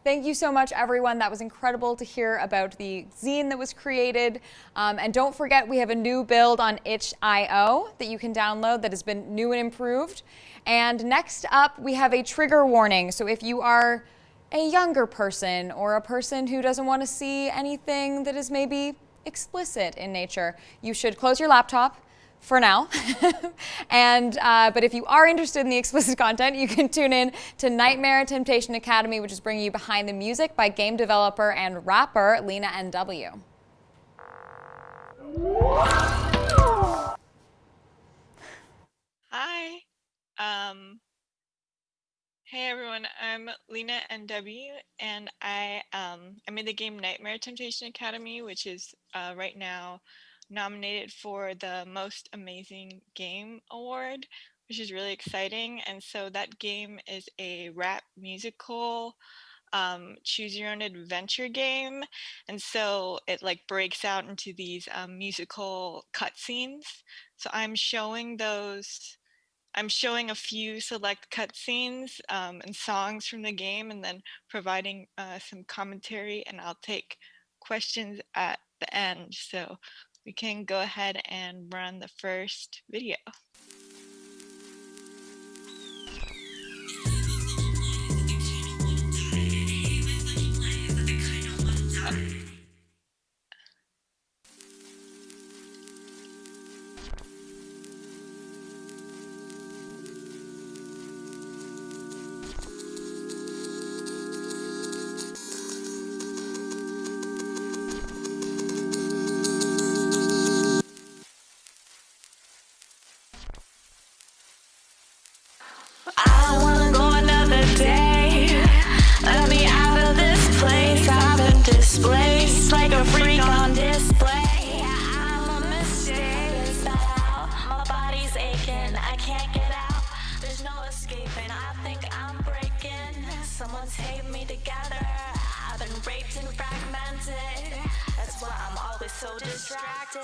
Thank you so much, everyone. That was incredible to hear about the zine that was created. And don't forget, we have a new build on itch.io that you can download that has been new and improved. And next up, we have a trigger warning. So if you are a younger person or a person who doesn't want to see anything that is maybe explicit in nature, you should close your laptop for now. But if you are interested in the explicit content, you can tune in to Nightmare Temptation Academy, which is bringing you behind the music by game developer and rapper Lena NW. Hi. Hey everyone, I'm Lena NW, and I made the game Nightmare Temptation Academy, which is right now nominated for the Most Amazing Game Award, which is really exciting. And so that game is a rap musical choose your own adventure game, and so it like breaks out into these musical cutscenes. So I'm showing a few select cutscenes and songs from the game, and then providing some commentary, and I'll take questions at the end. So we can go ahead and run the first video. I wanna go another day. Let me out of this place. I've been displaced like a freak on display. I'm a mistake. My body's aching. I can't get out. There's no escaping. I think I'm breaking. Someone tape me together. I've been raped and fragmented. That's why I'm always so distracted.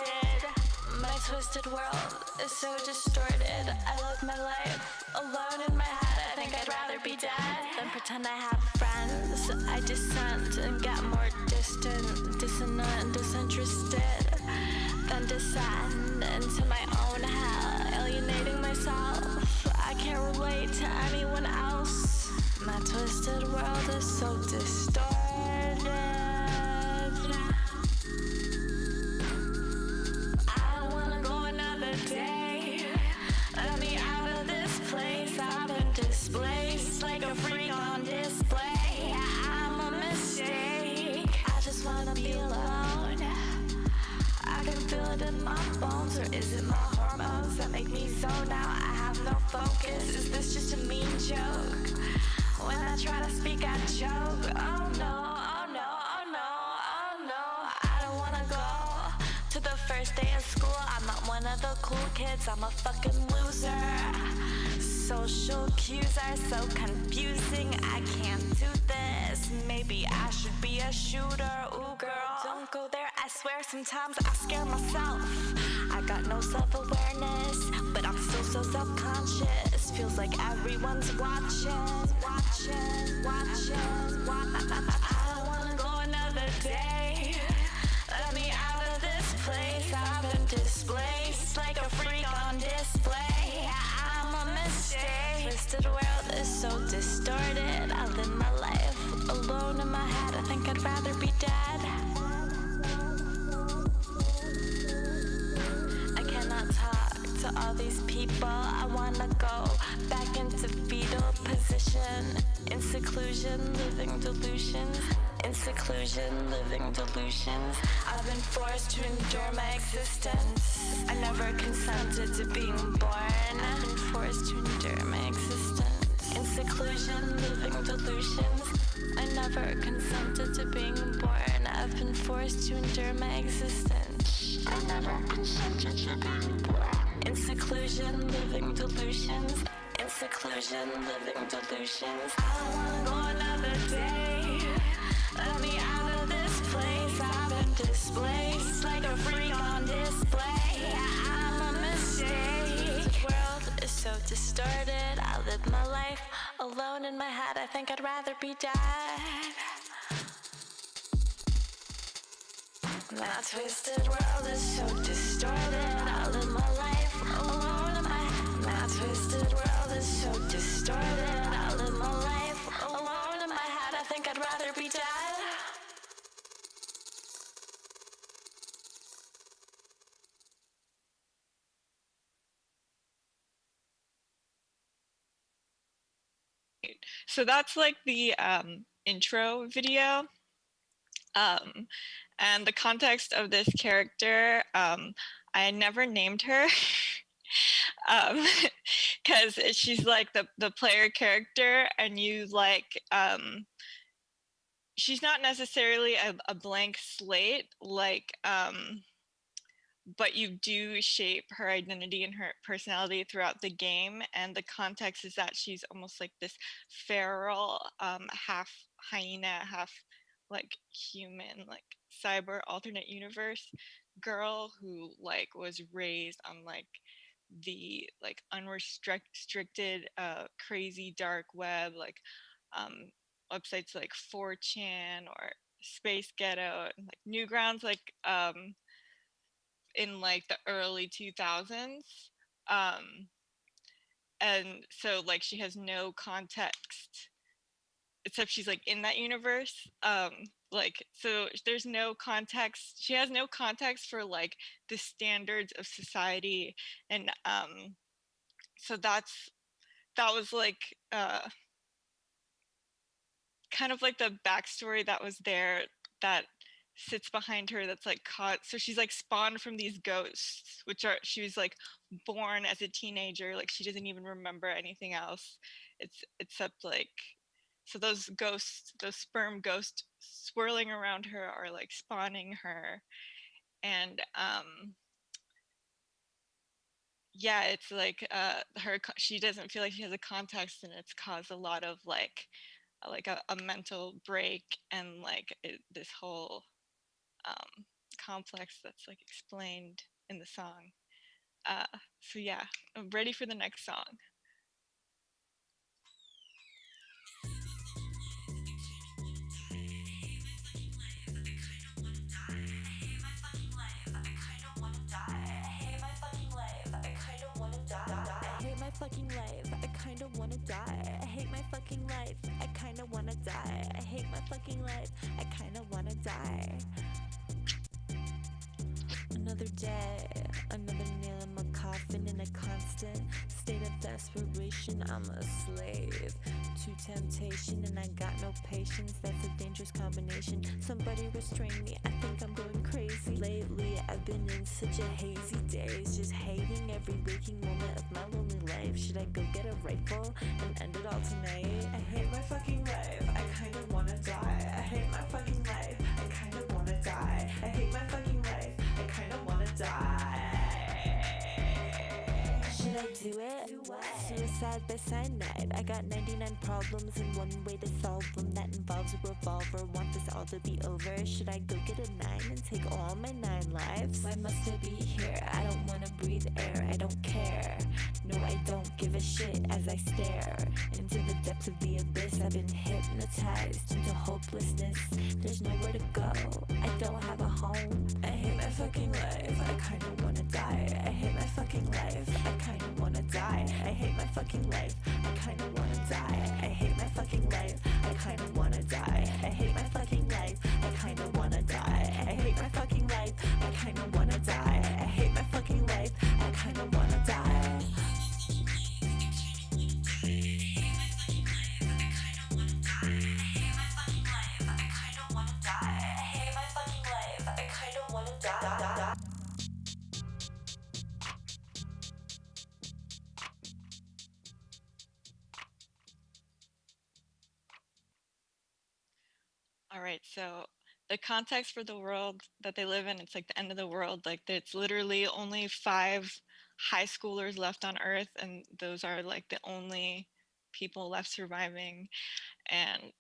My twisted world is so distorted. I live my life alone in my head. I think I'd rather be dead than pretend I have friends. I dissent and get more distant, dissonant, disinterested, then descend into my own hell, alienating myself. I can't relate to anyone else. My twisted world is so distorted. feel it in my bones, or is it my hormones that make me so now? I have no focus. Is this just a mean joke? When I try to speak, I choke. Oh no, oh no, oh no, oh no. I don't wanna go to the first day of school. I'm not one of the cool kids, I'm a fucking loser. Social cues are so confusing, I can't do this. Maybe I should be a shooter. Ooh girl, don't go there, I swear sometimes I scare myself. I got no self-awareness, but I'm still so self-conscious. Feels like everyone's watching. I don't wanna go another day. Let me out of this place. I've been displaced like a freak on display. I'm a mistake. Twisted world is so distorted. I live my life alone in my head. I think I'd rather be dead. I cannot talk to all these people. I wanna go back into fetal position. In seclusion, living delusions. In seclusion, living delusions. I've been forced to endure my existence. I never consented to being born. I've been forced to endure my existence. In seclusion, living delusions. I never consented to being born. I've been forced to endure my existence. I never consented to being born. In seclusion, living delusions. In seclusion, living delusions. I don't wanna go another day. Let me out of this place. I've been displaced like a freak on display. I'm a mistake. The world is so distorted. I live my life alone in my head. I think I'd rather be dead. My twisted world is so distorted. I live my life alone in my head. My twisted world is so distorted. I live my life alone in my head. I think I'd rather be dead. So that's like the intro video. And the context of this character, I never named her because she's like the player character, and you like, she's not necessarily a blank slate, like, but you do shape her identity and her personality throughout the game. And the context is that she's almost like this feral, half hyena, half like human, like cyber alternate universe girl who like was raised on like the like unrestricted crazy dark web, like websites like 4chan or Space Ghetto and like Newgrounds, like in like the early 2000s. And so like she has no context except she's like in that universe. Like, so there's no context, she has no context for like the standards of society. And so that was like kind of like the backstory that was there that sits behind her, that's like caught. So she's like spawned from these ghosts, which are, she was like born as a teenager, like she doesn't even remember anything else. It's except like, so those ghosts, those sperm ghosts swirling around her are like spawning her. And yeah, it's like she doesn't feel like she has a context, and it's caused a lot of like a mental break, and like this whole complex that's like explained in the song. So yeah, I'm ready for the next song. Fucking life, I kinda wanna die. I hate my fucking life, I kinda wanna die. I hate my fucking life, I kinda wanna die. Another day, another nail in my coffin, in a constant state of desperation. I'm a slave to temptation, and I got no patience. That's a dangerous combination. Somebody restrain me, I think I'm going crazy. Lately I've been in such a hazy daze, just hating every waking moment of my lonely life. Should I go get a rifle and end it all tonight? I hate my fucking life, I kinda wanna die. I hate my fucking life, I kinda wanna die. I hate my fucking life, I kinda wanna die. Should I do it? Suicide by cyanide. I got 99 problems and one way to solve them. That involves a revolver. Want this all to be over? Should I go get a 9 and take all my 9 lives? Why must I be here? I don't wanna breathe air. I don't care. No, I don't give a shit as I stare into the depths of the abyss. I've been hypnotized into hopelessness. There's nowhere to go. I don't have a home. I hate my fucking life. I kinda wanna die. I hate my fucking life. I kinda wanna die. I hate my fucking life. I kinda wanna die. I hate my fucking life. I kinda wanna die. I hate my fucking life. I kinda wanna die. I hate my fucking life. I kinda wanna die. I hate my fucking life. I kinda wanna die. All right, so the context for the world that they live in, it's like the end of the world. Like it's literally only 5 high schoolers left on Earth, and those are like the only people left surviving. And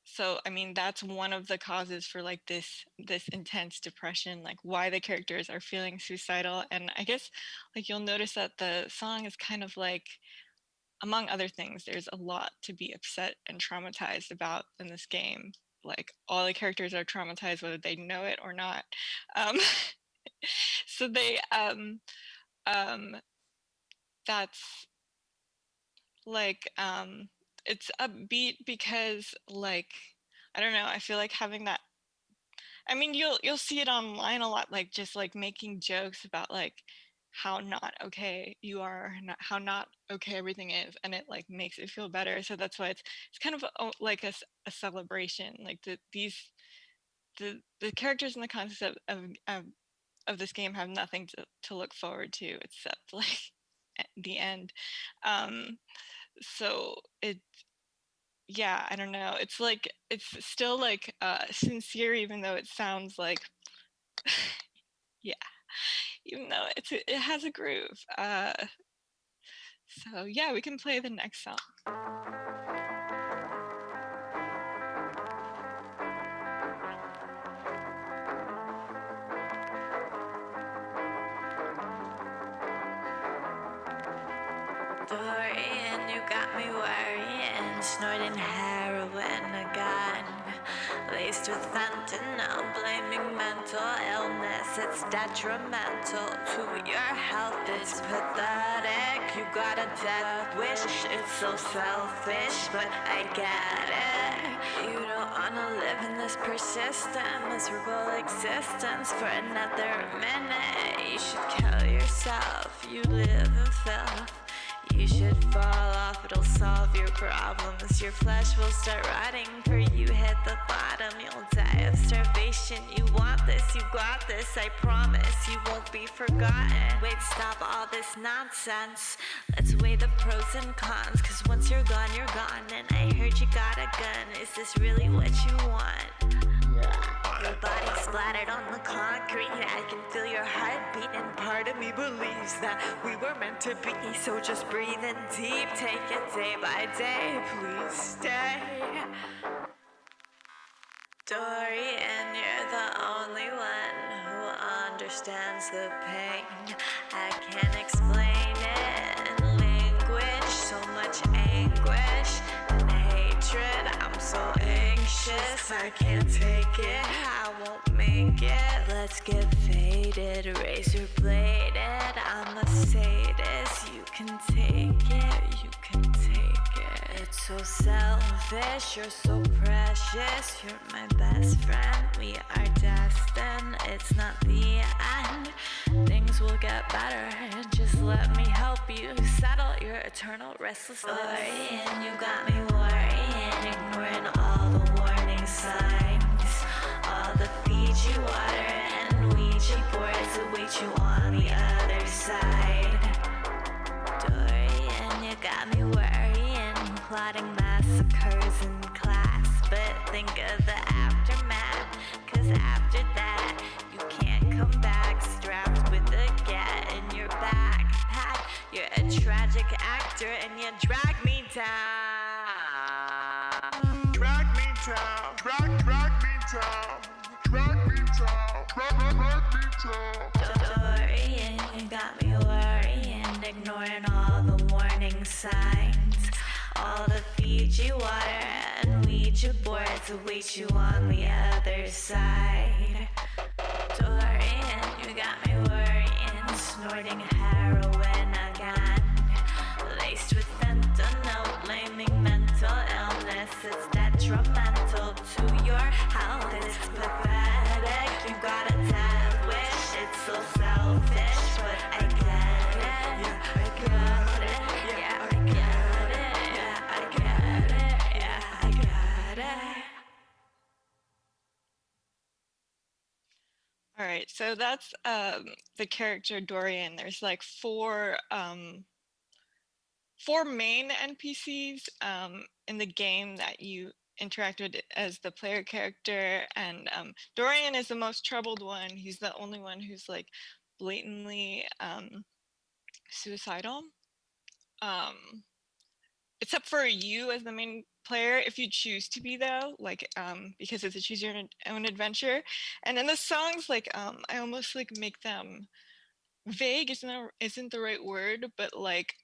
so I mean that's one of the causes for like this intense depression, like why the characters are feeling suicidal. And I guess like you'll notice that the song is kind of like, among other things, there's a lot to be upset and traumatized about in this game. Like all the characters are traumatized whether they know it or not. So they that's like it's upbeat because like I don't know, I feel like having that, I mean you'll see it online a lot, like just like making jokes about like how not okay you are, how not okay everything is, and it like makes it feel better. So that's why it's kind of like a celebration. Like the characters in the concept of this game have nothing to look forward to except like the end. So it, yeah, I don't know. It's like it's still like sincere, even though it sounds like yeah. Even though it has a groove. So yeah, we can play the next song. Dorian, you got me worrying, snorting heroin again. Laced with fentanyl, blaming mental illness. It's detrimental to your health. It's pathetic. You got a death wish. It's so selfish, but I get it. You don't wanna live in this persistent, miserable existence for another minute. You should kill yourself. You live in filth. You should fall off, it'll solve your problems. Your flesh will start rotting, for you hit the bottom. You'll die of starvation. You want this, you got this, I promise you won't be forgotten. Wait, stop all this nonsense. Let's weigh the pros and cons, cause once you're gone, and I heard you got a gun. Is this really what you want? Your body splattered on the concrete. I can feel your heartbeat, and part of me believes that we were meant to be. So just breathe in deep, take it day by day. Please stay. Dorian, you're the only one who understands the pain. I can't explain it in language. So much anguish and hatred. I'm so anxious, I can't take it. I won't make it. Let's get faded, razor bladed. I'm a sadist. You can take it. You can take it. It's so selfish. You're so precious. You're my best friend. We are destined. It's not the end. Things things will get better. Just let me help you settle your eternal restlessness. And you got me worrying, ignoring all the warning signs, all the Fiji water and Ouija boards await you on the other side. Dorian, you got me worrying, plotting massacres in class, but think of the aftermath, 'cause after that you can't come back strapped with a gat in your backpack. You're a tragic actor and you drag me down. Drag me down, drag me down, drag me down, drag me down. Dorian, you got me worrying, ignoring all the warning signs, all the Fiji water and Ouija boards await you on the other side. Dorian, you got me worrying, snorting heroin again, laced with fentanyl, blaming mental illness. It's detrimental to your health. It's pathetic. You got a death wish. It's so selfish, but I get it. Yeah, I get it. Yeah, I get it. Yeah, I get it. Yeah, I get it. All right, so that's the character Dorian. There's like four main NPCs in the game that you interact with as the player character, and Dorian is the most troubled one. He's the only one who's like blatantly suicidal. Except for you as the main player, if you choose to be though, like because it's a choose your own adventure. And then the songs, like I almost like make them vague isn't the right word, but like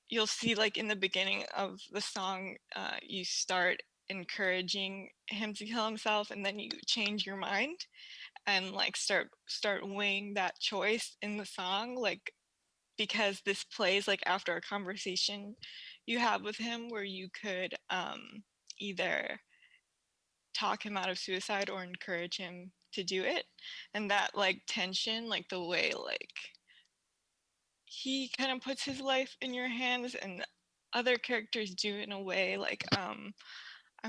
you'll see like in the beginning of the song, you start encouraging him to kill himself, and then you change your mind and like start weighing that choice in the song, like because this plays like after a conversation you have with him where you could either talk him out of suicide or encourage him to do it. And that like tension, like the way like he kind of puts his life in your hands and other characters do in a way, like I'm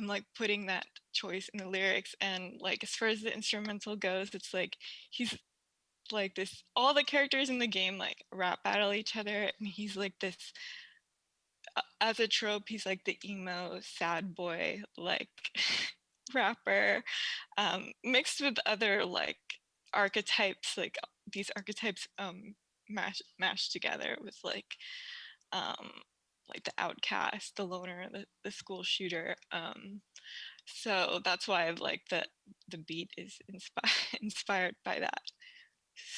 like putting that choice in the lyrics. And like as far as the instrumental goes, it's like he's like this, all the characters in the game like rap battle each other, and he's like this as a trope, he's like the emo sad boy like rapper, mixed with other like archetypes, like these archetypes mashed together with like the outcast, the loner, the school shooter. So that's why I've like the beat is inspired by that.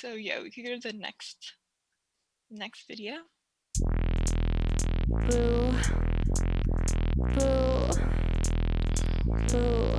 So yeah, we could go to the next video. Boo. Boo. Boo.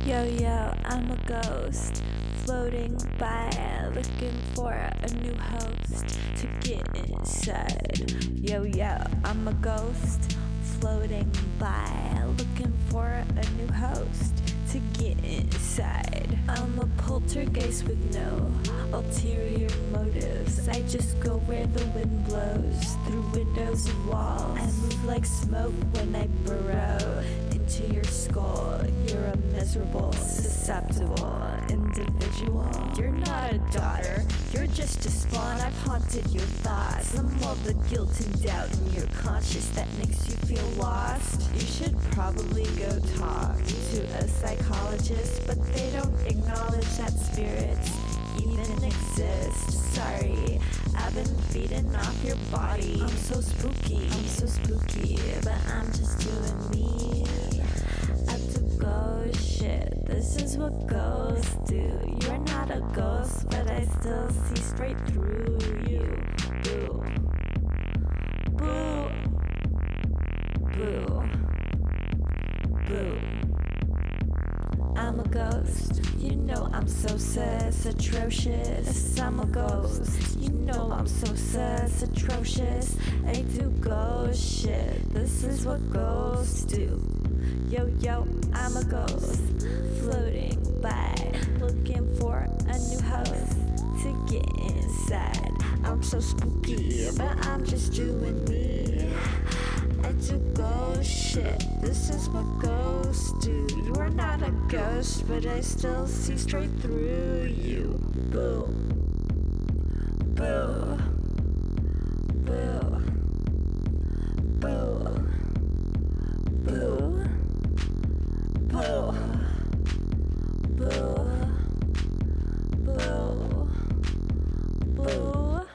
Yo, yo, I'm a ghost, floating by, looking for a new host to get inside. Yo, yo, I'm a ghost, floating by, looking for a new host to get inside. I'm a poltergeist with no ulterior motives. I just go where the wind blows, through windows and walls. I move like smoke when I burrow into your skull. You're a miserable, susceptible individual. You're not a daughter, you're just a spawn. I've haunted your thoughts. I'm all the guilt and doubt in your conscience that makes you feel lost. You should probably go talk to a psychologist, but they don't acknowledge that spirits even exist. Sorry, I've been feeding off your body. I'm so spooky, but I'm just doing me. I do ghost shit, this is what ghosts do. You're not a ghost, but I still see straight through you. Boo. Boo. Boo. Boo. I'm a ghost, you know I'm so atrocious. I'm a ghost, you know I'm so atrocious. I do ghost shit, this is what ghosts do. Yo, yo, I'm a ghost, floating by, looking for a new host get inside. I'm so spooky, but I'm just doing me. I do ghost shit, this is what ghosts do. You are not a ghost, but I still see straight through you. Boo. Boo. Boo. Boo. Boo. Boo. Boo. Boo. Boo.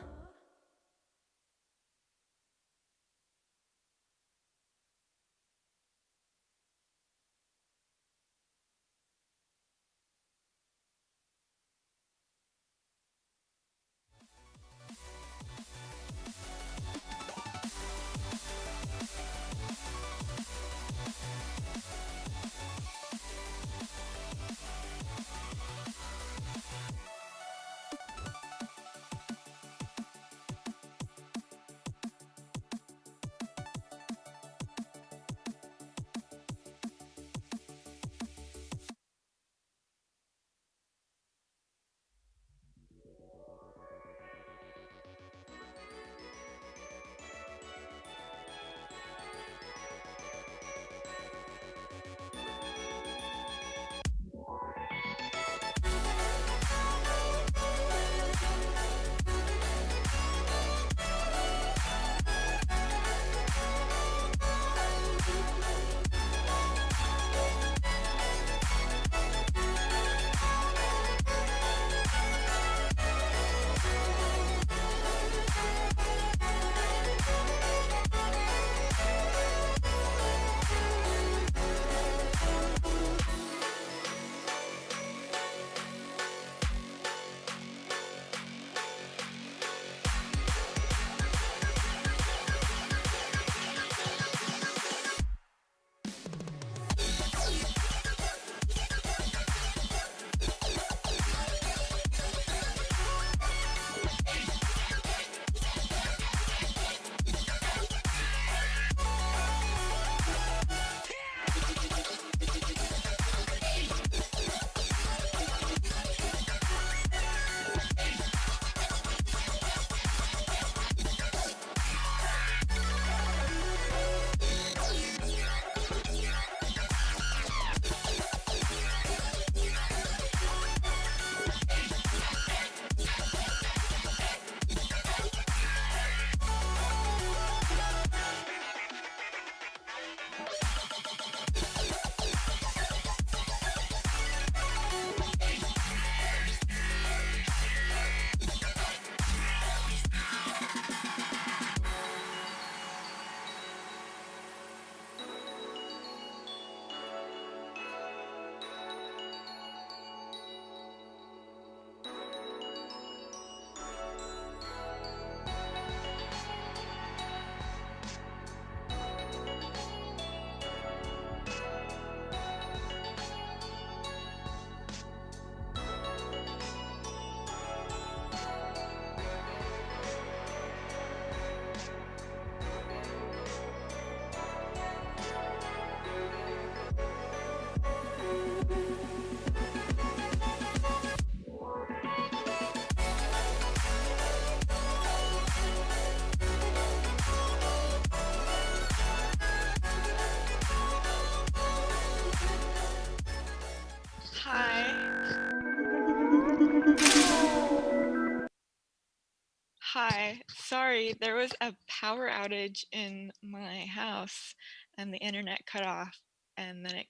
Hi, sorry, there was a power outage in my house and the internet cut off and then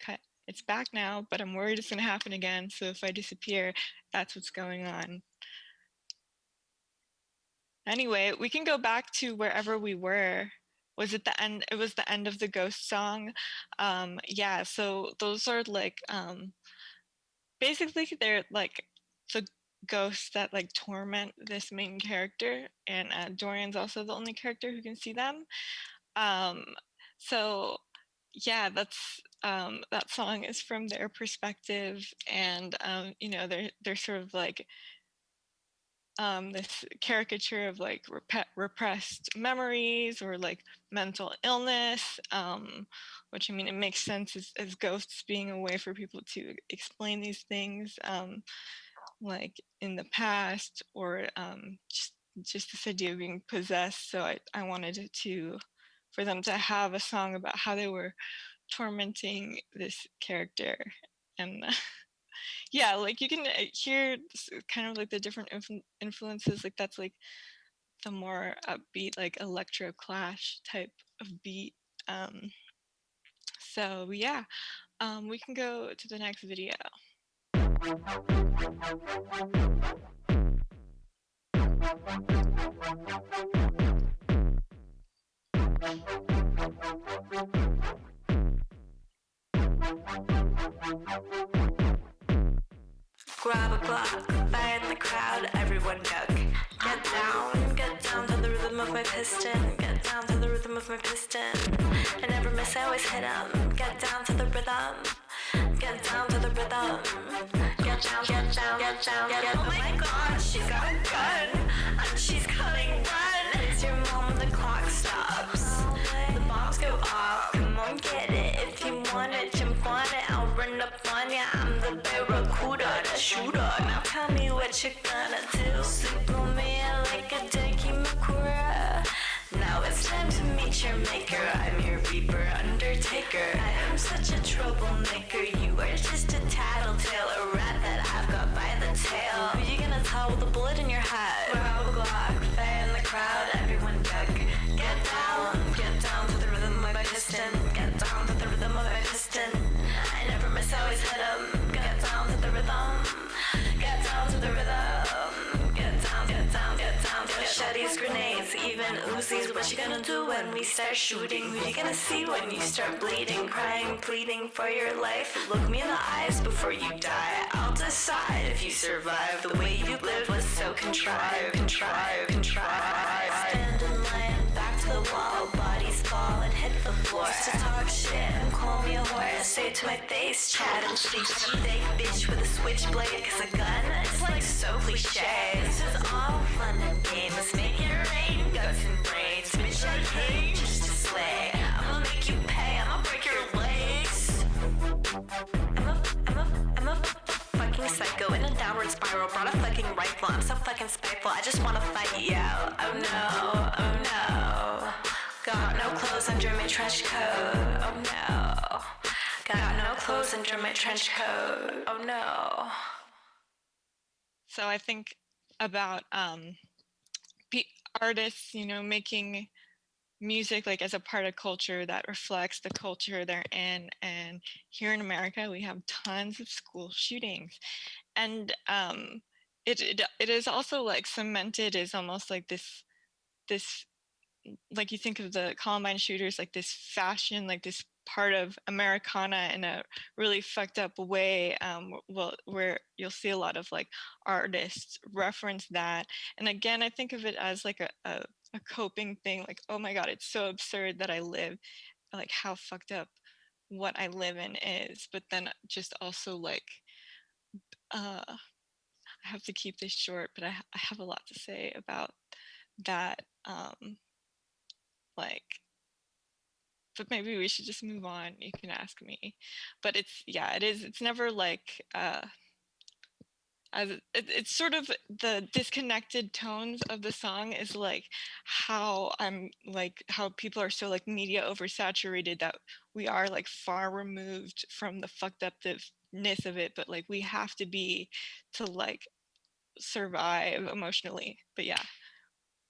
it's back now, but I'm worried it's gonna happen again. So if I disappear, that's what's going on. Anyway, we can go back to wherever we were. Was it the end? It was the end of the ghost song. Yeah, so those are like, basically they're like the ghosts that like torment this main character, and Dorian's also the only character who can see them. Um, so yeah, that's that song is from their perspective, and you know, they're sort of like this caricature of like repressed memories or like mental illness, which I mean, it makes sense as ghosts being a way for people to explain these things. like in the past, or just this idea of being possessed. So I wanted for them to have a song about how they were tormenting this character. And yeah, like you can hear kind of like the different influences. Like that's like the more upbeat, like electro clash type of beat. So yeah, we can go to the next video. Grab a block, fire in the crowd, everyone duck. Get down to the rhythm of my piston. Get down to the rhythm of my piston. I never miss, I always hit 'em. Get down to the rhythm. Get down to the rhythm. Get down, get down, get down, get down. Oh my god, she's got a gun. And she's coming, run. It's your mom when the clock stops. The bombs go off. Come on, get it. If you want it, jump on it. I'll run up on ya. I'm the barracuda, the shooter. Now tell me what you're gonna do. Sleep on me like a Dakimakura. Now it's time to meet your maker. I'm your reaper, undertaker. I am such a troublemaker. You are just a tattletale, a rat that I've got by the tail. Who you gonna tell with a bullet in your head? Grab a Glock, fan in the crowd, everyone duck. Get down to the rhythm of my piston. Get down to the rhythm of my piston. I never miss, always hit 'em. Get down to the rhythm. Get down to the rhythm. Get down, get down, get down. Machetes, grenades, even Uzis. What you gonna do when we start shooting? Who you gonna see when you start bleeding? Crying, pleading for your life. Look me in the eyes before you die. I'll decide if you survive. The way you lived was so contrived. Stand in line, back to the wall. Bodies fall and hit the floor. Used to talk shit and call me a whore. Say it to my face, chat and speak. Fake bitch with a switchblade. Cause a gun, it's like so cliche. This is all fun and games. Make it rain, guts and brains. Bitch, I came just to slay. I'ma make you pay, I'ma break your legs. I'm a fucking psycho in a downward spiral. Brought a fucking rifle, I'm so fucking spiteful. I just wanna fight you out. Oh no, oh no. Got no clothes under my trench coat. Oh no. Got no clothes under my trench coat. Oh no. So I think about artists, you know, making music like as a part of culture that reflects the culture they're in. And here in America, we have tons of school shootings, and it is also like cemented as almost like this like you think of the Columbine shooters like this fashion, like this part of Americana in a really fucked up way, where you'll see a lot of like artists reference that. And again, I think of it as like a coping thing, like, oh my god, it's so absurd that I live, like how fucked up what I live in is. But then just also like I have to keep this short, but I have a lot to say about that, like, but maybe we should just move on. You can ask me. But it's never like it's sort of the disconnected tones of the song is like how people are so like media oversaturated that we are like far removed from the fucked upness of it, but like we have to be to like survive emotionally. But yeah,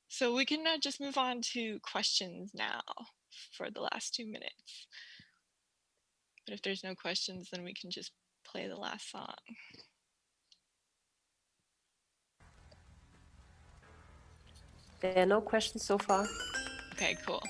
so we can just move on to questions now for the last 2 minutes. But if there's no questions, then we can just play the last song. There are no questions so far. Okay, cool.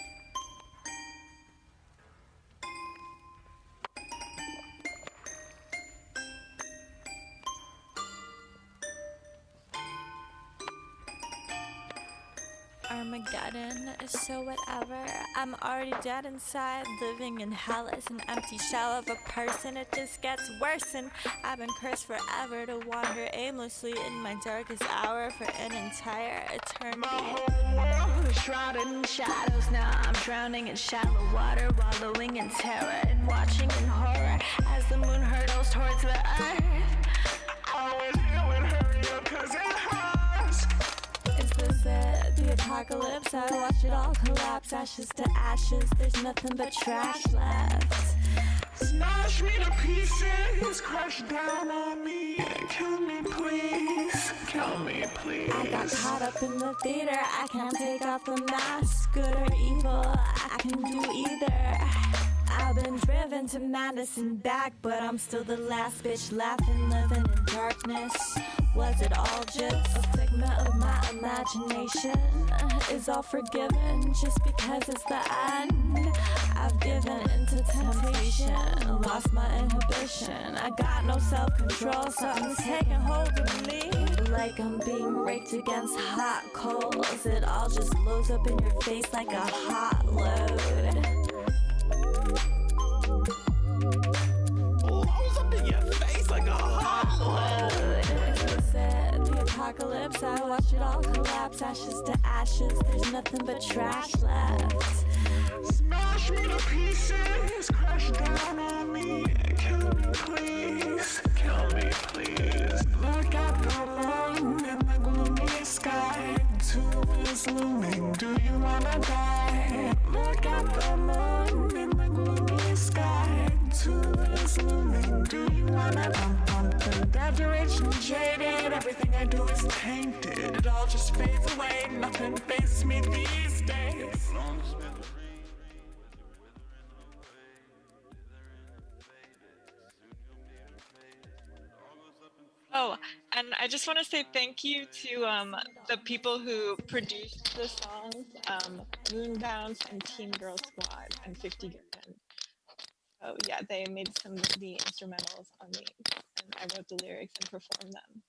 Armageddon is so whatever. I'm already dead inside, living in hell as an empty shell of a person. It just gets worse, and I've been cursed forever to wander aimlessly in my darkest hour for an entire eternity. My whole world is shrouded in shadows. Now I'm drowning in shallow water, wallowing in terror and watching in horror as the moon hurtles towards the earth. Always feeling hurry. apocalypse, I watch it all collapse, ashes to ashes, there's nothing but trash left. Smash me to pieces, crash down on me, kill me please, kill me please. I got caught up in the theater, I can't take off the mask, good or evil, I can do either. I've been driven to madness and back, but I'm still the last bitch laughing, living in darkness. Was it all just a figment of my imagination? Is all forgiven just because it's the end? I've given into temptation, lost my inhibition. I got no self-control, something's taking hold of me. Like I'm being raked against hot coals. It all just blows up in your face like a hot load. Blows up in your face like a hot load. The apocalypse, I watch it all collapse, ashes to ashes, there's nothing but trash left. Smash me to pieces, crash down on me, kill me please, kill me please. Look at the moon in the gloomy sky, two is looming, do you wanna die? Look at the moon in the gloomy sky, two is looming, do you wanna die? Graduation jaded, everything I do is tainted, it all just fades away, nothing fazes me these days. Oh, and I just want to say thank you to the people who produced the songs, Moonbounce and Teen Girl Squad and 50 Grand. Oh yeah, they made some of the instrumentals on these, and I wrote the lyrics and performed them.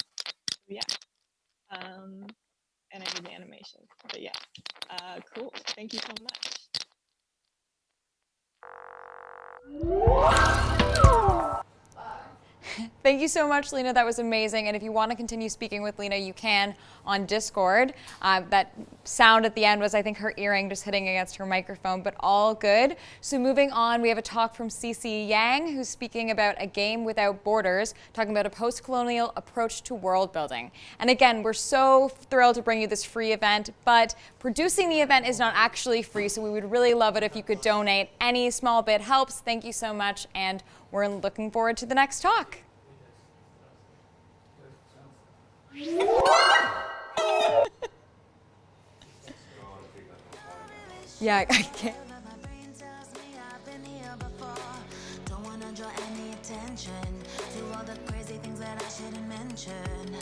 Yeah, and I did the animations. But yeah, cool. Thank you so much. Thank you so much, Lena. That was amazing. And if you want to continue speaking with Lena, you can on Discord. That sound at the end was, I think, her earring just hitting against her microphone, but all good. So moving on, we have a talk from CC Yang, who's speaking about a game without borders, talking about a post-colonial approach to world building. And again, we're so thrilled to bring you this free event, but producing the event is not actually free, so we would really love it if you could donate. Any small bit helps. Thank you so much, and we're looking forward to the next talk. Yeah, I can't. Don't wanna draw any attention to all the crazy things that I shouldn't mention.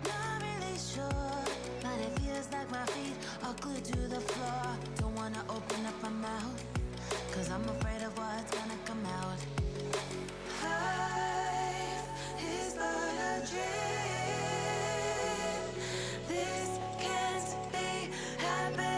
Not really sure, but it feels like my feet are glued to the floor. Don't wanna open up my mouth, cause I'm afraid of what's gonna come out. Life is but a dream. This can't be happening.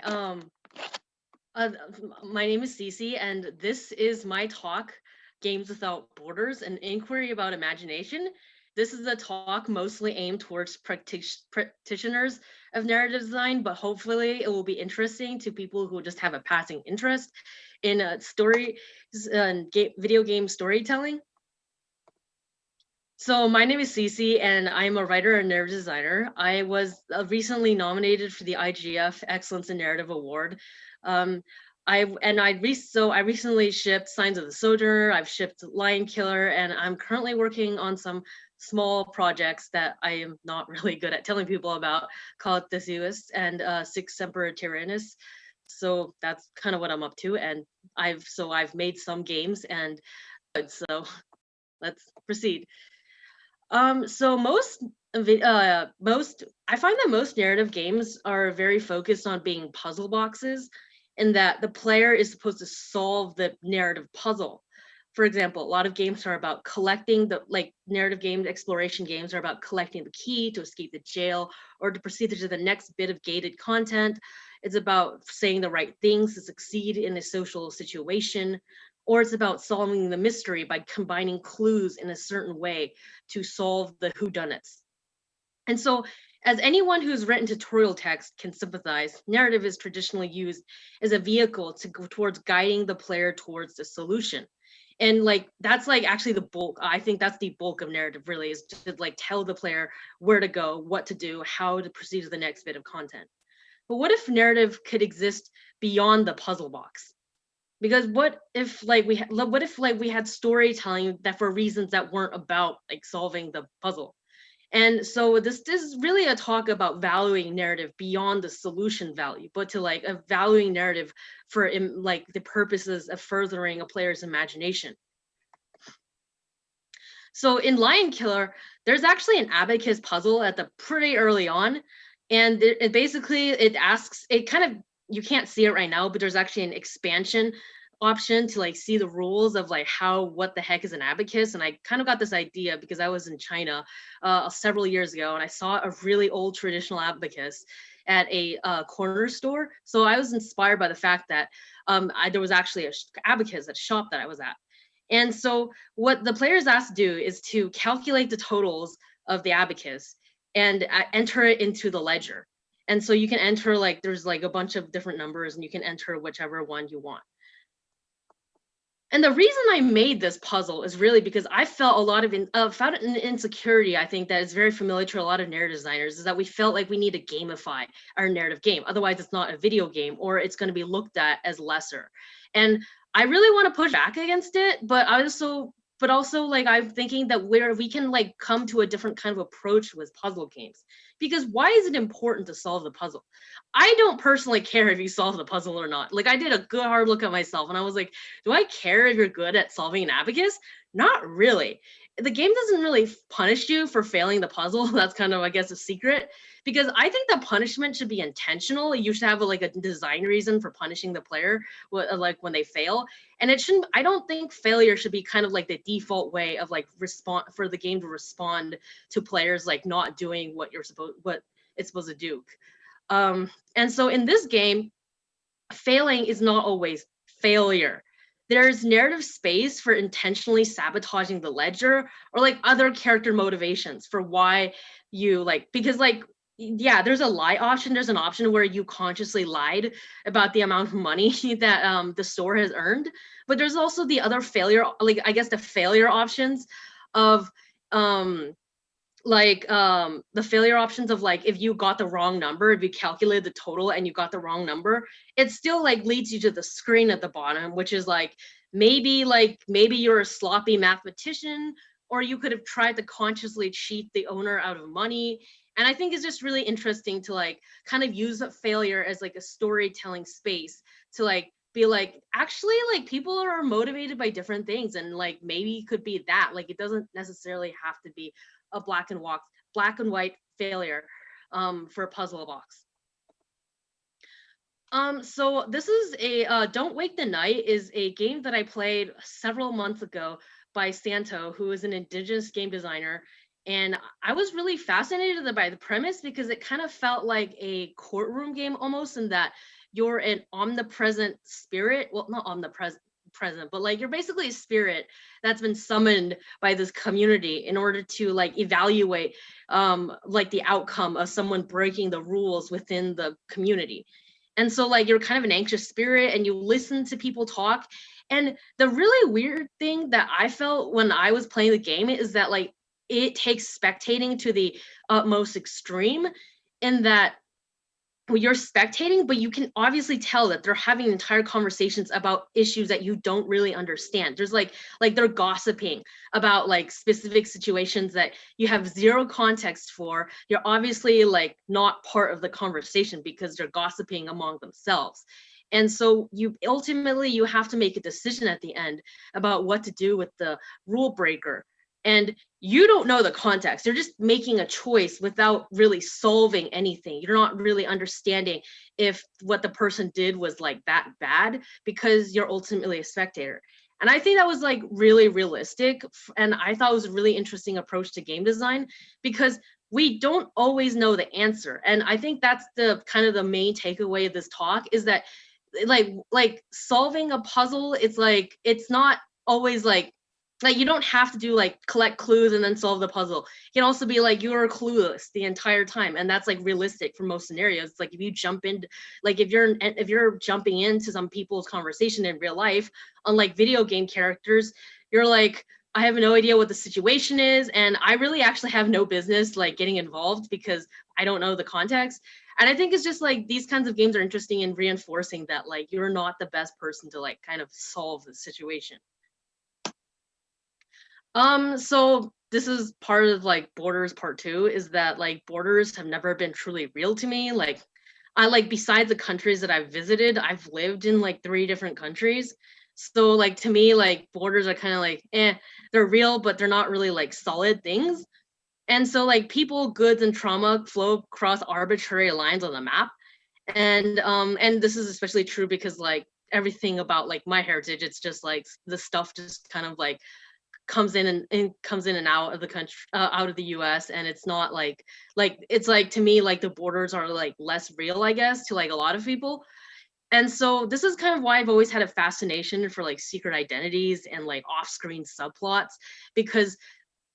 My name is Cece, and this is my talk, Games Without Borders, an inquiry about imagination. This is a talk mostly aimed towards practitioners of narrative design, but hopefully it will be interesting to people who just have a passing interest in video game storytelling. So my name is Cece, and I'm a writer and narrative designer. I was recently nominated for the IGF Excellence in Narrative Award. I recently shipped Signs of the Sojourner. I've shipped Lion Killer, and I'm currently working on some small projects that I am not really good at telling people about, called Theseus and Six Semper Tyrannis. So that's kind of what I'm up to, and I've made some games, and so let's proceed. So I find that most narrative games are very focused on being puzzle boxes, and that the player is supposed to solve the narrative puzzle. For example, a lot of games are about collecting narrative games, exploration games are about collecting the key to escape the jail or to proceed to the next bit of gated content. It's about saying the right things to succeed in a social situation, or it's about solving the mystery by combining clues in a certain way to solve the whodunits. And so, as anyone who's written tutorial text can sympathize, narrative is traditionally used as a vehicle to go towards guiding the player towards the solution. And that's actually the bulk. I think that's the bulk of narrative, really, is to tell the player where to go, what to do, how to proceed to the next bit of content. But what if narrative could exist beyond the puzzle box? Because what if we had storytelling that for reasons that weren't about solving the puzzle? And so this is really a talk about valuing narrative beyond the solution value, but to a valuing narrative for the purposes of furthering a player's imagination. So in Lion Killer, there's actually an abacus puzzle at the pretty early on, and it asks, you can't see it right now, but there's actually an expansion option to see the rules of what the heck is an abacus. And I kind of got this idea because I was in China several years ago, and I saw a really old traditional abacus at a corner store. So I was inspired by the fact that there was actually an abacus at a shop that I was at. And so what the players asked to do is to calculate the totals of the abacus and enter it into the ledger. And so you can enter there's a bunch of different numbers, and you can enter whichever one you want. And the reason I made this puzzle is really because I felt a lot of found an insecurity, I think, that is very familiar to a lot of narrative designers, is that we felt like we need to gamify our narrative game. Otherwise, it's not a video game, or it's going to be looked at as lesser. And I really want to push back against it, but also I'm thinking that we can come to a different kind of approach with puzzle games. Because why is it important to solve the puzzle? I don't personally care if you solve the puzzle or not. I did a good hard look at myself, and I was like, do I care if you're good at solving an abacus? Not really. The game doesn't really punish you for failing the puzzle. That's kind of, I guess, a secret, because I think the punishment should be intentional. You should have a design reason for punishing the player when they fail. And it shouldn't, I don't think failure should be kind of the default way of for the game to respond to players not doing what it's supposed to do. And so in this game, failing is not always failure. There's narrative space for intentionally sabotaging the ledger, or other character motivations for why you because yeah, there's a lie option. There's an option where you consciously lied about the amount of money that the store has earned. But there's also the other failure, I guess the failure options of the failure options of if you got the wrong number, if you calculated the total and you got the wrong number, it still leads you to the screen at the bottom, which is maybe you're a sloppy mathematician, or you could have tried to consciously cheat the owner out of money. And I think it's just really interesting to kind of use a failure as a storytelling space to be actually people are motivated by different things, and maybe it could be that it doesn't necessarily have to be a black and white failure for a puzzle box. So this is a Don't Wake the Night is a game that I played several months ago by Santo, who is an indigenous game designer. And I was really fascinated by the premise because it kind of felt like a courtroom game almost, in that you're an omnipresent spirit. Well, not omnipresent, but like you're basically a spirit that's been summoned by this community in order to like evaluate like the outcome of someone breaking the rules within the community. And so like you're kind of an anxious spirit and you listen to people talk. And the really weird thing that I felt when I was playing the game is that like it takes spectating to the utmost extreme, in that well, you're spectating, but you can obviously tell that they're having entire conversations about issues that you don't really understand. There's like they're gossiping about like specific situations that you have zero context for. You're obviously like not part of the conversation because they're gossiping among themselves. And so you ultimately you have to make a decision at the end about what to do with the rule breaker. And you don't know the context. You're just making a choice without really solving anything. You're not really understanding if what the person did was like that bad, because you're ultimately a spectator. And I think that was like really realistic. And I thought it was a really interesting approach to game design, because we don't always know the answer. And I think that's the kind of the main takeaway of this talk, is that like solving a puzzle, it's like it's not always like you don't have to do like collect clues and then solve the puzzle. It can also be like you're clueless the entire time, and that's like realistic for most scenarios. It's like if you jump into like if you're jumping into some people's conversation in real life, unlike video game characters, you're like, I have no idea what the situation is, and I really actually have no business like getting involved because I don't know the context. And I think it's just like these kinds of games are interesting in reinforcing that like you're not the best person to like kind of solve the situation. So this is part of like Borders Part 2, is that like borders have never been truly real to me. Like I like, besides the countries that I've visited, I've lived in like 3 different countries. So like to me, like borders are kind of like, they're real, but they're not really like solid things. And so like people, goods, and trauma flow across arbitrary lines on the map. And this is especially true because like everything about like my heritage, it's just like the stuff just kind of like comes in and out of the country, out of the US, and it's not like it's like to me like the borders are like less real, I guess, to like a lot of people. And so this is kind of why I've always had a fascination for like secret identities and like off-screen subplots, because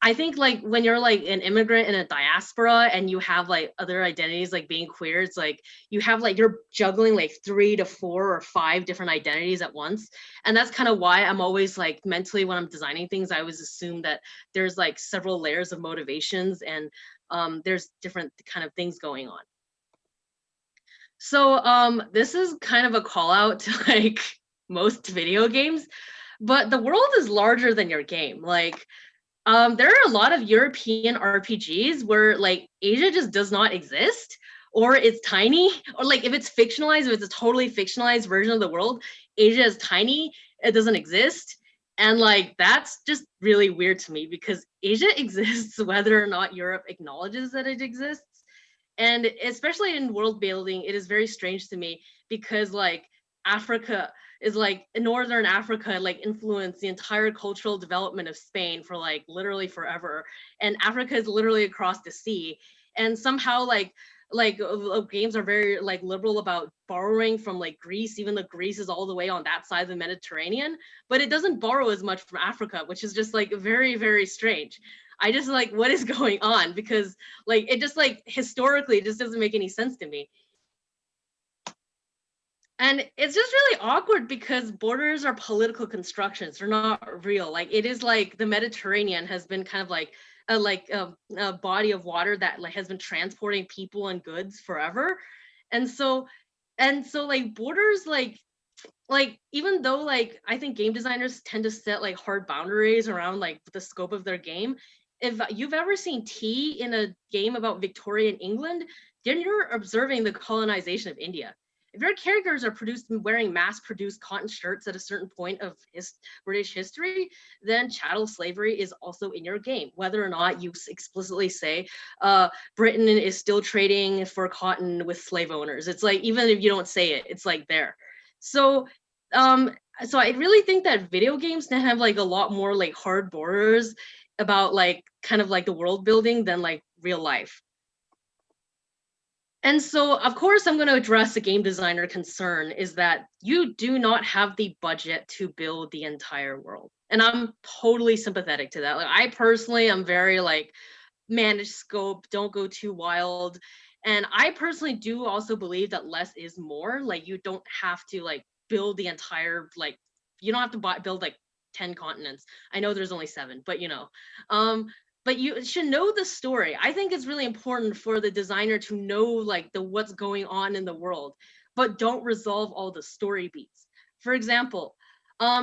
I think like when you're like an immigrant in a diaspora and you have like other identities like being queer, it's like you have like you're juggling like 3 to 4 or 5 different identities at once. And that's kind of why I'm always like mentally when I'm designing things, I always assume that there's like several layers of motivations and there's different kind of things going on. So this is kind of a call out to like most video games, but the world is larger than your game. Like there are a lot of European RPGs where like Asia just does not exist, or it's tiny, or like if it's fictionalized, if it's a totally fictionalized version of the world, Asia is tiny, it doesn't exist. And like that's just really weird to me, because Asia exists whether or not Europe acknowledges that it exists. And especially in world building, it is very strange to me because like Africa is like Northern Africa like influenced the entire cultural development of Spain for like literally forever, and Africa is literally across the sea. And somehow like games are very like liberal about borrowing from like Greece, even though Greece is all the way on that side of the Mediterranean, but it doesn't borrow as much from Africa, which is just like very, very strange. I just like, what is going on? Because like it just like historically it just doesn't make any sense to me. And it's just really awkward because borders are political constructions. They're not real. Like it is like the Mediterranean has been kind of like a body of water that like has been transporting people and goods forever. And so like borders like even though like I think game designers tend to set like hard boundaries around like the scope of their game, if you've ever seen tea in a game about Victorian England, then you're observing the colonization of India. If your characters are produced wearing mass-produced cotton shirts at a certain point of British history, then chattel slavery is also in your game, whether or not you explicitly say Britain is still trading for cotton with slave owners. It's like, even if you don't say it, it's like there. So I really think that video games can have like a lot more like hard borders about like kind of like the world building than like real life. And so, of course, I'm going to address the game designer concern is that you do not have the budget to build the entire world. And I'm totally sympathetic to that. Like, I personally am very like, manage scope, don't go too wild. And I personally do also believe that less is more. Like, you don't have to like build the entire, like, you don't have to build like 10 continents. I know there's only 7, but but you should know the story. I think it's really important for the designer to know like the what's going on in the world, but don't resolve all the story beats. For example,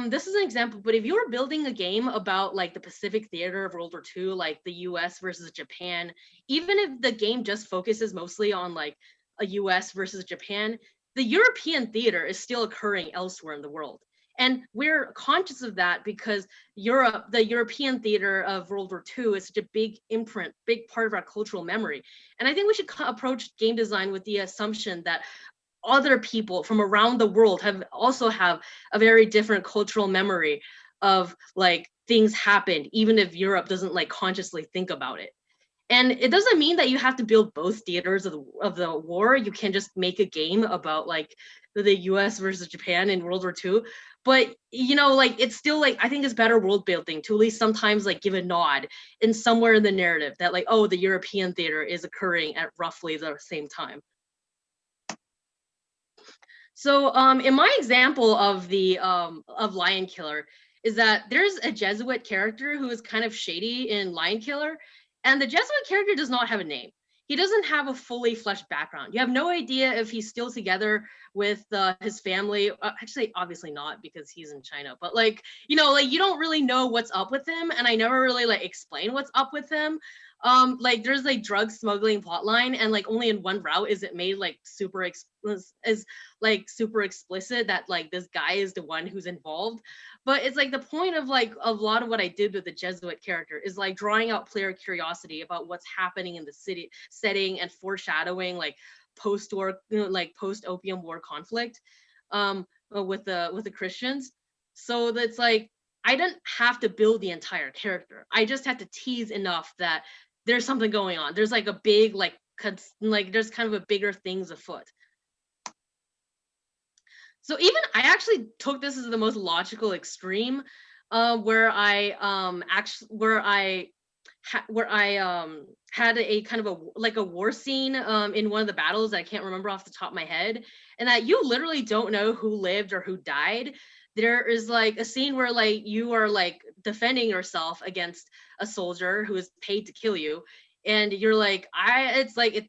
this is an example, but if you were building a game about like the Pacific theater of World War II, like the US versus Japan, even if the game just focuses mostly on like a US versus Japan, the European theater is still occurring elsewhere in the world. And we're conscious of that because Europe, the European theater of World War II is such a big imprint, big part of our cultural memory. And I think we should approach game design with the assumption that other people from around the world have a very different cultural memory of like things happened, even if Europe doesn't like consciously think about it. And it doesn't mean that you have to build both theaters of the war. You can just make a game about like the US versus Japan in World War II. But like it's still like, I think it's better world building to at least sometimes like give a nod in somewhere in the narrative that like, oh, the European theater is occurring at roughly the same time. So in my example of the of Lion Killer is that there's a Jesuit character who is kind of shady in Lion Killer, and the Jesuit character does not have a name. He doesn't have a fully fleshed background. You have no idea if he's still together with his family. Actually, obviously not, because he's in China. But like, like you don't really know what's up with him, and I never really like explain what's up with him. Like there's like drug smuggling plotline, and like only in one route is it made like super explicit that like this guy is the one who's involved. But it's like the point of like a lot of what I did with the Jesuit character is like drawing out player curiosity about what's happening in the city setting and foreshadowing like post-war, like post-opium war conflict with the Christians. So that's like I didn't have to build the entire character. I just had to tease enough that there's something going on. There's like a big like there's kind of a bigger things afoot. So even I actually took this as the most logical extreme, where I had a kind of a war scene in one of the battles that I can't remember off the top of my head, and that you literally don't know who lived or who died. There is like a scene where like you are like defending yourself against a soldier who is paid to kill you, and you're like,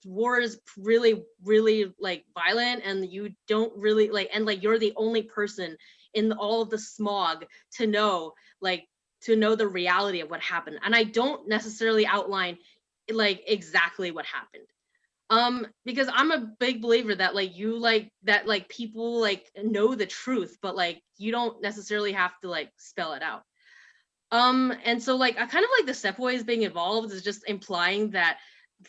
war is really, really like violent, and you don't really like, and like you're the only person in all of the smog to know the reality of what happened. And I don't necessarily outline like exactly what happened. Because I'm a big believer that like people like know the truth, but like you don't necessarily have to like spell it out. And so like I kind of like the Sepoys being involved is just implying that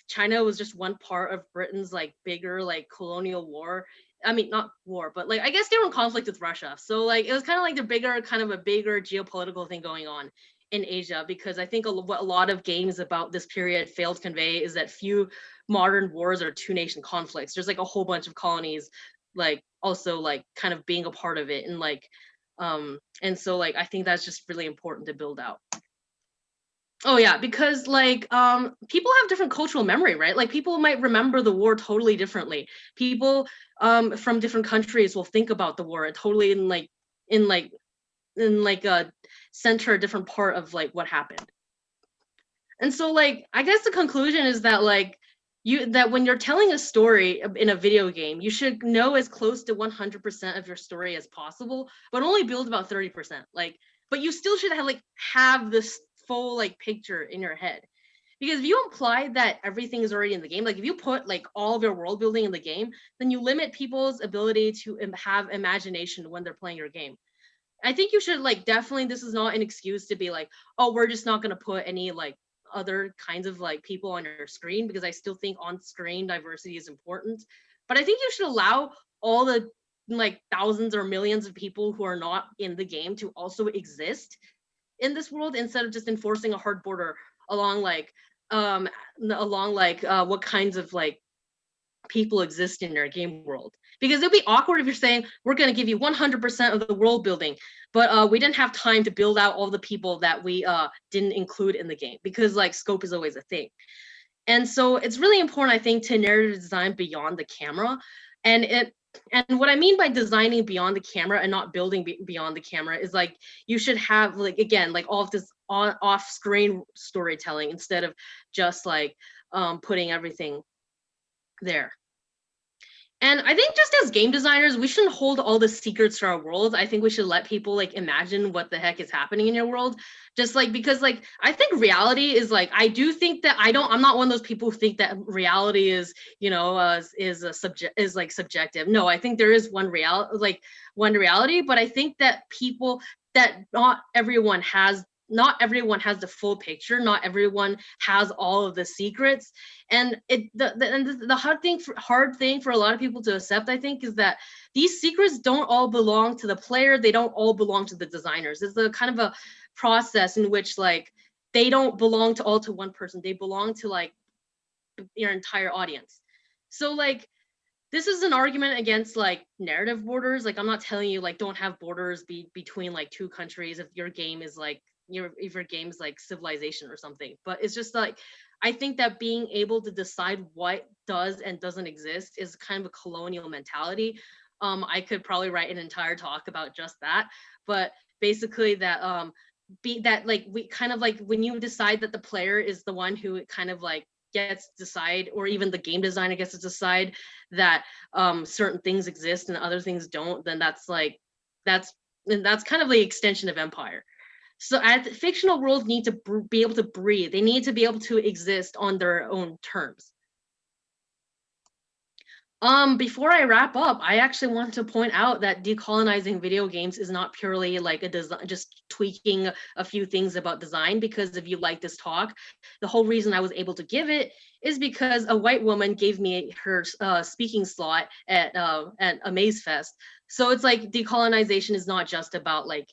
China was just one part of Britain's like bigger like colonial war. I mean, not war, but like I guess they were in conflict with Russia. So like it was kind of like a bigger geopolitical thing going on in Asia, because I think what a lot of games about this period failed to convey is that few modern wars are two-nation conflicts. There's like a whole bunch of colonies like also like kind of being a part of it, and like and so like I think that's just really important to build out. Oh yeah, because like people have different cultural memory, right? Like people might remember the war totally differently. People from different countries will think about the war totally in a center a different part of like what happened. And so like I guess the conclusion is that like that when you're telling a story in a video game, you should know as close to 100% of your story as possible, but only build about 30%. Like, but you still should have this full like picture in your head. Because if you imply that everything is already in the game, like if you put like all of your world building in the game, then you limit people's ability to have imagination when they're playing your game. I think you should like definitely, this is not an excuse to be like, oh, we're just not going to put any like other kinds of like people on your screen, because I still think on screen diversity is important. But I think you should allow all the like thousands or millions of people who are not in the game to also exist in this world, instead of just enforcing a hard border along what kinds of like people exist in their game world. Because it'd be awkward if you're saying, we're going to give you 100% of the world building, but we didn't have time to build out all the people that we didn't include in the game, because like scope is always a thing. And so it's really important, I think, to narrative design beyond the camera. And what I mean by designing beyond the camera and not building beyond the camera is like, you should have like, again, like all of this off-screen storytelling instead of just like putting everything there. And I think just as game designers, we shouldn't hold all the secrets to our world. I think we should let people like imagine what the heck is happening in your world. Just like, because like, I think reality is like, I do think that I'm not one of those people who think that reality is, you know, is like subjective. No, I think there is one reality, but I think that not everyone has the full picture. Not everyone has all of the secrets. And the hard thing for a lot of people to accept, I think, is that these secrets don't all belong to the player. They don't all belong to the designers. It's a kind of a process in which like they don't belong to one person. They belong to like your entire audience. So like, this is an argument against like narrative borders. Like, I'm not telling you like don't have borders between like two countries if your game is like if your game is like Civilization or something. But it's just like, I think that being able to decide what does and doesn't exist is kind of a colonial mentality. I could probably write an entire talk about just that, but basically that we kind of like, when you decide that the player is the one who kind of like gets to decide, or even the game designer gets to decide that certain things exist and other things don't, then that's kind of the extension of empire. So fictional worlds need to be able to breathe. They need to be able to exist on their own terms. Before I wrap up, I actually want to point out that decolonizing video games is not purely like a design, just tweaking a few things about design. Because if you like this talk, the whole reason I was able to give it is because a white woman gave me her speaking slot at Amaze Fest. So it's like decolonization is not just about like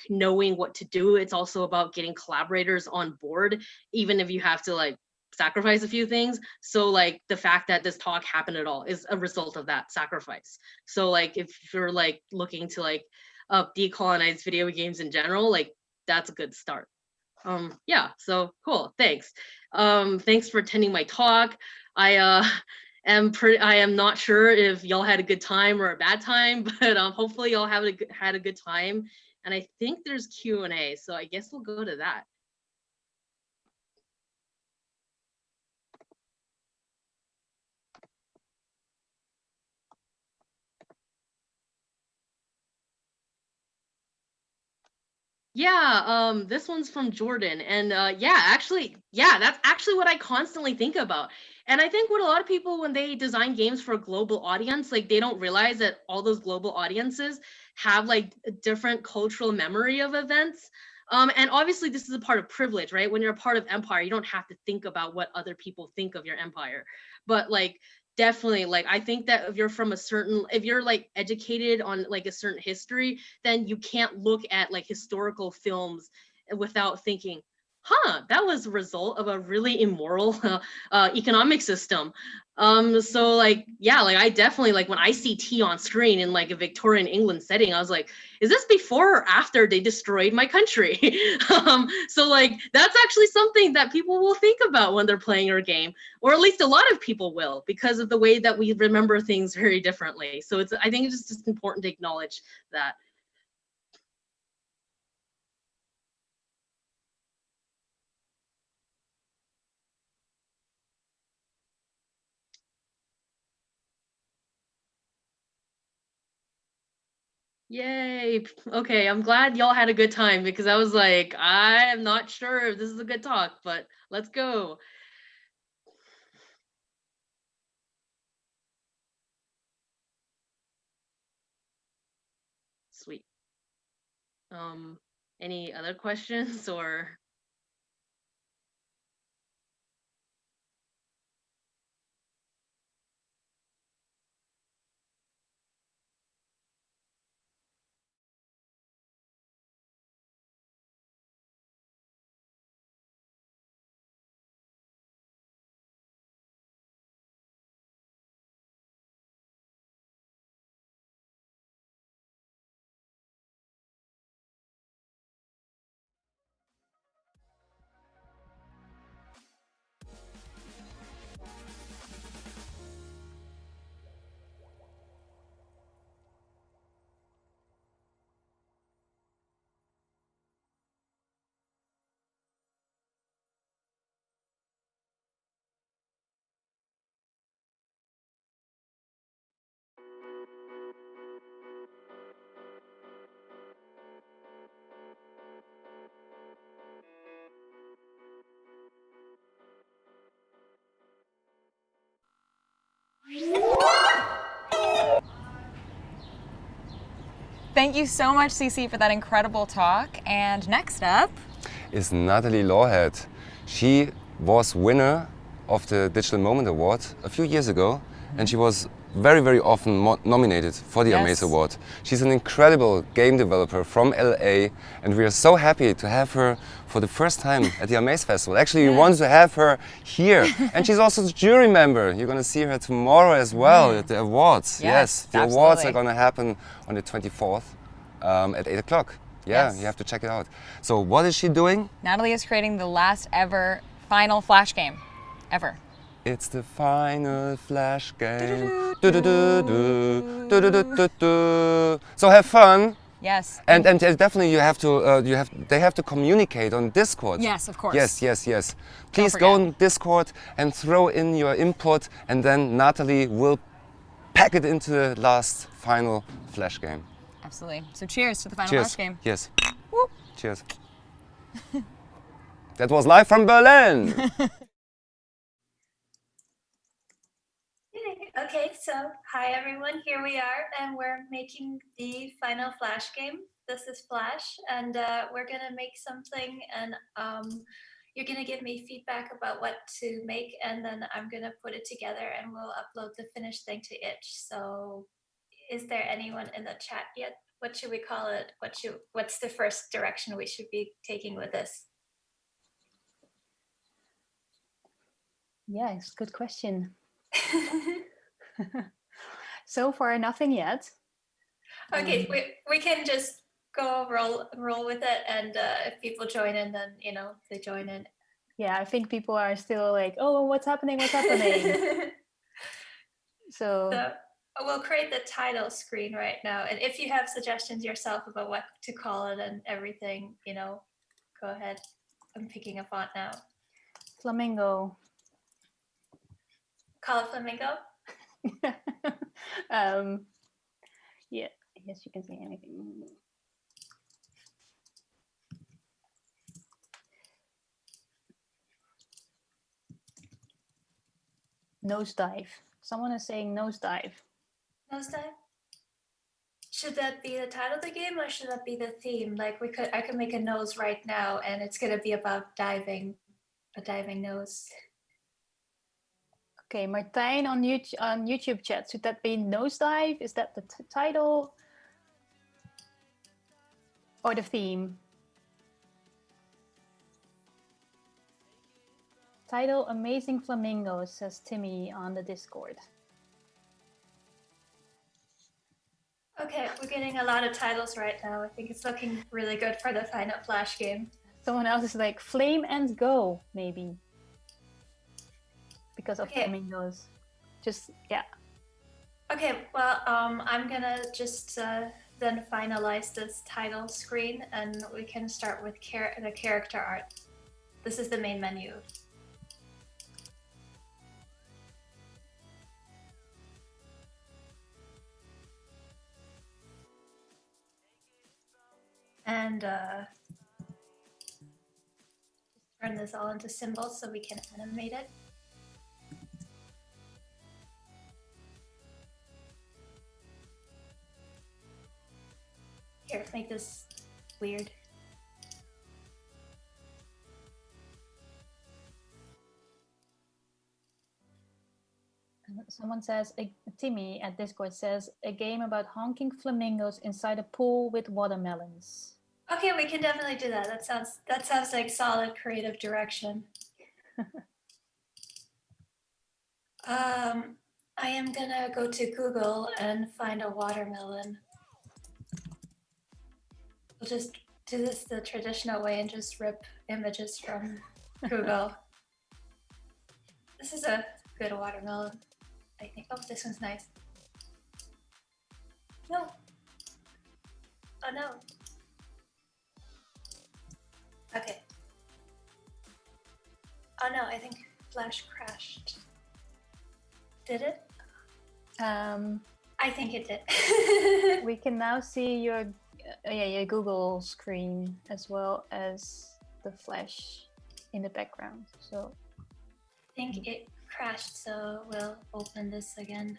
knowing what to do. It's also about getting collaborators on board, even if you have to like sacrifice a few things. So like the fact that this talk happened at all is a result of that sacrifice. So like if you're like looking to like decolonize video games in general, like that's a good start. Yeah, so cool, thanks. Thanks for attending my talk. I am not sure if y'all had a good time or a bad time, but hopefully y'all had a good time. And I think there's Q&A, so I guess we'll go to that. Yeah, this one's from Jordan. And that's actually what I constantly think about. And I think what a lot of people, when they design games for a global audience, like they don't realize that all those global audiences have like a different cultural memory of events. And obviously this is a part of privilege, right? When you're a part of empire, you don't have to think about what other people think of your empire. But like, definitely, like I think that if you're like educated on like a certain history, then you can't look at like historical films without thinking, that was a result of a really immoral economic system. So like, yeah, like I definitely, like when I see tea on screen in like a Victorian England setting, I was like, is this before or after they destroyed my country? So like, that's actually something that people will think about when they're playing your game, or at least a lot of people will, because of the way that we remember things very differently. So I think it's just important to acknowledge that. Yay. Okay, I'm glad y'all had a good time, because I was like, I am not sure if this is a good talk, but let's go. Sweet. Any other questions or? Thank you so much, Cece, for that incredible talk. And next up is Natalie Lawhead. She was winner of the Digital Moment Award a few years ago, and she was very, very often nominated for the Amaze Award. She's an incredible game developer from LA, and we are so happy to have her for the first time at the Amaze Festival. Actually, we wanted to have her here, and she's also the jury member. You're going to see her tomorrow as well at the awards. Yes, the awards are going to happen on the 24th at 8 o'clock. Yeah, you have to check it out. So what is she doing? Natalie is creating the last ever final Flash game, ever. It's the final Flash game. So have fun. Yes. And definitely they have to communicate on Discord. Yes, of course. Yes. Please go on Discord and throw in your input, and then Natalie will pack it into the last final Flash game. Absolutely. So cheers to the final Cheers. Flash game. Yes. Whoop. Cheers. That was live from Berlin. Okay, so hi everyone, here we are, and we're making the final Flash game. This is Flash, and we're gonna make something, and you're gonna give me feedback about what to make, and then I'm gonna put it together, and we'll upload the finished thing to Itch. So, is there anyone in the chat yet? What should we call it? What's the first direction we should be taking with this? Yes, good question. So far, nothing yet. Okay, we can just go roll with it, and if people join in, then they join in. Yeah, I think people are still like, oh, what's happening? What's happening? So we'll create the title screen right now, and if you have suggestions yourself about what to call it and everything, go ahead. I'm picking a font now. Flamingo. Call it Flamingo. Yeah, I guess you can say anything. Nosedive. Someone is saying nosedive. Nosedive? Should that be the title of the game, or should that be the theme? Like I could make a nose right now, and it's gonna be about diving, a diving nose. Okay, Martijn on YouTube chat. Should that be nosedive? Is that the title or the theme? Title Amazing Flamingos, says Timmy on the Discord. Okay, we're getting a lot of titles right now. I think it's looking really good for the final Flash game. Someone else is like Flame and Go, maybe. Because of flamingos. Just, yeah. Okay, well, I'm gonna just then finalize this title screen, and we can start with the character art. This is the main menu. And turn this all into symbols so we can animate it. Here, make this weird. Someone says, Timmy at Discord says, a game about honking flamingos inside a pool with watermelons. Okay, we can definitely do that. That sounds like solid creative direction. I am gonna go to Google and find a watermelon. We'll just do this the traditional way and just rip images from Google. This is a good watermelon, I think. Oh, this one's nice. No. Oh no. Okay. Oh no, I think Flash crashed. Did it? I think it did. We can now see your Google screen as well as the Flash in the background. So I think it crashed, so we'll open this again.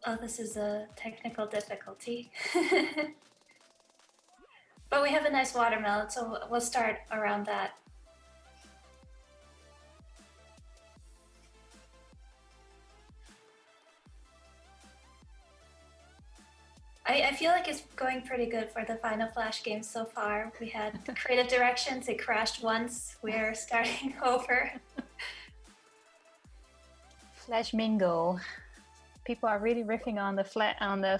Oh, this is a technical difficulty. But we have a nice watermelon, so we'll start around that. I feel like it's going pretty good for the final Flash game so far. We had creative directions, it crashed once. We're starting over. Flashmingo. People are really riffing on the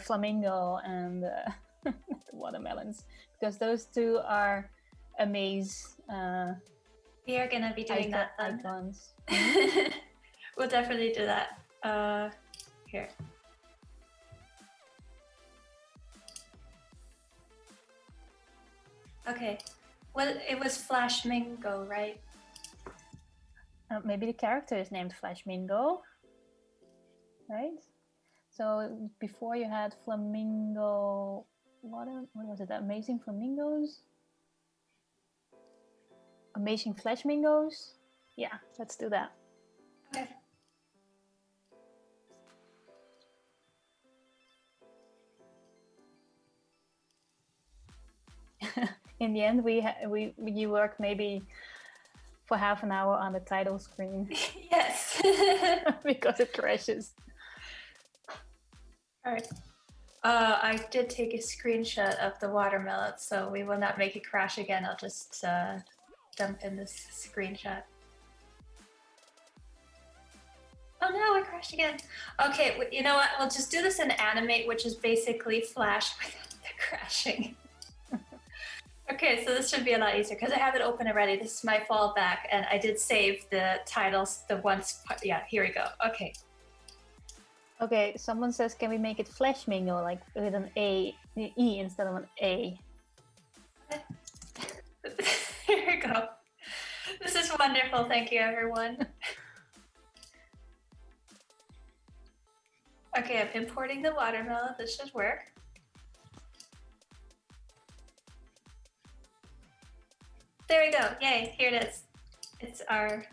flamingo and the watermelons because those two are amaze. We are gonna be doing that then. Icons. We'll definitely do that. Here. Okay. Well, it was Flashmingo, right? Maybe the character is named Flashmingo, right? So before you had Flamingo, what was it? Amazing Flamingos? Amazing Flashmingos? Yeah, let's do that. Okay. In the end, you work maybe for half an hour on the title screen. Yes. Because it crashes. All right. I did take a screenshot of the watermelon, so we will not make it crash again. I'll just dump in this screenshot. Oh no, it crashed again. Okay, you know what? We'll just do this in animate, which is basically Flash without the crashing. Okay, so this should be a lot easier because I have it open already. This is my fallback, and I did save the titles, the ones. Yeah, here we go. Okay. Okay, someone says, can we make it Flashmingo, like with an E instead of an A? Here we go. This is wonderful. Thank you, everyone. Okay, I'm importing the watermelon. This should work. There we go. Yay, here it is. It's our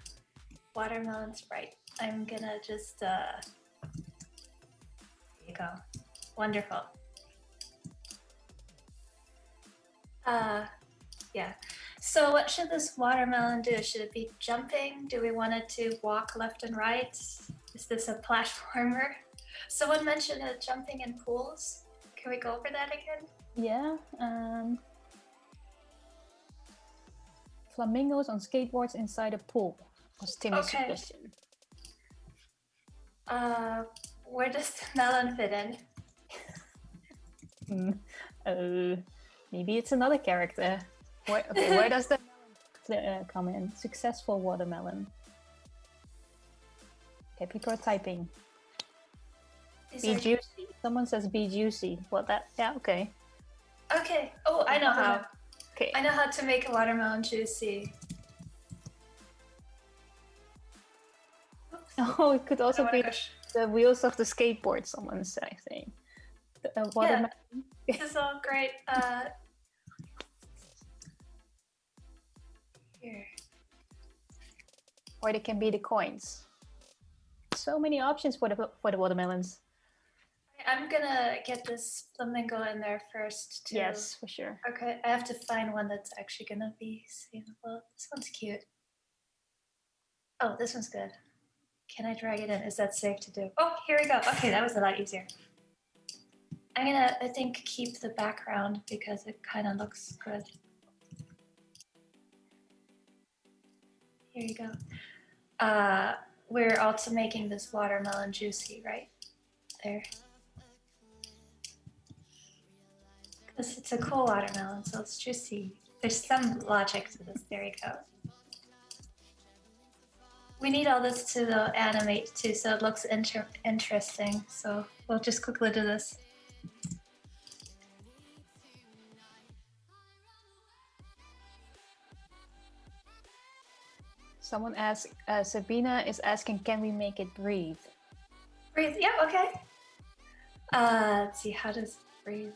watermelon sprite. I'm gonna just, there you go. Wonderful. Yeah. So what should this watermelon do? Should it be jumping? Do we want it to walk left and right? Is this a platformer? Someone mentioned jumping in pools. Can we go over that again? Yeah. Flamingos on skateboards inside a pool was Timmy's suggestion. Where does the melon fit in? Maybe it's another character. Where does the melon come in? Successful watermelon. Okay, people are typing. Be juicy. Someone says be juicy. What that? Yeah, okay. Okay. Oh, I know how. Okay. I know how to make a watermelon juicy. Oh, it could also be the wheels of the skateboard, someone's saying. The watermelon. Yeah, this is all great. Here. Or it can be the coins. So many options for the watermelons. I'm gonna get this flamingo in there first too. Yes, for sure. Okay, I have to find one that's actually gonna be seeable. This one's cute. Oh, this one's good. Can I drag it in? Is that safe to do? Oh, here we go. Okay, that was a lot easier. I'm gonna, I think, keep the background because it kind of looks good. Here you go. We're also making this watermelon juicy, right? There. Because it's a cool watermelon, so it's juicy. There's some logic to this. There you go. We need all this to animate too, so it looks interesting. So we'll just quickly do this. Someone asked, Sabina is asking, can we make it breathe? Breathe, yeah, okay. Let's see, how does it breathe?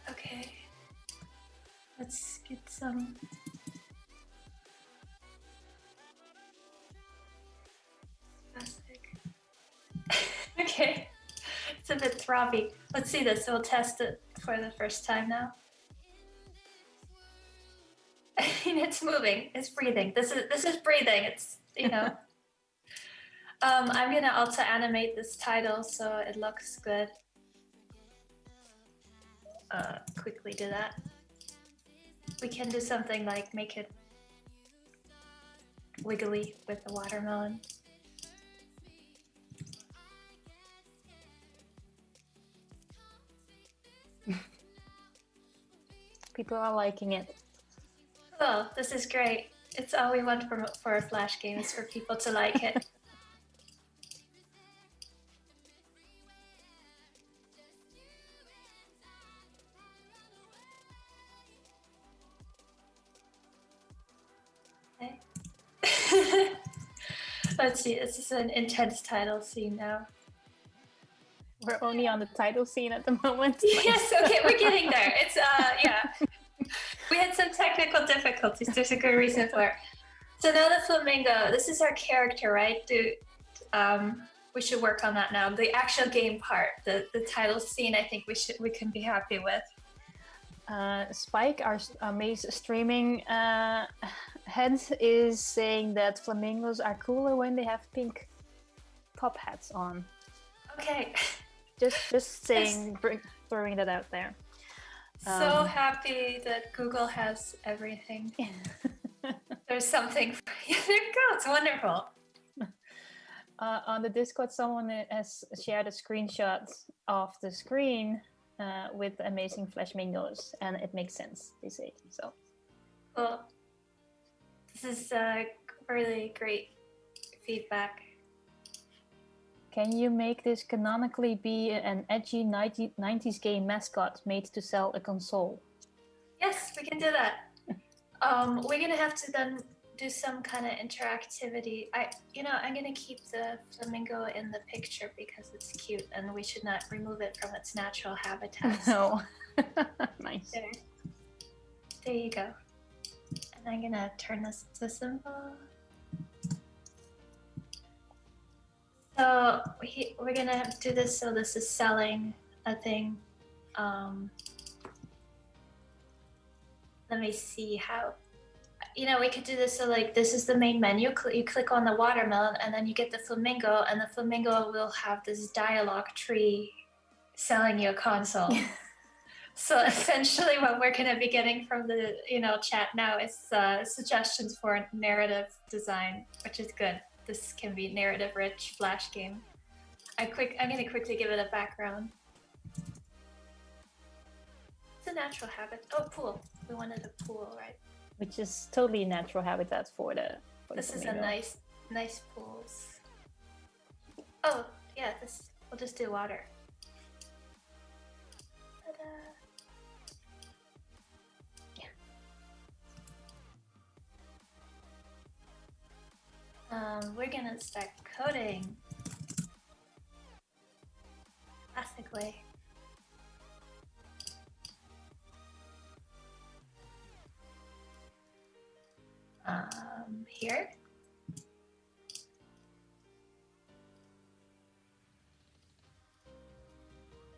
Okay. Let's get some. throbby. Let's see this. We'll test it for the first time now. I mean, it's moving. It's breathing. This is breathing. It's, you know. I'm gonna also animate this title so it looks good. Quickly do that. We can do something like make it wiggly with the watermelon. People are liking it. Oh, this is great. It's all we want for a Flash game is for people to like it. Okay. Let's see, this is an intense title scene now. We're only on the title scene at the moment. Yes, okay, we're getting there. It's, yeah. We had some technical difficulties. There's a good reason for it. So now the flamingo, this is our character, right? We should work on that now. The actual game part, the title scene, I think we can be happy with. Spike, our Maze streaming head, is saying that flamingos are cooler when they have pink top hats on. Okay. Just saying, throwing that out there. So happy that Google has everything. There's something for you. There you go. It's wonderful. On the Discord, someone has shared a screenshot of the screen with amazing flamingos, and it makes sense, they say. So, Well, this is really great feedback. Can you make this canonically be an edgy 90s game mascot made to sell a console? Yes, we can do that. We're gonna have to then do some kind of interactivity. I'm gonna keep the flamingo in the picture because it's cute and we should not remove it from its natural habitat. No. Nice. There you go. And I'm gonna turn this to symbol. So we're gonna do this. So this is selling a thing. Let me see how. We could do this. So like this is the main menu. You click on the watermelon, and then you get the flamingo, and the flamingo will have this dialogue tree selling you a console. So essentially, what we're gonna be getting from the chat now is suggestions for narrative design, which is good. This can be narrative-rich Flash game. I'm gonna quickly give it a background. It's a natural habitat. Oh, pool. We wanted a pool, right? Which is totally natural habitat for the. This is a nice pools. Oh yeah, we'll just do water. Ta-da. We're gonna start coding. Classically. Here.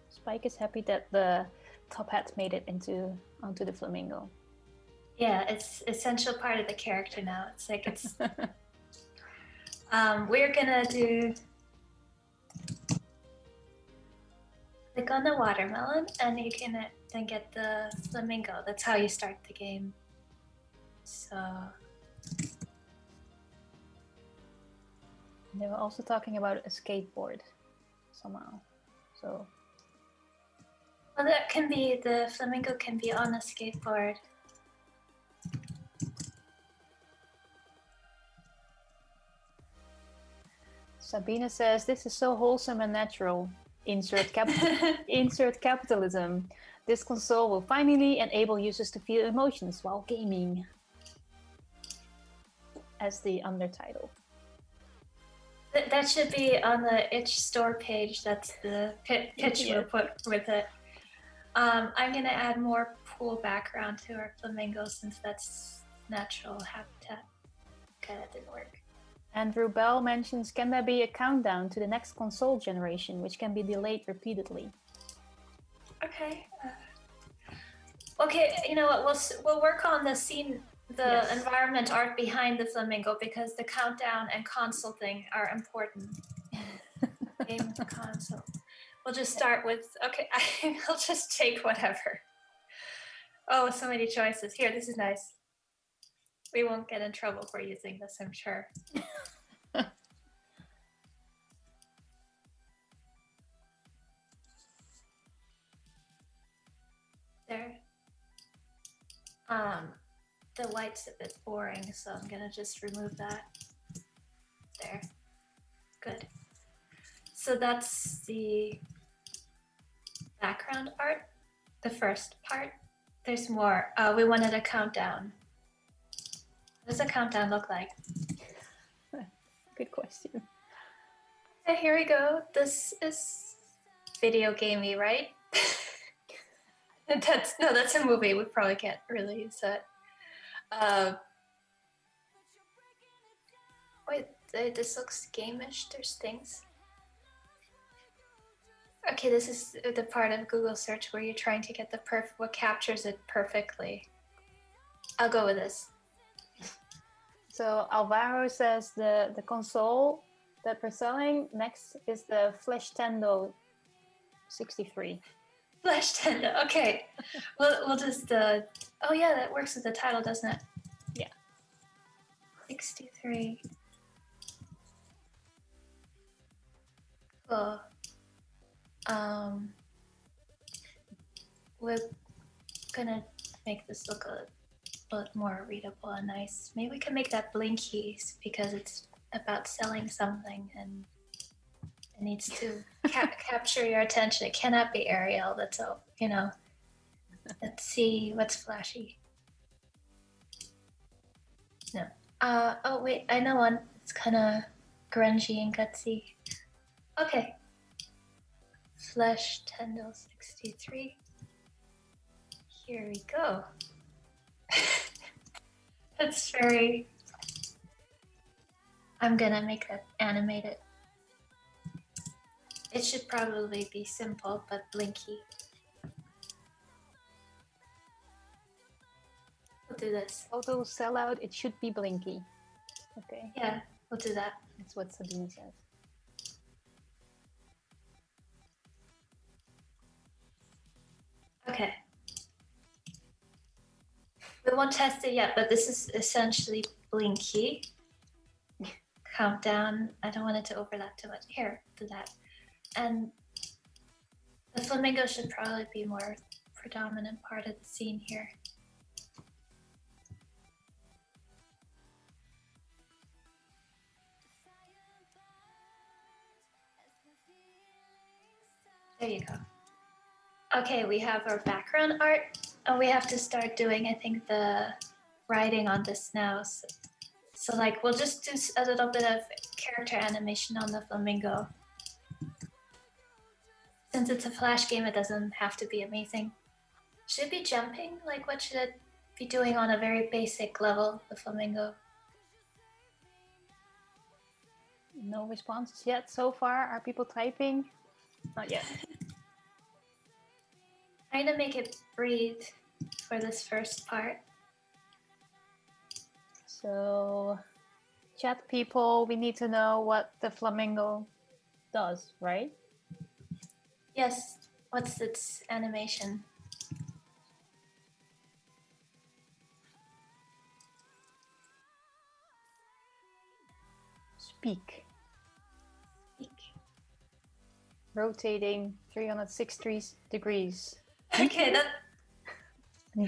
Spike is happy that the top hat made it onto the flamingo. Yeah, it's essential part of the character now. It's like it's. We're gonna click on the watermelon, and you can then get the flamingo. That's how you start the game. So. They were also talking about a skateboard somehow. So. Well, the flamingo can be on a skateboard. Sabina says, this is so wholesome and natural. Insert capitalism. This console will finally enable users to feel emotions while gaming. As the undertitle. That should be on the itch store page. That's the pitch we'll put with it. I'm gonna add more pool background to our flamingo since that's natural habitat. Okay, that didn't work. Andrew Bell mentions, can there be a countdown to the next console generation, which can be delayed repeatedly? Okay. Okay, you know what? We'll work on the scene, the environment art behind the flamingo, because the countdown and console thing are important. Game console. We'll just start with. Okay, I'll just take whatever. Oh, so many choices. Here, this is nice. We won't get in trouble for using this, I'm sure. There. The white's a bit boring, so I'm gonna just remove that. There. Good. So that's the background art, the first part. There's more. We wanted a countdown. What does a countdown look like? Good question. Okay, here we go. This is video gamey, right? That's a movie. We probably can't really use that. Wait, this looks gamish. There's things. Okay, this is the part of Google search where you're trying to get what captures it perfectly. I'll go with this. So Alvaro says the console that we're selling next is the Flash Tendo 63. Flash Tendo. Okay, we'll just. Oh yeah, that works with the title, doesn't it? Yeah. 63. Cool. We're gonna make this look a bit more readable and nice. Maybe we can make that blinky because it's about selling something and it needs to capture your attention. It cannot be Arial. That's all, you know. Let's see what's flashy. No. Oh wait, I know one. It's kind of grungy and gutsy. Okay. Flesh Tendel 63. Here we go. That's very. I'm gonna make that animated. It should probably be simple but blinky. We'll do this. Photo sellout, it should be blinky. Okay. Yeah, we'll do that. That's what Sabine says. Okay. We won't test it yet, but this is essentially blinky. Countdown. I don't want it to overlap too much. Here, do that. And the flamingo should probably be more predominant part of the scene here. There you go. Okay, we have our background art, and we have to start doing, I think, the writing on this now. So like, we'll just do a little bit of character animation on the flamingo. Since it's a Flash game, it doesn't have to be amazing. Should it be jumping? Like, what should it be doing on a very basic level, the flamingo? No responses yet so far. Are people typing? Not yet. Trying to make it breathe for this first part. So, chat people, we need to know what the flamingo does, right? Yes, what's its animation? Speak. Rotating 360 degrees. Okay, that.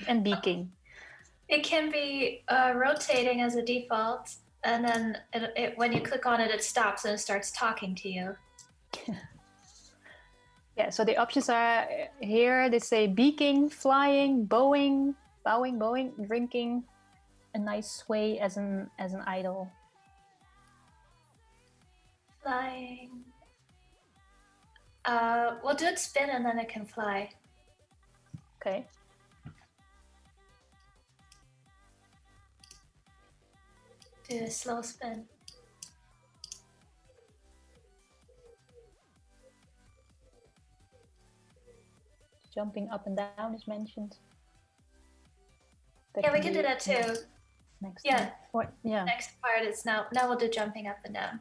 And beaking. It can be rotating as a default, and then when you click on it, it stops and it starts talking to you. Yeah, so the options are here. They say beaking, flying, bowing, drinking, a nice sway as an idol. Flying. We'll do it spin and then it can fly. Okay. Do a slow spin. jumping up and down is mentioned. Yeah, we can do that too. Next Yeah. time. Or, yeah. Next part is now we'll do jumping up and down.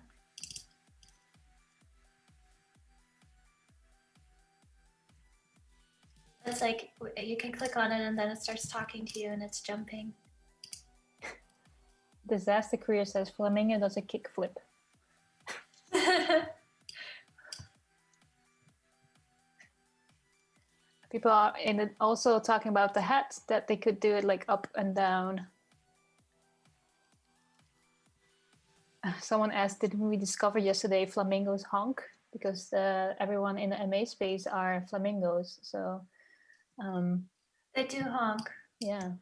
It's like you can click on it and then it starts talking to you and it's jumping. Disaster Career says Flamingo does a kickflip. People are also talking about the hat, that they could do it like up and down. Someone asked, did we discover yesterday flamingos honk? Because everyone in the MA space are flamingos, so they do honk. Yeah,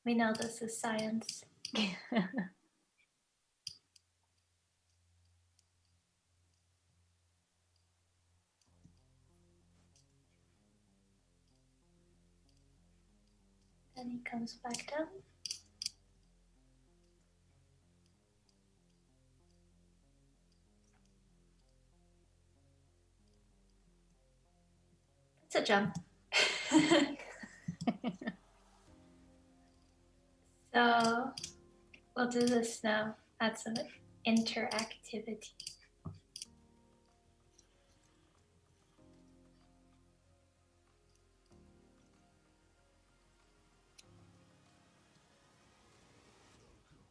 we know this is science. Then he comes back down. It's a jump. So we'll do this now. Add some interactivity.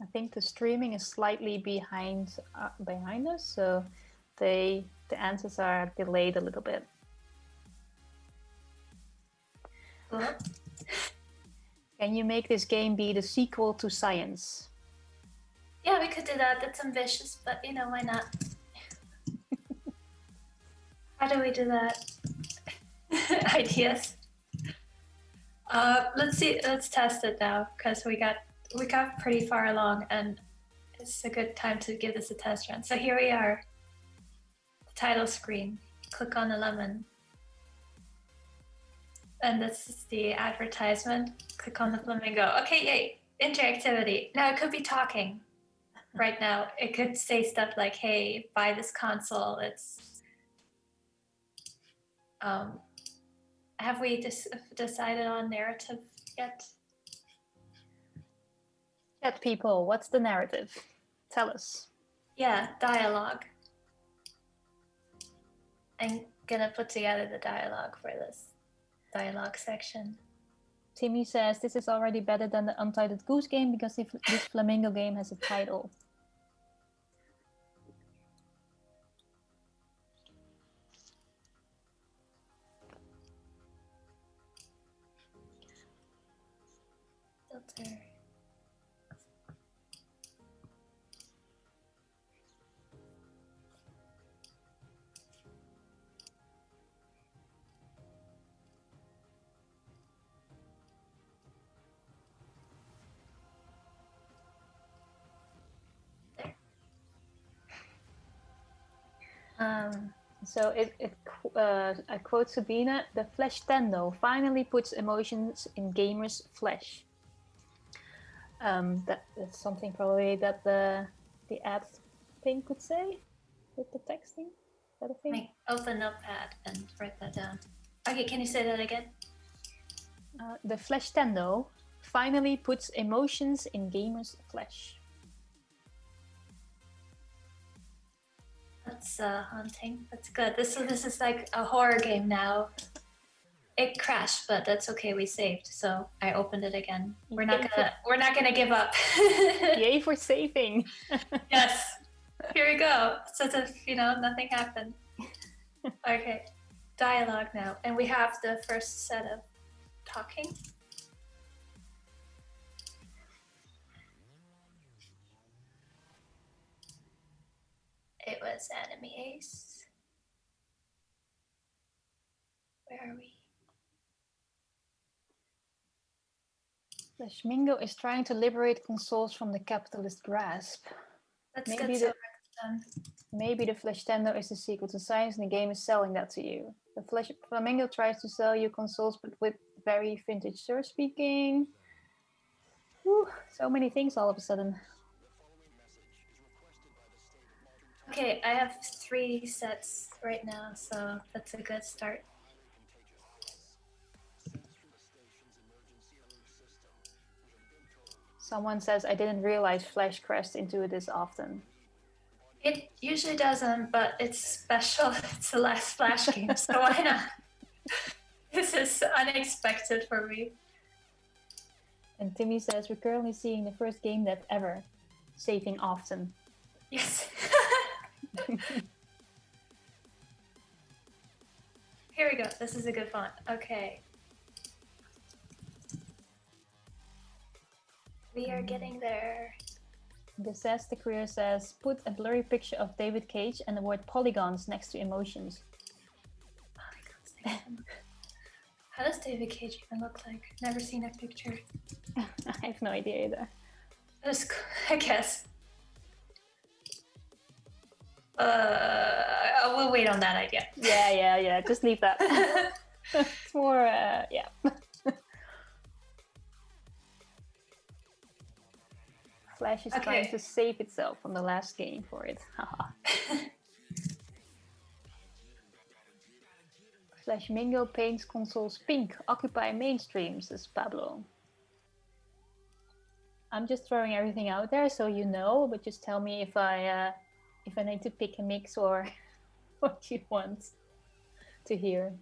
I think the streaming is slightly behind us, so the answers are delayed a little bit. Can you make this game be the sequel to Science? Yeah, we could do that. That's ambitious, but you know, why not? How do we do that? Ideas. Let's see. Let's test it now because we got pretty far along, and it's a good time to give this a test run. So here we are. The title screen. Click on the lemon. And this is the advertisement. Click on the flamingo. Okay, yay. Interactivity. Now it could be talking. Right now, it could say stuff like, hey, buy this console. It's have we decided on narrative yet? Chat people, what's the narrative? Tell us. Yeah, dialogue. I'm gonna put together the dialogue for this dialogue section. Timmy says this is already better than the Untitled Goose Game because this flamingo game has a title. Filter. So I quote Sabina, the flesh tendo finally puts emotions in gamers' flesh. That's something probably that the ad thing could say with the texting. Is that a thing? Let me open Notepad and write that down. Okay, can you say that again? The flesh tendo finally puts emotions in gamers' flesh. That's haunting. That's good. This is like a horror game now. It crashed, but that's okay. We saved, so I opened it again. We're not gonna give up. Yay for saving! Yes. Here we go. So as if nothing happened. Okay, dialogue now, and we have the first set of talking. It was Anime Ace. Where are we? Flamingo is trying to liberate consoles from the capitalist grasp. That's good. Maybe the Flesh Tendo is the sequel to Science and the game is selling that to you. The Flamingo tries to sell you consoles but with very vintage Sir speaking. Whew, so many things all of a sudden. Okay, I have 3 sets right now, so that's a good start. Someone says, I didn't realize Flash crashed into it this often. It usually doesn't, but it's special. It's the last Flash game, so why not? This is unexpected for me. And Timmy says, we're currently seeing the first game dev ever, saving often. Yes. Here we go. This is a good font. Okay. We are getting there. The career says, put a blurry picture of David Cage and the word polygons next to emotions. How does David Cage even look like? Never seen a picture. I have no idea either. That's cool, I guess. We'll wait on that idea. Yeah. Just leave that. It's more, yeah. Flash is trying to save itself from the last game for it. Flash Mingo paints consoles pink. Occupy mainstream, says Pablo. I'm just throwing everything out there so you know, but just tell me if I need to pick a mix or what you want to hear.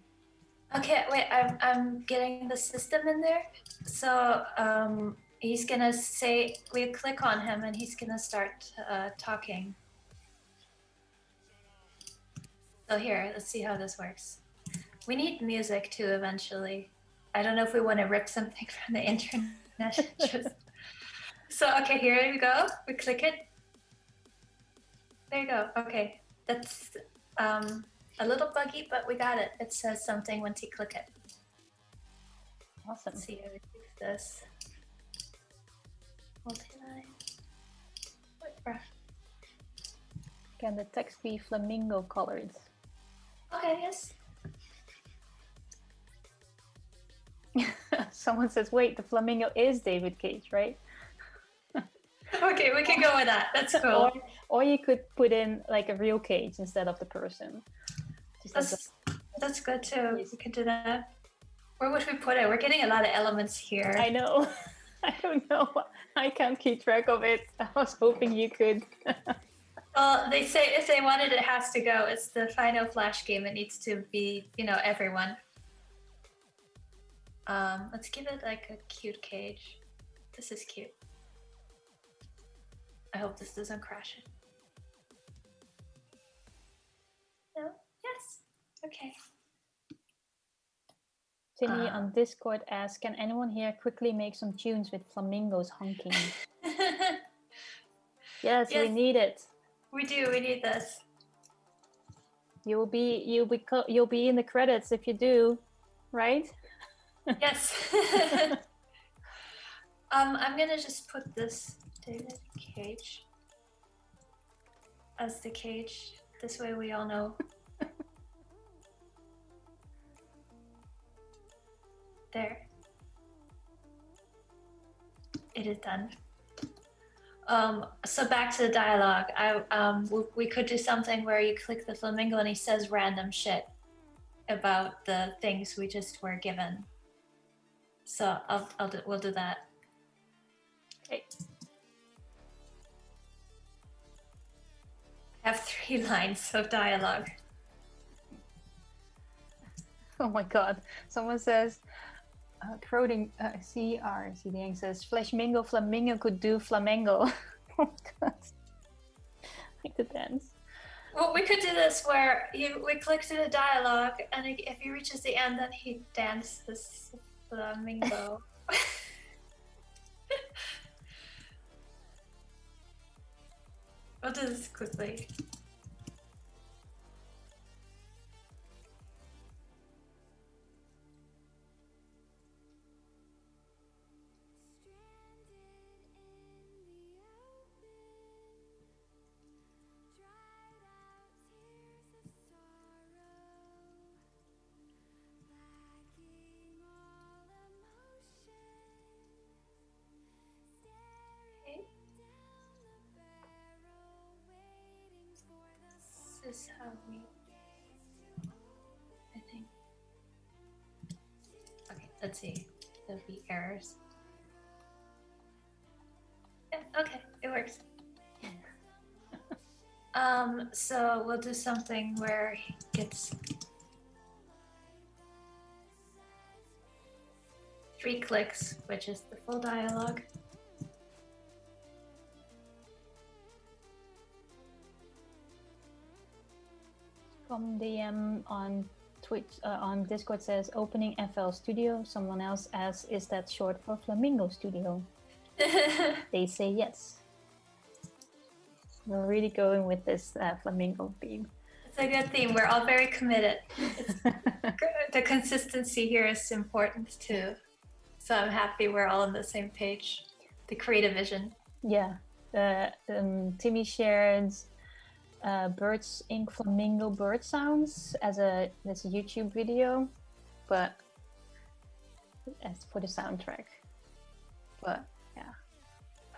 Okay, wait, I'm getting the system in there. So he's gonna say, we click on him and he's gonna start talking. So here, let's see how this works. We need music too eventually. I don't know if we want to rip something from the internet. So, okay, here we go. We click it. There you go. Okay, that's a little buggy, but we got it. It says something once you click it. Awesome. Let's see how we fix this. Multi-line. Can the text be flamingo colored? Okay, yes. Someone says, wait, the flamingo is David Cage, right? Okay, we can go with that. That's cool. Or you could put in like a real cage instead of the person. That's good too. We could do that. Where would we put it? We're getting a lot of elements here. I know. I don't know. I can't keep track of it. I was hoping you could. Well, they say if they want it, it has to go. It's the final Flash game. It needs to be, everyone. Let's give it like a cute cage. This is cute. I hope this doesn't crash it. No? Yes. Okay. Timmy on Discord asks, can anyone here quickly make some tunes with flamingos honking? Yes, we need it. We do. We need this. You'll be in the credits if you do, right? Yes. I'm gonna just put this David Cage as the cage. This way we all know. There. It is done. So back to the dialogue. We could do something where you click the flamingo and he says random shit about the things we just were given. So we'll do that. Okay. I have 3 lines of dialogue. Oh my god. Someone says, CDN says, Flashmingo Flamingo could do flamengo. Oh my god. Like the dance. Well, we could do this where we click through the dialogue, and if he reaches the end, then he dances flamingo. We'll do this quickly. This is how we, I think. Okay, let's see. There'll be errors. Yeah, okay, it works. So we'll do something where he gets 3 clicks, which is the full dialogue. From DM on Twitch, on Discord says opening FL Studio. Someone else asks, is that short for Flamingo Studio? They say yes. We're really going with this flamingo theme. It's a good theme. We're all very committed. The consistency here is important too. So I'm happy we're all on the same page. The creative vision. Yeah. Timmy shared Birds Ink Flamingo bird sounds as a YouTube video, but as for the soundtrack. But yeah.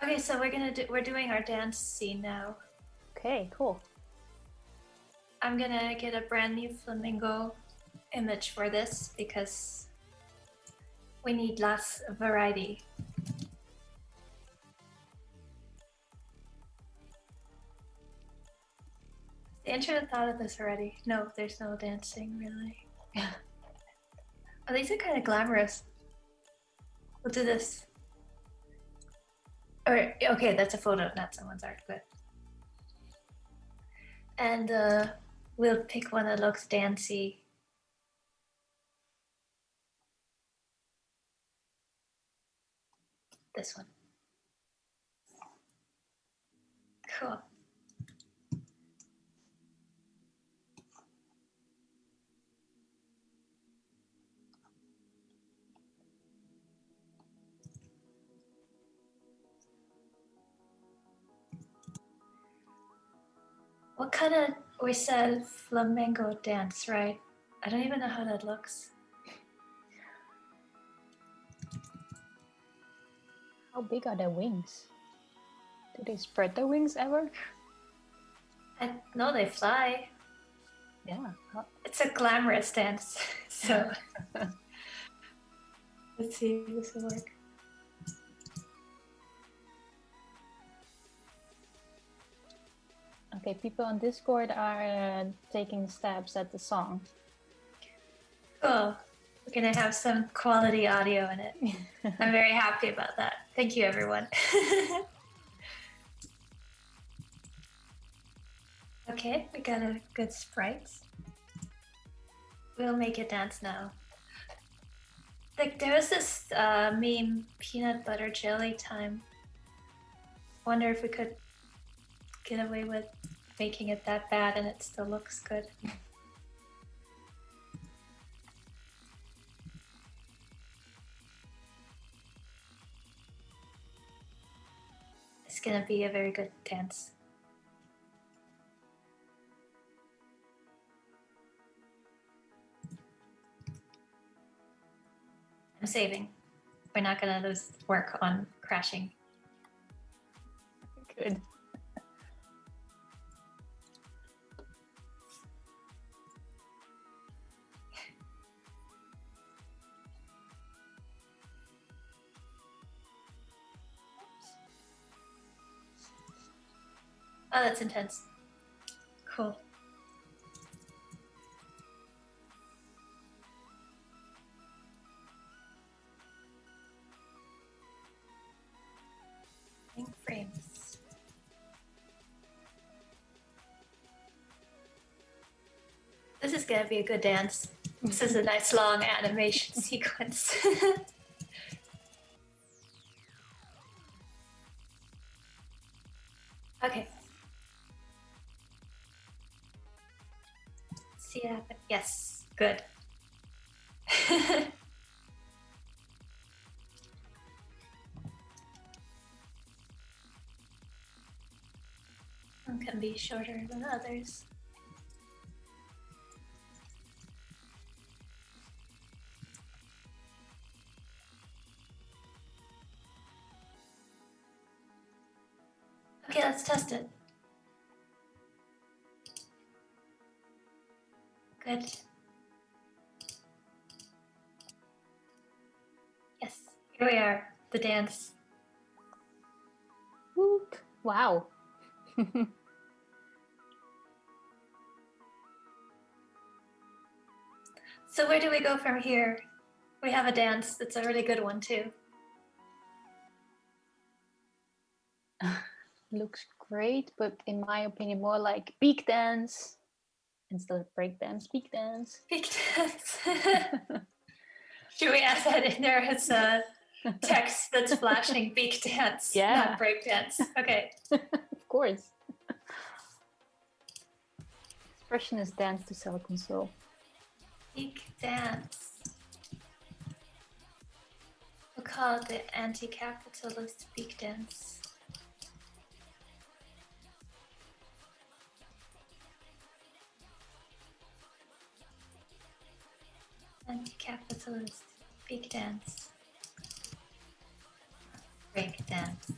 Okay, so we're doing our dance scene now. Okay, cool. I'm gonna get a brand new flamingo image for this because we need lots of variety. The internet thought of this already. No, there's no dancing really. Oh, these are kind of glamorous. We'll do this. Or okay, that's a photo, not someone's art. Good. And we'll pick one that looks dancey. This one. Cool. What kind of, we said flamenco dance, right? I don't even know how that looks. How big are their wings? Do they spread their wings ever? I know they fly. Yeah. It's a glamorous dance, so let's see if this will work. Okay, people on Discord are taking stabs at the song. Cool. We're gonna have some quality audio in it. I'm very happy about that. Thank you, everyone. Okay, we got a good sprites. We'll make it dance now. Like there was this meme, peanut butter jelly time. Wonder if we could get away with making it that bad and it still looks good. It's gonna be a very good dance. I'm saving. We're not gonna lose work on crashing. Good. Oh, that's intense. Cool. Frames. This is gonna be a good dance. This is a nice long animation sequence. Okay. See it happen. Yes, good. Some can be shorter than others. Okay, let's test it. Good. Yes, here we are, the dance. Wow. So where do we go from here? We have a dance that's a really good one too. Looks great, but in my opinion, more like beak dance instead of break dance. Beak dance. Beak dance. Should we add that in there as a text that's flashing beak dance, Yeah. not break dance? Okay. Of course. Expressionist dance to sell a console. Beak dance. We'll call it the anti-capitalist beak dance. Anti-capitalist beak dance. Break dance.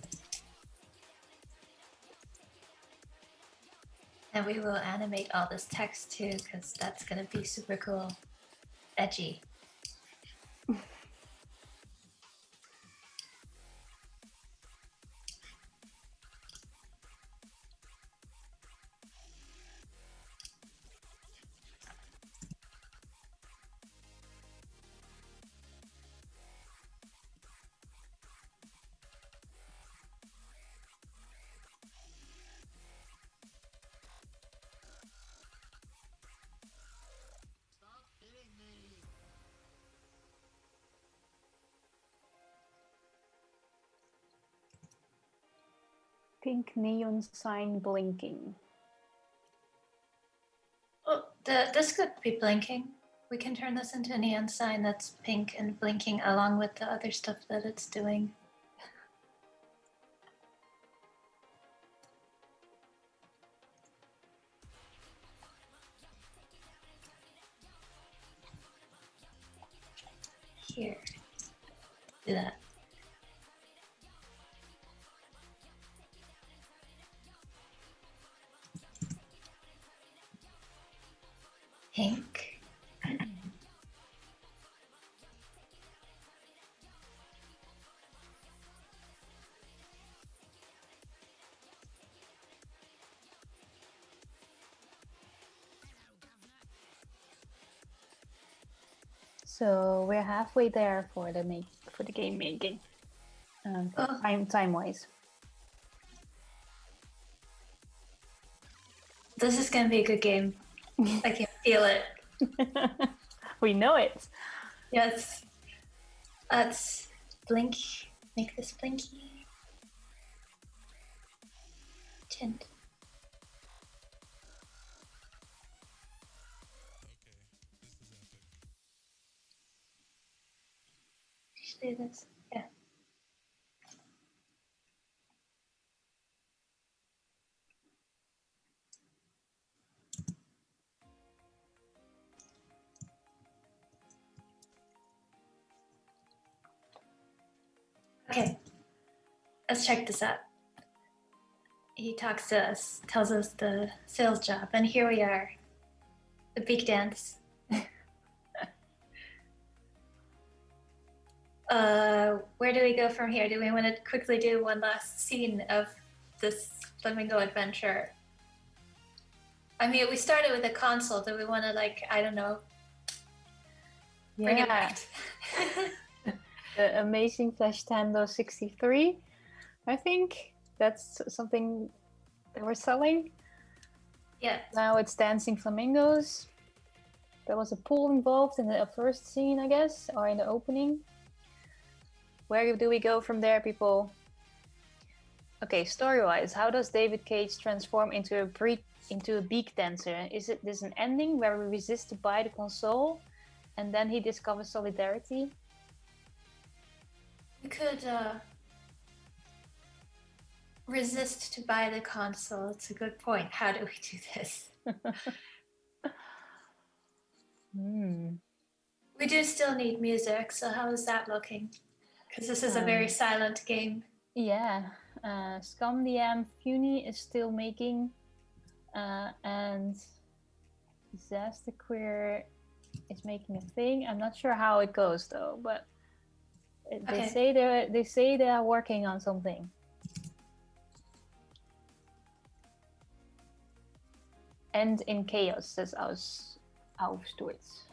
And we will animate all this text too, because that's gonna be super cool. Edgy. Pink neon sign blinking. Oh, this could be blinking. We can turn this into a neon sign that's pink and blinking along with the other stuff that it's doing. Here. Do that. Pink. So we're halfway there for the game making. Time wise. This is gonna be a good game. I can feel it. We know it. Yes. Let's blink. Make this blinky. Tint. Just do this. Yeah. Okay, let's check this out. He talks to us, tells us the sales job, and here we are. The beak dance. Where do we go from here? Do we want to quickly do one last scene of this flamingo adventure? I mean, we started with a console. Do we want to, like, I don't know, bring it back? The amazing Flash Tando 63. I think that's something that we're selling. Yeah. Now it's dancing flamingos. There was a pool involved in the first scene, I guess, or in the opening. Where do we go from there, people? Okay, story-wise, how does David Cage transform into a beak dancer? Is it this an ending where we resist to buy the console, and then he discovers solidarity? We could resist to buy the console. It's a good point. How do we do this? We do still need music, so how is that looking? Because this is a very silent game. Yeah, Scandiam Funi is still making, and Disaster Queer is making a thing. I'm not sure how it goes though, but they say they are working on something. End in chaos, says Aufsturz.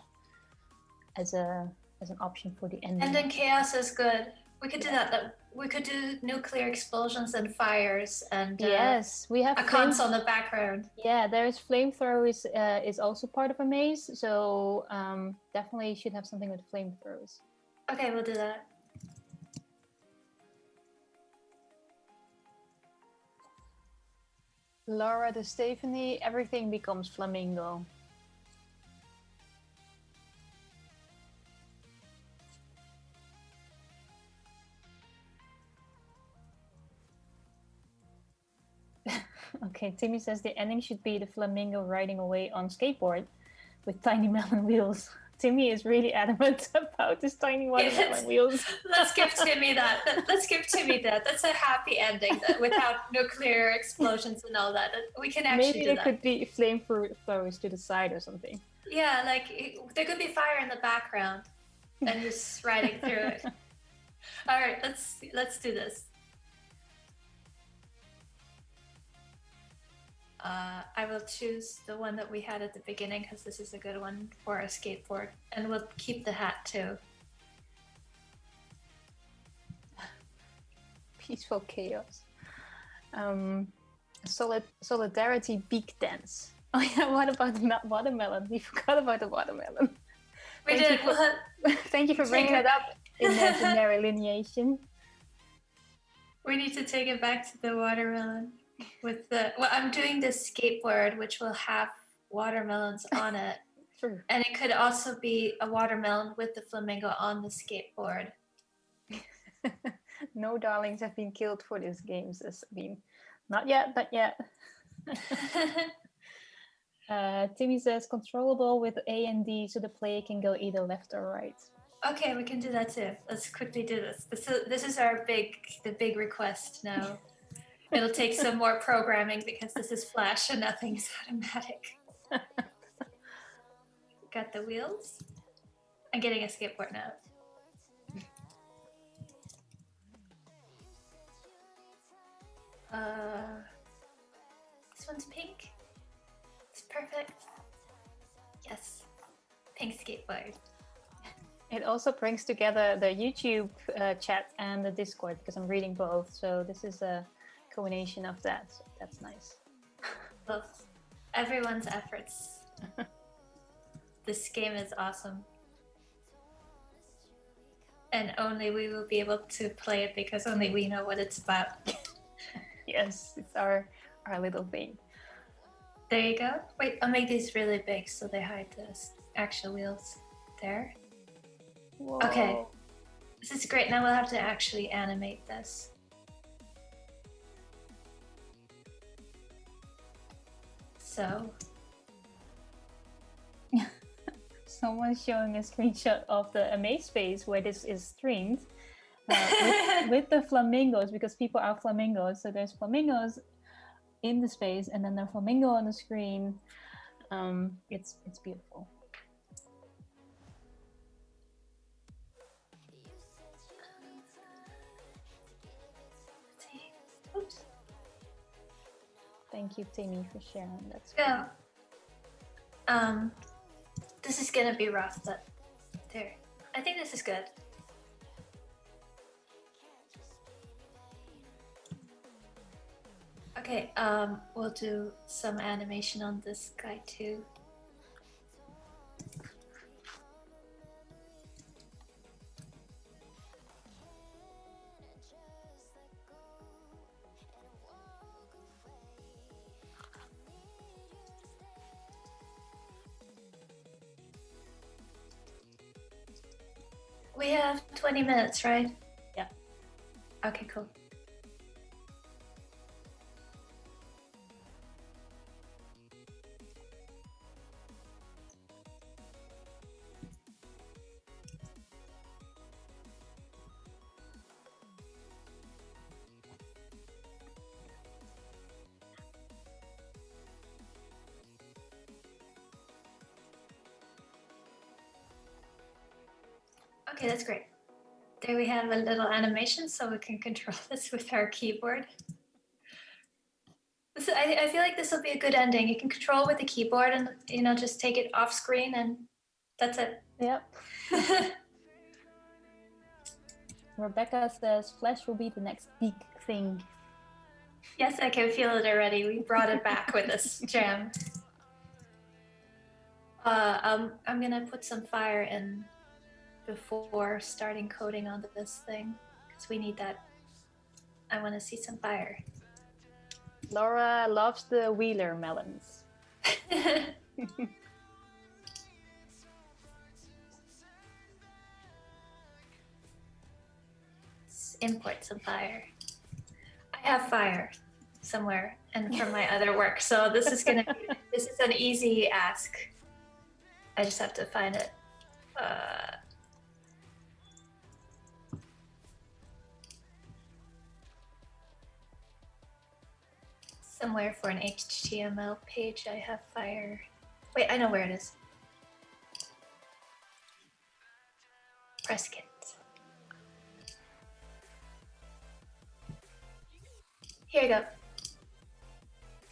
As an option for the ending. And then chaos is good. We could do that. We could do nuclear explosions and fires and yes, we have a console in the background. Yeah, there's flamethrowers is also part of a maze, so definitely should have something with flamethrowers. Okay, we'll do that. Laura to Stephanie, everything becomes flamingo. Okay, Timmy says the ending should be the flamingo riding away on skateboard with tiny melon wheels. Timmy is really adamant about this tiny watermelon wheels. Let's give Timmy that. Let's give Timmy that. That's a happy ending without nuclear explosions and all that. We can actually Maybe do there that. could be flamethrowers to the side or something. Yeah, like there could be fire in the background and just riding through it. All right, let's do this. I will choose the one that we had at the beginning because this is a good one for a skateboard, and we'll keep the hat too. Peaceful chaos. Solidarity beak dance. Oh yeah, what about the watermelon? We forgot about the watermelon. Thank you for bringing it up in legendary lineation. We need to take it back to the watermelon. I'm doing this skateboard which will have watermelons on it. Sure. And it could also be a watermelon with the flamingo on the skateboard. No darlings have been killed for this game, says Beam. Not yet, but yet. Timmy says controllable with A and D so the player can go either left or right. Okay, we can do that too. Let's quickly do this. This is our the big request now. It'll take some more programming because this is Flash and nothing's automatic. Got the wheels. I'm getting a skateboard now. This one's pink. It's perfect. Yes, pink skateboard. It also brings together the YouTube chat and the Discord because I'm reading both. So this is a combination of that. So that's nice. Love everyone's efforts. This game is awesome. And only we will be able to play it because only we know what it's about. Yes, it's our little thing. There you go. Wait, I'll make these really big so they hide the actual wheels. There. Whoa. Okay. This is great. Now we'll have to actually animate this. So. Someone's showing a screenshot of the Amaze space where this is streamed with the flamingos because people are flamingos. So there's flamingos in the space and then the flamingo on the screen. It's beautiful. Oops. Thank you, Timmy, for sharing. That's Yeah. This is gonna be rough, but there. I think this is good. Okay, we'll do some animation on this guy too. We have 20 minutes, right? Yeah. Okay, cool. Okay, that's great. There we have a little animation so we can control this with our keyboard. I feel like this will be a good ending. You can control with the keyboard and, just take it off screen and that's it. Yep. Rebecca says Flash will be the next big thing. Yes, I can feel it already. We brought it back with this jam. I'm gonna put some fire in before starting coding on this thing because we need that. I want to see some fire. Laura loves the Wheeler melons. Let's import some fire. I have fire somewhere and from my other work, so this is an easy ask. I just have to find it. Somewhere for an HTML page, I have fire. Wait, I know where it is. Press kit. Here you go.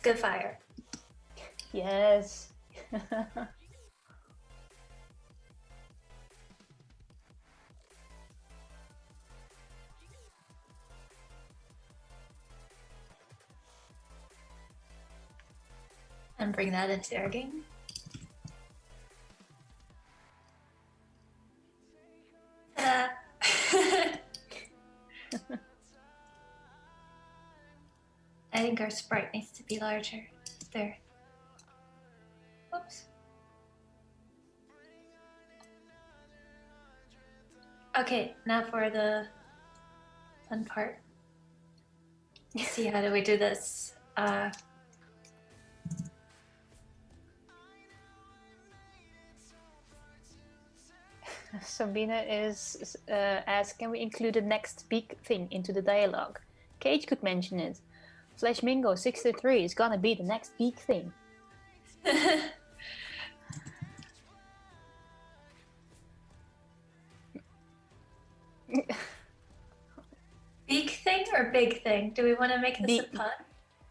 Good fire. Yes. And bring that into our game. Ta-da! I think our sprite needs to be larger. There. Oops. Okay, now for the fun part. Let's see, how do we do this? Sabina is asks, can we include the next big thing into the dialogue? Cage could mention it. Flashmingo 63 is gonna be the next big thing. Big thing or big thing? Do we want to make this a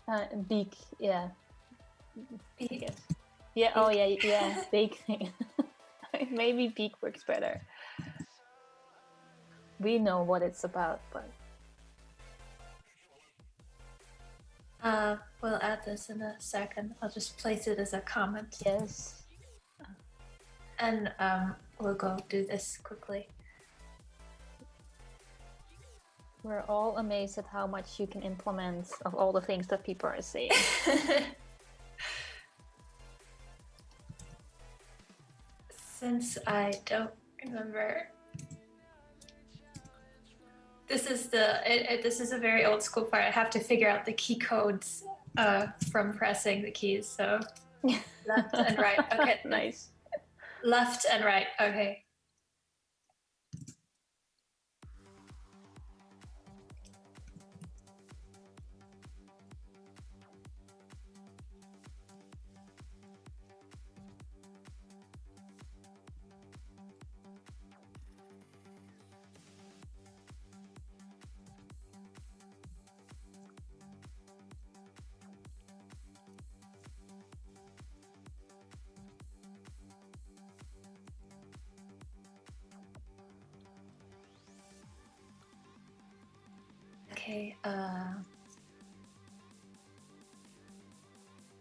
pun? Big, yeah. Big. Yes. Yeah, oh yeah, yeah, big thing. Maybe big works better. We know what it's about, but... We'll add this in a second. I'll just place it as a comment. Yes. And we'll go do this quickly. We're all amazed at how much you can implement of all the things that people are saying. Since I don't remember, this is this is a very old school part. I have to figure out the key codes from pressing the keys. So left and right. Okay, nice. Left and right. Okay. Okay,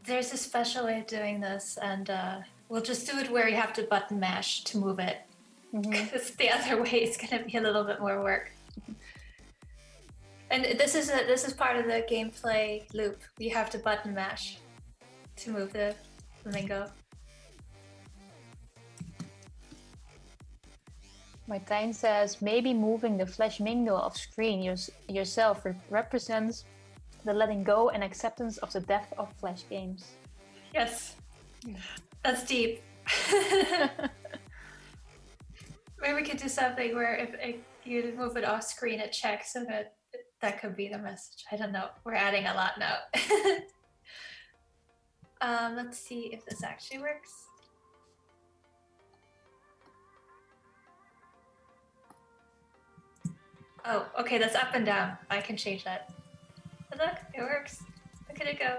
there's a special way of doing this, and we'll just do it where you have to button mash to move it. Because the other way is going to be a little bit more work. And this is part of the gameplay loop. You have to button mash to move the flamingo. Martijn says, maybe moving the Flashmingo off screen yourself represents the letting go and acceptance of the death of Flash games. Yes, that's deep. Maybe we could do something where if you move it off screen, it checks, and that could be the message. I don't know. We're adding a lot now. Let's see if this actually works. Oh, okay, that's up and down. I can change that. But look, it works. Look at it go.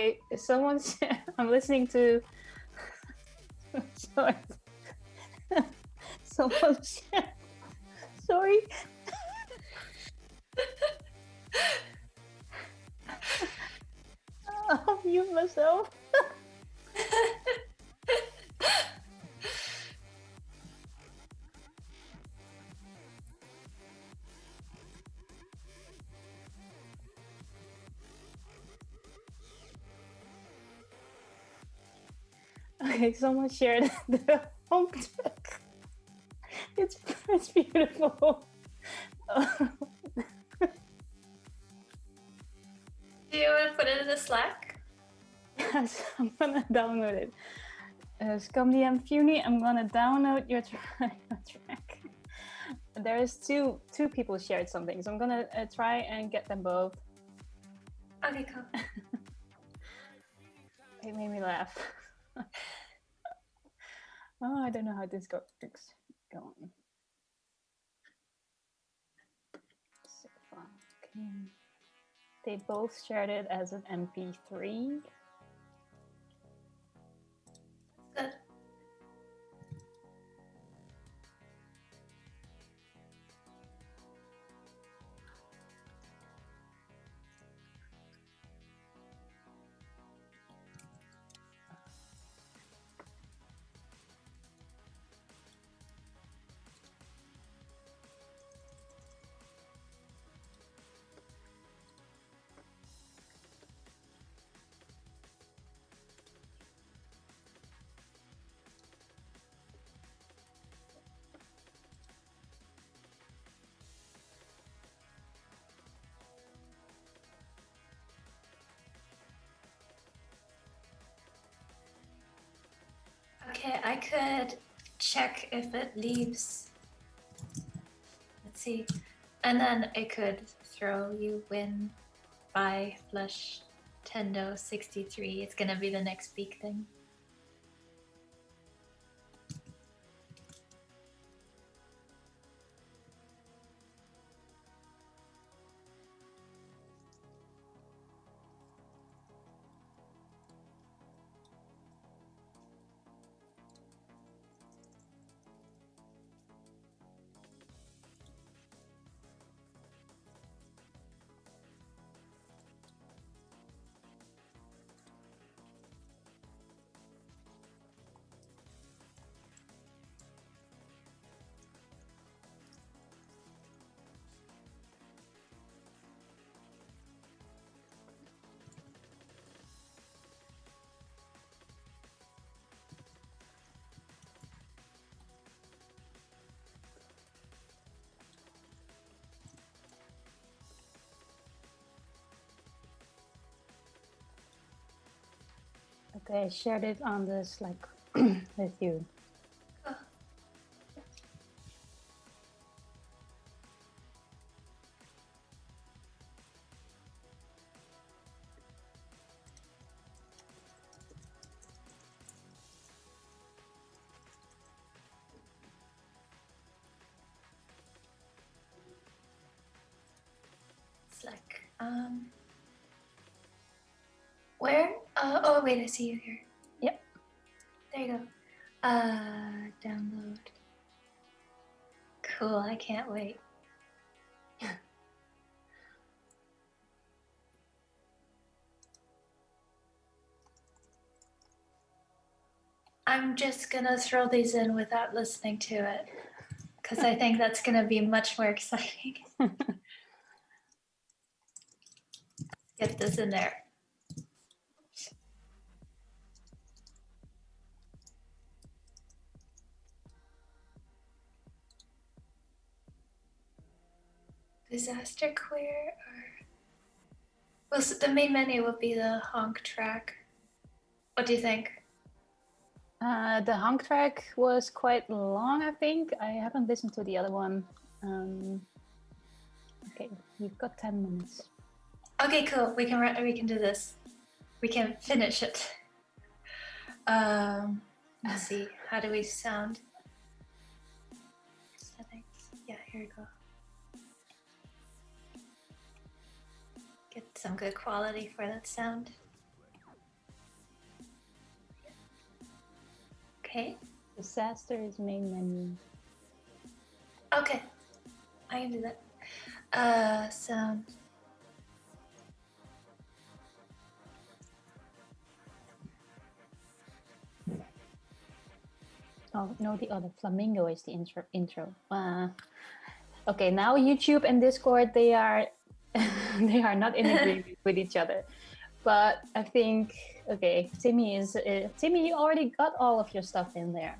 Okay, someone's. I'm listening to. Sorry. Someone's. Sorry. I'll mute myself. Okay, someone shared the home track. It's beautiful. Do you want to put it in the Slack? Yes, I'm gonna download it. Scamdi and Funi, I'm gonna download your track. There is two people shared something, so I'm gonna try and get them both. Okay, cool. It made me laugh. Oh, I don't know how this works. Go on. So far, okay. They both shared it as an MP3. Good. Okay, I could check if it leaves. Let's see. And then I could throw you win by flush Tendo 63. It's gonna be the next big thing. Okay, I shared it on the Slack with you. Slack. Where? Oh wait, I see you here. Yep. There you go. Download. Cool, I can't wait. I'm just gonna throw these in without listening to it, because I think that's gonna be much more exciting. Get this in there. Disaster queer or well, so the main menu will be the honk track. What do you think? The honk track was quite long, I think. I haven't listened to the other one. Okay, you've got 10 minutes. Okay, cool. We can do this. We can finish it. Let's see. How do we sound? Settings. Yeah, here we go. Get some good quality for that sound. Okay. Disaster is main menu. Okay. I can do that. Sound. Oh no, the other flamingo is the intro. Okay, now YouTube and Discord, they are they are not in agreement with each other. But I think, okay, Timmy, you already got all of your stuff in there.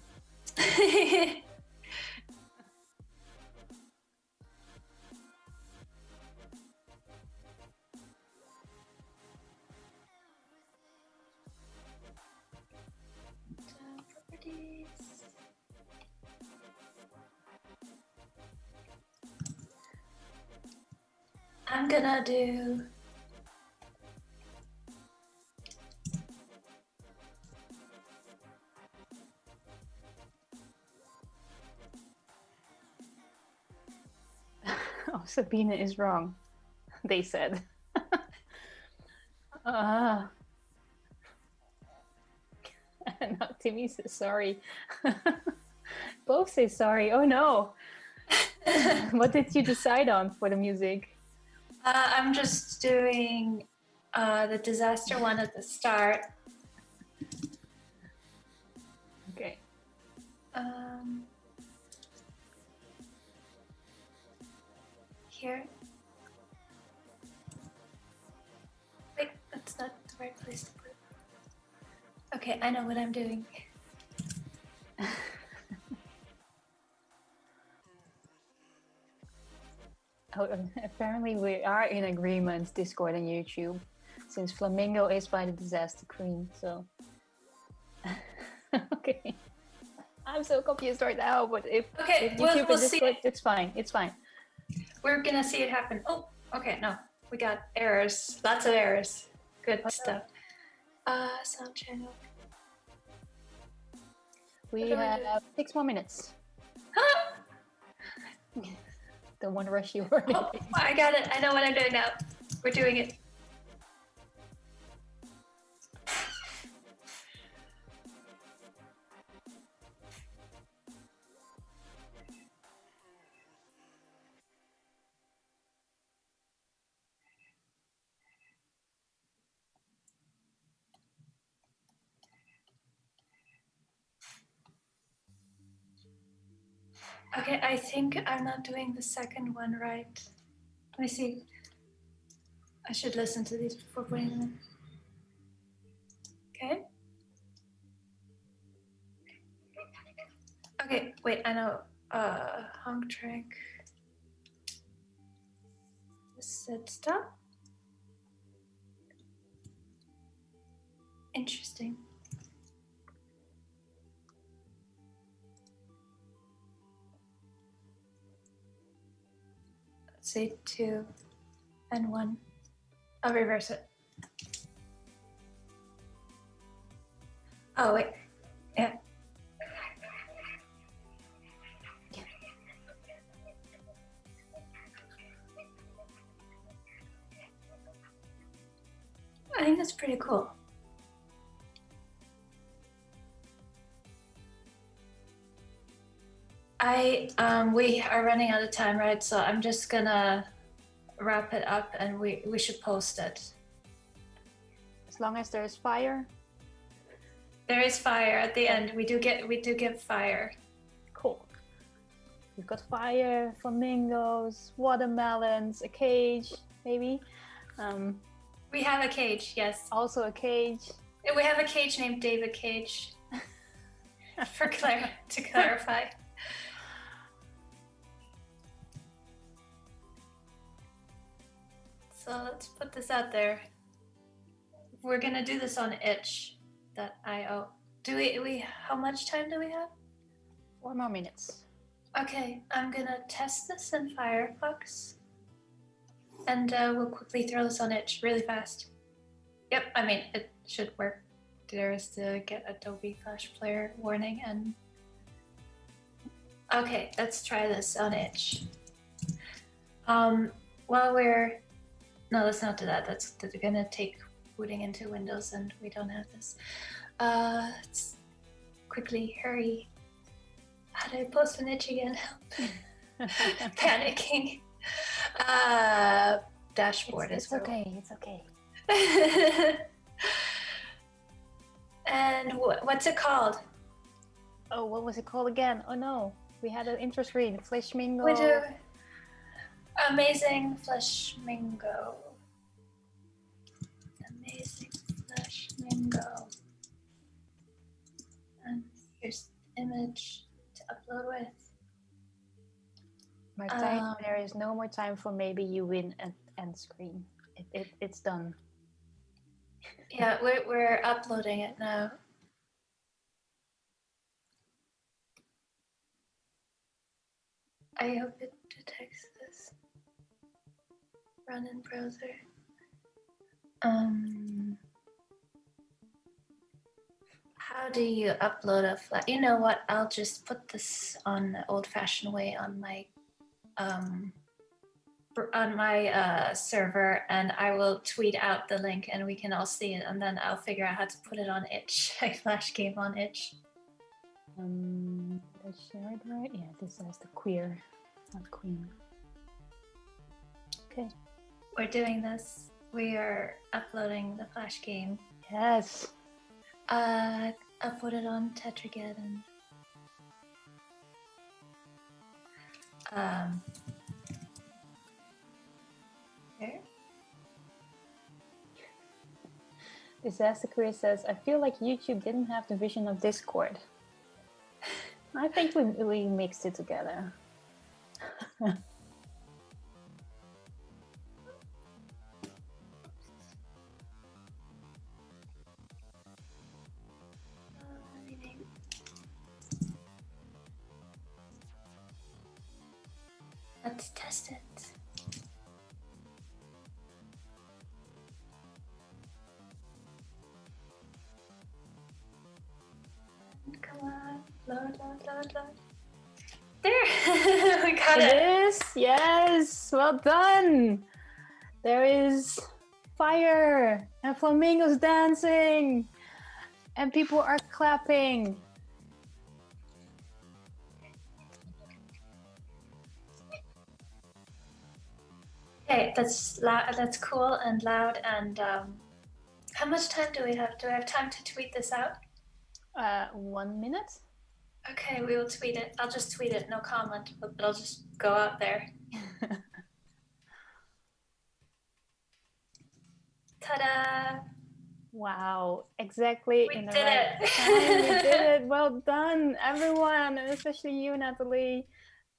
Properties. I'm gonna do Oh, Sabina is wrong, they said. No, Timmy says sorry. Both say sorry. Oh no. What did you decide on for the music? I'm just doing the disaster one at the start. Okay. Here. Wait, that's not the right place to put it. Okay, I know what I'm doing. Oh, apparently we are in agreement, Discord and YouTube, since Flamingo is by the Disaster Queen, so... Okay. I'm so confused right now, but if YouTube we'll and see Discord, it. it's fine, it's fine. We're gonna see it happen. Oh, okay, no. We got errors. Lots of errors. Good stuff. Sound channel. We have 6 more minutes. Don't want to rush you. Oh, I got it. I know what I'm doing now. We're doing it. Okay, I think I'm not doing the second one right. Let me see. I should listen to these before putting them in. Okay. Okay, wait, I know. Honk track. Set stop. Interesting. Let's say 2 and 1. I'll reverse it. Oh, wait. Yeah. I think that's pretty cool. We are running out of time, right? So I'm just gonna wrap it up, and we should post it. As long as there's fire. There is fire at the end. We do get fire. Cool. We've got fire, flamingos, watermelons, a cage, maybe. We have a cage, yes. Also a cage. We have a cage named David Cage. To clarify. So let's put this out there. We're gonna do this on itch.io. Do we how much time do we have? 4 more minutes. Okay, I'm gonna test this in Firefox. And we'll quickly throw this on itch really fast. Yep, I mean it should work. There is the get Adobe Flash Player warning and okay, let's try this on itch. While we're no, let's not do that. That's gonna take booting into Windows, and we don't have this. quickly, hurry. How do I post an itch again? Panicking. Dashboard It's is where okay. It's okay. And what's it called? Oh, what was it called again? Oh no, we had an intro screen. Flashmingo. We do. Amazing Flashmingo. Amazing Flashmingo. And here's the image to upload with. Martijn, there is no more time for maybe you win at end screen. It's done. Yeah, we're uploading it now. I hope it detects this. Run in browser. How do you upload a flash? You know what? I'll just put this on the old-fashioned way on my server, and I will tweet out the link, and we can all see it, and then I'll figure out how to put it on itch. I flash game on itch. Did I share it right? Yeah, this has the queer, not queen. Okay. We're doing this. We are uploading the flash game. Yes. I'll put it on Tetrageddon. There. Disaster Career says, I feel like YouTube didn't have the vision of Discord. I think we mixed it together. Let's test it. Come on, load. There, we got it. Yes, well done. There is fire and flamingos dancing and people are clapping. Okay, that's loud. That's cool and loud. And how much time do we have? Do I have time to tweet this out? 1 minute. Okay, we will tweet it. I'll just tweet it, no comment, but it'll just go out there. Ta-da! Wow, exactly. We in the did right it. time. We did it. Well done, everyone, and especially you, Natalie.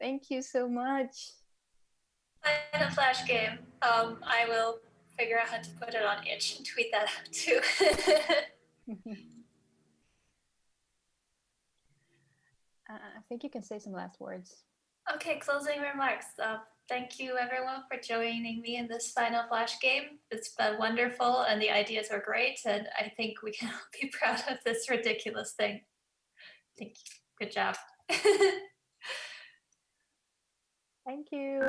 Thank you so much. In a flash game. I will figure out how to put it on itch and tweet that out too. I think you can say some last words. Okay, closing remarks. Thank you everyone for joining me in this final flash game. It's been wonderful and the ideas are great, and I think we can all be proud of this ridiculous thing. Thank you. Good job. Thank you.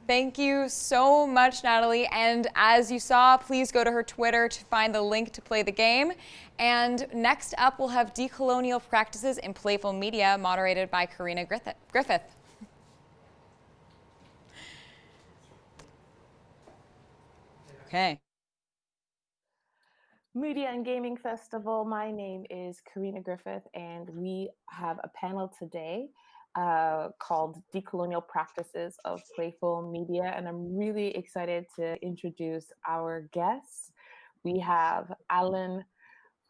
Thank you so much, Natalie. And as you saw, please go to her Twitter to find the link to play the game. And next up, we'll have Decolonial Practices in Playful Media, moderated by Karina Griffith. Okay. Media and Gaming Festival. My name is Karina Griffith, and we have a panel today called Decolonial Practices of Playful Media, and I'm really excited to introduce our guests. We have Alan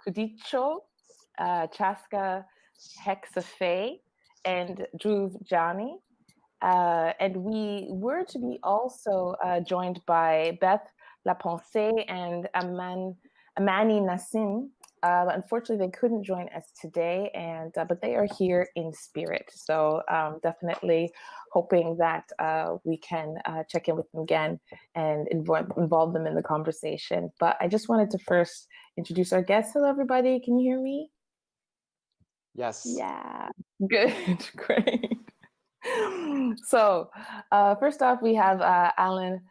Kudicho, Chaska Hexafe, and Dhruv Jani. And we were to be also joined by Beth Lapensée and Amani Nassim. Unfortunately, they couldn't join us today, but they are here in spirit. So definitely hoping that we can check in with them again and involve them in the conversation. But I just wanted to first introduce our guests. Hello, everybody. Can you hear me? Yes. Yeah. Good. Great. So first off, we have Alan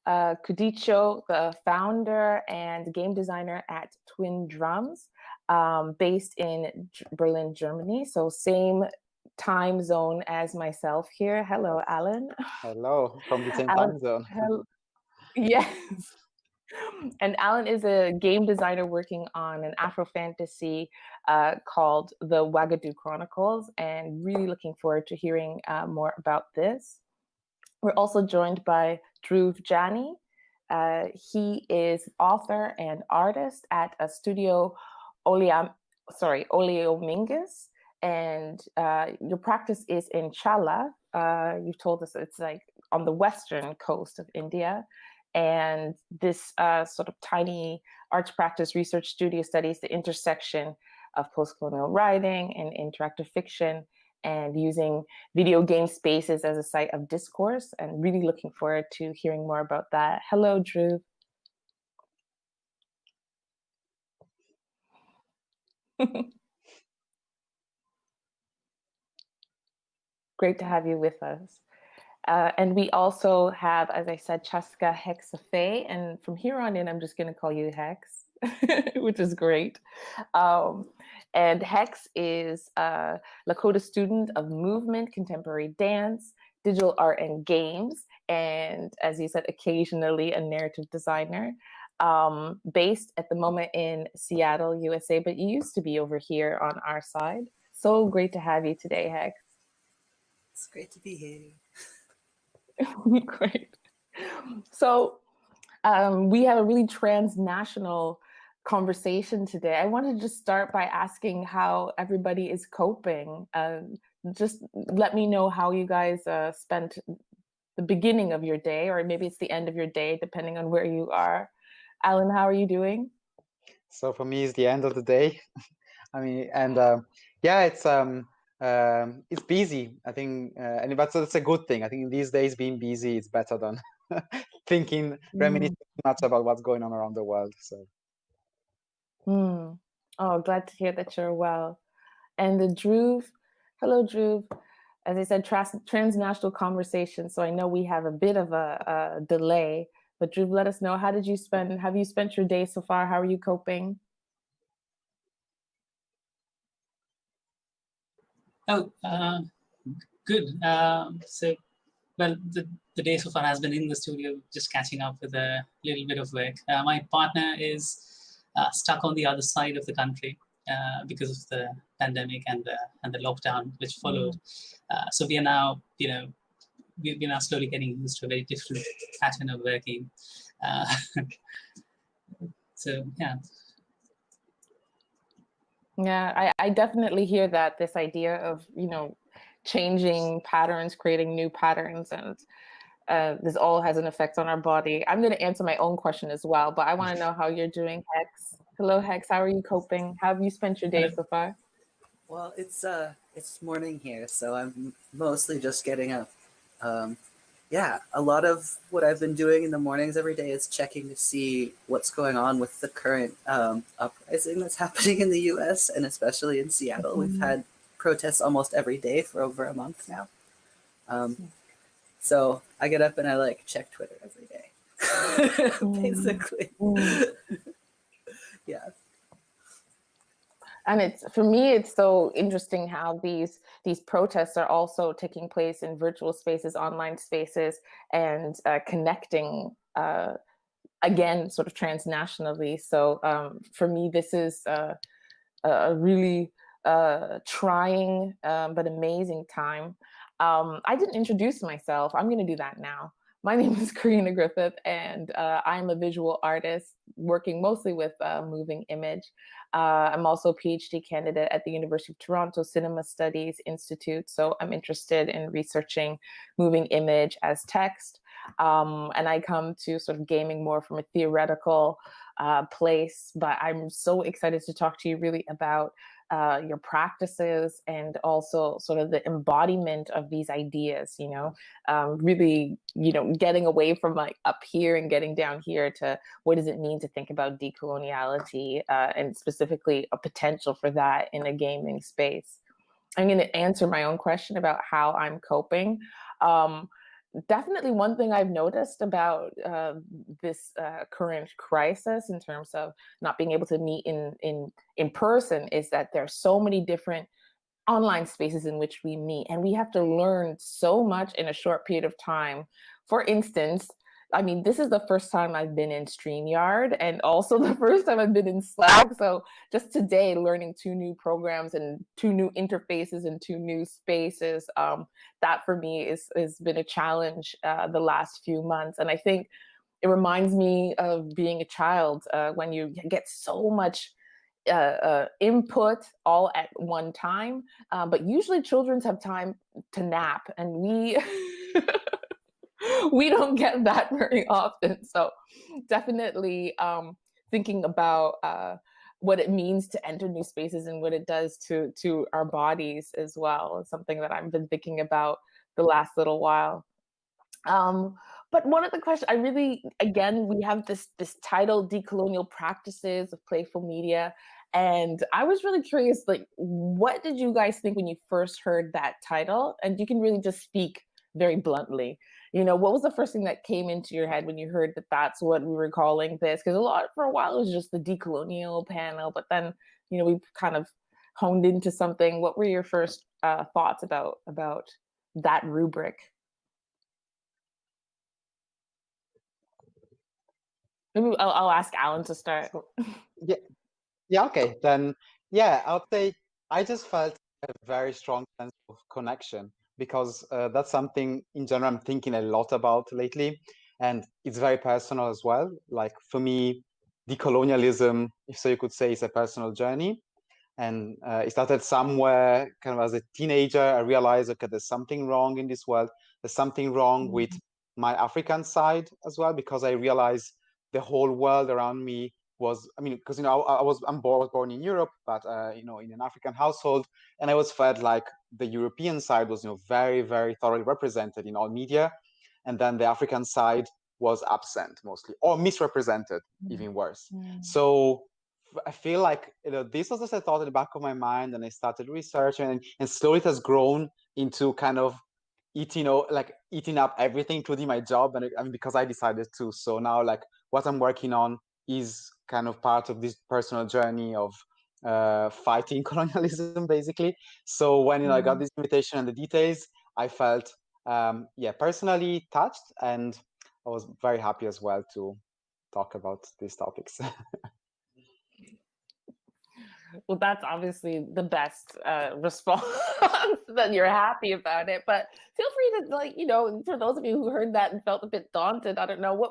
Kudicho, the founder and game designer at Twin Drums, based in Berlin, Germany. So same time zone as myself here. Hello, Alan. Hello, from the same Alan, time zone. yes. And Alan is a game designer working on an Afro fantasy called The Wagadu Chronicles, and really looking forward to hearing more about this. We're also joined by Dhruv Jani. He is author and artist at a studio Oleomingus, and your practice is in Chala. You've told us it's like on the western coast of India. And this sort of tiny arts practice research studio studies the intersection of post-colonial writing and interactive fiction, and using video game spaces as a site of discourse, and really looking forward to hearing more about that. Hello, Dhruv. Great to have you with us. And we also have, as I said, Chaska Hexafe, and from here on in, I'm just going to call you Hex, which is great. And Hex is a Lakota student of movement, contemporary dance, digital art, and games, and as you said, occasionally a narrative designer, based at the moment in Seattle, USA, but you used to be over here on our side. So great to have you today, Hex. It's great to be here. Great. So we have a really transnational conversation today. I wanted to just start by asking how everybody is coping. Just let me know how you guys spent the beginning of your day, or maybe it's the end of your day, depending on where you are. Alan, how are you doing? So for me, it's the end of the day. I mean, and yeah, it's busy. I think, and that's a good thing. I think in these days, being busy is better than thinking, reminiscing much about what's going on around the world. So. Oh, glad to hear that you're well. And the Dhruv, hello, Dhruv. As I said, transnational conversation. So I know we have a bit of a delay, but Dhruv, let us know, have you spent your day so far? How are you coping? Oh, good. So, well, the day so far has been in the studio, just catching up with a little bit of work. My partner is stuck on the other side of the country because of the pandemic and the lockdown which followed. So we are now, we're now slowly getting used to a very different pattern of working. So yeah. Yeah, I definitely hear that, this idea of, changing patterns, creating new patterns, and this all has an effect on our body. I'm going to answer my own question as well, but I want to know how you're doing, Hex. Hello, Hex. How are you coping? How have you spent your day so far? Well, it's morning here, so I'm mostly just getting up. Yeah, a lot of what I've been doing in the mornings every day is checking to see what's going on with the current uprising that's happening in the US, and especially in Seattle. We've had protests almost every day for over a month now. So I get up and I like check Twitter every day, basically. Yeah. And it's, for me, it's so interesting how these protests are also taking place in virtual spaces, online spaces, and connecting again, sort of transnationally. So for me, this is a really trying but amazing time. I didn't introduce myself. I'm going to do that now. My name is Karina Griffith, and I'm a visual artist working mostly with moving image. I'm also a PhD candidate at the University of Toronto Cinema Studies Institute, so I'm interested in researching moving image as text. And I come to sort of gaming more from a theoretical place, but I'm so excited to talk to you really about your practices and also sort of the embodiment of these ideas, you know, really, you know, getting away from like up here and getting down here to what does it mean to think about decoloniality and specifically a potential for that in a gaming space. I'm going to answer my own question about how I'm coping. Definitely one thing I've noticed about this current crisis in terms of not being able to meet in person is that there are so many different online spaces in which we meet, and we have to learn so much in a short period of time. For instance, I mean, this is the first time I've been in StreamYard and also the first time I've been in Slack. So just today, learning 2 new programs and 2 new interfaces and 2 new spaces, that for me has been a challenge the last few months. And I think it reminds me of being a child when you get so much input all at one time, but usually children have time to nap, and we don't get that very often. So definitely thinking about what it means to enter new spaces and what it does to our bodies as well is something that I've been thinking about the last little while. But one of the questions I really, again, we have this title, Decolonial Practices of Playful Media. And I was really curious, like, what did you guys think when you first heard that title? And you can really just speak very bluntly. You know, what was the first thing that came into your head when you heard that that's what we were calling this? Because for a while, it was just the decolonial panel, but then, you know, we kind of honed into something. What were your first thoughts about that rubric? Maybe I'll ask Alan to start. Yeah, okay. Then, yeah, I would say I just felt a very strong sense of connection because that's something in general I'm thinking a lot about lately. And it's very personal as well. Like for me, decolonialism, if so you could say, is a personal journey. And it started somewhere kind of as a teenager. I realized, okay, there's something wrong in this world. There's something wrong with my African side as well, because I realized the whole world around me was, I mean, because, you know, I was born in Europe, but, you know, in an African household. And I always felt like the European side was, you know, very, very thoroughly represented in all media. And then the African side was absent mostly, or misrepresented, even worse. So I feel like, you know, this was just a thought in the back of my mind, and I started researching, and slowly it has grown into kind of eating up everything, including my job, and I mean, because I decided to. So now, like, what I'm working on is kind of part of this personal journey of fighting colonialism, basically. So when, you know, I got this invitation and the details, I felt personally touched, and I was very happy as well to talk about these topics. Well, that's obviously the best response that you're happy about it. But feel free to, like, you know, for those of you who heard that and felt a bit daunted, I don't know,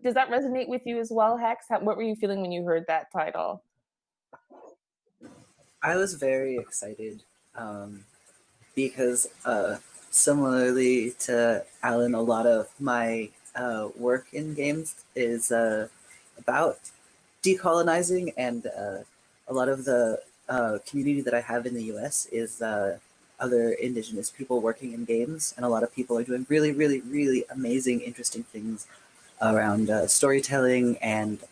does that resonate with you as well, Hex? What were you feeling when you heard that title? I was very excited because similarly to Alan, a lot of my work in games is about decolonizing, and a lot of the community that I have in the US is other indigenous people working in games, and a lot of people are doing really, really, really amazing, interesting things around storytelling and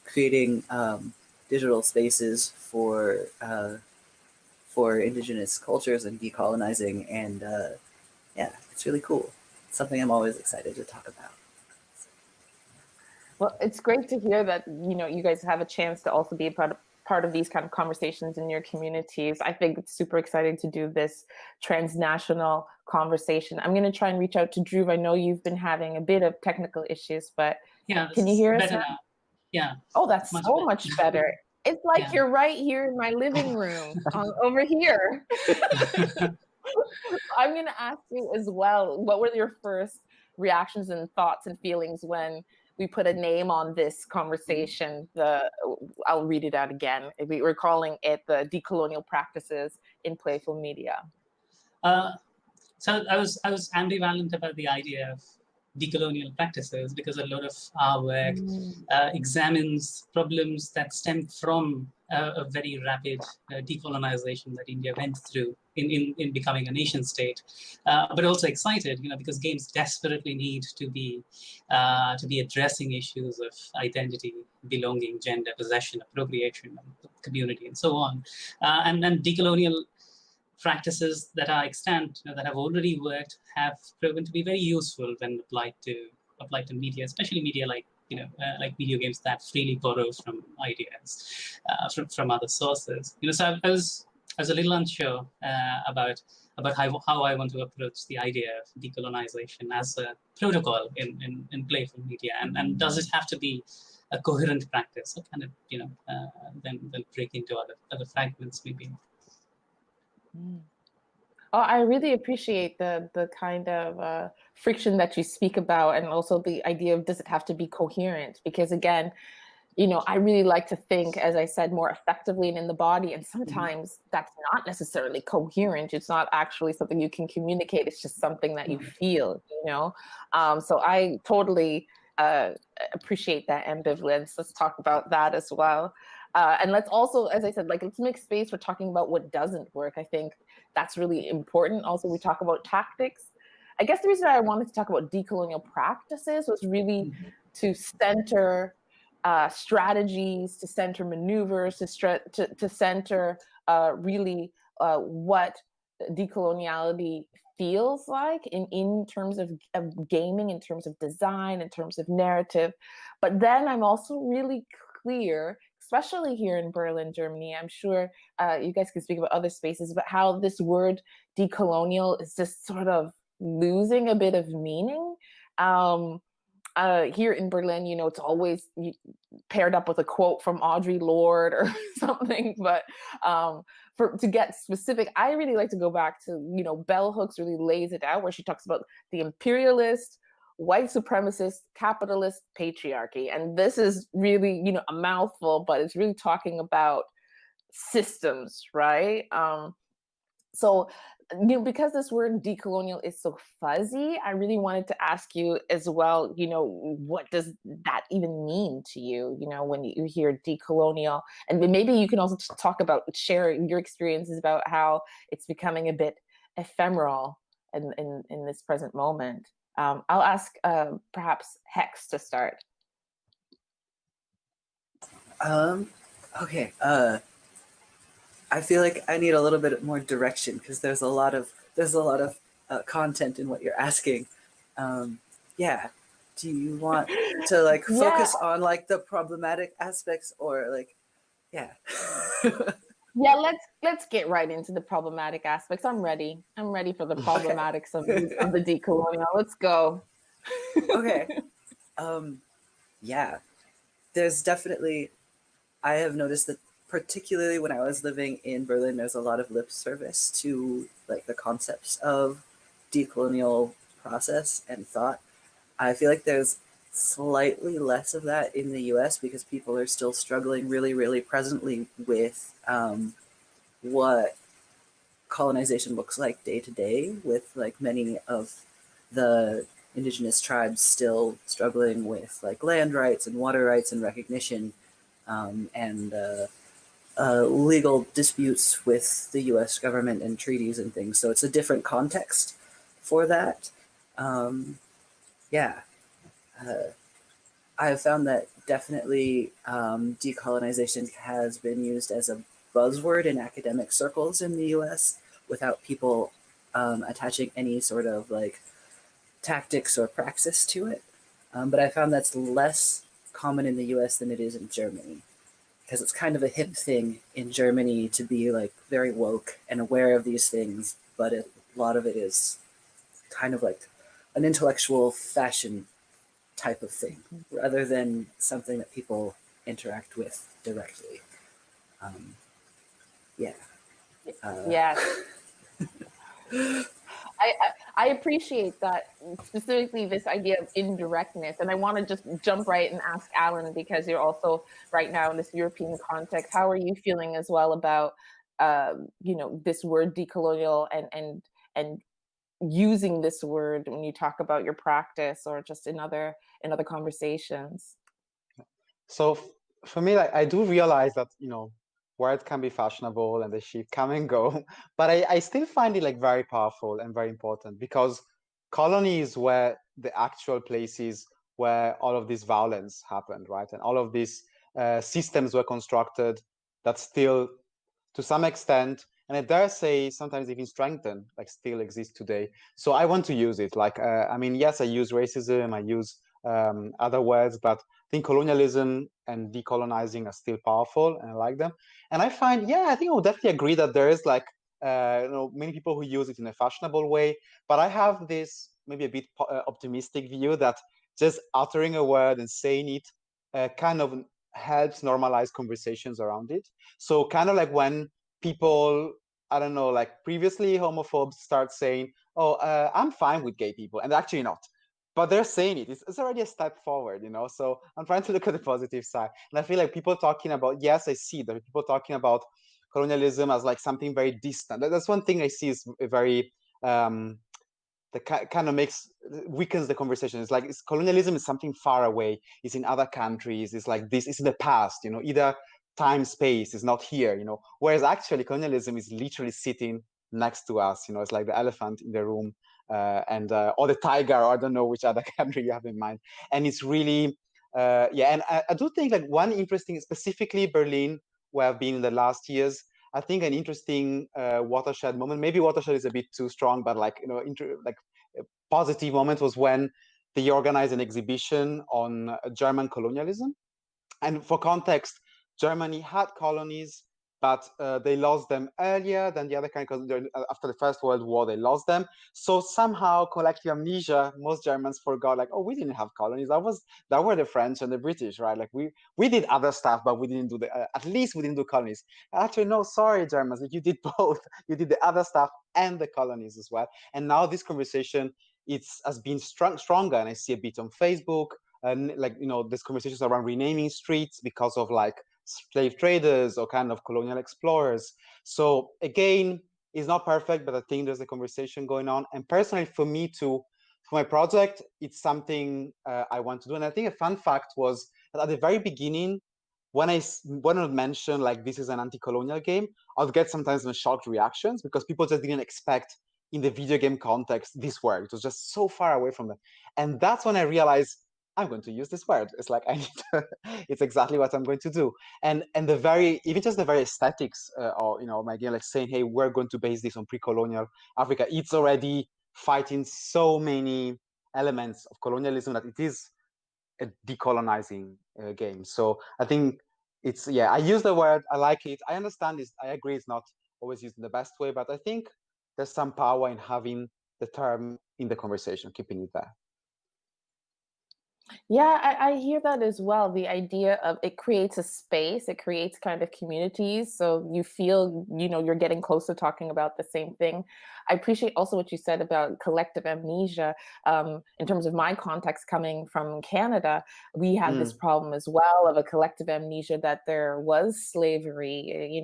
creating digital spaces for indigenous cultures and decolonizing, and yeah, it's really cool. something I'm always excited to talk about. Well, it's great to hear that, you guys have a chance to also be a part of these kind of conversations in your communities. I think it's super exciting to do this transnational conversation. I'm going to try and reach out to Drew. I know you've been having a bit of technical issues, but Yeah, can you hear us better now? now. Yeah. Oh, that's much better. It's like Yeah. you're right here in my living room over here. I'm going to ask you as well, what were your first reactions and thoughts and feelings when we put a name on this conversation? I'll read it out again. We're calling it the decolonial practices in playful media. So I was ambivalent about the idea of decolonial practices because a lot of our work examines problems that stem from a very rapid decolonization that India went through in becoming a nation state, but also excited, because games desperately need to be addressing issues of identity, belonging, gender, possession, appropriation, community, and so on, and decolonial practices that are extant, that have already worked, have proven to be very useful when applied to media, especially media like like video games that freely borrow from ideas from other sources. So I was a little unsure about how I want to approach the idea of decolonization as a protocol in playful media, and does it have to be a coherent practice, or kind of then break into other fragments maybe. Oh, I really appreciate the kind of friction that you speak about, and also the idea of, does it have to be coherent? Because again, I really like to think, as I said, more effectively and in the body, and sometimes that's not necessarily coherent. It's not actually something you can communicate. It's just something that you feel, So I totally appreciate that ambivalence. Let's talk about that as well. And let's also, as I said, let's make space for talking about what doesn't work. I think that's really important. Also, we talk about tactics. I guess the reason I wanted to talk about decolonial practices was really to center strategies, to center maneuvers, to center really what decoloniality feels like in terms of gaming, in terms of design, in terms of narrative. But then I'm also really clear, especially here in Berlin, Germany, I'm sure you guys can speak about other spaces, but how this word decolonial is just sort of losing a bit of meaning. Here in Berlin, it's always paired up with a quote from Audre Lorde or something. But to get specific, I really like to go back to, Bell Hooks really lays it out, where she talks about the imperialist, white supremacist, capitalist patriarchy. And this is really, a mouthful, but it's really talking about systems, right? So, because this word decolonial is so fuzzy, I really wanted to ask you as well, what does that even mean to you, when you hear decolonial? And maybe you can also share your experiences about how it's becoming a bit ephemeral in this present moment. I'll ask perhaps Hex to start. Okay. I feel like I need a little bit more direction because there's a lot of content in what you're asking. Yeah. Do you want to focus on the problematic aspects, or yeah? Yeah, let's get right into the problematic aspects. I'm ready for the problematics of the decolonial. Let's go. Okay. Yeah. There's definitely, I have noticed that particularly when I was living in Berlin, there's a lot of lip service to the concepts of decolonial process and thought. I feel like there's slightly less of that in the US because people are still struggling really, really presently with what colonization looks like day to day, with many of the indigenous tribes still struggling with land rights and water rights and recognition, and legal disputes with the US government and treaties and things. So it's a different context for that. Yeah. I've found that definitely decolonization has been used as a buzzword in academic circles in the US without people attaching any sort of tactics or praxis to it. But I found that's less common in the US than it is in Germany, because it's kind of a hip thing in Germany to be like very woke and aware of these things, but a lot of it is kind of like an intellectual fashion type of thing, rather than something that people interact with directly. Yeah. Yes. I appreciate that, specifically this idea of indirectness. And I want to just jump right and ask Alan, because you're also right now in this European context. How are you feeling as well about, this word decolonial and using this word when you talk about your practice or just in other conversations? So for me, like, I do realize that, words can be fashionable and they should come and go, but I still find it like very powerful and very important, because colonies were the actual places where all of this violence happened, right? And all of these systems were constructed that still, to some extent, and I dare say sometimes even strengthened, like still exist today. So I want to use it. Like, yes, I use racism, I use other words, but I think colonialism and decolonizing are still powerful, and I like them. And I find, I think I would definitely agree that there is like, many people who use it in a fashionable way, but I have this maybe a bit optimistic view that just uttering a word and saying it kind of helps normalize conversations around it. So kind of like when people, I don't know, like previously homophobes start saying, oh, I'm fine with gay people, and actually not. But they're saying it. It's already a step forward, So I'm trying to look at the positive side. And I feel like people talking about, yes, I see that people talking about colonialism as like something very distant. That's one thing I see is very, that kind of weakens the conversation. It's like colonialism is something far away. It's in other countries. It's like this. It's in the past. Either time, space is not here. Whereas actually colonialism is literally sitting next to us. It's like the elephant in the room, or the tiger, or I don't know which other country you have in mind. And it's really, And I do think like one interesting, specifically Berlin, where I've been in the last years. I think an interesting watershed moment, maybe watershed is a bit too strong, but like, a positive moment was when they organized an exhibition on German colonialism. And for context, Germany had colonies, but they lost them earlier than the other countries. After the First World War, they lost them. So somehow, collective amnesia, most Germans forgot, like, oh, we didn't have colonies. That were the French and the British, right? Like we did other stuff, but we didn't do at least we didn't do colonies. Actually, no, sorry, Germans, like, you did both. You did the other stuff and the colonies as well. And now this conversation, has been stronger, and I see a bit on Facebook. And there's conversations around renaming streets because of like slave traders or kind of colonial explorers. So again, it's not perfect, but I think there's a conversation going on. And personally, for me too, for my project, it's something I want to do. And I think a fun fact was that at the very beginning, when I mention like this is an anti-colonial game, I'll get sometimes shocked reactions because people just didn't expect in the video game context this word. It was just so far away from them. And that's when I realized I'm going to use this word. It's like it's exactly what I'm going to do. And even just the very aesthetics, or my game, like saying, hey, we're going to base this on pre-colonial Africa. It's already fighting so many elements of colonialism that it is a decolonizing game. So I think it's I use the word. I like it. I understand this. I agree. It's not always used in the best way, but I think there's some power in having the term in the conversation, keeping it there. Yeah, I hear that as well. The idea of it creates a space, it creates kind of communities. So you feel, you're getting close to talking about the same thing. I appreciate also what you said about collective amnesia. In terms of my context coming from Canada, we had this problem as well of a collective amnesia that there was slavery,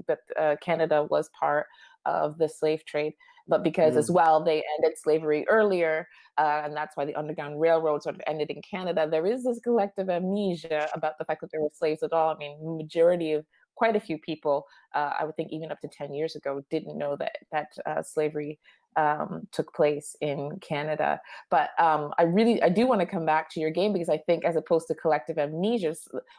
that Canada was part of the slave trade. But because as well, they ended slavery earlier, and that's why the Underground Railroad sort of ended in Canada. There is this collective amnesia about the fact that there were slaves at all. I mean, majority of quite a few people, I would think even up to 10 years ago, didn't know that slavery took place in Canada. But I do want to come back to your game, because I think as opposed to collective amnesia,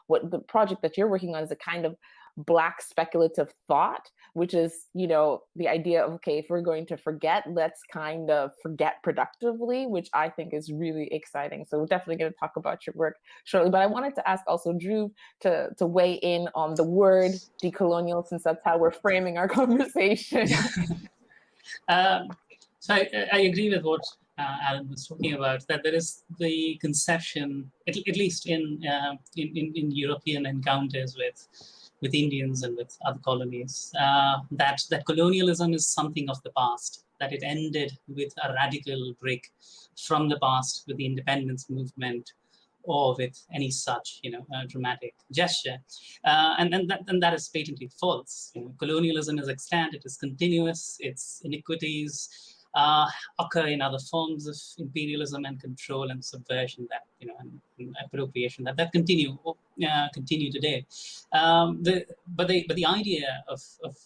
what the project that you're working on is a kind of Black speculative thought, which is, you know, the idea of, okay, if we're going to forget, let's kind of forget productively, which I think is really exciting. So we're definitely going to talk about your work shortly. But I wanted to ask also Drew to weigh in on the word decolonial, since that's how we're framing our conversation. So I agree with what Alan was talking about, that there is the conception, at least in European encounters with Indians and with other colonies, that colonialism is something of the past, that it ended with a radical break from the past with the independence movement, or with any such, you know, dramatic gesture, and that is patently false. You know, colonialism is extant; it is continuous. Its iniquities occur in other forms of imperialism and control and subversion, that, you know, and appropriation that continue today. But the idea of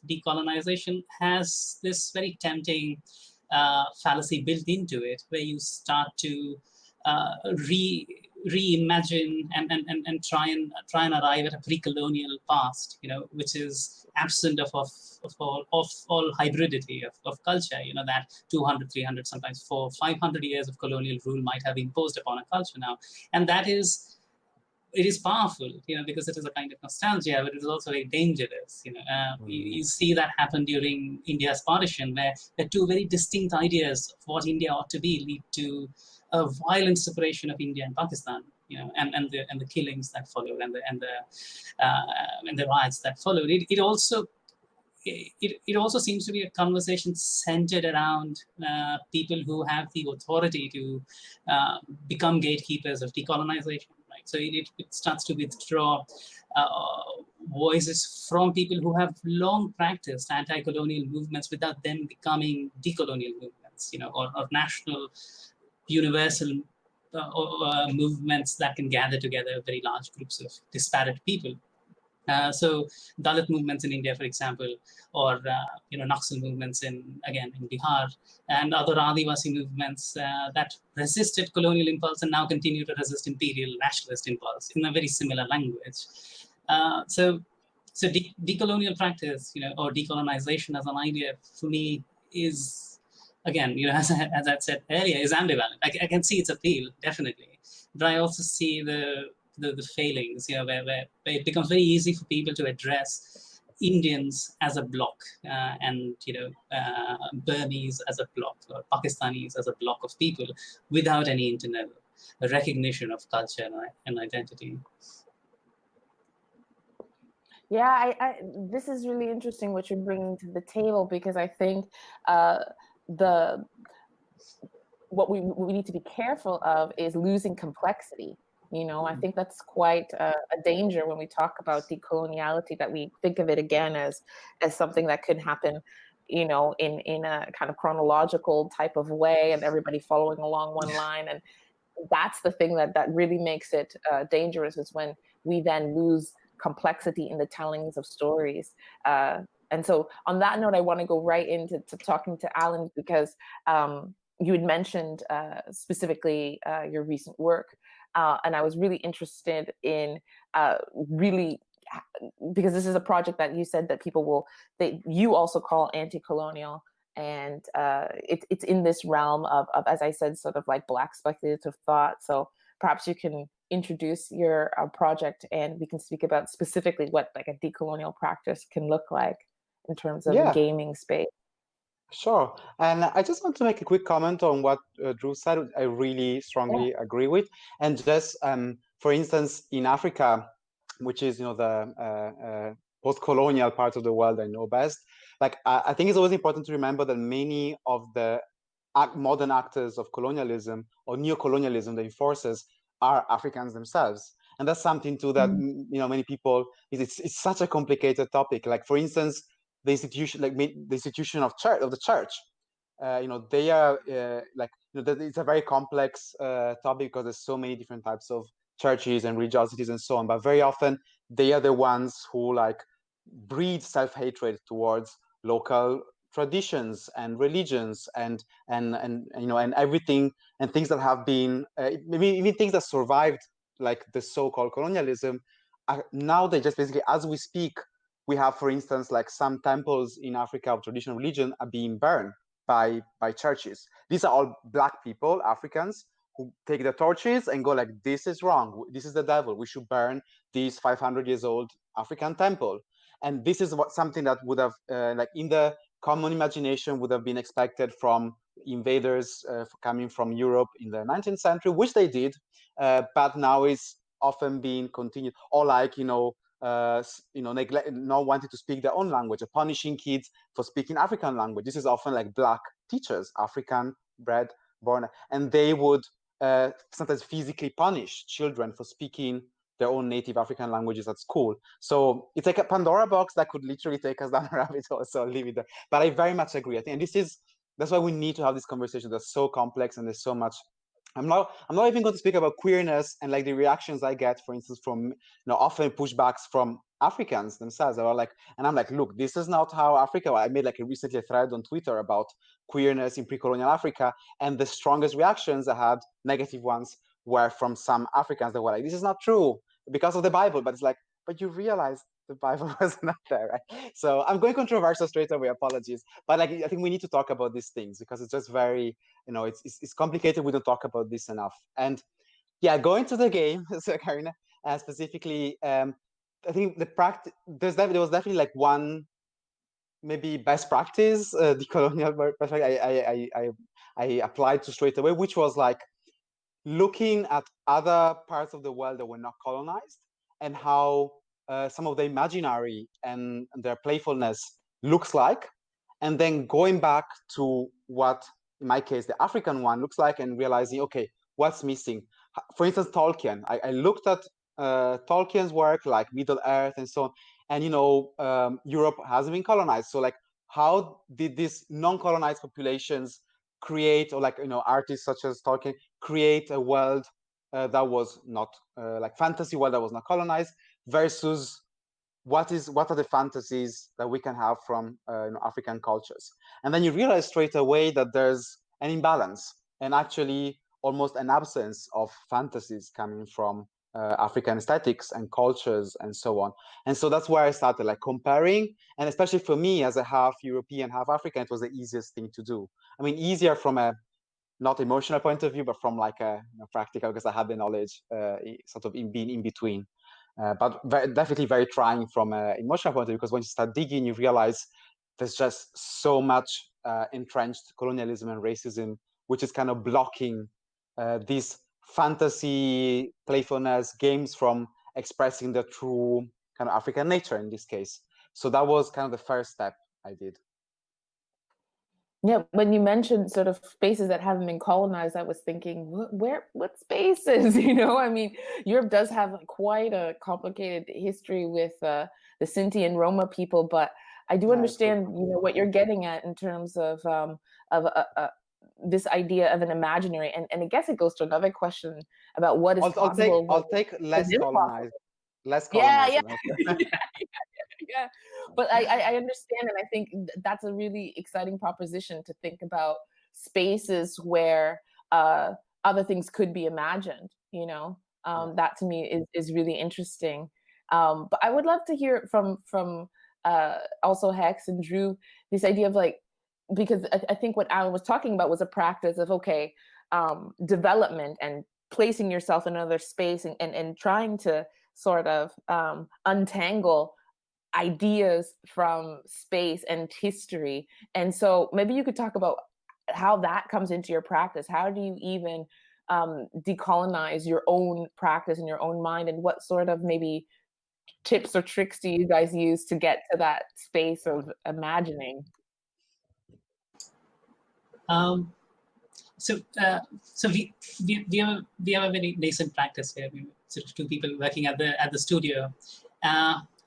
decolonization has this very tempting fallacy built into it, where you start to reimagine and try and arrive at a pre-colonial past, you know, which is absent of all hybridity of culture. You know, that 200, 300, sometimes 400, 500 years of colonial rule might have imposed upon a culture now, and that is. It is powerful, you know, because it is a kind of nostalgia, but it is also very dangerous. You know, you see that happen during India's partition, where the two very distinct ideas of what India ought to be lead to a violent separation of India and Pakistan. You know, and the killings that followed, and the riots that followed. It also seems to be a conversation centered around people who have the authority to become gatekeepers of decolonization. Right? So it starts to withdraw voices from people who have long practiced anti-colonial movements without them becoming decolonial movements, you know, or national, universal movements that can gather together very large groups of disparate people. So Dalit movements in India, for example, or you know, Naxal movements in Bihar, and other Adivasi movements that resisted colonial impulse and now continue to resist imperial nationalist impulse in a very similar language. So decolonial practice, you know, or decolonization as an idea, for me is, again, you know, as I said earlier, is ambivalent. I can see its appeal, definitely, but I also see the failings, you know, where it becomes very easy for people to address Indians as a bloc, and, you know, Burmese as a bloc, or Pakistanis as a bloc of people, without any internal recognition of culture and identity. Yeah, this is really interesting what you're bringing to the table, because I think what we need to be careful of is losing complexity. You know, I think that's quite a danger when we talk about decoloniality, that we think of it again as something that could happen, you know, in a kind of chronological type of way, and everybody following along one line. And that's the thing that really makes it dangerous, is when we then lose complexity in the tellings of stories. And so on that note, I want to go right into talking to Alan, because you had mentioned specifically your recent work. And I was really interested in because this is a project that you said that you also call anti-colonial, and it's in this realm of, as I said, sort of like Black speculative thought. So perhaps you can introduce your project, and we can speak about specifically what like a decolonial practice can look like in terms of the gaming space. Sure. And I just want to make a quick comment on what Drew said. I really strongly agree with. And just, for instance, in Africa, which is, you know, the post-colonial part of the world I know best, like I think it's always important to remember that many of the modern actors of colonialism or neo-colonialism, the enforcers, are Africans themselves. And that's something too that, you know, many people, it's such a complicated topic. Like, for instance, the institution, like the institution of the church, you know, they are like, you know, it's a very complex topic, because there's so many different types of churches and religiosities and so on. But very often they are the ones who like breed self-hatred towards local traditions and religions and you know, and everything, and things that have been maybe even things that survived, like the so-called colonialism, now they just basically, as we speak, we have, for instance, like some temples in Africa of traditional religion are being burned by churches. These are all black people, Africans, who take the torches and go like, this is wrong. This is the devil. We should burn this 500 years old African temple. And this is something that would have, like in the common imagination, would have been expected from invaders coming from Europe in the 19th century, which they did, but now is often being continued. Or like, not wanting to speak their own language, or punishing kids for speaking African language. This is often like black teachers, African bred, born, and they would sometimes physically punish children for speaking their own native African languages at school. So it's like a Pandora box that could literally take us down a rabbit hole. So I'll leave it there. But I very much agree. I think, and that's why we need to have this conversation that's so complex, and there's so much. I'm not even going to speak about queerness and like the reactions I get, for instance, from often pushbacks from Africans themselves. They are like, and I'm like, look, this is not how Africa. I made like recently a thread on Twitter about queerness in pre-colonial Africa, and the strongest reactions I had, negative ones, were from some Africans that were like, this is not true because of the Bible. But it's like, but you realize the Bible was not there, right? So I'm going controversial straight away, apologies. But like, I think we need to talk about these things because it's just very, it's complicated. We don't talk about this enough. And yeah, going to the game, so Karina, specifically, I think the practice, there was definitely like one maybe best practice, the colonial perspective I applied to straight away, which was like looking at other parts of the world that were not colonized and how some of the imaginary and their playfulness looks like, and then going back to what, in my case, the African one looks like, and realizing, okay, what's missing? For instance, Tolkien. I looked at Tolkien's work, like Middle Earth and so on, and Europe hasn't been colonized. So like, how did these non-colonized populations create, or like artists such as Tolkien create a world that was not like fantasy world that was not colonized, versus what are the fantasies that we can have from African cultures? And then you realize straight away that there's an imbalance, and actually almost an absence of fantasies coming from African aesthetics and cultures and so on. And so that's where I started like comparing, and especially for me as a half European, half African, it was the easiest thing to do. I mean, easier from a not emotional point of view, but from like a practical, because I had the knowledge sort of in being in between. But definitely very trying from an emotional point of view, because when you start digging, you realize there's just so much entrenched colonialism and racism, which is kind of blocking these fantasy playfulness games from expressing the true kind of African nature in this case. So that was kind of the first step I did. Yeah, when you mentioned sort of spaces that haven't been colonized, I was thinking, what spaces? I mean, Europe does have quite a complicated history with the Sinti and Roma people, but I do understand, what you're getting at in terms of this idea of an imaginary, and I guess it goes to another question about what is possible. I'll take less colonized. Less colonized. Yeah, but I understand, and I think that's a really exciting proposition to think about spaces where other things could be imagined. That to me is really interesting. But I would love to hear from also Hex and Drew this idea of like, because I think what Alan was talking about was a practice of development and placing yourself in another space and trying to sort of untangle ideas from space and history. And so maybe you could talk about how that comes into your practice. How do you even decolonize your own practice and your own mind, and what sort of maybe tips or tricks do you guys use to get to that space of imagining? So we have a very nascent practice here. We sort of two people working at the studio,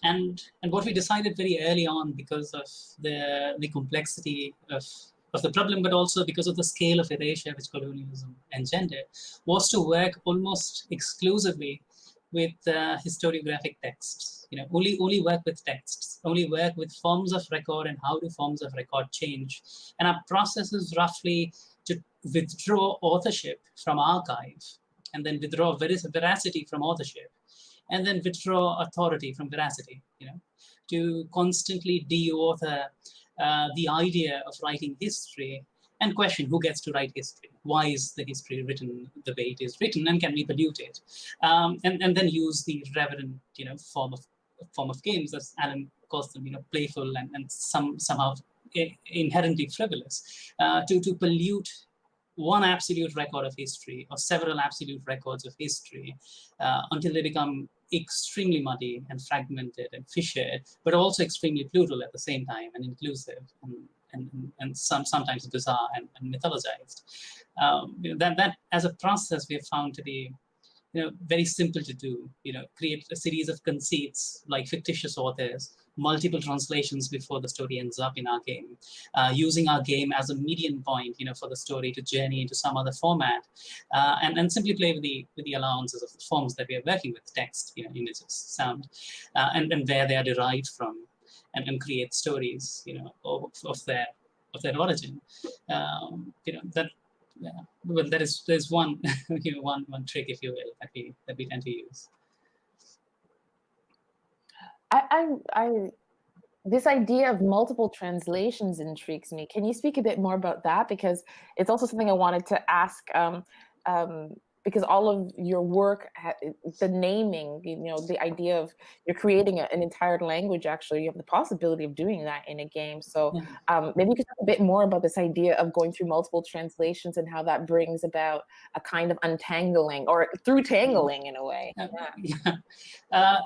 and what we decided very early on, because of the complexity of the problem, but also because of the scale of erasure which colonialism engendered, was to work almost exclusively with historiographic texts. Only work with texts, only work with forms of record and how do forms of record change. And our process is roughly to withdraw authorship from archive and then withdraw veracity from authorship, and then withdraw authority from veracity, to constantly de-author the idea of writing history and question who gets to write history. Why is the history written the way it is written, and can we pollute it? And then use the reverent, form of games, as Alan calls them, playful and somehow inherently frivolous, to pollute one absolute record of history or several absolute records of history until they become extremely muddy and fragmented and fissured, but also extremely plural at the same time and inclusive and sometimes bizarre and mythologized. That as a process we have found to be very simple to do. Create a series of conceits like fictitious authors, multiple translations before the story ends up in our game, using our game as a median point, for the story to journey into some other format, and simply play with the allowances of the forms that we are working with: text, images, sound, and where they are derived from, and create stories, of their origin. Well, there's one one trick, if you will, that we tend to use. This idea of multiple translations intrigues me. Can you speak a bit more about that? Because it's also something I wanted to ask, because all of your work, the naming, the idea of you're creating an entire language, actually, you have the possibility of doing that in a game. So maybe you could talk a bit more about this idea of going through multiple translations and how that brings about a kind of untangling, or through tangling in a way.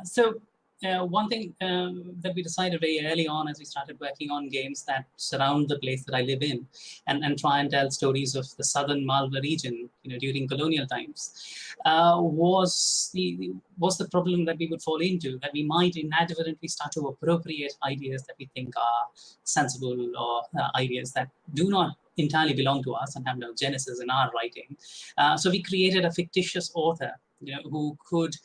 So one thing that we decided very early on as we started working on games that surround the place that I live in, and try and tell stories of the southern Malwa region, during colonial times, was the problem that we would fall into, that we might inadvertently start to appropriate ideas that we think are sensible, or ideas that do not entirely belong to us and have no genesis in our writing. So we created a fictitious author, who could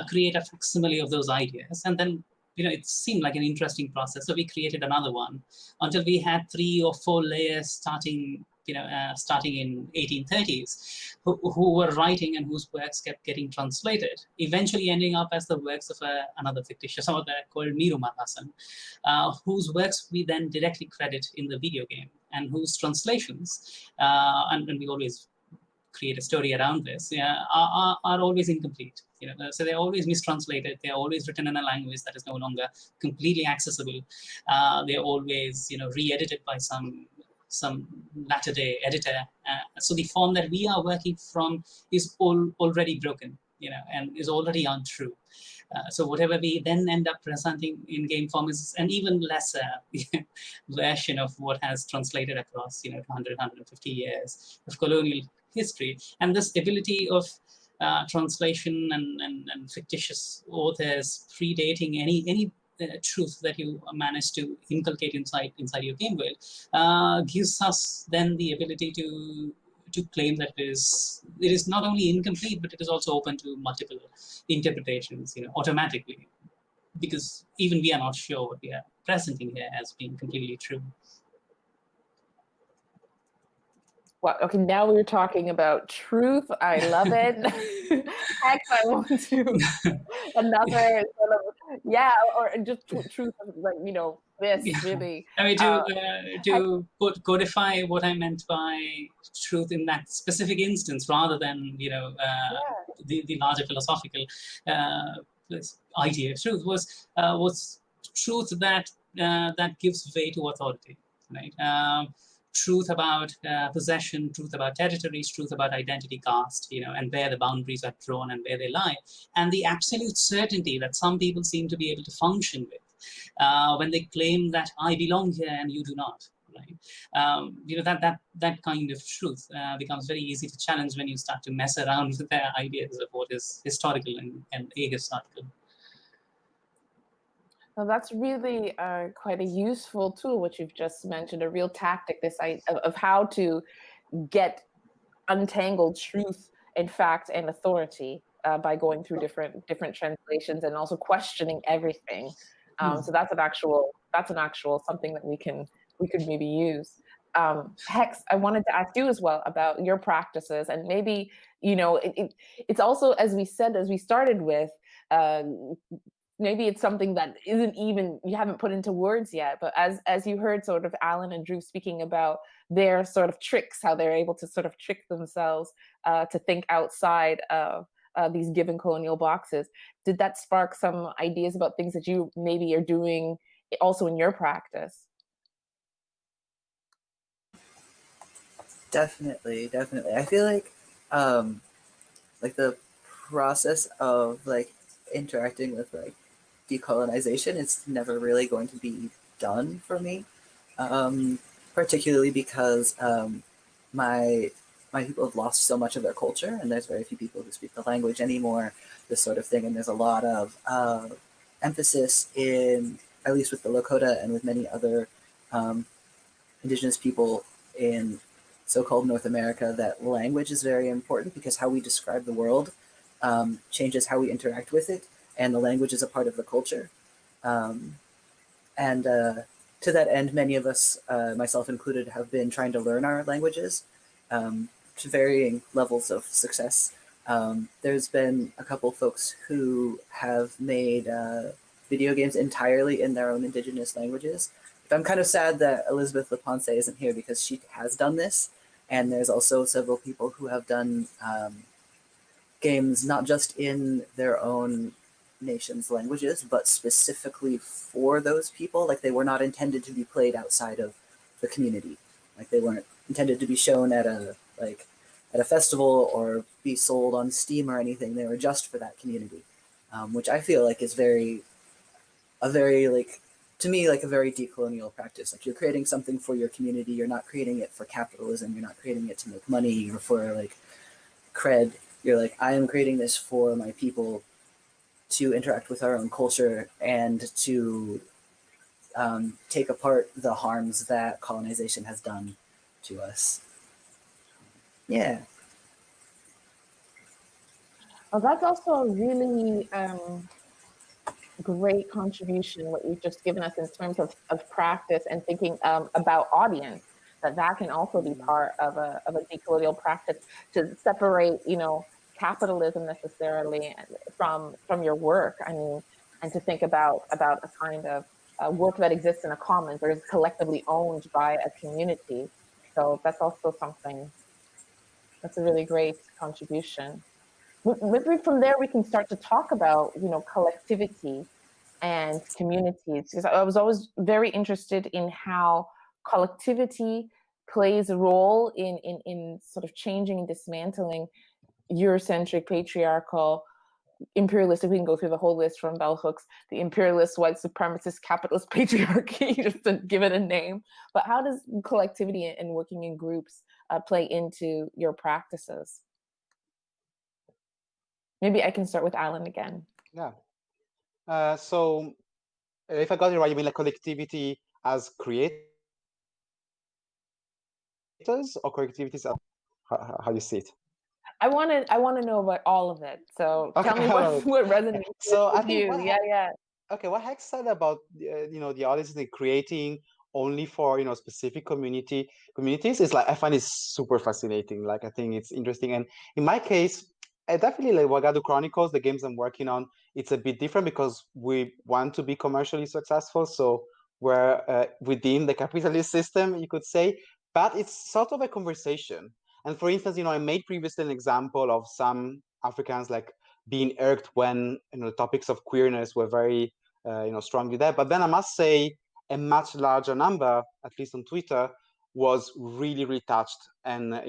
create a facsimile of those ideas, and then it seemed like an interesting process. So we created another one until we had 3 or 4 layers starting in 1830s, who were writing and whose works kept getting translated, eventually ending up as the works of another fictitious author called Miru Marhasan, whose works we then directly credit in the video game, and whose translations, and we always create a story around this, are always incomplete. So they're always mistranslated. They're always written in a language that is no longer completely accessible. They're always, re-edited by some latter-day editor. So the form that we are working from is already broken, and is already untrue. So whatever we then end up presenting in game form is an even lesser version of what has translated across, 100, 150 years of colonial history. And this ability of translation and fictitious authors predating any truth that you manage to inculcate inside your game world gives us then the ability to claim that it is not only incomplete, but it is also open to multiple interpretations, automatically, because even we are not sure what we are presenting here as being completely true. Well, okay, now we're talking about truth. I love it. Hex, I want to another sort of, or just truth of, like, this really. I mean, to codify what I meant by truth in that specific instance, rather than the larger philosophical idea of truth, was truth that gives way to authority, right? Truth about possession, truth about territories, truth about identity, caste, and where the boundaries are drawn and where they lie, and the absolute certainty that some people seem to be able to function with when they claim that I belong here and you do not. Right? That kind of truth becomes very easy to challenge when you start to mess around with their ideas of what is historical and ahistorical. Well, that's really quite a useful tool, which you've just mentioned, a real tactic, this idea of how to get untangled truth and fact and authority by going through different translations and also questioning everything. So that's an actual something that we could maybe use. Hex, I wanted to ask you as well about your practices, and maybe it's also, as we started with, maybe it's something that isn't even, you haven't put into words yet, but as you heard sort of Alan and Drew speaking about their sort of tricks, how they're able to sort of trick themselves to think outside of these given colonial boxes, did that spark some ideas about things that you maybe are doing also in your practice? Definitely. I feel like the process of like interacting with like decolonization, it's never really going to be done for me, particularly because my people have lost so much of their culture, and there's very few people who speak the language anymore, this sort of thing, and there's a lot of emphasis in, at least with the Lakota and with many other indigenous people in so-called North America, that language is very important because how we describe the world changes how we interact with it, and the language is a part of the culture. And to that end, many of us, myself included, have been trying to learn our languages to varying levels of success. There's been a couple folks who have made video games entirely in their own indigenous languages. I'm kind of sad that Elizabeth Leponce isn't here because she has done this. And there's also several people who have done games not just in their own nation's languages, but specifically for those people. Like, they were not intended to be played outside of the community. Like, they weren't intended to be shown at a festival or be sold on Steam or anything. They were just for that community, which I feel like is to me, like a very decolonial practice. Like, you're creating something for your community. You're not creating it for capitalism. You're not creating it to make money or for like cred. You're like, I am creating this for my people to interact with our own culture and to take apart the harms that colonization has done to us. Yeah. Well, that's also a really great contribution, what you've just given us in terms of practice and thinking about audience, that can also be part of a decolonial practice, to separate, capitalism necessarily from your work. I mean, and to think about a kind of work that exists in a commons or is collectively owned by a community. So that's also something, that's a really great contribution. Maybe from there we can start to talk about, collectivity and communities, because I was always very interested in how collectivity plays a role in sort of changing and dismantling Eurocentric, patriarchal, imperialistic, we can go through the whole list from bell hooks, the imperialist, white supremacist, capitalist patriarchy, just to give it a name. But how does collectivity and working in groups play into your practices? Maybe I can start with Alan again. Yeah. So if I got it right, you mean like collectivity as creators or collectivities as how you see it? I want to know about all of it. So tell me what resonates with you. Yeah. Okay, what Hex said about the audience creating only for specific communities is like, I find it super fascinating. Like, I think it's interesting, and in my case, I definitely like Wagadu Chronicles, the games I'm working on. It's a bit different because we want to be commercially successful, so we're within the capitalist system, you could say. But it's sort of a conversation. And for instance, I made previously an example of some Africans like being irked when the topics of queerness were very strongly there. But then I must say a much larger number, at least on Twitter, was really, really touched and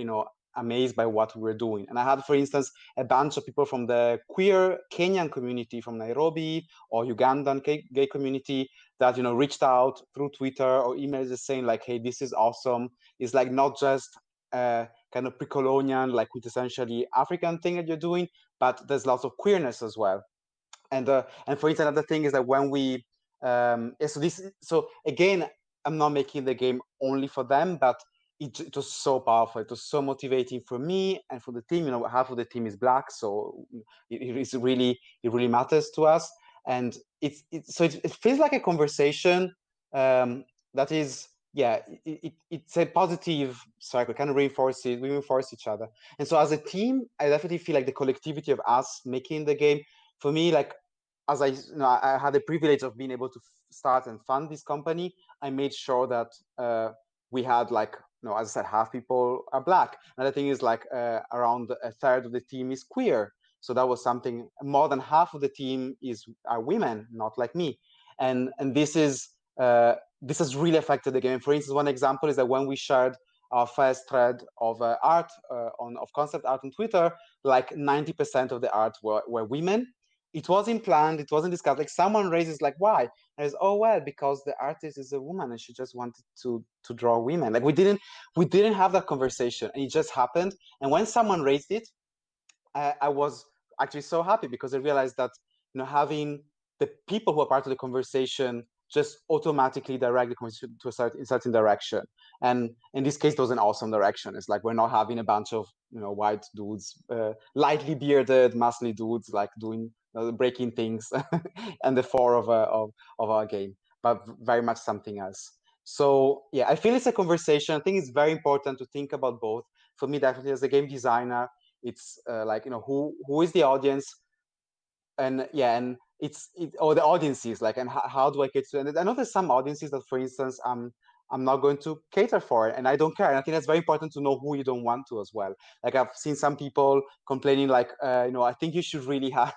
amazed by what we were doing. And I had, for instance, a bunch of people from the queer Kenyan community from Nairobi or Ugandan gay community that reached out through Twitter or emails saying like, hey, this is awesome. It's like not just kind of pre-colonial, like quintessentially African thing that you're doing, but there's lots of queerness as well. And for instance, another thing is that when we so again, I'm not making the game only for them, but it was so powerful. It was so motivating for me and for the team. Half of the team is Black, so it really matters to us. And it feels like a conversation that is, it's a positive cycle, kind of we reinforce each other. And so as a team, I definitely feel like the collectivity of us making the game, for me, like as I had the privilege of being able to start and fund this company, I made sure that we had like, as I said, half people are Black. Another thing is like around a third of the team is queer. So that was something. More than half of the team are women, not like me, and this has really affected the game. For instance, one example is that when we shared our first thread of art of concept art on Twitter, like 90% of the art were women. It wasn't planned, it wasn't discussed. Like someone raises like, why? And it's, oh well, because the artist is a woman and she just wanted to draw women. Like we didn't have that conversation, and it just happened. And when someone raised it, I was actually so happy, because I realized that having the people who are part of the conversation just automatically direct the conversation to a certain direction. And in this case, it was an awesome direction. It's like we're not having a bunch of white dudes, lightly bearded, muscly dudes, like doing breaking things and the fore of our game, but very much something else. So yeah, I feel it's a conversation. I think it's very important to think about both. For me, definitely as a game designer, it's like who is the audience, and yeah, and or the audiences, like, and how do I cater to? And I know there's some audiences that, for instance, I'm not going to cater for, and I don't care. And I think that's very important to know who you don't want to as well. Like I've seen some people complaining, like, I think you should really have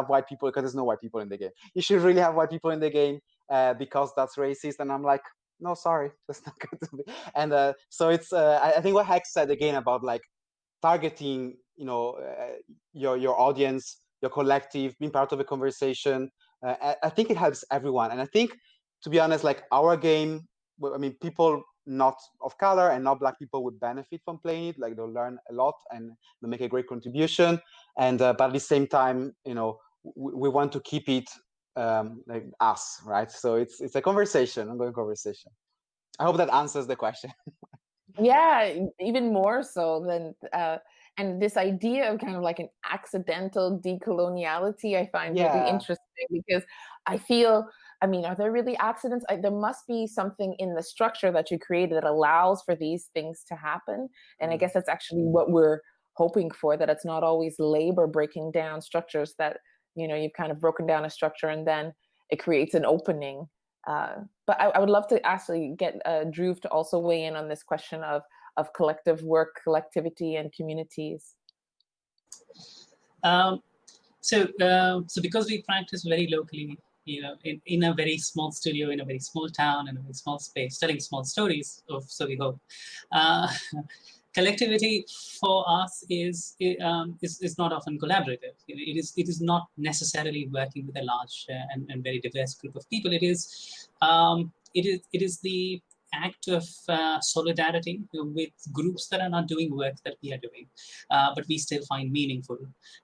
white people, because there's no white people in the game. You should really have white people in the game because that's racist. And I'm like, no, sorry, that's not going to be. And so it's I think what Hex said again about like targeting, your audience, your collective, being part of a conversation. I think it helps everyone. And I think, to be honest, like our game, I mean, people not of color and not Black people would benefit from playing it. Like they'll learn a lot and they'll make a great contribution. And but at the same time, we want to keep it like us, right? So it's a conversation, ongoing conversation. I hope that answers the question. Yeah, even more so than and this idea of kind of like an accidental decoloniality I find really interesting, because I feel, I mean, are there really accidents? There must be something in the structure that you created that allows for these things to happen. And I guess that's actually what we're hoping for, that it's not always labor breaking down structures, that you've kind of broken down a structure and then it creates an opening. But I would love to actually get Dhruv to also weigh in on this question of collective work, collectivity, and communities. So because we practice very locally, in a very small studio, in a very small town, in a very small space, telling small stories, so we hope. Collectivity for us is not often collaborative. It is not necessarily working with a large and very diverse group of people. It is the act of solidarity with groups that are not doing work that we are doing, but we still find meaningful,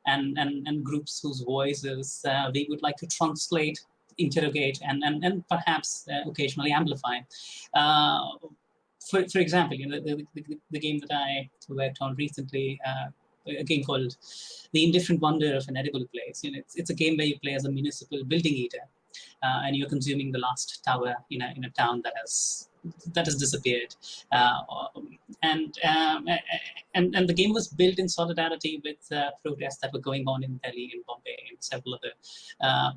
and groups whose voices we would like to translate, interrogate, and perhaps occasionally amplify. For example, the game that I worked on recently, a game called The Indifferent Wonder of an Edible Place. It's a game where you play as a municipal building eater, and you're consuming the last tower in a town that has disappeared. And the game was built in solidarity with protests that were going on in Delhi, in Bombay, and several other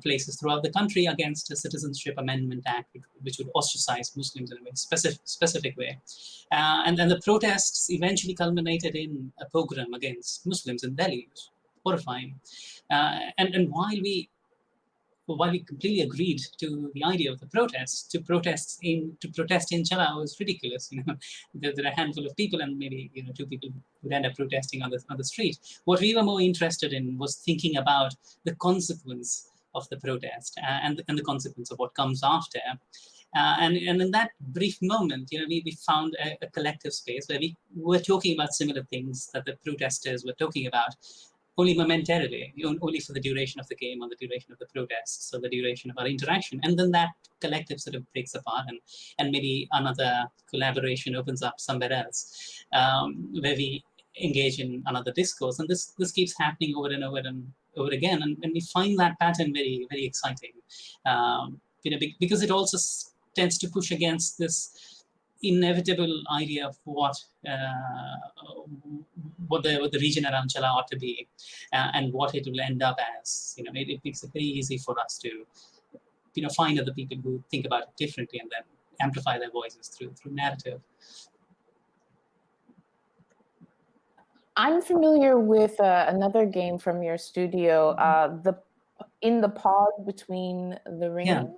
places throughout the country against a Citizenship Amendment Act, which would ostracize Muslims in a very specific way. And then the protests eventually culminated in a pogrom against Muslims in Delhi. It was horrifying. And while we completely agreed to the idea of the protests, to protest in Chala was ridiculous. There are a handful of people, and maybe 2 people would end up protesting on the street. What we were more interested in was thinking about the consequence of the protest and the consequence of what comes after. And in that brief moment, we found a collective space where we were talking about similar things that the protesters were talking about, only momentarily, only for the duration of the game or the duration of the protests, so the duration of our interaction. And then that collective sort of breaks apart, and maybe another collaboration opens up somewhere else, where we engage in another discourse. And this keeps happening over and over and over again. And we find that pattern very, very exciting, because it also tends to push against this inevitable idea of what the region around Chala ought to be, and what it will end up as. It makes it very easy for us to find other people who think about it differently and then amplify their voices through narrative. I'm familiar with another game from your studio, In the Pause Between the Ringing.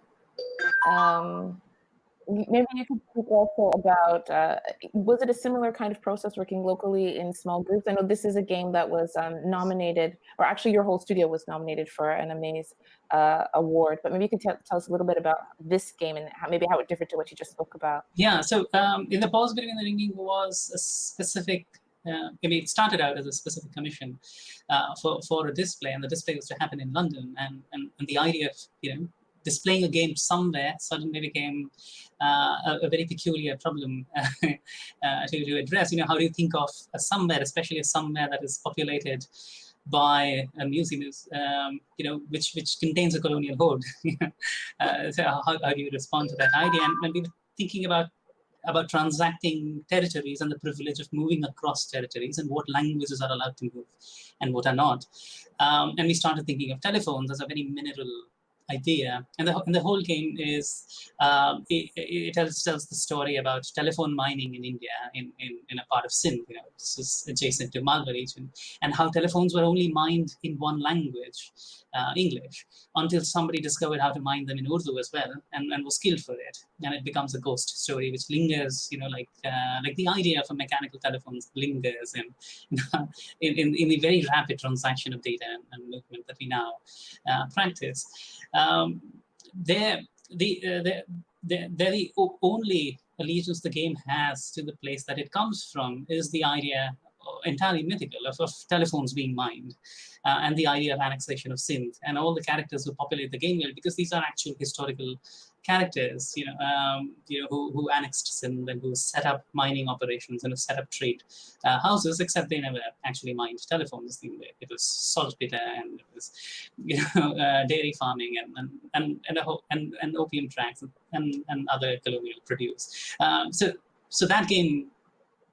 Maybe you could speak also about, was it a similar kind of process working locally in small groups? I know this is a game that was nominated, or actually your whole studio was nominated for an Amaze award, but maybe you could tell us a little bit about this game and how it differed to what you just spoke about. Yeah, so In the Pause Between the Ringing was a specific, it started out as a specific commission for a display, and the display was to happen in London, and the idea of, displaying a game somewhere suddenly became a very peculiar problem to address. How do you think of a somewhere, especially a somewhere that is populated by a museum, which contains a colonial hoard? So how do you respond to that idea? And we were thinking about transacting territories and the privilege of moving across territories and what languages are allowed to move and what are not. And we started thinking of telephones as a very mineral idea, and the whole game is it tells the story about telephone mining in India in a part of Sindh, this is adjacent to Malwa region, and how telephones were only mined in one language, English, until somebody discovered how to mine them in Urdu as well, and was skilled for it, and it becomes a ghost story which lingers, like the idea of a mechanical telephone lingers in the very rapid transaction of data and movement that we now practice. They're the only allegiance the game has to the place that it comes from is the idea, entirely mythical, of telephones being mined, and the idea of annexation of Sindh, and all the characters who populate the game world, because these are actual historical characters, who annexed Sindh and who set up mining operations and who set up trade houses, except they never actually mined telephones. It was saltpeter, and it was dairy farming and opium tracts and other colonial produce. So that game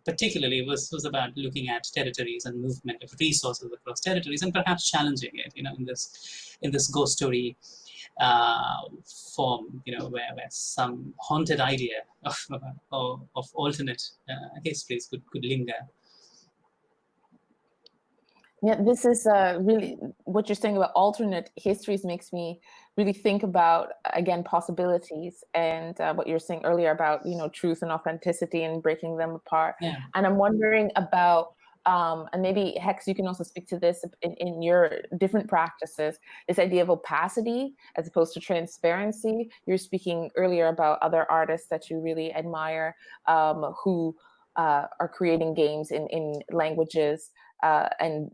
particularly was about looking at territories and movement of resources across territories, and perhaps challenging it, in this ghost story form, where some haunted idea of alternate histories could linger. Yeah, this is really what you're saying about alternate histories makes me really think about, again, possibilities, and what you were saying earlier about, truth and authenticity and breaking them apart. Yeah. And I'm wondering about, and maybe Hex, you can also speak to this in your different practices, this idea of opacity as opposed to transparency. You were speaking earlier about other artists that you really admire, who are creating games in languages, and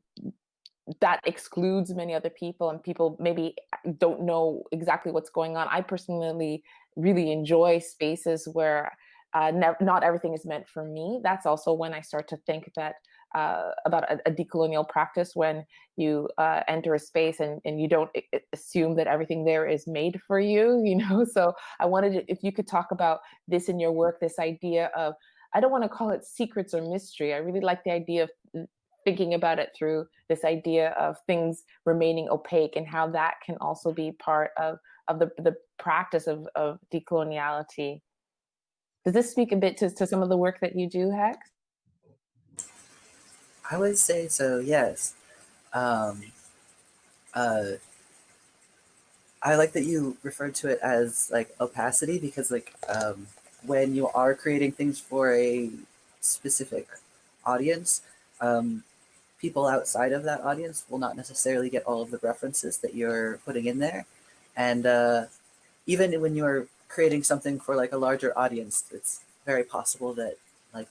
that excludes many other people, and people maybe don't know exactly what's going on. I personally really enjoy spaces where not everything is meant for me. That's also when I start to think that about a decolonial practice, when you enter a space and you don't assume that everything there is made for you, So I wanted if you could talk about this in your work, this idea of, I don't want to call it secrets or mystery. I really like the idea of thinking about it through this idea of things remaining opaque, and how that can also be part of the practice of decoloniality. Does this speak a bit to some of the work that you do, Hex? I would say so, yes. I like that you referred to it as like opacity, because when you are creating things for a specific audience, people outside of that audience will not necessarily get all of the references that you're putting in there. And even when you're creating something for a larger audience, it's very possible that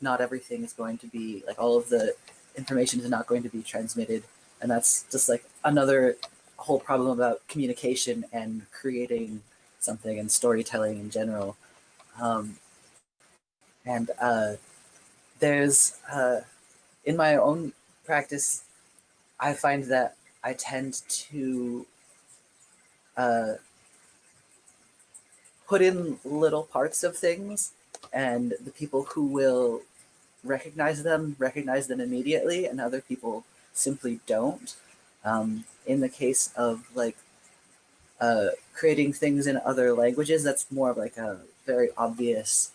not everything is going to be, all of the information is not going to be transmitted. And that's just another whole problem about communication and creating something and storytelling in general. There's, in my own practice, I find that I tend to put in little parts of things and the people who will recognize them immediately, and other people simply don't. In the case of like creating things in other languages, that's more of like a very obvious,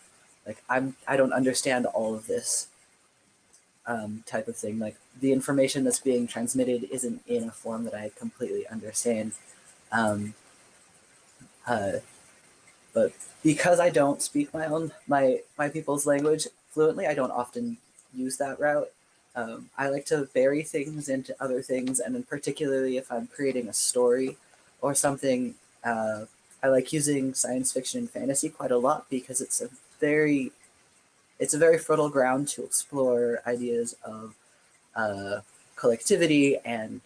like I don't understand all of this type of thing. Like the information that's being transmitted isn't in a form that I completely understand. Um, but because I don't speak my people's language fluently, I don't often use that route. I like to vary things into other things, and then particularly if I'm creating a story or something, I like using science fiction and fantasy quite a lot because it's a very fertile ground to explore ideas of collectivity and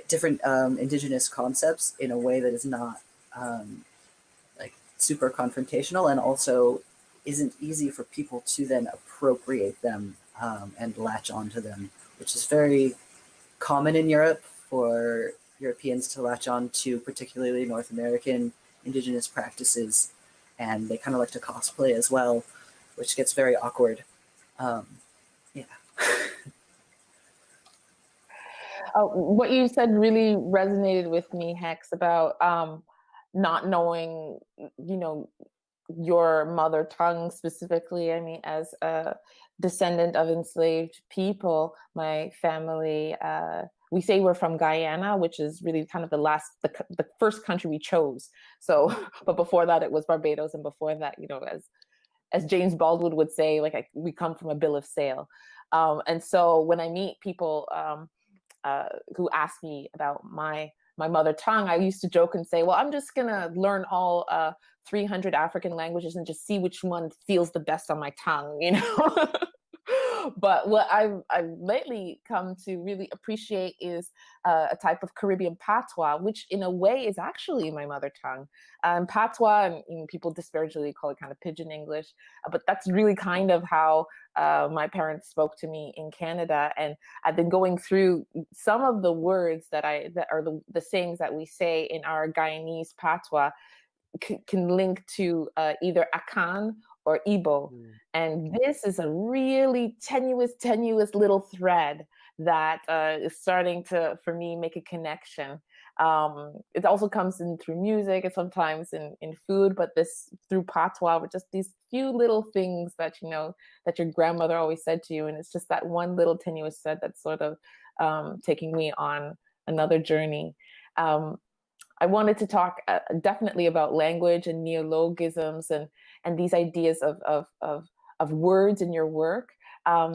different indigenous concepts in a way that is not like super confrontational, and also isn't easy for people to then appropriate them and latch onto them, which is very common in Europe for Europeans to latch on to, particularly North American indigenous practices, and they kind of like to cosplay as well, which gets very awkward. Yeah. What you said really resonated with me, Hex, about not knowing, your mother tongue specifically. I mean, as a descendant of enslaved people, my family, we say we're from Guyana, which is really kind of the first country we chose. So, but before that, it was Barbados, and before that, as James Baldwin would say, like we come from a bill of sale. And so when I meet people who ask me about my mother tongue, I used to joke and say, well, I'm just gonna learn all 300 African languages and just see which one feels the best on my tongue, But what I've lately come to really appreciate is a type of Caribbean patois, which in a way is actually my mother tongue. Patois, and people disparagingly call it kind of pidgin English, but that's really kind of how my parents spoke to me in Canada. And I've been going through some of the words that are the sayings that we say in our Guyanese patois can link to either Akan or Igbo. And this is a really tenuous little thread that is starting to, for me, make a connection. It also comes in through music and sometimes in food, but this through patois, with just these few little things that, that your grandmother always said to you. And it's just that one little tenuous thread that's sort of taking me on another journey. I wanted to talk definitely about language and neologisms and these ideas of words in your work.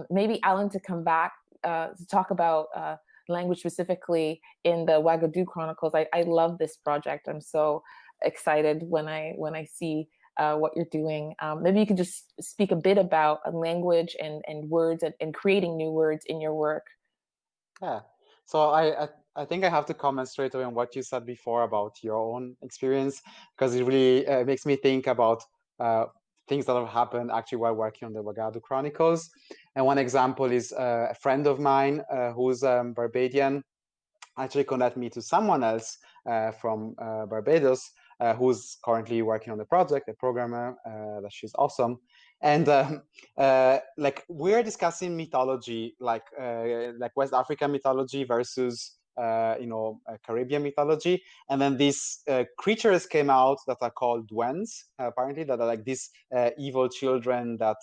Maybe Alan, to come back to talk about language specifically in the Wagadu Chronicles. I love this project. I'm so excited when I see what you're doing. Maybe you could just speak a bit about language and words and creating new words in your work. Yeah. So I think I have to comment straight away on what you said before about your own experience, because it really makes me think about things that have happened actually while working on the Wagadu Chronicles. And one example is a friend of mine who's Barbadian actually connected me to someone else from Barbados who's currently working on the project, a programmer, that she's awesome. And like we're discussing mythology, like West African mythology versus Caribbean mythology, and then these creatures came out that are called duendes, apparently, that are like these evil children that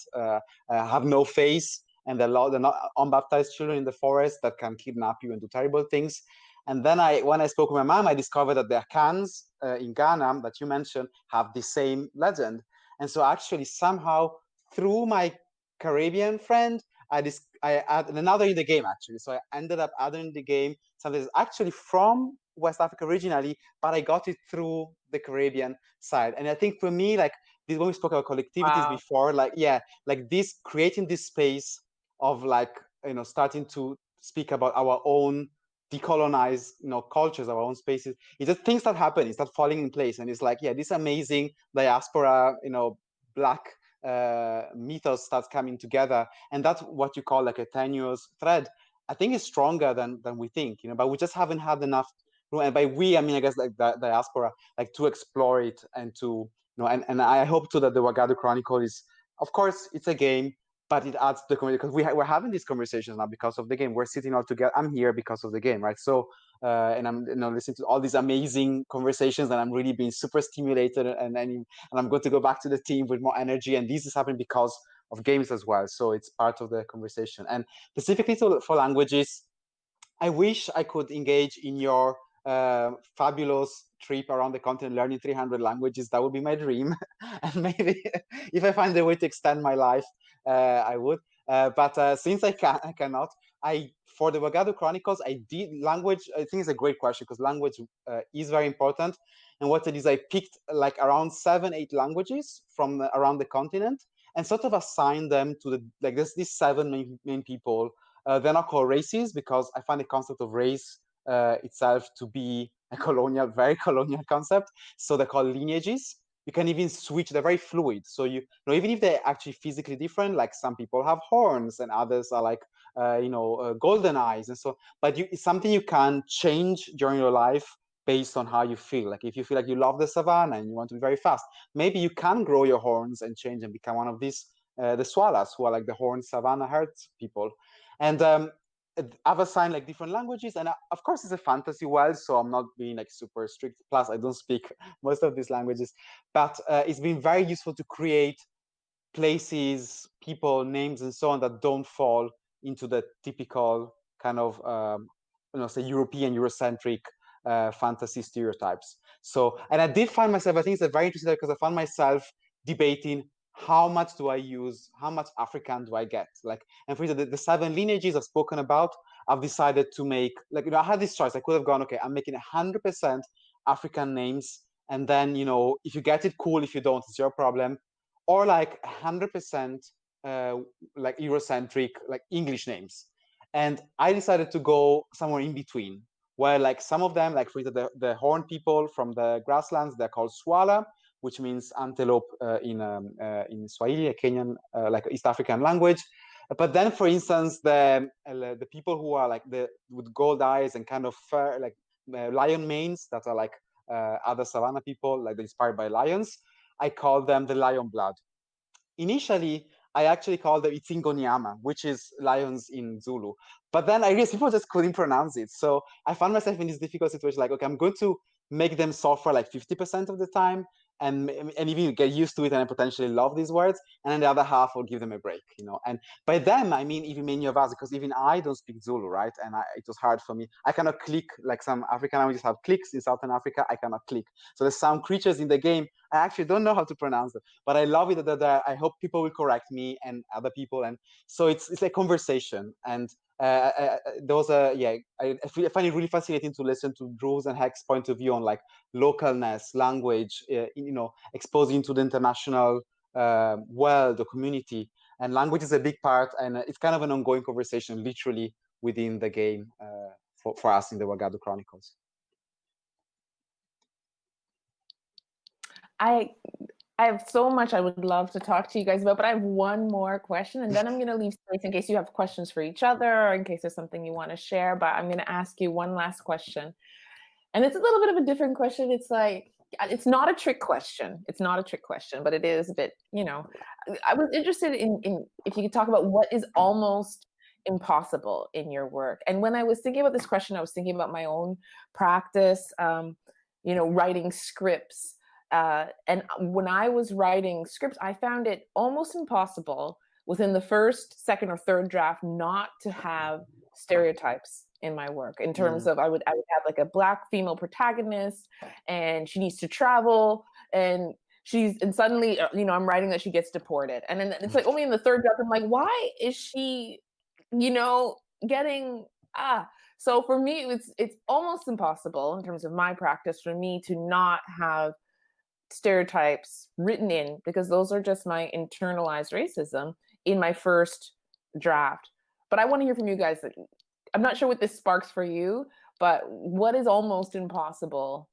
have no face, and they're not unbaptized children in the forest that can kidnap you and do terrible things. And then when I spoke with my mom, I discovered that the Akans in Ghana that you mentioned have the same legend. And so actually somehow through my Caribbean friend, I added another in the game actually. So I ended up adding in the game something that's actually from West Africa originally, but I got it through the Caribbean side. And I think for me, like this, when we spoke about collectivities before, like, yeah, like this, creating this space of like, starting to speak about our own decolonize, cultures, our own spaces. It's just things that happen, it's not falling in place. And it's like, yeah, this amazing diaspora, black mythos starts coming together. And that's what you call like a tenuous thread. I think it's stronger than we think, but we just haven't had enough room. And by we, I mean, I guess like the diaspora, like to explore it and to and I hope too that the Wagadu Chronicle is, of course, it's a game, but it adds to the community, because we're having these conversations now because of the game. We're sitting all together. I'm here because of the game, right? So, and I'm listening to all these amazing conversations, and I'm really being super stimulated, and I'm going to go back to the team with more energy. And this is happening because of games as well. So it's part of the conversation. And specifically for languages, I wish I could engage in your fabulous trip around the continent, learning 300 languages. That would be my dream. And maybe if I find a way to extend my life, I would. But since I cannot, for the Wagadu Chronicles, I did language. I think it's a great question, because language is very important. And what it is, I picked like around 7-8 languages from around the continent, and sort of assigned them to these 7 main people. They're not called races, because I find the concept of race itself to be a very colonial concept. So they're called lineages. You can even switch, they're very fluid. So even if they're actually physically different, like some people have horns and others are like, golden eyes. And so, but it's something you can change during your life based on how you feel. Like if you feel like you love the savannah and you want to be very fast, maybe you can grow your horns and change and become one of these, the Swalas, who are like the horned savannah herd people. And I've assigned like different languages, and of course it's a fantasy world, so I'm not being like super strict. Plus, I don't speak most of these languages, but it's been very useful to create places, people, names, and so on that don't fall into the typical kind of say European, Eurocentric fantasy stereotypes. So, and I did find myself, I think it's very interesting, because I found myself debating, how much do I use? How much African do I get? And for instance, the 7 lineages I've spoken about, I've decided to make, I had this choice. I could have gone, okay, I'm making 100% African names. And then, if you get it, cool. If you don't, it's your problem. Or 100% like Eurocentric, like English names. And I decided to go somewhere in between, where some of them, for instance, the Horn people from the grasslands, they're called Swala, which means antelope in Swahili, a Kenyan, like East African language. But then, for instance, the people who are with gold eyes and kind of fur, lion manes, that are other savannah people, they're inspired by lions, I call them the lion blood. Initially, I actually called them Itsingonyama, which is lions in Zulu. But then I realized people just couldn't pronounce it. So I found myself in this difficult situation, okay, I'm going to make them suffer 50% of the time, and even get used to it and potentially love these words, and then the other half will give them a break, And by them, I mean even many of us, because even I don't speak Zulu, right? And it was hard for me. I cannot click, like some African languages have clicks in Southern Africa, I cannot click. So there's some creatures in the game, I actually don't know how to pronounce them, but I love it that I hope people will correct me and other people. And so it's a conversation. And those are, I find it really fascinating to listen to Drew's and Heck's point of view on localness, language, exposing to the international world, the community. And language is a big part, and it's kind of an ongoing conversation, literally within the game for us in the Wagadu Chronicles. I have so much I would love to talk to you guys about, but I have one more question, and then I'm going to leave space in case you have questions for each other, or in case there's something you want to share. But I'm going to ask you one last question. And it's a little bit of a different question. It's not a trick question. It's not a trick question, but it is a bit, I was interested in if you could talk about what is almost impossible in your work. And when I was thinking about this question, I was thinking about my own practice, writing scripts. And when I was writing scripts, I found it almost impossible within the first, second, or third draft not to have stereotypes in my work, in terms of I would have a Black female protagonist, and she needs to travel, and suddenly I'm writing that she gets deported, and then it's only in the third draft I'm like, why is she getting so for me it's almost impossible in terms of my practice for me to not have stereotypes written in, because those are just my internalized racism in my first draft. But I want to hear from you guys. I'm not sure what this sparks for you, but what is almost impossible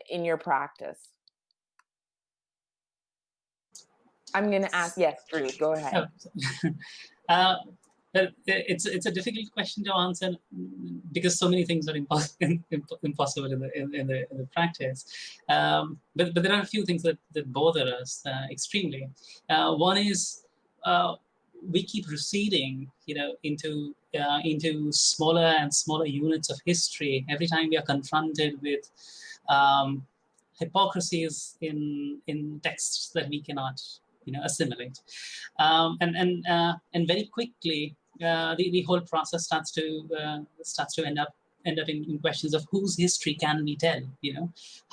in your practice? I'm going to ask, yes, Drew, go ahead. Well, it's a difficult question to answer because so many things are impossible in the practice. But there are a few things that bother us extremely. One is we keep receding, into smaller and smaller units of history every time we are confronted with hypocrisies in texts that we cannot, assimilate, and very quickly the whole process starts to end up in questions of whose history can we tell,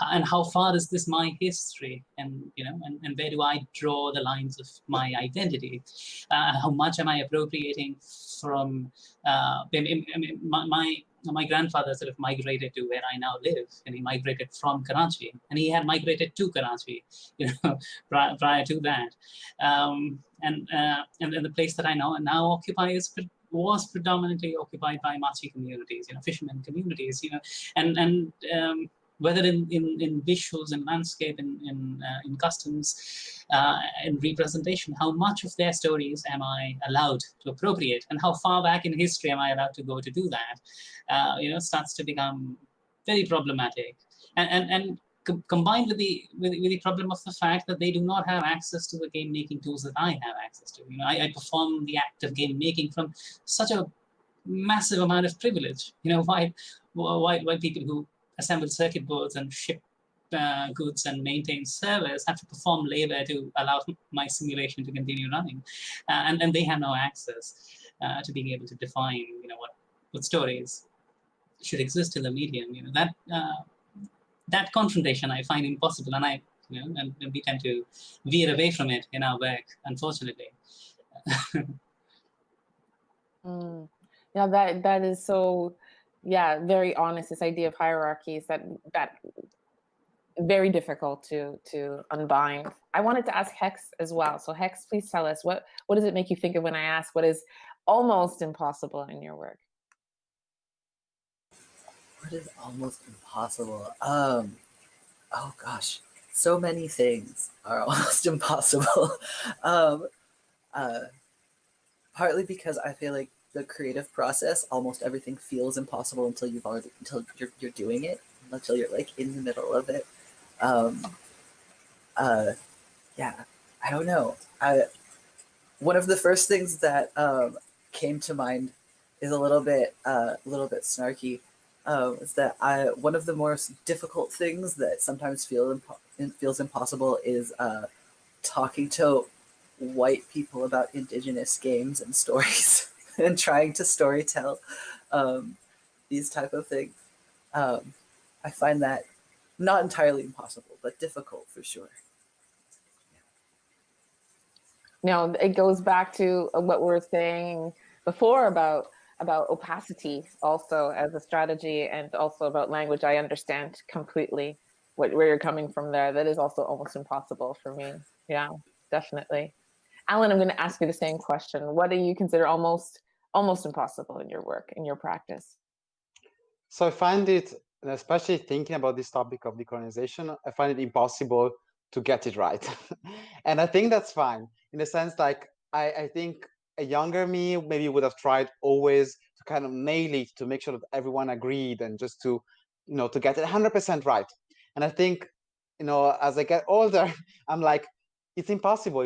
and how far is this my history, and and where do I draw the lines of my identity? How much am I appropriating from? My grandfather sort of migrated to where I now live, and he migrated from Karachi, and he had migrated to Karachi, prior to that, and the place that I now occupy was predominantly occupied by Machi communities, fishermen communities, and whether in visuals and landscape, in customs, in representation, how much of their stories am I allowed to appropriate, and how far back in history am I allowed to go to do that, starts to become very problematic, and combined with the problem of the fact that they do not have access to the game making tools that I have access to. I perform the act of game making from such a massive amount of privilege. Why people who assemble circuit boards and ship goods and maintain servers have to perform labor to allow my simulation to continue running, and they have no access to being able to define, what stories should exist in the medium. That confrontation I find impossible, and and we tend to veer away from it in our work, unfortunately. Yeah, that is so, very honest. This idea of hierarchies that very difficult to unbind. I wanted to ask Hex as well. So Hex, please tell us what does it make you think of when I ask what is almost impossible in your work? What is almost impossible? Oh gosh, so many things are almost impossible. Partly because I feel like the creative process, almost everything feels impossible until you're doing it, until you're like in the middle of it. Yeah, I don't know. One of the first things that came to mind is a little bit snarky. Is that one of the most difficult things that sometimes feels impossible is talking to white people about indigenous games and stories and trying to storytell these type of things. I find that not entirely impossible, but difficult for sure. Now, it goes back to what we were saying before about opacity also as a strategy, and also about language. I understand completely where you're coming from there. That is also almost impossible for me. Yeah, definitely. Alan, I'm going to ask you the same question. What do you consider almost impossible in your work, in your practice? So I find it, especially thinking about this topic of decolonization, I find it impossible to get it right. And I think that's fine, in the sense like I think a younger me maybe would have tried always to kind of nail it, to make sure that everyone agreed, and just to, to get it 100% right. And I think, as I get older, I'm like, it's impossible,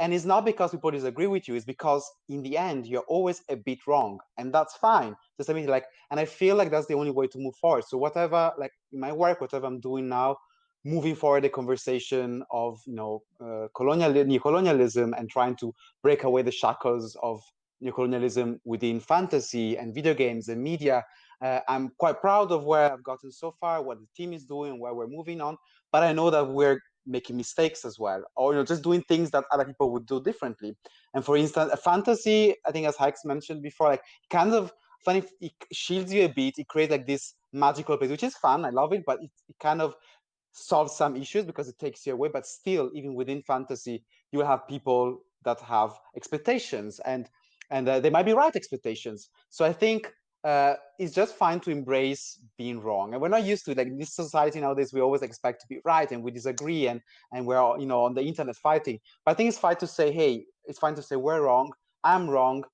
and it's not because people disagree with you, it's because in the end, you're always a bit wrong, and that's fine. Just and I feel like that's the only way to move forward. So whatever, like in my work, whatever I'm doing now, moving forward the conversation of neocolonialism, and trying to break away the shackles of neocolonialism within fantasy and video games and media. I'm quite proud of where I've gotten so far, what the team is doing, where we're moving on. But I know that we're making mistakes as well, or just doing things that other people would do differently. And for instance, a fantasy, I think, as Hex mentioned before, like kind of funny, it shields you a bit. It creates like this magical place, which is fun. I love it, but it kind of solves some issues because it takes you away. But still, even within fantasy, you have people that have expectations, and they might be right expectations. So I think it's just fine to embrace being wrong. And we're not used to it. Like in this society nowadays, we always expect to be right, and we disagree, and we're on the internet fighting. But I think it's fine to say, hey, it's fine to say we're wrong, I'm wrong,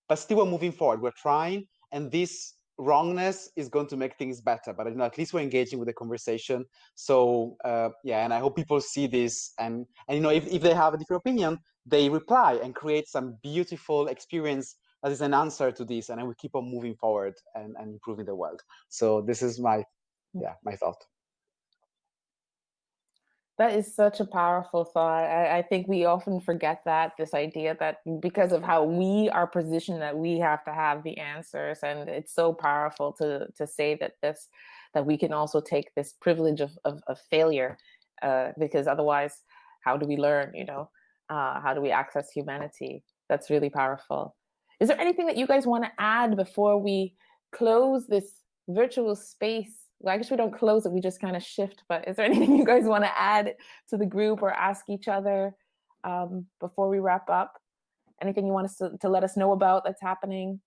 but still we're moving forward. We're trying, and this wrongness is going to make things better. But at least we're engaging with the conversation. So yeah, and I hope people see this, and if they have a different opinion, they reply and create some beautiful experience that is an answer to this, and then we keep on moving forward and improving the world. So this is my thought. That is such a powerful thought. I think we often forget this idea that because of how we are positioned, that we have to have the answers. And it's so powerful to say that we can also take this privilege of failure, because otherwise, how do we learn, how do we access humanity? That's really powerful. Is there anything that you guys want to add before we close this virtual space? Well, I guess we don't close it, we just kind of shift, but is there anything you guys want to add to the group or ask each other before we wrap up? Anything you want us to let us know about that's happening?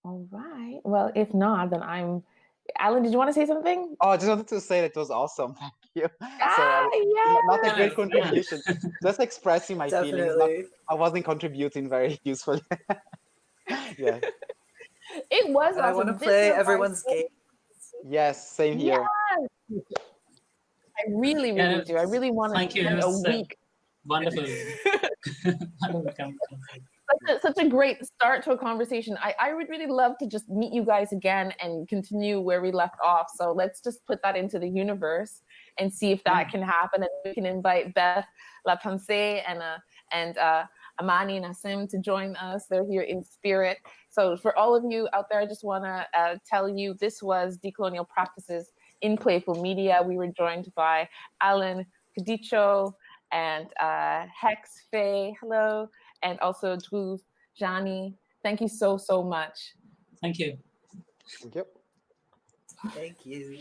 All right. Well, if not, then Alan, did you want to say something? Oh, I just wanted to say that it was awesome. Thank you. Yeah. Not a great contribution, just expressing my feelings. I wasn't contributing very usefully. Yeah. It was awesome. I want to play everyone's game. Yes, same here. Yes. I really do. I really want to spend a week. Wonderful. Such a great start to a conversation. I would really love to just meet you guys again and continue where we left off. So let's just put that into the universe and see if that can happen. And we can invite Beth, La Pensée, and Amani and Asim to join us. They're here in spirit. So for all of you out there, I just want to tell you this was Decolonial Practices in Playful Media. We were joined by Alan Cadicho and Hex, Faye, hello, and also Drew, Jani. Thank you so much. Thank you. Thank you. Thank you.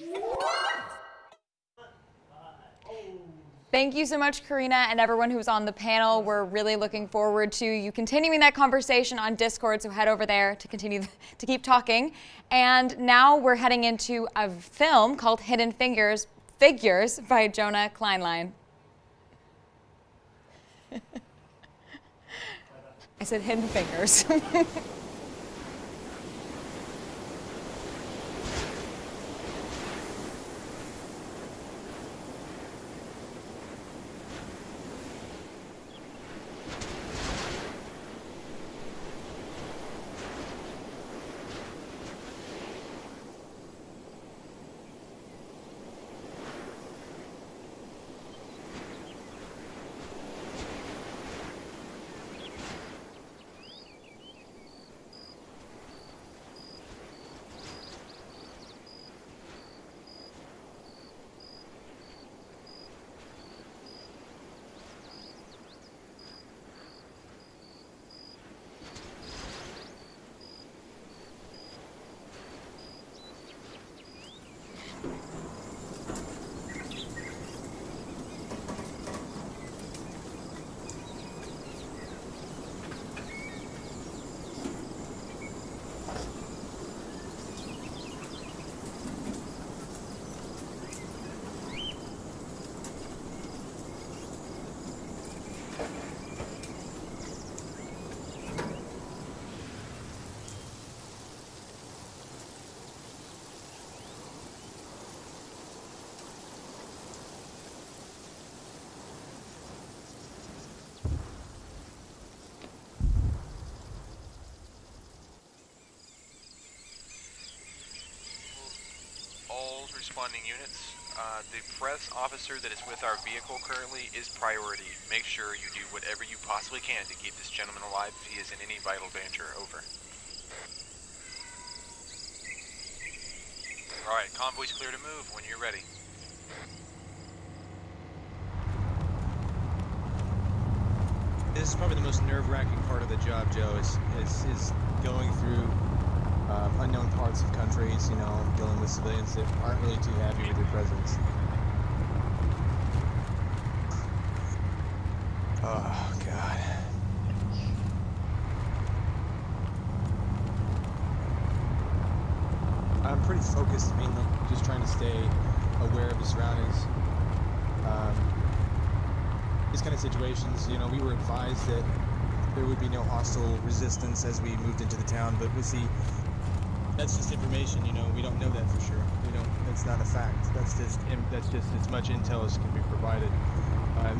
Thank you so much, Karina, and everyone who's on the panel. We're really looking forward to you continuing that conversation on Discord, so head over there to continue to keep talking. And now we're heading into a film called Hidden Figures by Jonah Kleinlein. I said Hidden Fingers. Responding units, the press officer that is with our vehicle currently is priority. Make sure you do whatever you possibly can to keep this gentleman alive if he is in any vital danger. Over. Alright, convoy's clear to move when you're ready. This is probably the most nerve-wracking part of the job, Joe, is going through unknown parts of countries, dealing with civilians that aren't really too happy with your presence. Oh, God. I'm pretty focused, mainly just trying to stay aware of the surroundings. these kind of situations, you know, we were advised that there would be no hostile resistance as we moved into the town, but we see that's just information, you know, we don't know that for sure. We don't, that's not a fact. That's just as much intel as can be provided.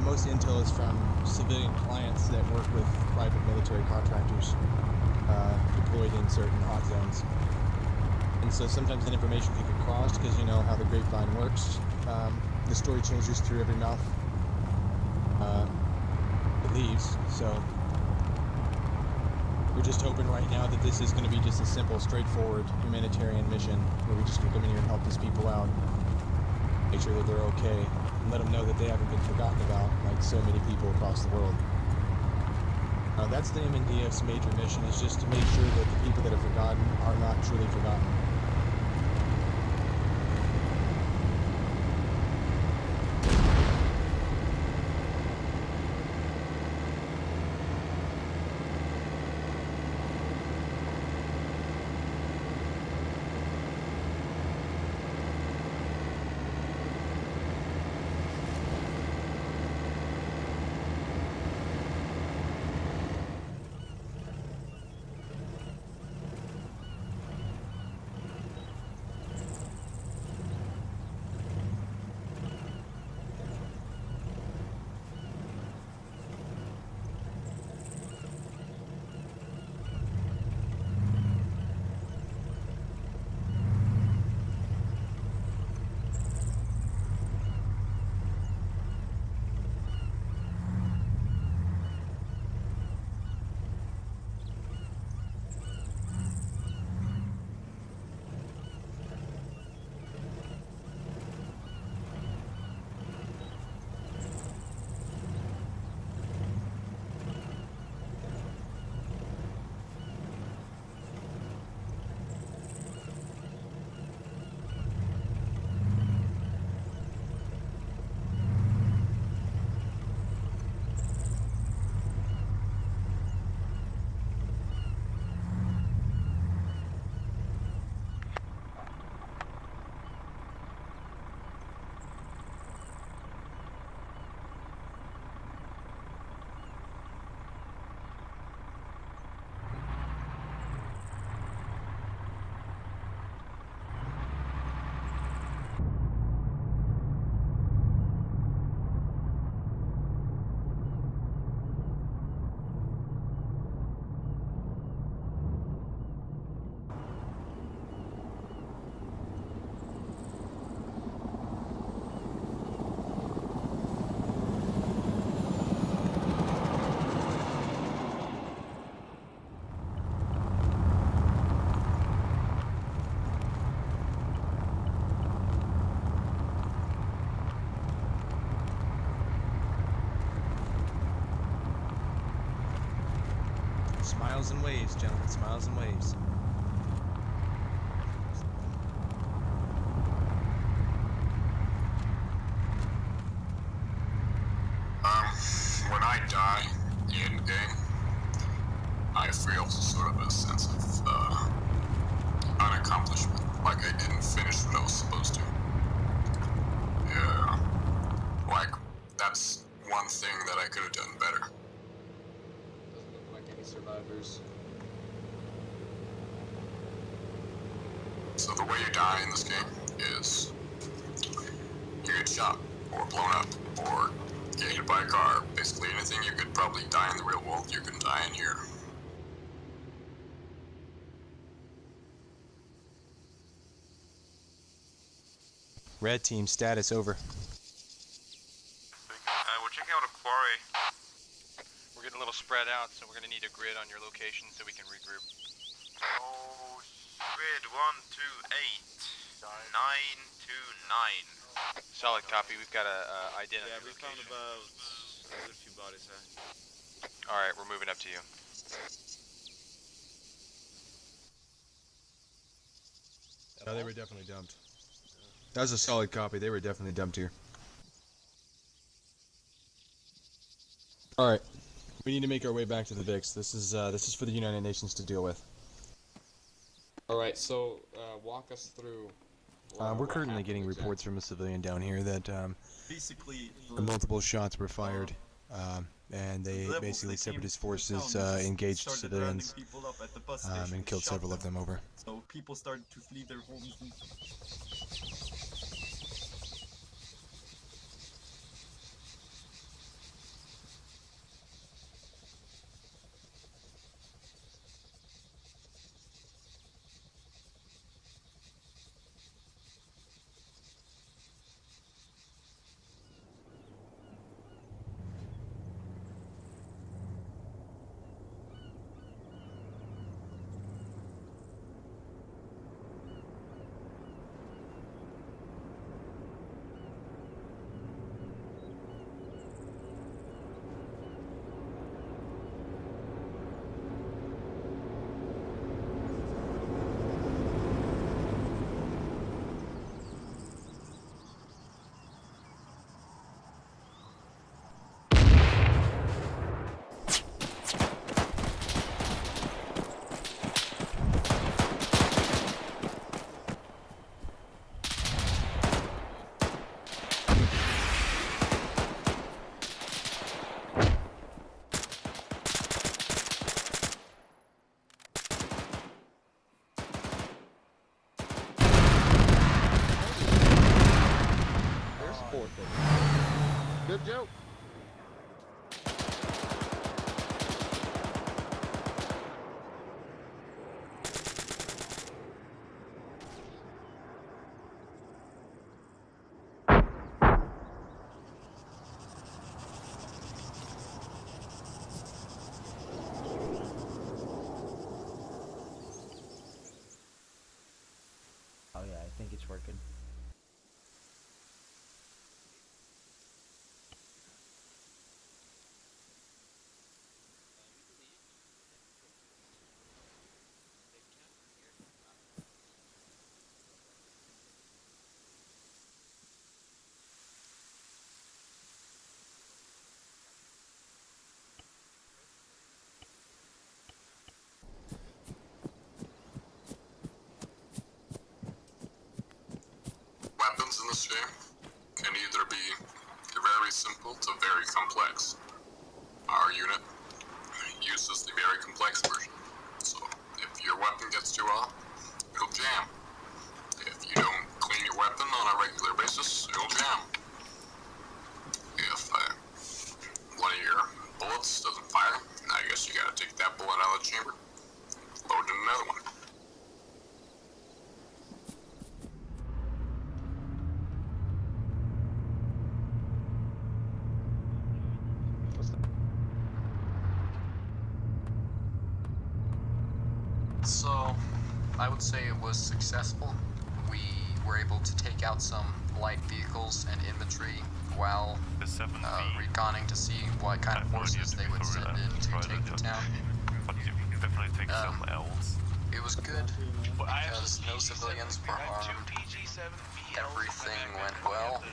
Most intel is from civilian clients that work with private military contractors deployed in certain hot zones. And so sometimes that information can get crossed because you know how the grapevine works. The story changes through every mouth it leaves, so we're just hoping right now that this is going to be just a simple, straightforward humanitarian mission where we just can come in here and help these people out, make sure that they're okay, and let them know that they haven't been forgotten about like so many people across the world. That's the MNDF's major mission, is just to make sure that the people that are forgotten are not truly forgotten. Smiles and waves, gentlemen, smiles and waves. When I die in game, I feel sort of a sense of unaccomplishment, like I didn't finish what I was supposed to. Yeah, like that's one thing that I could have done better. Doesn't look like any survivors. So the way you die in this game is you get shot, or blown up, or get hit by a car. Basically anything you could probably die in the real world, you can die in here. Red team status over. We're checking out a quarry. We're getting a little spread out, so we're gonna need a grid on your location so we can regroup. Oh, grid 128 929. Solid copy. We've got a ID on Yeah, your we found location. about there's a few bodies there. All right, we're moving up to you. No, they were definitely dumped. That was a solid copy. They were definitely dumped here. All right, we need to make our way back to the VIX. This is for the United Nations to deal with. All right, so walk us through. We're currently getting reports from a civilian down here that Basically, multiple shots were fired And they basically separatist forces engaged civilians and killed several of them over. So people started to flee their homes. Good joke. Oh yeah, I think it's working. Weapons in this game can either be very simple to very complex. Our unit uses the very complex version. So if your weapon gets too off, it'll jam. If you don't clean your weapon on a regular basis, it'll jam. If one of your bullets doesn't fire, I guess you gotta take that bullet out of the chamber, load in another one. So, I would say it was successful. We were able to take out some light vehicles and infantry while reconning to see what kind of forces they would send in to take the town. It was good because no civilians were harmed. Everything went well.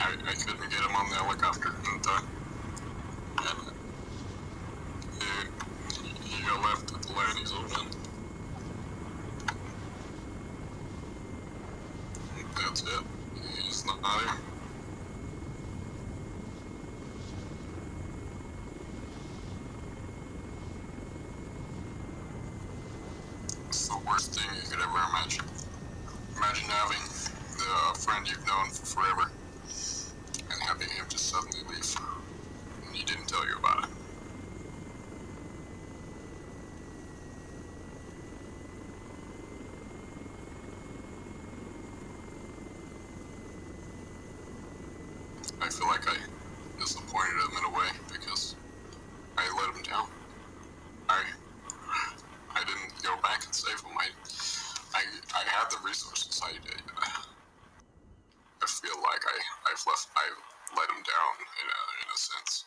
I couldn't get him on the helicopter in time. And he got left at the landing zone. And that's it. He's not here. It's the worst thing you could ever imagine. Imagine having a friend you've known for forever and having him just suddenly leave and he didn't tell you about it. I feel like I disappointed him in a way because I let him down. I didn't go back and save him. I had the resources. I feel like I let him down in a sense.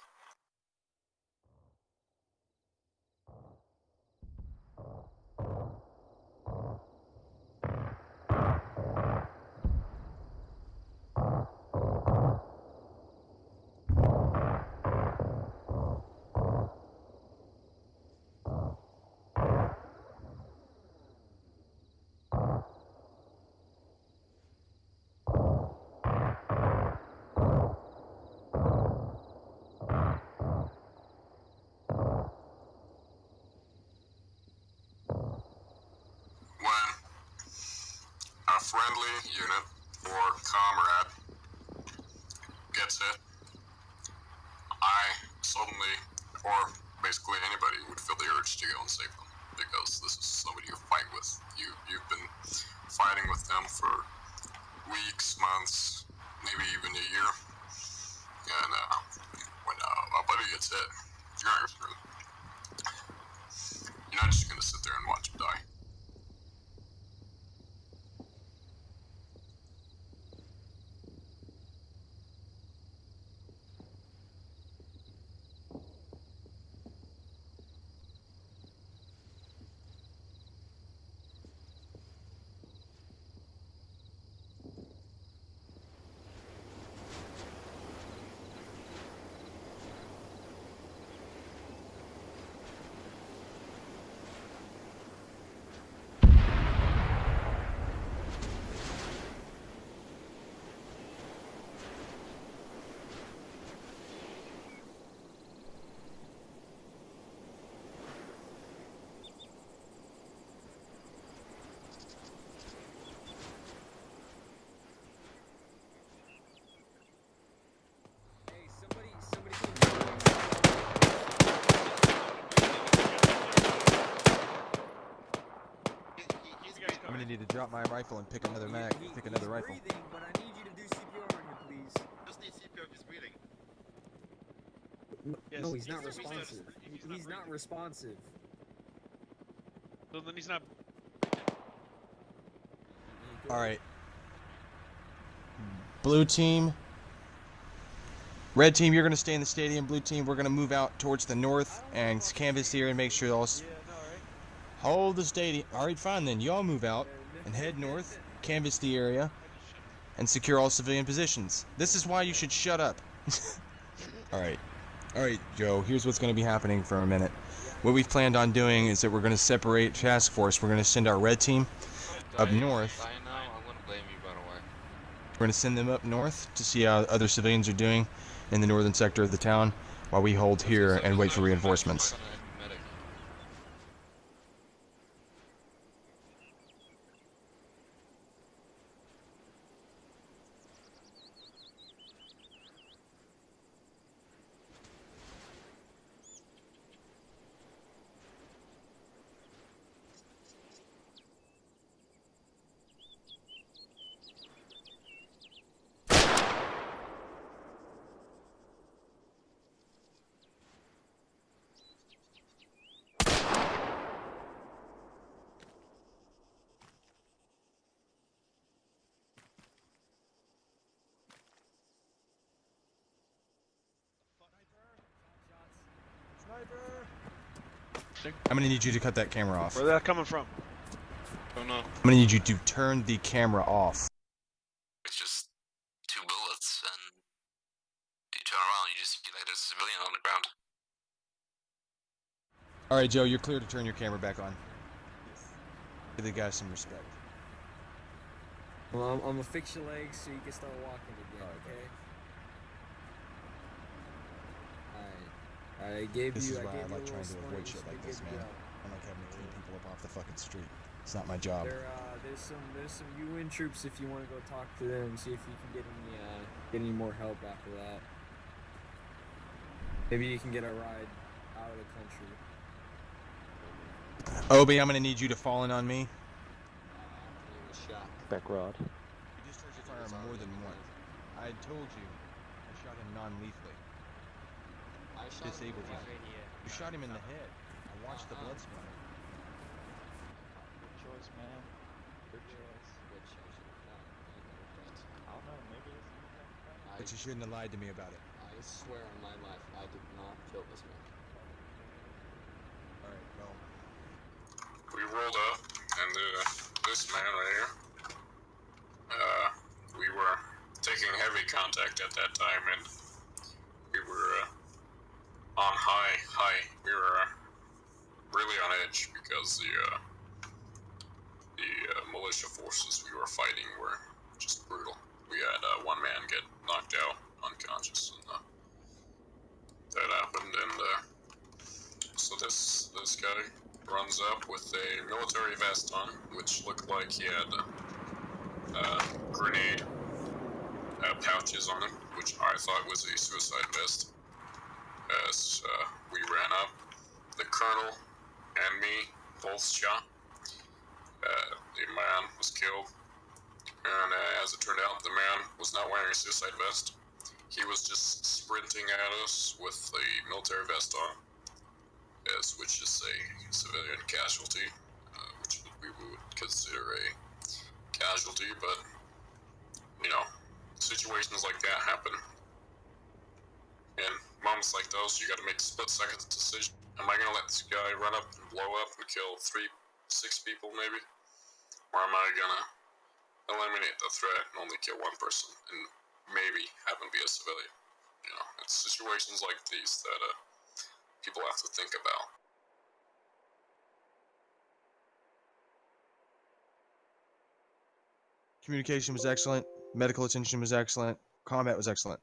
When a friendly unit or comrade gets hit, I suddenly, or basically anybody, would feel the urge to go and save them because this is somebody you fight with. You've been fighting with them for weeks, months, maybe even a year. And when a buddy gets hit, you're not just gonna sit there and watch him die. I'm gonna need to drop my rifle and pick another pick another rifle. But I need you to do CPR on him, please. Just need CPR if he's breathing. No, he's not responsive. He's not responsive. So then he's not. All right. Blue team. Red team, you're going to stay in the stadium. Blue team, we're going to move out towards the north and canvas here and make sure all. Hold the stadium. All right, fine then. Y'all move out and head north, canvas the area, and secure all civilian positions. This is why you should shut up. All right. All right, Joe, here's what's going to be happening for a minute. What we've planned on doing is that we're going to separate task force. We're going to send our red team up north. I wouldn't blame you, by the way. We're going to send them up north to see how other civilians are doing in the northern sector of the town while we hold here and wait for reinforcements. I'm gonna need you to cut that camera off. Where's that coming from? Don't know. I'm gonna need you to turn the camera off. It's just 2 bullets and All right, Joe, you're clear to turn your camera back on. Give the guy some respect. Well, I'm gonna fix your legs so you can start walking again, okay? Alright, I gave This you. is I why gave I you like a trying to little avoid smarts shit to like be this, good to man. go. I like having to clean people up off the fucking street. It's not my job. There's some UN troops if you want to go talk to them, see if you can get any more help after that. Maybe you can get a ride out of the country. Obi, I'm gonna need you to fall in on me. Back rod. You discharged your firearm more than once. I had told you I shot him non-lethally. I disabled him. You shot him in the head. I watched the blood splatter. Good choice, man. Good choice. I don't know, maybe it's But you shouldn't have lied to me about it. I swear on my life, I did not kill this man. Alright, well. We rolled up, and this man right here, we were taking heavy contact at that time, and we were on high. We were really on edge because the militia forces we were fighting were just brutal. We had one man get knocked out, unconscious, and that happened. And so this guy runs up with a military vest on, which looked like he had grenade pouches on him, which I thought was a suicide vest. As we ran up, the colonel and me both shot. The man was killed, and as it turned out, the man was not wearing a suicide vest. He was just sprinting at us with a military vest on, which is a civilian casualty, which we would consider a casualty, but, you know, situations like that happen. In moments like those, you gotta make a split-second decision. Am I gonna let this guy run up and blow up and kill 6 people, maybe? Or am I gonna eliminate the threat and only kill one person and maybe have him be a civilian? You know, it's situations like these that people have to think about. Communication was excellent. Medical attention was excellent. Combat was excellent.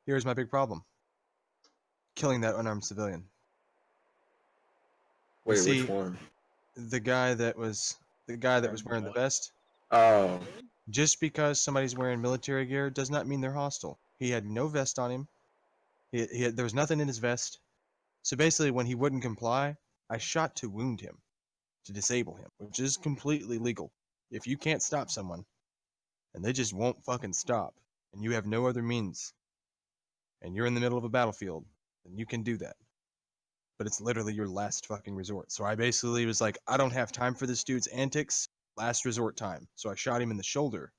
Here's my big problem. Killing that unarmed civilian. Wait, See, which one? The guy that was wearing the vest. Oh. Just because somebody's wearing military gear does not mean they're hostile. He had no vest on him. There was nothing in his vest. So basically, when he wouldn't comply, I shot to wound him, to disable him, which is completely legal. If you can't stop someone, and they just won't fucking stop, and you have no other means, and you're in the middle of a battlefield, then you can do that. But it's literally your last fucking resort. So I basically was like, I don't have time for this dude's antics. Last resort time. So I shot him in the shoulder,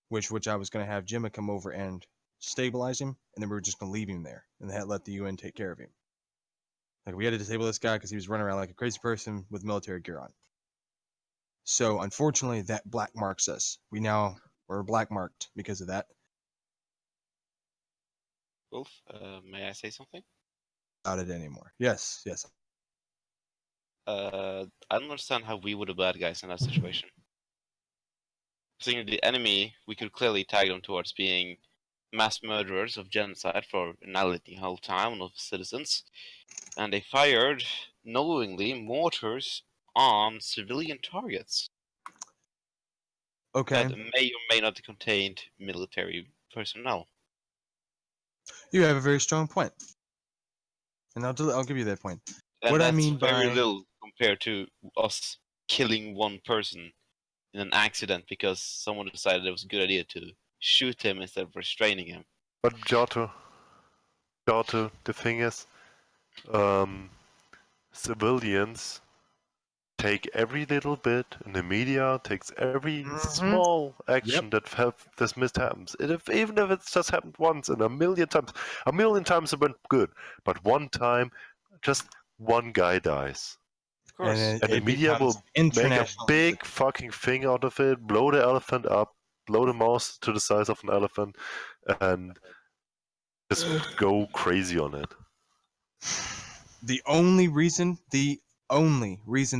which I was going to have Gemma come over and stabilize him, and then we were just going to leave him there, and they had let the UN take care of him. Like, we had to disable this guy because he was running around like a crazy person with military gear on. So unfortunately, that black marks us. We're black marked because of that. Wolf, may I say something? Not it anymore. Yes. I don't understand how we were the bad guys in that situation. Seeing the enemy, we could clearly tag them towards being mass murderers of genocide for annihilating the whole town of citizens, and they fired, knowingly, mortars on civilian targets. Okay. That may or may not have contained military personnel. You have a very strong point, and I'll give you that point. And what that's I mean very by little compared to us killing one person in an accident because someone decided it was a good idea to shoot him instead of restraining him. But Giotto, the thing is, civilians take every little bit, and the media takes every small action that this mishappens. Even if it's just happened once and a million times it went good, but one time, just one guy dies. Of course. And And the media will make a big fucking thing out of it, blow the elephant up, blow the mouse to the size of an elephant, and just go crazy on it. The only reason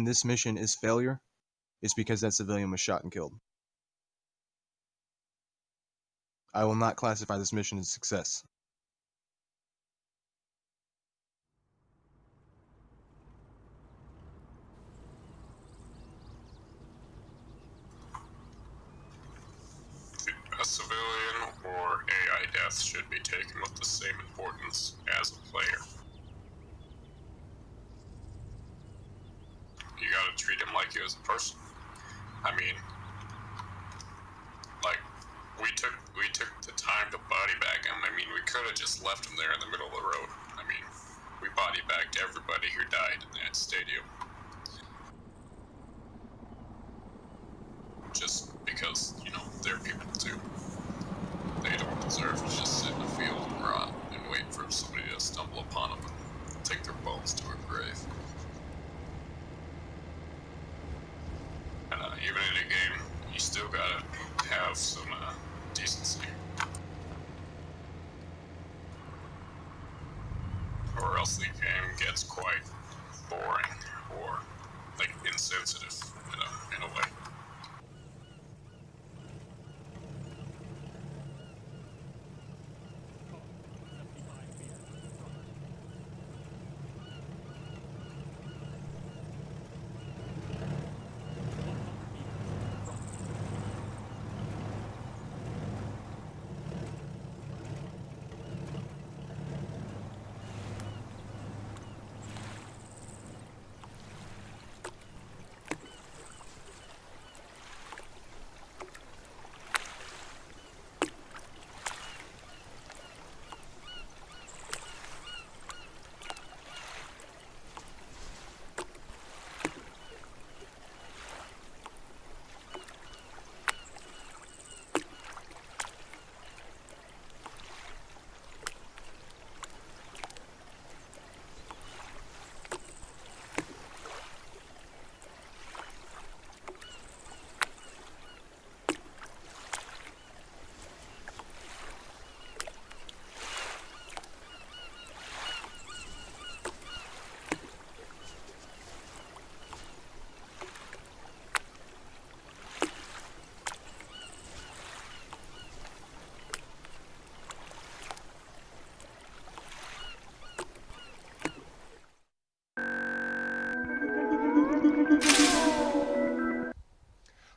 this mission is failure is because that civilian was shot and killed. I will not classify this mission as success. A civilian or AI death should be taken with the same importance as a player. You gotta treat him like he was a person. I mean, like, we took the time to body bag him. I mean, we could have just left him there in the middle of the road. I mean, we body bagged everybody who died in that stadium. Just because, you know, they're people too. They don't deserve to just sit in a field and rot and wait for somebody to stumble upon them and take their bones to a grave. And even in a game, you still gotta have some decency. Or else the game gets quite boring or like insensitive in a way.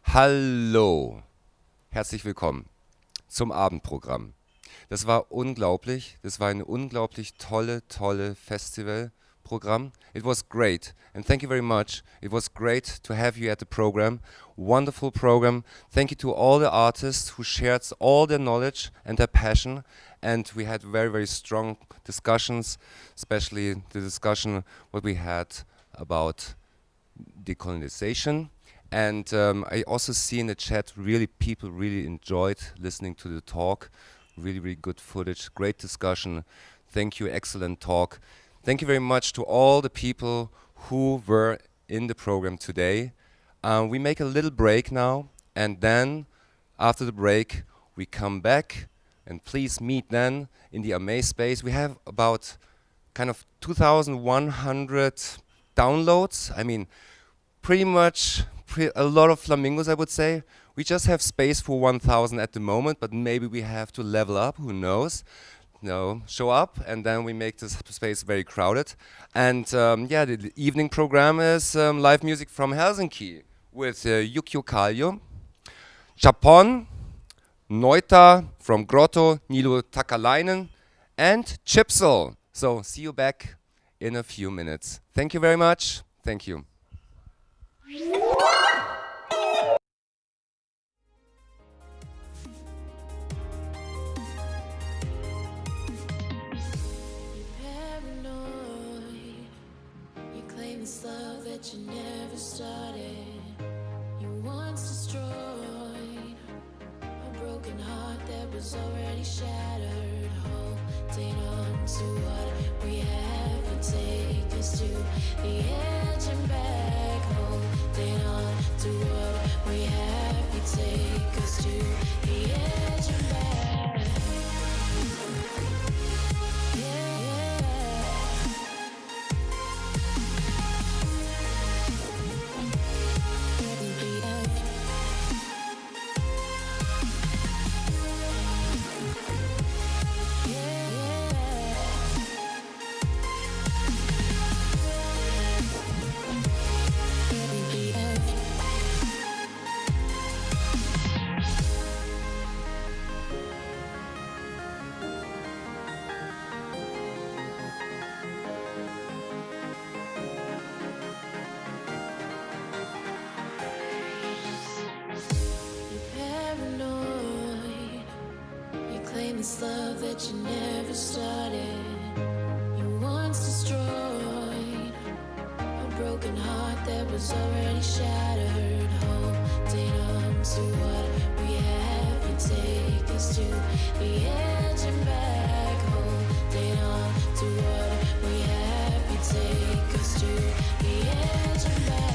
Hallo, herzlich willkommen zum Abendprogramm. Das war unglaublich, das war ein unglaublich tolle Festivalprogramm. It was great and thank you very much. It was great to have you at the program. Wonderful program. Thank you to all the artists who shared all their knowledge and their passion, and we had very strong discussions, especially the discussion what we had about decolonization. And I also see in the chat people really enjoyed listening to the talk. Really good footage, great discussion. Thank you, excellent talk. Thank you very much to all the people who were in the program today. We make a little break now, and then after the break we come back, and please meet then in the Amaze space. We have about kind of 2,100 downloads. I mean, pretty much a lot of flamingos, I would say. We just have space for 1,000 at the moment, but maybe we have to level up, who knows. No, show up, and then we make this space very crowded. And yeah, the evening program is live music from Helsinki with Yukio Kallio, Japon, Noita from Grotto, Nilu Takalainen, and Chipsel. So see you back in a few minutes. Thank you very much. Thank you. Love that you never started, you once destroyed a broken heart that was already shattered. Holding on to what we have, you take us to the edge and back. Holding on to what we have, you take us to the edge and back. Yeah. this love that you never started. You once destroyed a broken heart that was already shattered. Holding on to what we have, you take us to the edge and back. Holding on to what we have, you take us to the edge and back.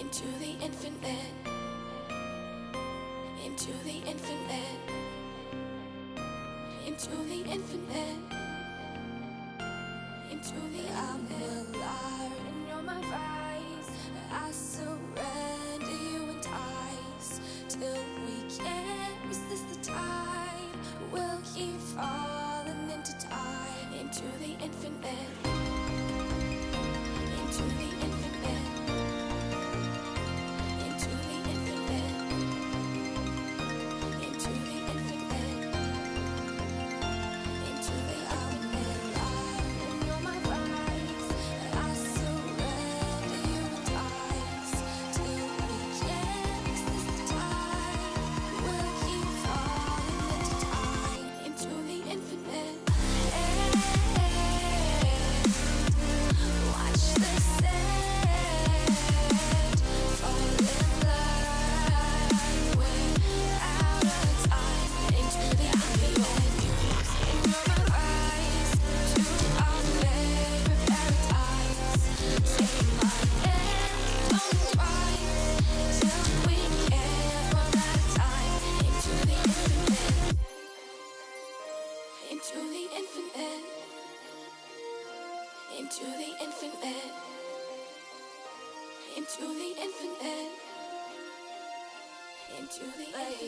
into the infinite, into the infinite, into the infinite, into the I'm alive and you're my vice. I surrender, you entice till we can't resist the tide. We'll keep falling into time, into the infinite, into the infinite, into the infinite, into the infinite, into the I'm alive and you're my vice. I surrender, you entice till we can't resist the tide. We'll keep falling into time, into the infinite. Watch the sand fall in line. We're out of time, into the infinite. And you're my rise to our favorite paradise. Take my hand, only twice, till we can't run out of time. Into the infinite, into the infinite, into the infinite, into the infinite, into the infinite.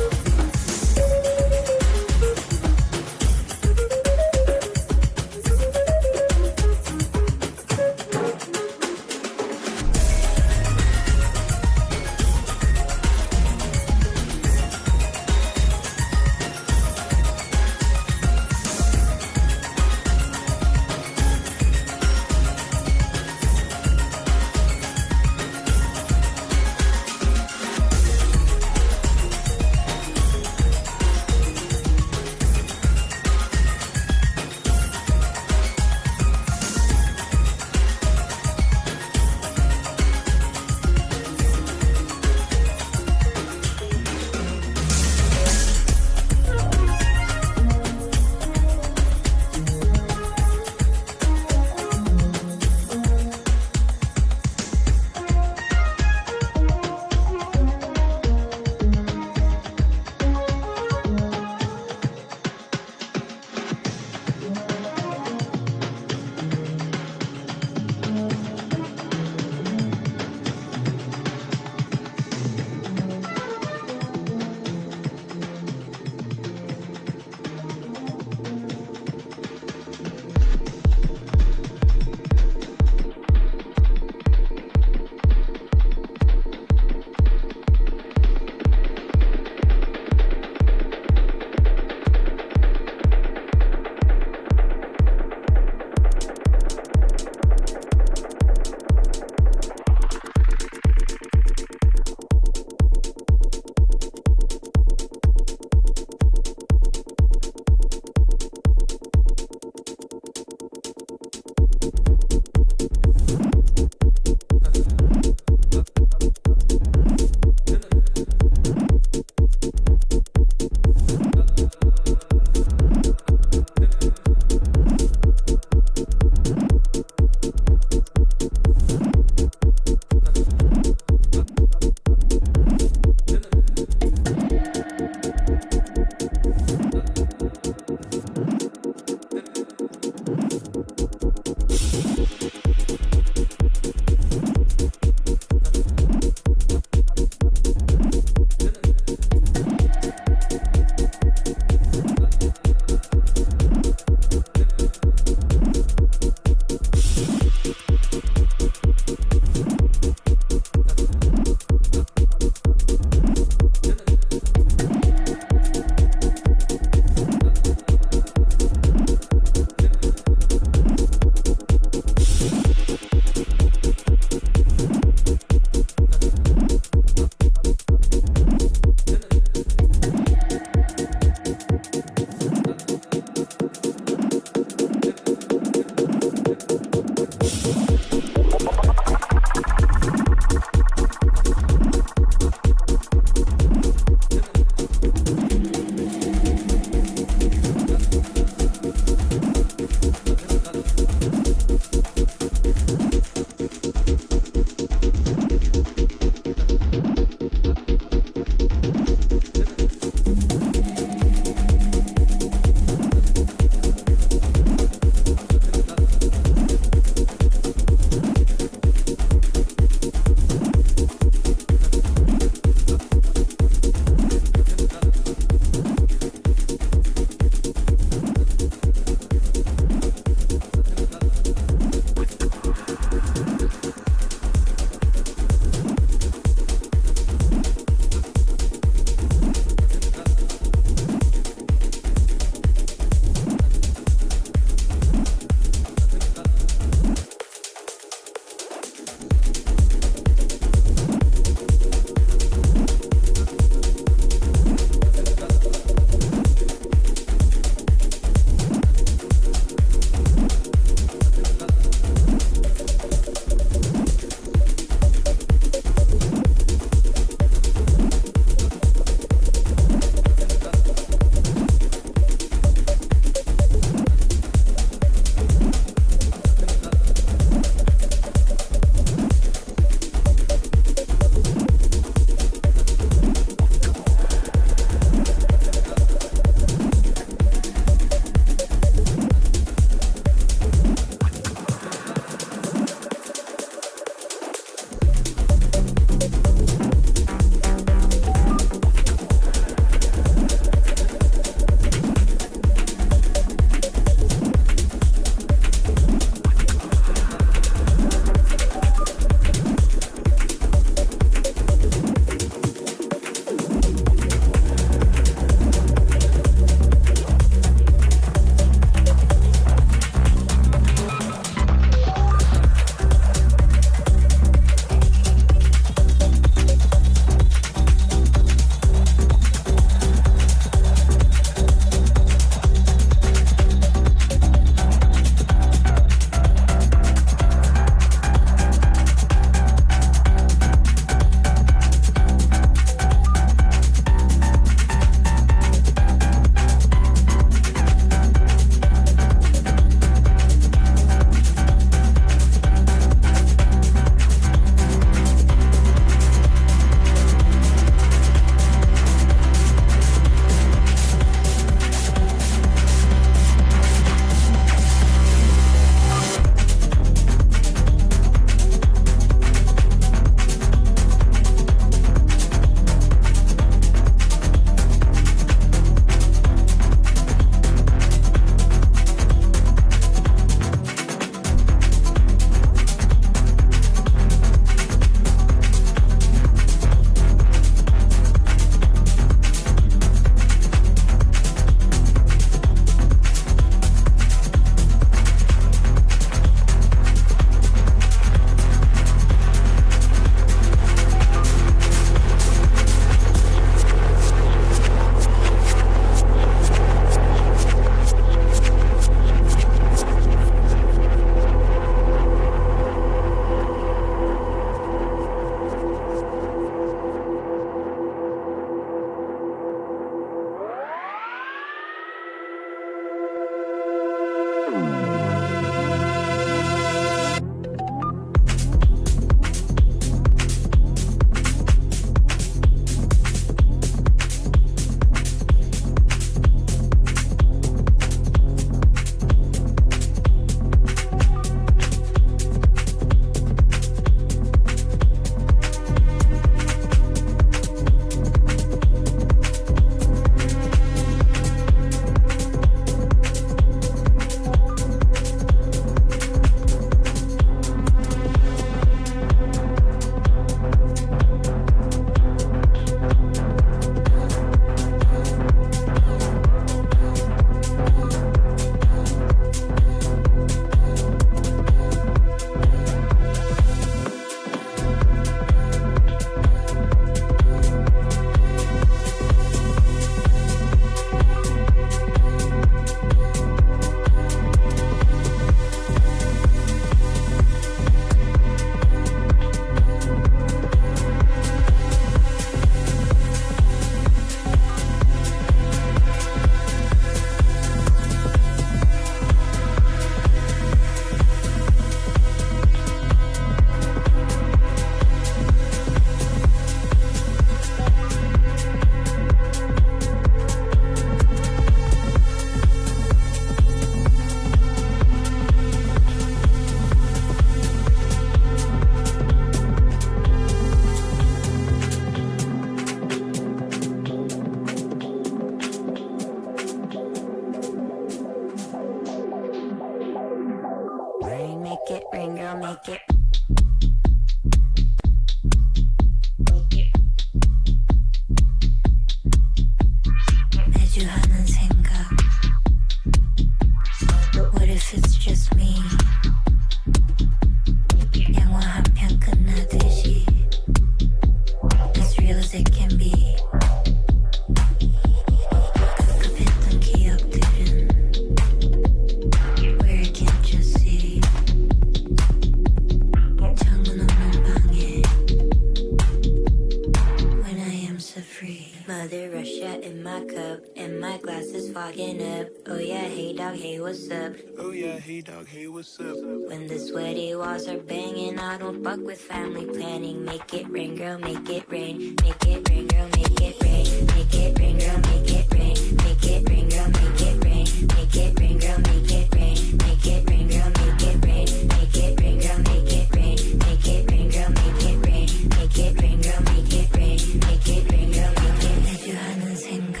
my cup, and my glass is fogging up. Oh yeah, hey dog, hey what's up? Oh yeah, hey dog, hey what's up? When the sweaty walls are banging, I don't fuck with family planning. Make it rain, girl, make it rain. Make it rain, girl, make it rain. Make it rain, girl, make it rain. Make it rain, girl, make it rain. Make it rain, girl, make it rain. Make it rain, girl, make it rain. Make it rain, girl, make it rain. Make it rain, girl, make it rain. Make it rain, girl, make it rain. Make it rain, girl, make it. 해줘 하는 생각.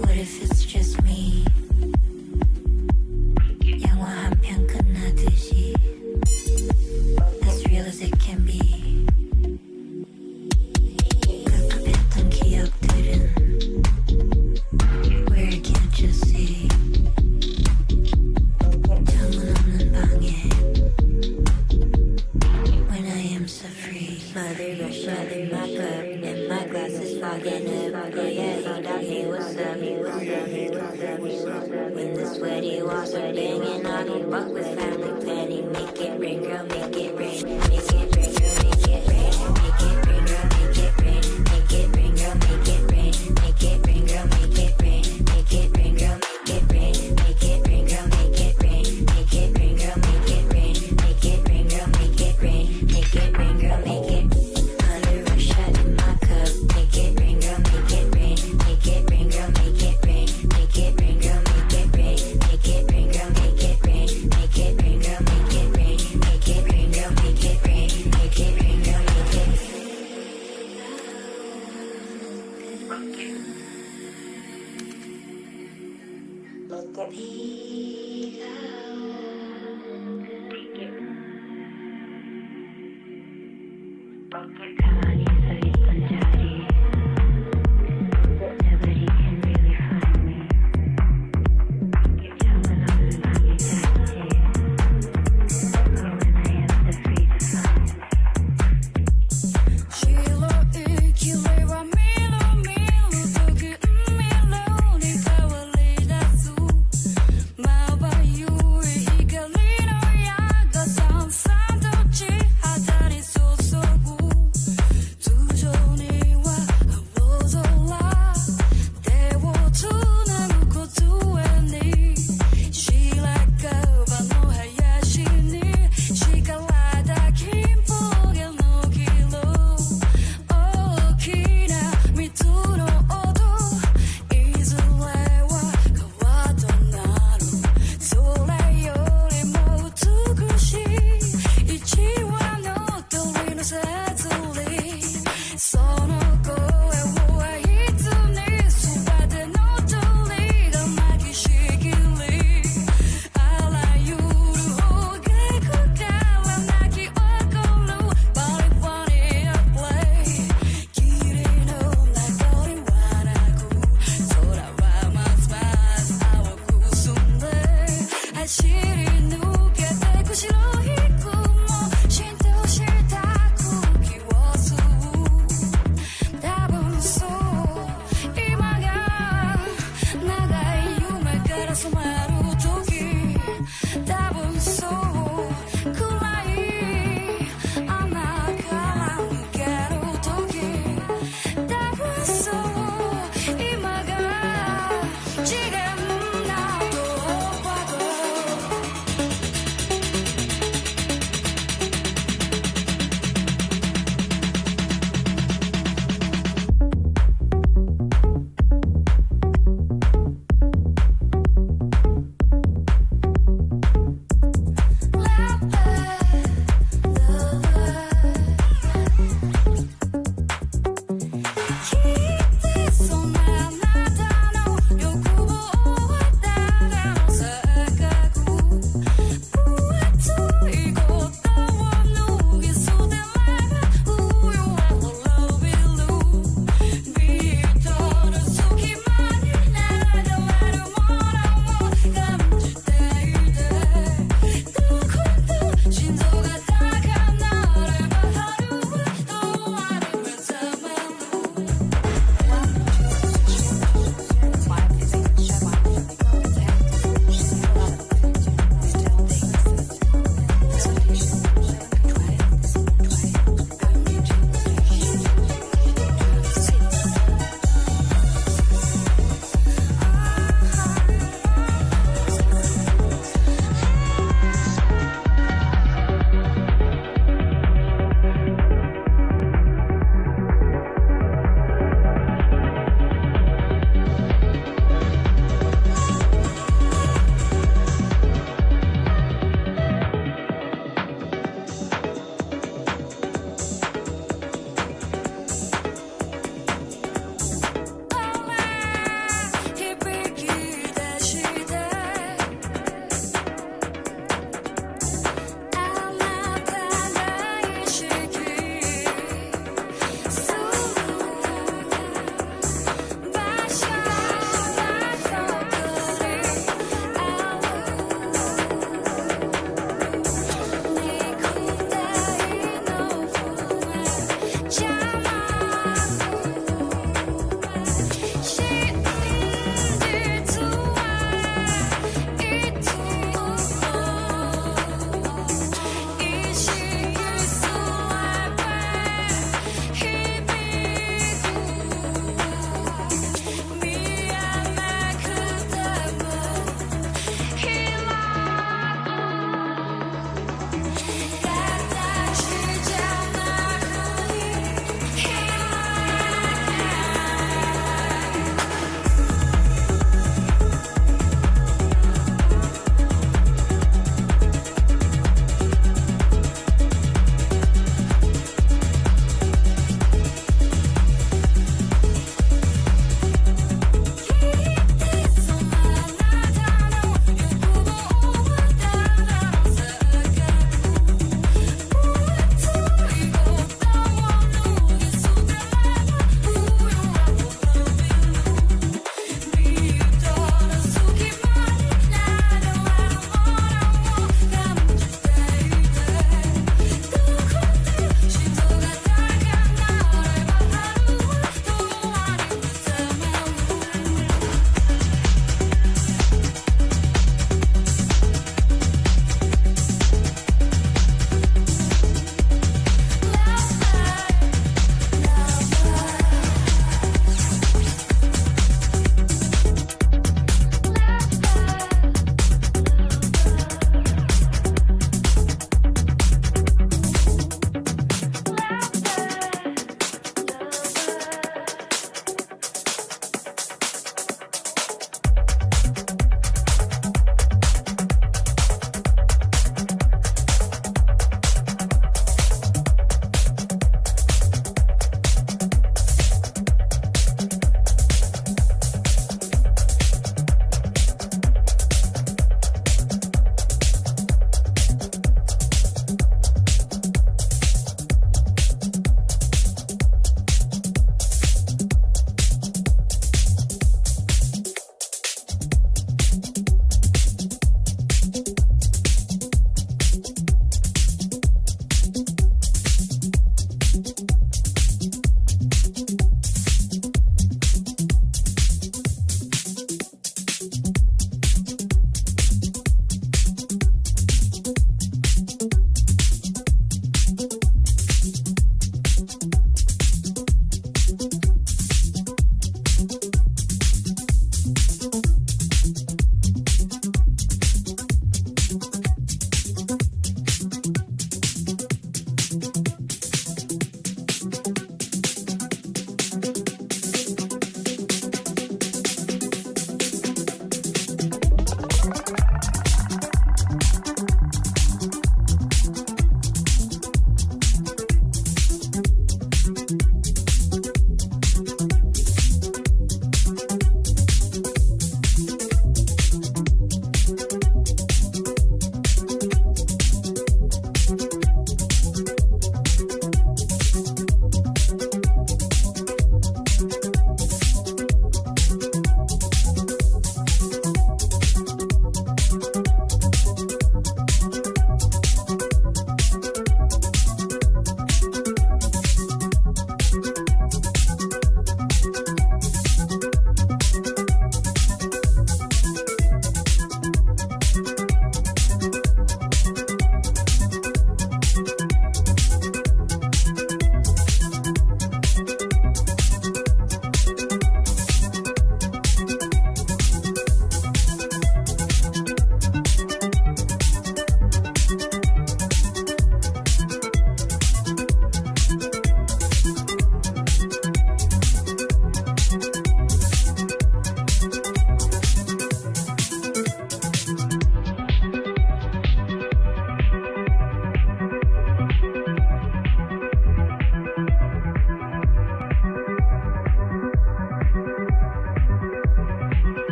What if it's just me? 영화 한 편 끝나듯이. As real as it can be. 급급했던 기억들은 Where can't you see? 창문 없는 방에 When I am so free. Mother rush out in my cup, and my glass is fogging up. Oh yeah, hey dog, hey what's up? Oh yeah, hey dog, hey what's up? When the sweaty walls are banging, I don't fuck with family planning. Make it rain, girl, make it rain. Make it rain, girl, make it rain. Make it rain, girl, make it rain. Make it rain, girl, make it rain. Make it rain, girl, make it rain. Make it rain, girl, make it rain. Make it rain, girl, make it rain. Make it rain, girl, make it rain. Make it rain, girl, make it rain. Make it rain, girl, make it. Mother rush out in my cup. Make it rain, girl, make it rain. Make it rain, girl, make it rain. Make it rain, girl, make it rain. Make it rain, girl, make it rain. Make it rain, girl, make it rain. Make it rain, girl, make it rain. Make it rain, girl, make it. 가만히 서 있던 자리. Nobody can really find me. 창문 없는 방에 잤지. Oh, when I am so free to find me. 실로 읽기를 밀어 두기 밀로 네가 원리다수 마바유의 이갈리노야 가상 산도치 하다리 소소구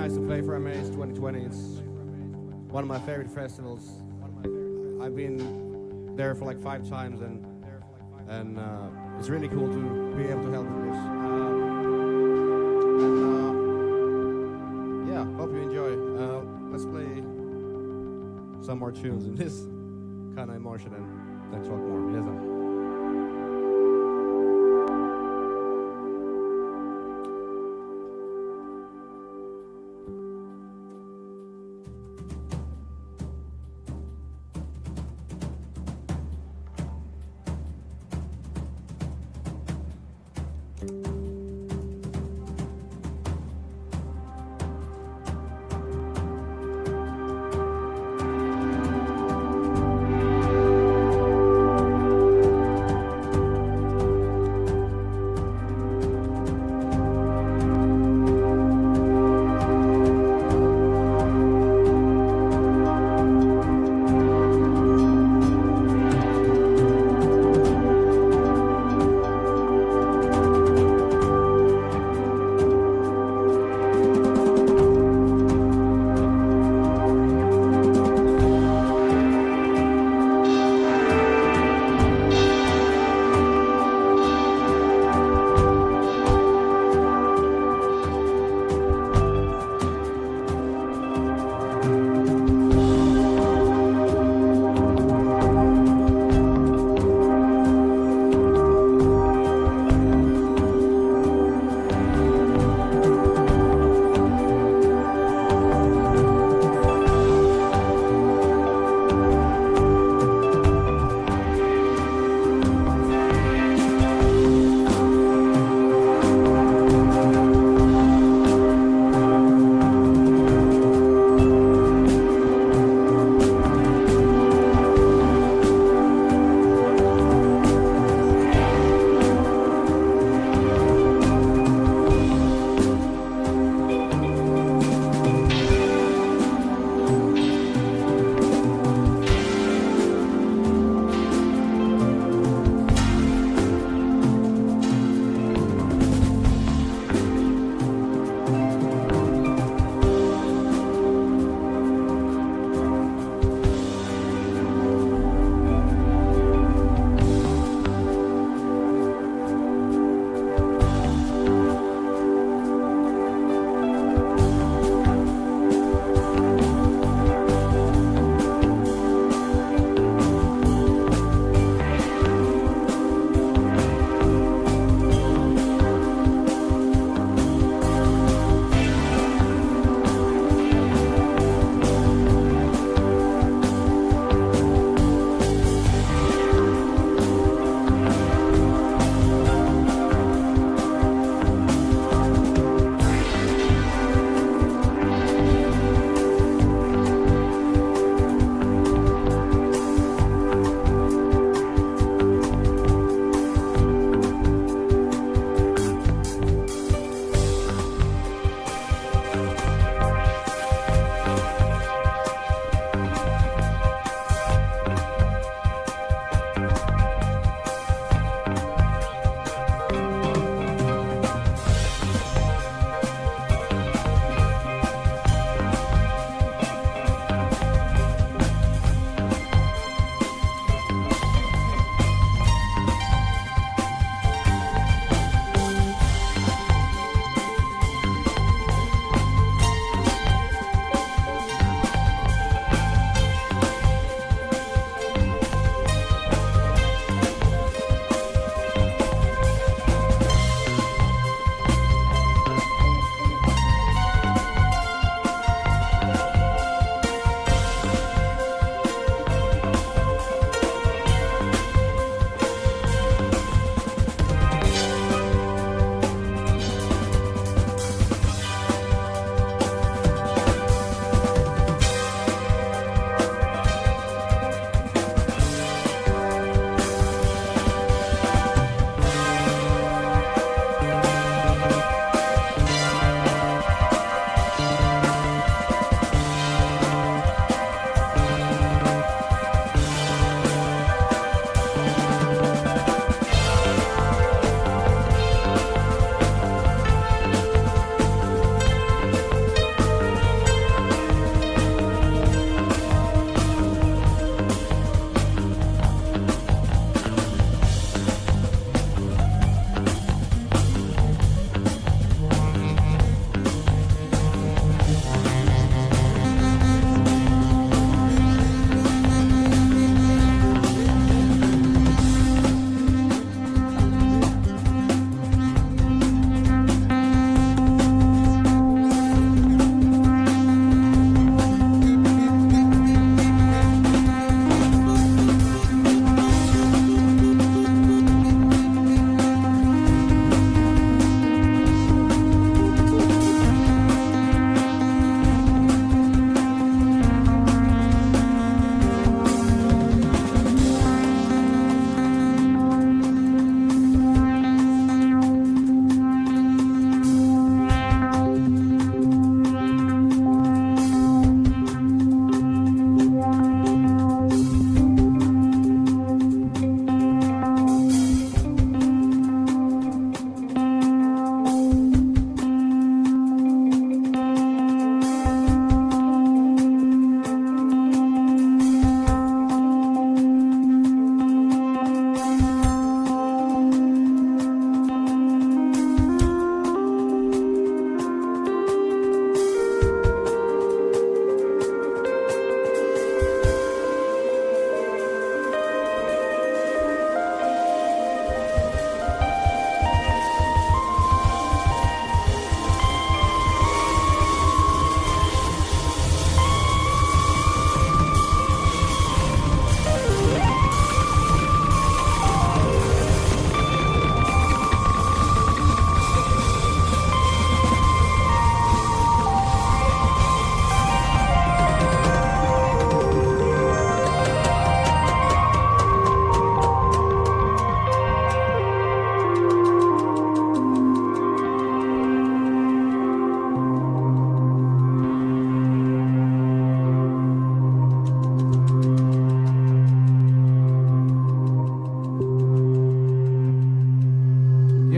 nice to play for Amaze 2020. It's one of my favorite festivals. I've been there for like 5 times, and it's really cool to be able to help with this. Yeah, hope you enjoy. Let's play some more tunes in this kind of emotion, and then talk more. Yes,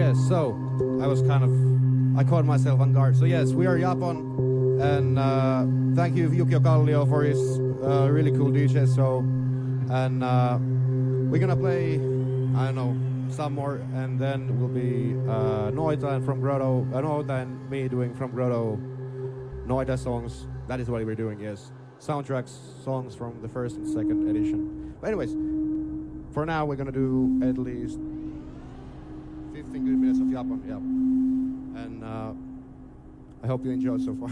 Yes, so I caught myself on guard. So yes, we are Japan, and thank you Yukio Kallio for his really cool DJ show. And we're gonna play, I don't know, some more, and then will be Noita and from Grotto, Noita and me doing from Grotto Noita songs. That is what we're doing, yes. Soundtracks, songs from the first and second edition. But anyways, for now we're gonna do at least 15 good minutes of Japan, yeah. And I hope you enjoyed so far.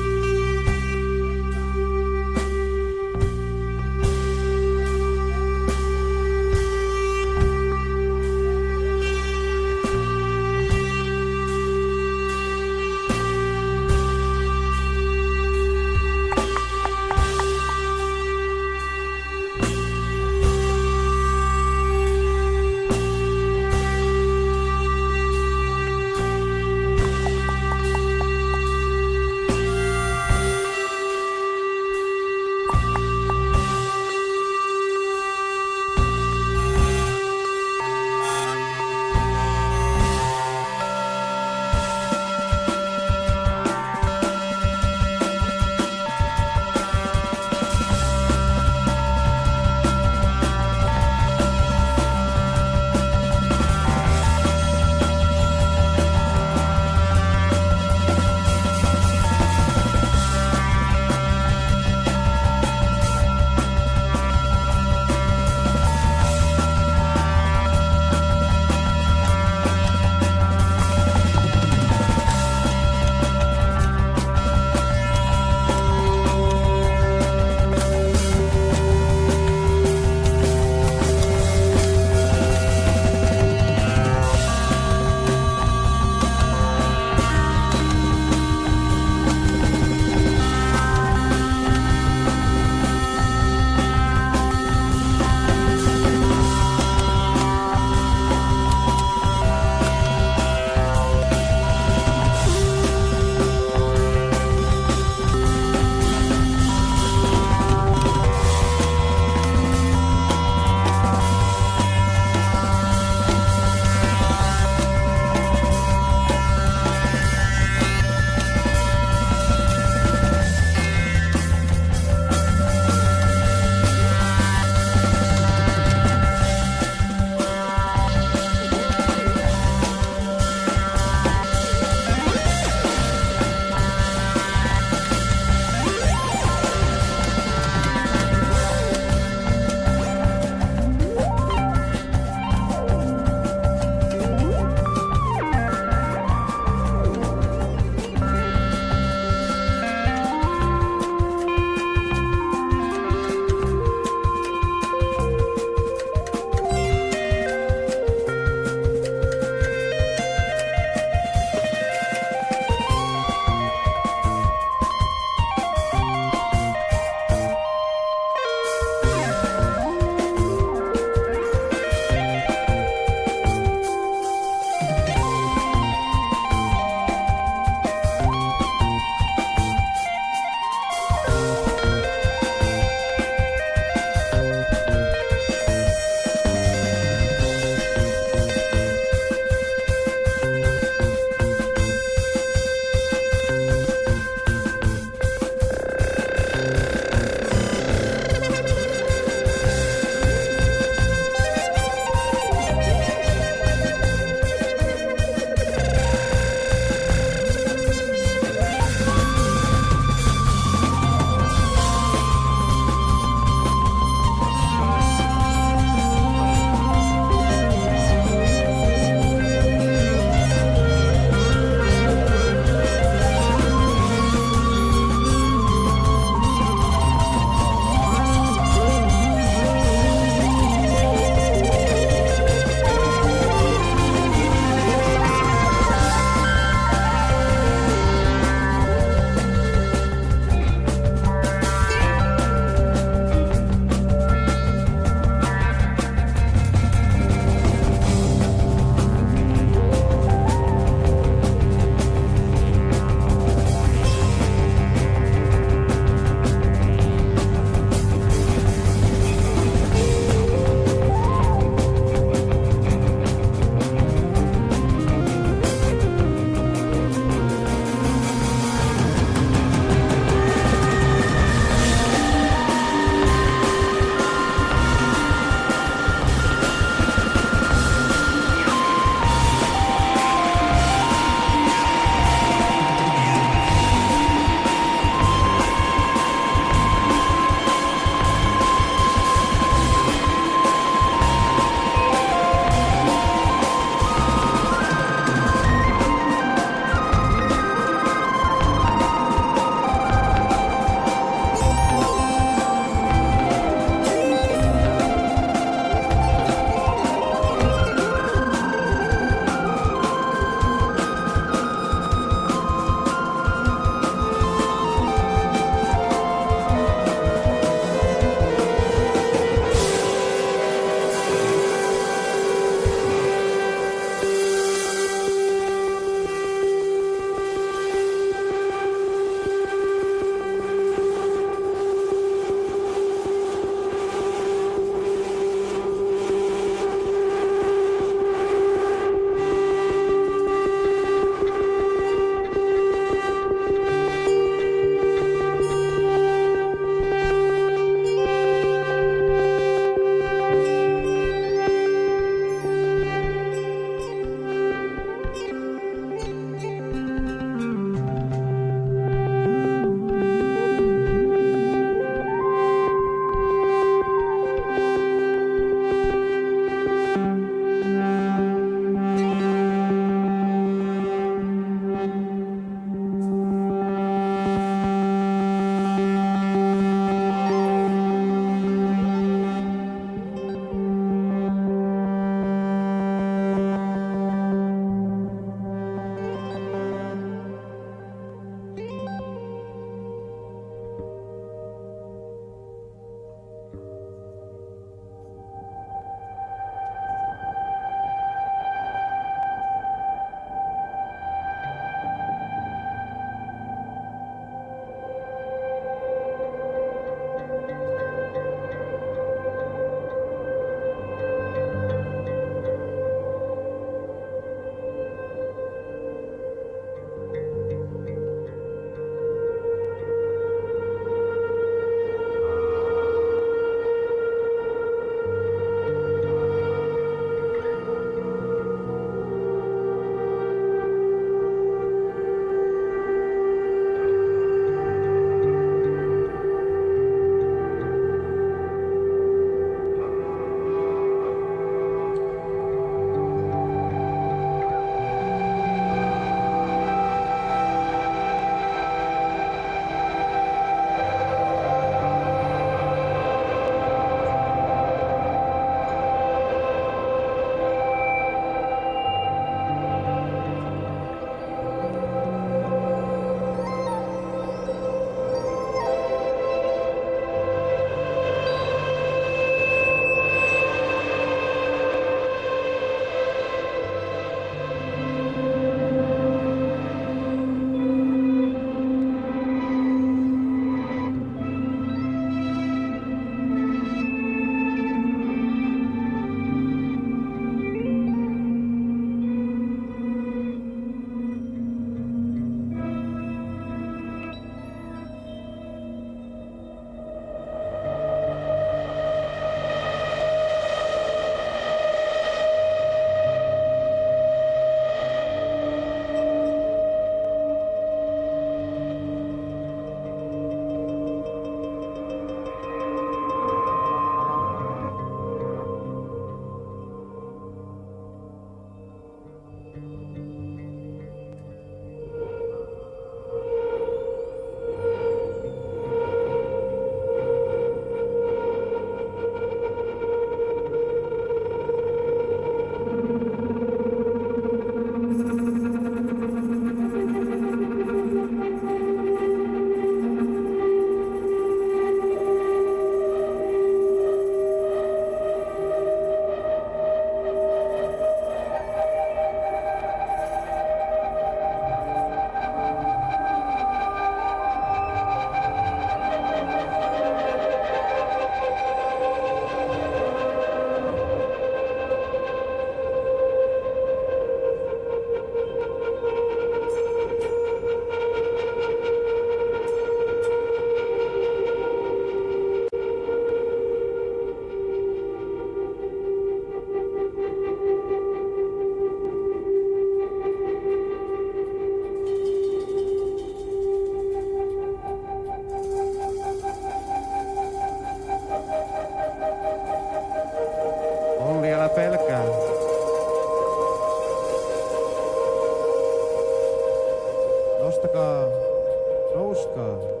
hauskaa.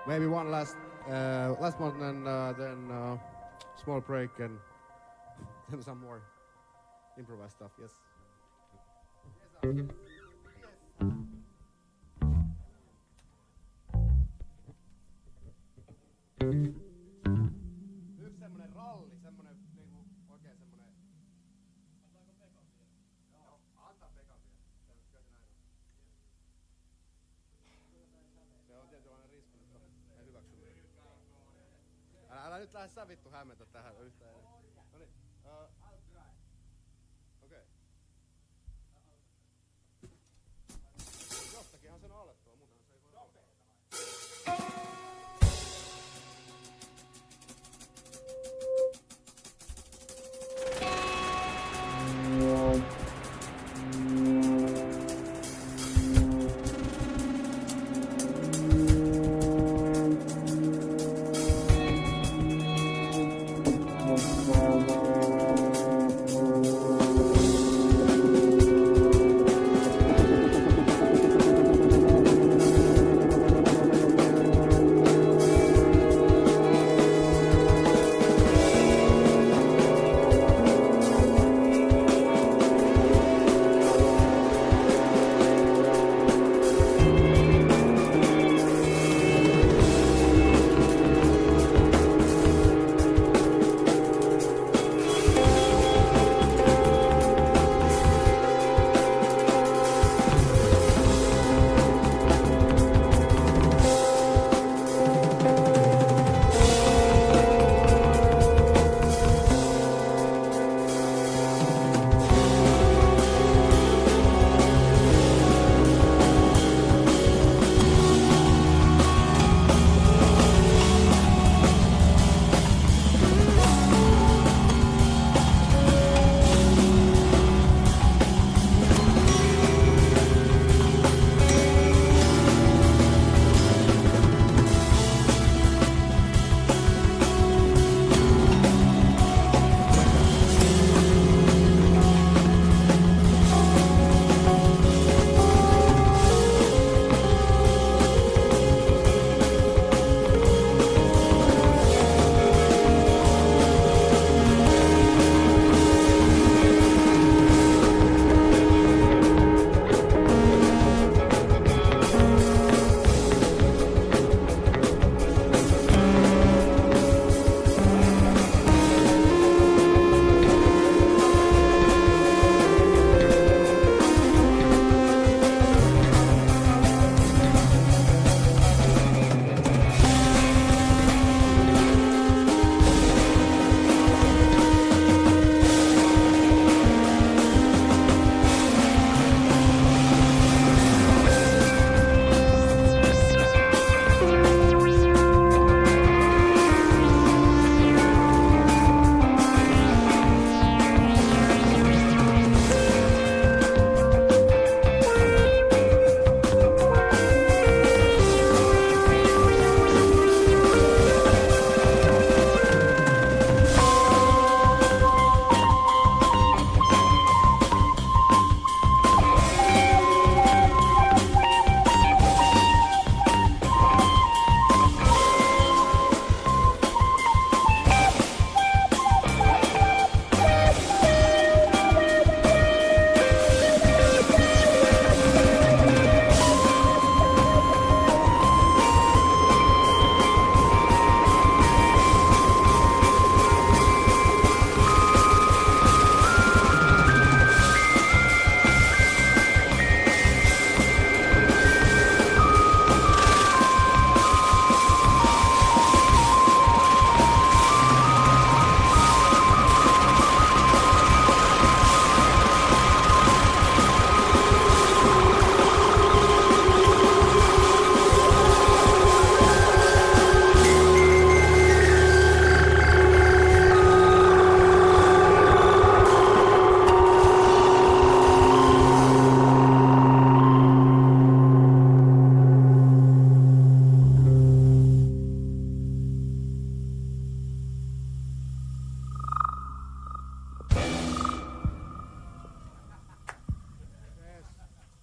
maybe one last one, and then small break, and then some more improvised stuff. Yes. Yksi semmonen ralli, semmonen niinku oikein semmonen. Antaako Pekan vielä? Joo, antaa Pekan vielä. Kyllä se näin on. Se on tietynlainen riski, mutta en hyväksy. Älä nyt lähde sä vittu hämmentä tähän yhtään. Noniin. Okei. Jostakinhan sen on alettua, muutenhan se ei voi nopeeta vai?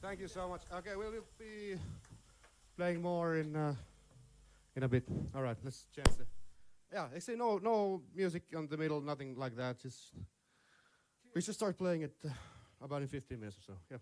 Thank you so much. Okay, we will be playing more in in a bit. All right, let's change the. Yeah, they say no music on the middle, nothing like that. Just we should start playing it about in 15 minutes or so. Yeah.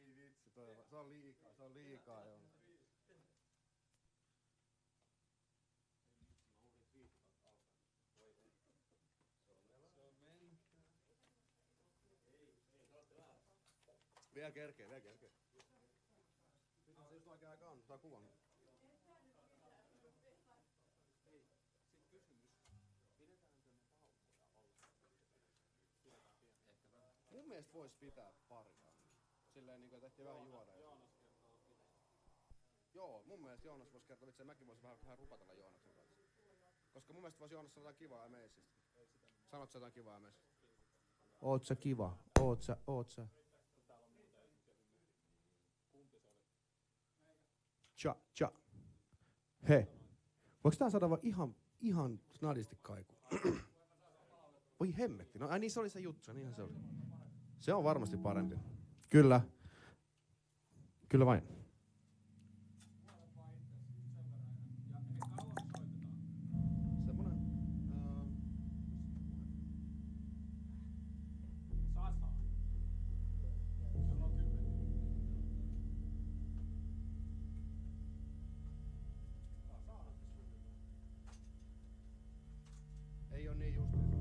Ei vitsi, se on liikaa joo. Vielä kerkee. Miten se just oikea aika on? Saa kuvan. Mun mielestä vois pitää pari. Silleen niinku, että ehtii vähän juoda. Joo, mun mielestä Joonas vois kertoa, että mäkin vois vähän rupatella Joonaksen kanssa. Koska mun mielestä vois Joonas sanoa jotain kivaa ja meis siis. Sanot sä jotain kivaa ja meis. Oot sä kiva? Oot sä? Tja. He. Voiko tää saada vaan ihan snadisti kaiku? Voi hemmetti. No niin se oli se juttu, niinhän se oli. Se on varmasti parempi. Kyllä. Kyllä vain. Semmonen... Ei oo niin justiinsa.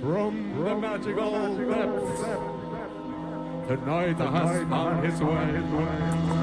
From the magical depths, tonight has found his way.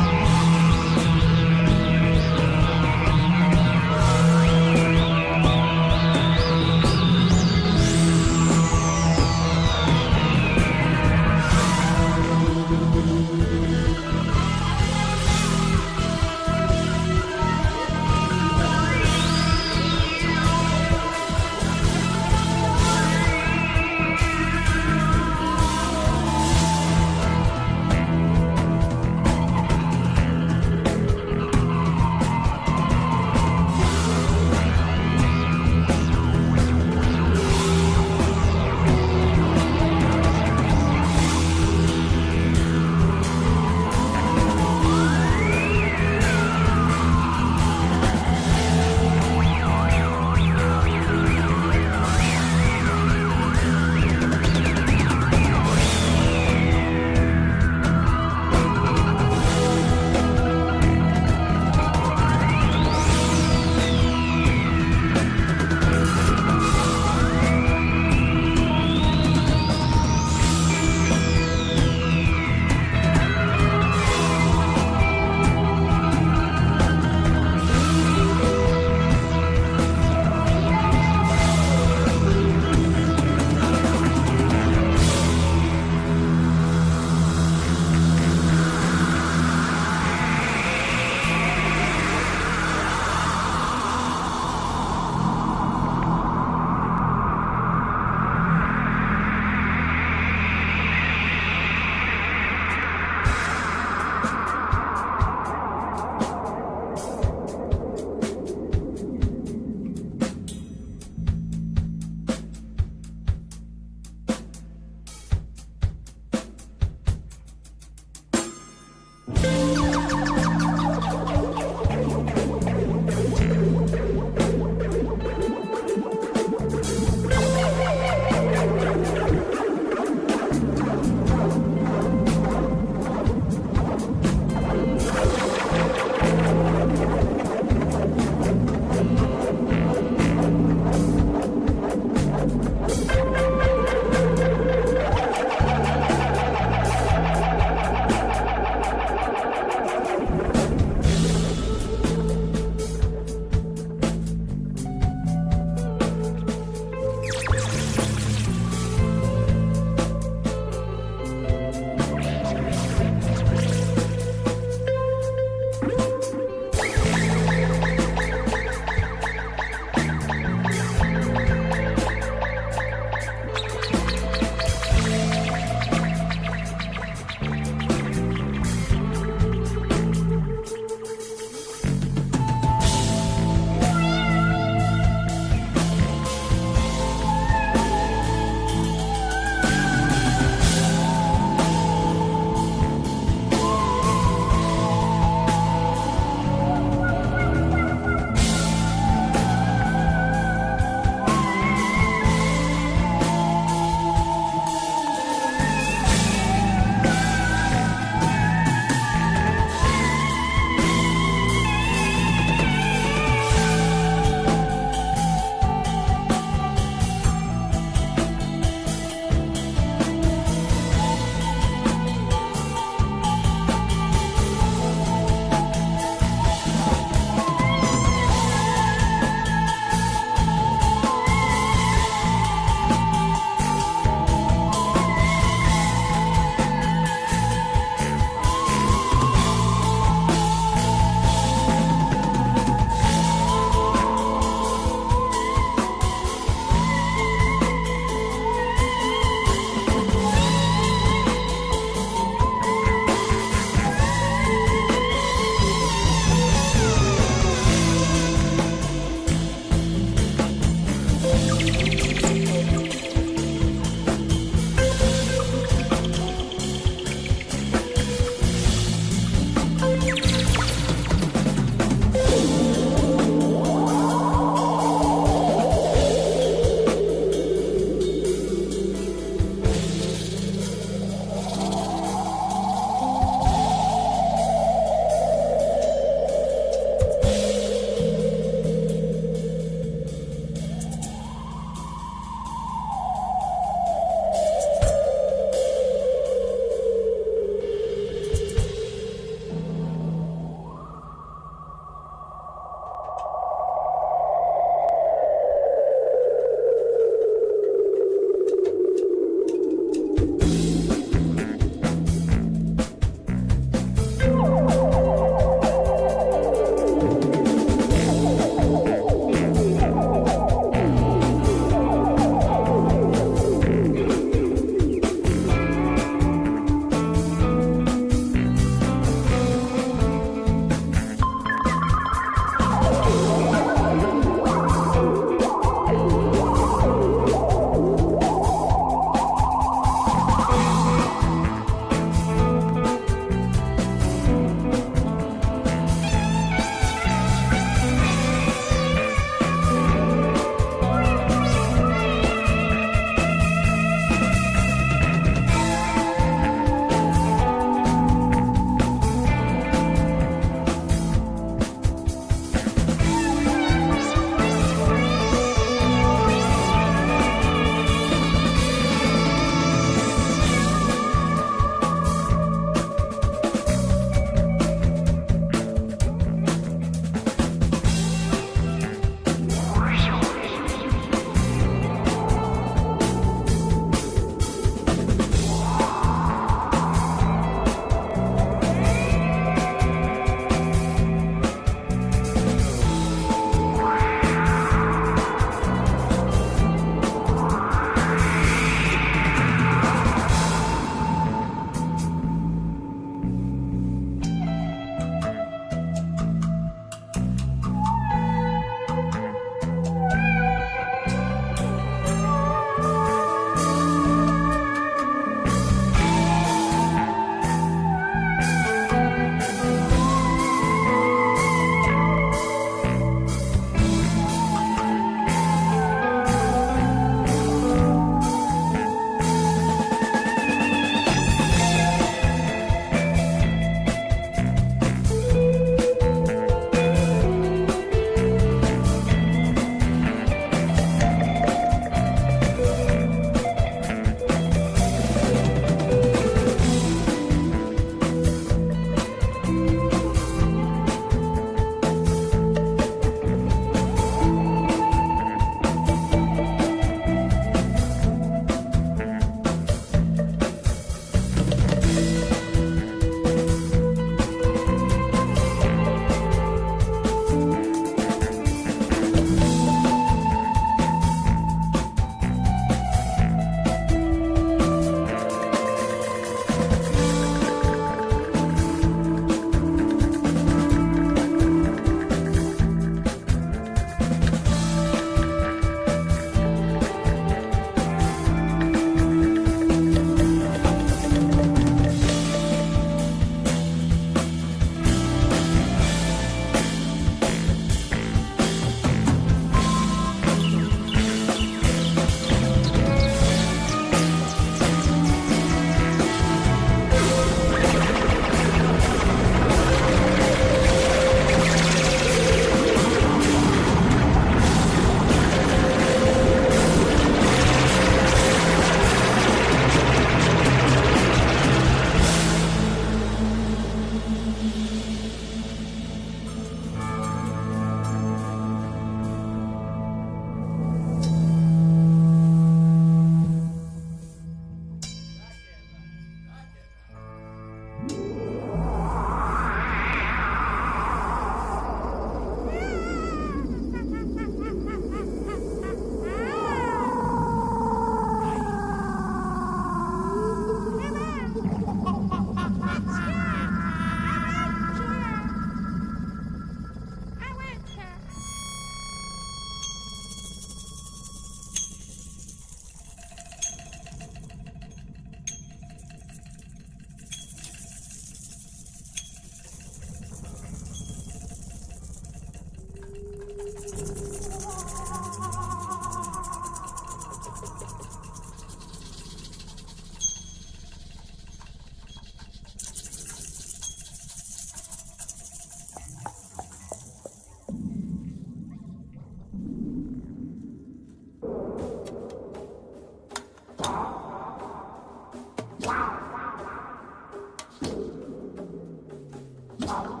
Follow